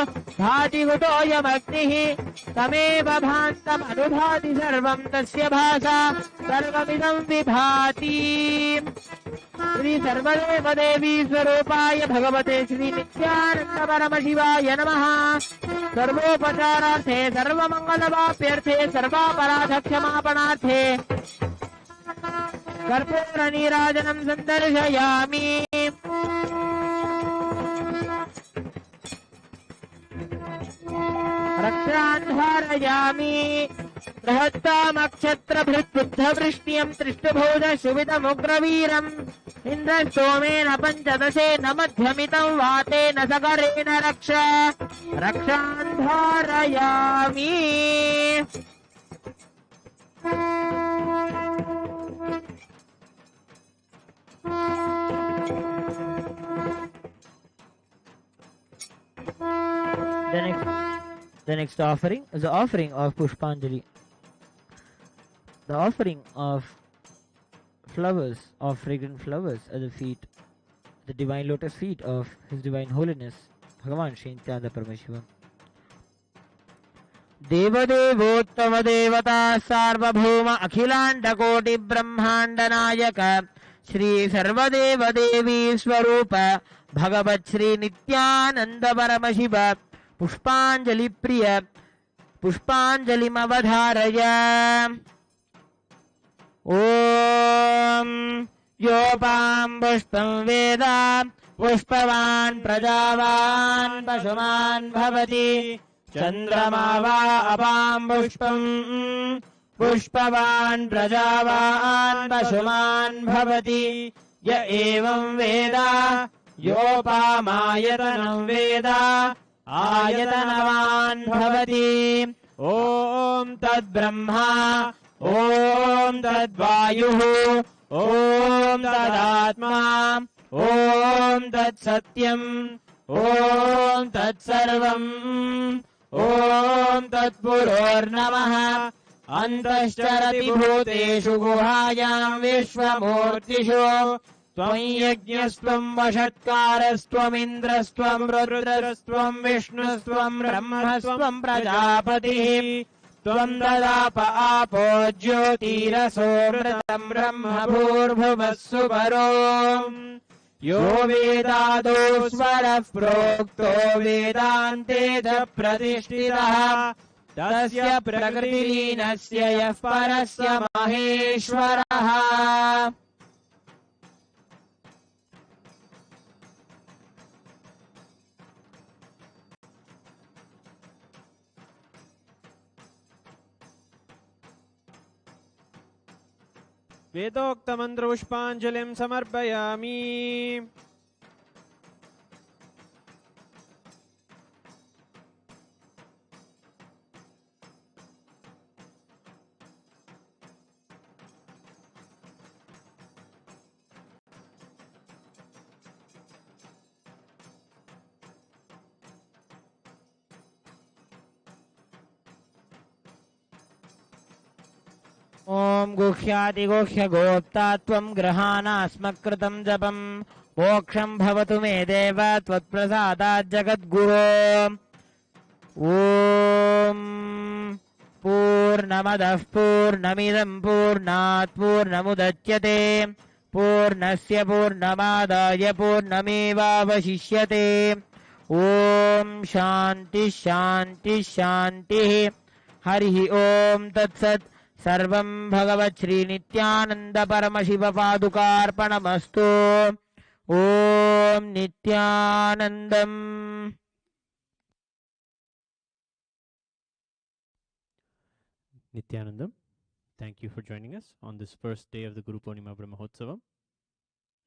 भाति कुतोऽयमग्निः तमेव भान्तमनुभाति सर्वम् तस्य भासा सर्वमिदम् विभाति। श्री सर्वदेव देवी स्वरूपाय भगवते श्री नित्यानंद परमशिवाय नमः। सर्वोपचारार्थे सर्वमङ्गलवाप्यर्थे सर्वापराधक्षमापणार्थे कर्पूर नीराजनं सन्दर्शयामि। रक्षान्धारयामि बृहत्तामक्षत्रभृद्बुद्धवृष्ण्यं त्रिष्टुभुज शुभितमुग्रवीरम् इन्द्रस्तोमेन पञ्चदशेन मध्यमितं वातेन सकरेण रक्षान्धारयामि। The next offering is the offering of Pushpanjali. The offering of flowers, of fragrant flowers at the feet, the divine lotus feet of His Divine Holiness, Bhagavan Shri Nithyananda Paramashiva. Devadevottama Devata Sarvabhauma Akhilanda Koti Brahmanda Nayaka Shri Sarvadeva Devi Swarupa Bhagavat Shri Nithyananda Paramashiva Pushpanjali Priya Pushpanjali Mavadharaya. Om Yopam Pushpam Veda Pushpavan Prajavan Pashuman Bhavati Chandrama Va Apam Pushpam Pushpavan Prajavan Pashuman Bhavati Ya Evam Veda Yopamayatanam Veda Ayatanavan Bhavati. Om Tad Brahma Om Tad Vayuhu Om Tad Atma Om Tad Satyam Om Tad Sarvam Om Tad Puror Namaha. Antashcharati Bhuteshu Guhayam Vishwamurtishu Tvam Yajnastvam Vashatkarastvam Indrastvam Rudrastvam Vishnustvam Brahmasvam Prajapatihi Tvam Dadapa Apo Jyotirasho Mritam Brahma Bhurbhuvassu Paro Yo Vedado Swarah Prokto Vedante Tha Pratishtitaha Tasya Prakritinasya Yah Parasya Maheshwaraha. वेदोक्तमन्त्रपुष्पाञ्जलिं समर्पयामि। ॐ गुह्यातिगुह्यगोप्ता त्वं ग्रहाणास्मकृतं जपं मोक्षं भवतु मे देव त्वत्प्रसादात् जगद्गुरो ॐ पूर्णमदः पूर्णमिदं पूर्णात् पूर्णमुदच्यते पूर्णस्य पूर्णमादाय पूर्णमेवावशिष्यते ॐ शान्तिः शान्तिः शान्तिः हरिः ॐ तत्सत् सर्वं भगवत् श्रीनित्यानन्द परमशिवपादुकार्पणमस्तु ॐ नित्यानन्दम् Nithyanandam, thank you for joining us on this first day of the Guru Purnima Brahmotsavam.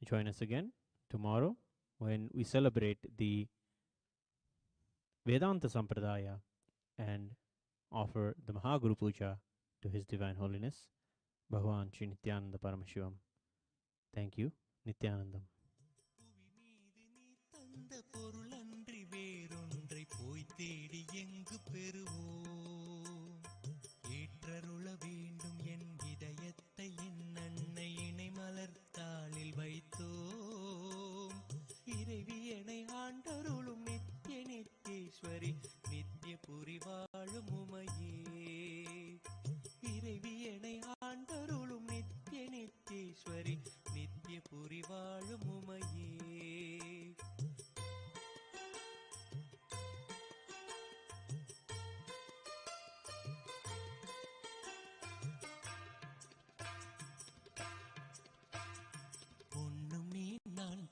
Join us again tomorrow when we celebrate the Vedanta Sampradaya and offer the Mahaguru Puja to His Divine Holiness, Bhagavan Sri Nithyananda Paramashivam. Thank you, Nithyanandam. ஏற்றருள வேண்டும் என் இதயத்தை என் அன்னை இணை மலர்த்தாளில் வைத்தோம் இறைவியனை ஆண்டருளும் நித்ய நித்யேஸ்வரி நித்ய புரி வாழும் உமையே இறைவியனை ஆண்டருளும் நித்ய நித்யேஸ்வரி நித்ய புரி வாழும் உமையே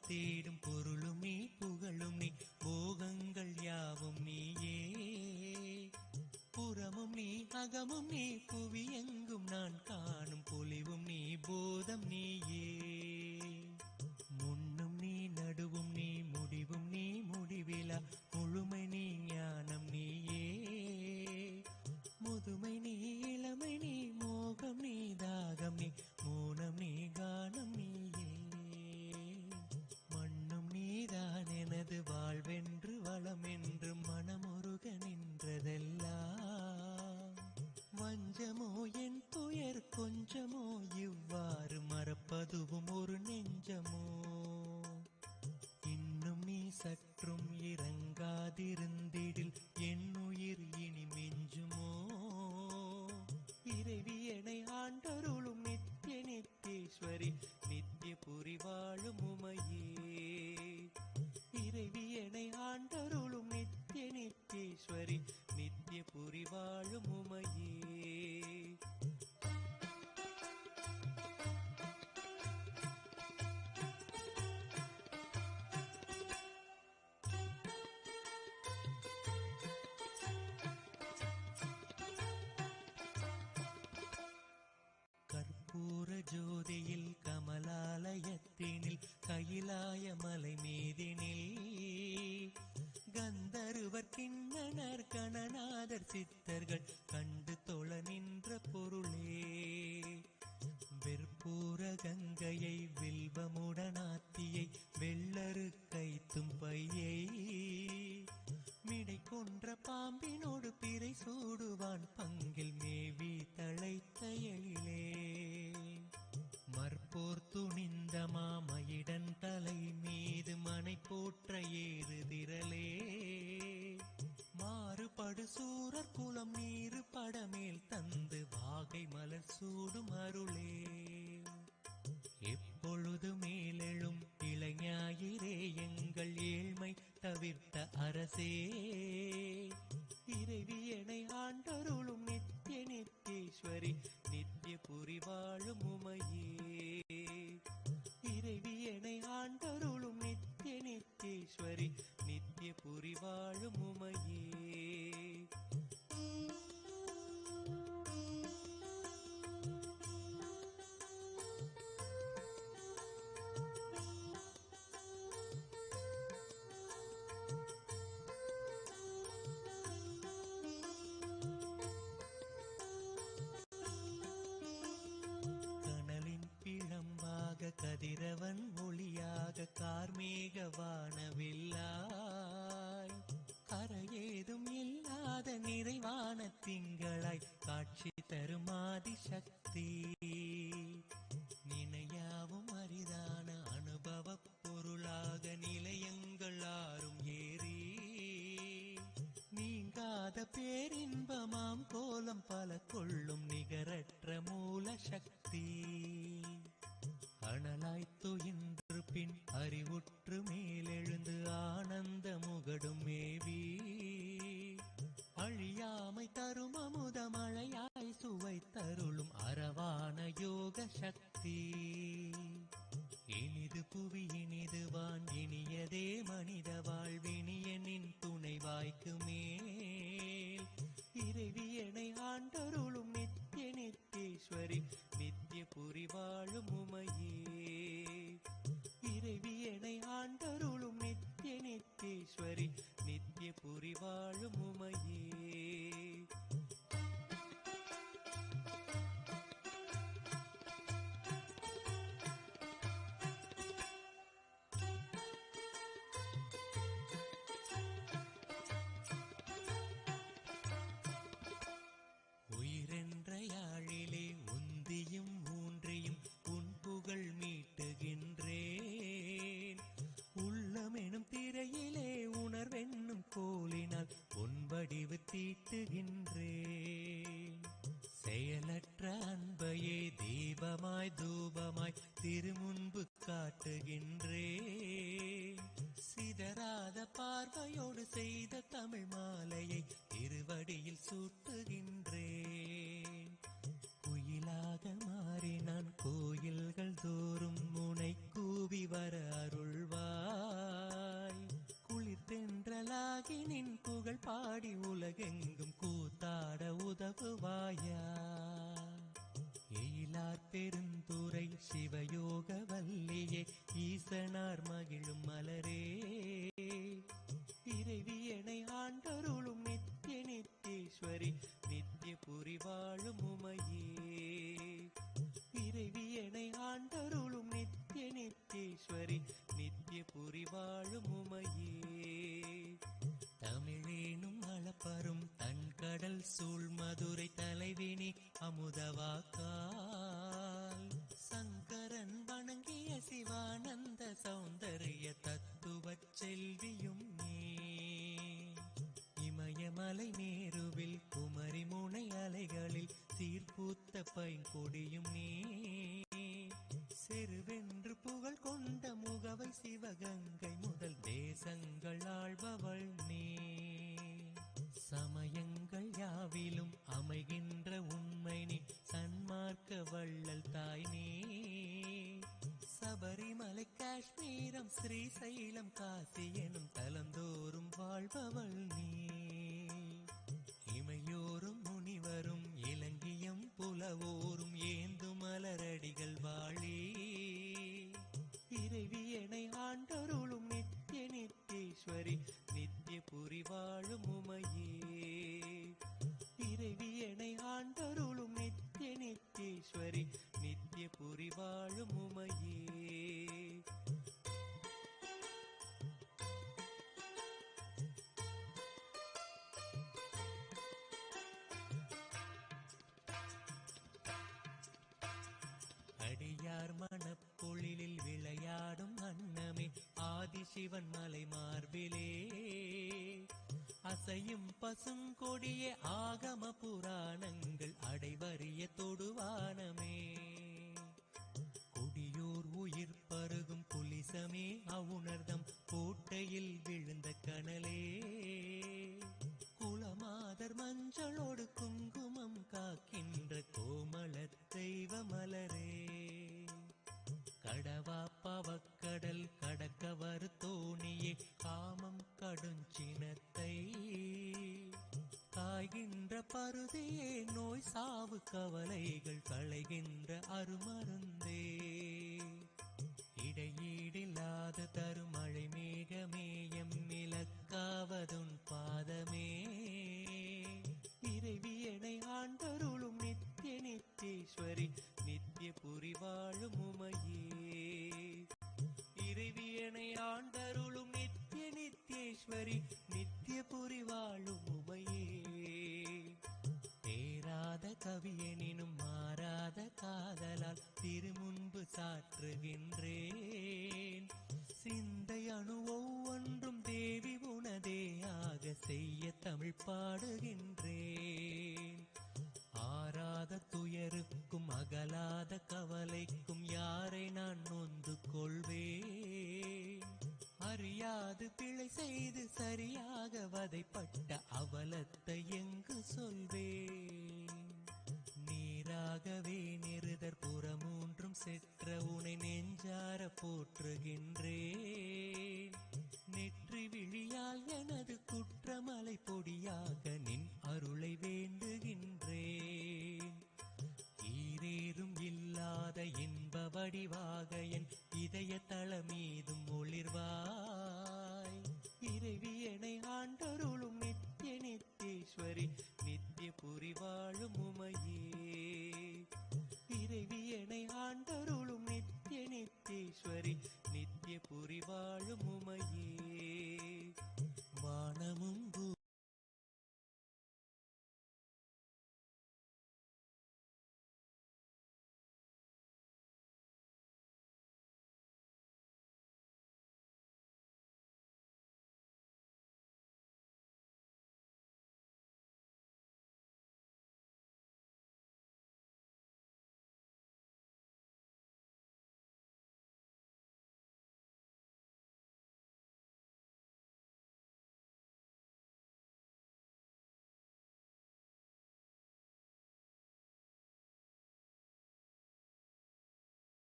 தேடும் பொருளும் நீ புகழும் நீ போகங்கள் யாவும் நீயே புறமும் நீ அகமும் நீ புவி எங்கும் நான் காணும் பொலிவும் நீ போதம் நீயே முன்னும் நீ நடுவும் நீ முடிவும் நீ முடிவிலா முழுமை நீ ஞானம் நீயே முதுமை நீ இளமை நீ மோகம் நீ தாகம் நீ மௌனம் நீ கானம் நீயே நீதான் எனது வாழ்வென்று வளமென்று மனமுருக நின்றதெல்லாம் வஞ்சமோ என் துயர் கொஞ்சமோ இவ்வாறு மறப்பதுவும் ஒரு நெஞ்சமோ இன்னும் நீ சற்றும் இறங்காதிருந்திடில் என் உயிர் இனி மிஞ்சுமோ இறைவியனை ஆண்டருளும் நித்ய நித்யேஸ்வரி நித்ய புரி வாழும் உமையே இறைவியனை ஆண்டருளும் நித்ய நித்யேஸ்வரி நித்ய புரி வாழும் உமையே கற்பூர ஜோதியில் கமலாலயத்தினில் கையிலாய மலை மீதினில் கந்தருவர் கிண்ணனர் கணநாதர் சித்தர்கள் கண்டு தொழ நின்ற பொருளே வெற்பூர கங்கையை வில்வமுடனாத்தியை வெள்ளரு கைத்தும் பையை மிடை கொன்ற பாம்பினோடு பிறை சூடுவான் பங்கில் மேவி தழைத்த எழிலே மற்போர் துணிந்த மாமயிடன் தலை மீது மனை போற்ற ஏறு திரளே மாறுபடு சூரர் குலம் நீரு படமேல் தந்து வாகை மலர் சூடும் அருளே எப்பொழுது மேலெழும் இளைஞாயிரே எங்கள் ஏழ்மை தவிர்த்த அரசே இறைவியனை ஆண்டருளும் நித்ய நித்யேஸ்வரி நித்ய புரி வாழும் உமையே இறைவியனை ஆண்டருளும் நித்ய நித்யேஸ்வரி நித்ய புரி வாழும் உமையே கதிரவன் ஒளியாக கார்மேக வானவில்லாய் கரையேதும் இல்லாத நிறைவான திங்களாய் காட்சி தரும் ஆதி சக்தி தரும் அமுத மழையாய் சுவை தருளும் அரவான யோக சக்தி. இனிது புவி இனிது வான் இனியதே மனித வாழ்வினியனின் துணைவாய்க்கு மேல். இறைவியனை ஆண்டருளும் நித்திய நித்தேஸ்வரி நித்திய புரி வாழும் உமையே. இறைவியனை ஆண்டருளும் நித்திய நித்தேஸ்வரி நித்திய புரி வாழும் உமையே. உயிரென்ற யாழிலே உந்தியும் ஊன்றியும் உன் புகழ் மீட்டுகின்றேன். உள்ளமெனும் திரையிலே உணர்வென்னும் கோலினால் உன் வடிவு தீட்டுகின்றேன். செயலற்ற அன்பையே தீபமாய் தூபமாய் திருமுன்பு காட்டுகின்றேன். சிதறாத பார்வையோடு செய்த தமிழ் மாலையை திருவடியில் சூட்டுகின்றேன். குயிலாக மாறி நான் கோயில்கள் தோறும் முனை கூவி வர அருள்வாய். குளிர்தென்றலாகி நின் புகழ் பாடி உலகெங்கும் கூத்தாட உதவுவாயா. எயிலார் பெருந்துரை சிவயோக வல்லியே ஈசனார் மகிழும் மலரே. இறைவியனை ஆண்டருளும் நித்திய நித்தேஸ்வரி நித்திய புரி வாழும் உமையே. இறைவியனை ஆண்டருளும் நித்திய நித்தேஸ்வரி நித்திய புரி வாழும் உமையே. தமிழேனும் அளப்பரும் தன் கடல் சூழ் மதுரை தலைவினி அமுதவாக்கால். சங்கரன் வணங்கிய சிவானந்த சௌந்தரிய தத்துவச் செல்வியும் நீ. இமயமலை மேருவில் குமரி முனை அலைகளில் சீர்பூத்த பைங்கொடியும் நீ. செருவென்று புகழ் கொண்ட முகவை சிவகங்கை முதல் தேசங்கள் ஆள்பவள் நீ. சமயங்கள் யாவிலும் அமைகின்ற உண்மை நீ சன்மார்க்க வள்ளல் தாய் நீ. சபரிமலை காஷ்மீரம் ஸ்ரீசைலம் காசி எனும் தலந்தோறும் வாழ்பவள் நீ. இமையோரும் முனிவரும் இலங்கியம் புலவோரும் ஏந்து மலரடிகள் வாழி. இறைவியனை ஆண்டருளும் நித்திய நித்தேஸ்வரி நித்திய புரி வாழும் உமையே. இறைவியனை ஆண்டருளும் நித்திய நித்தேஸ்வரி நித்திய புரி வாழும் உமையே. அடியார் மனப்பொழிலில் விளையாடும் அன்னமே ஆதிசிவன் மலை மார்பிலே. அசையும் பசுங்கொடிய ஆகம புராணங்கள் அடைவறிய தொடுவானமே. கொடியோர் உயிர் பருகும் புலிசமே அவுணர்தம் கோட்டையில் விழுந்த கனலே. குலமாதர் மஞ்சளோடு குங்குமம் காக்கின்ற கோமள தெய்வ மலரே. கடவா பவக்கடல் கடக்க வரு தோணியே காமம் கடுஞ்சினத்தை. காய்கின்ற பருதியே நோய் சாவு கவலைகள் களைகின்ற அருமருந்தே. இடையீடில்லாத தருமழை மேகமேயம் இலக்காவதுன் பாதமே. இறைவியனை ஆண்டருளும் நித்திய நித்தேஸ்வரி நித்திய புரி வாழும் உமையே. இறைவியனை ஆண்டருளும் நித்திய நித்தேஸ்வரி நித்திய புரி வாழும் உமையே. தேராத கவியனினும் மாறாத காதலால் திருமுன்பு சாற்றுகின்றேன். சிந்தை அணு ஒவ்வொன்றும் தேவி உனதேயாக செய்ய தமிழ் பாடுகின்றேன். ஆராத துயருக்கும் அகலாத கவலைக்கும் யாரை நான் நொந்து கொள்வேன். அறியாது பிழை செய்து சரியாக வதைப்பட்ட அவலத்தை எங்கு சொல்வேன். செற்ற உனை நெஞ்சார போற்றுகின்றேன். நெற்றி விழியால் எனது குற்றமலை பொடியாக நின் அருளை வேண்டுகின்றேன். ஈரேறும் இல்லாத இன்ப வடிவாக என் இதய தளமீதும் ஒளிர்வாய். இறைவி எனை ஆண்டருளும் நித்திய நித்தேஸ்வரி நித்திய புரி வாழும் உமையே. இறைவி எனை ஆண்டருளும் நித்திய நித்தேஸ்வரி நித்திய புரி வாழும் உமையே.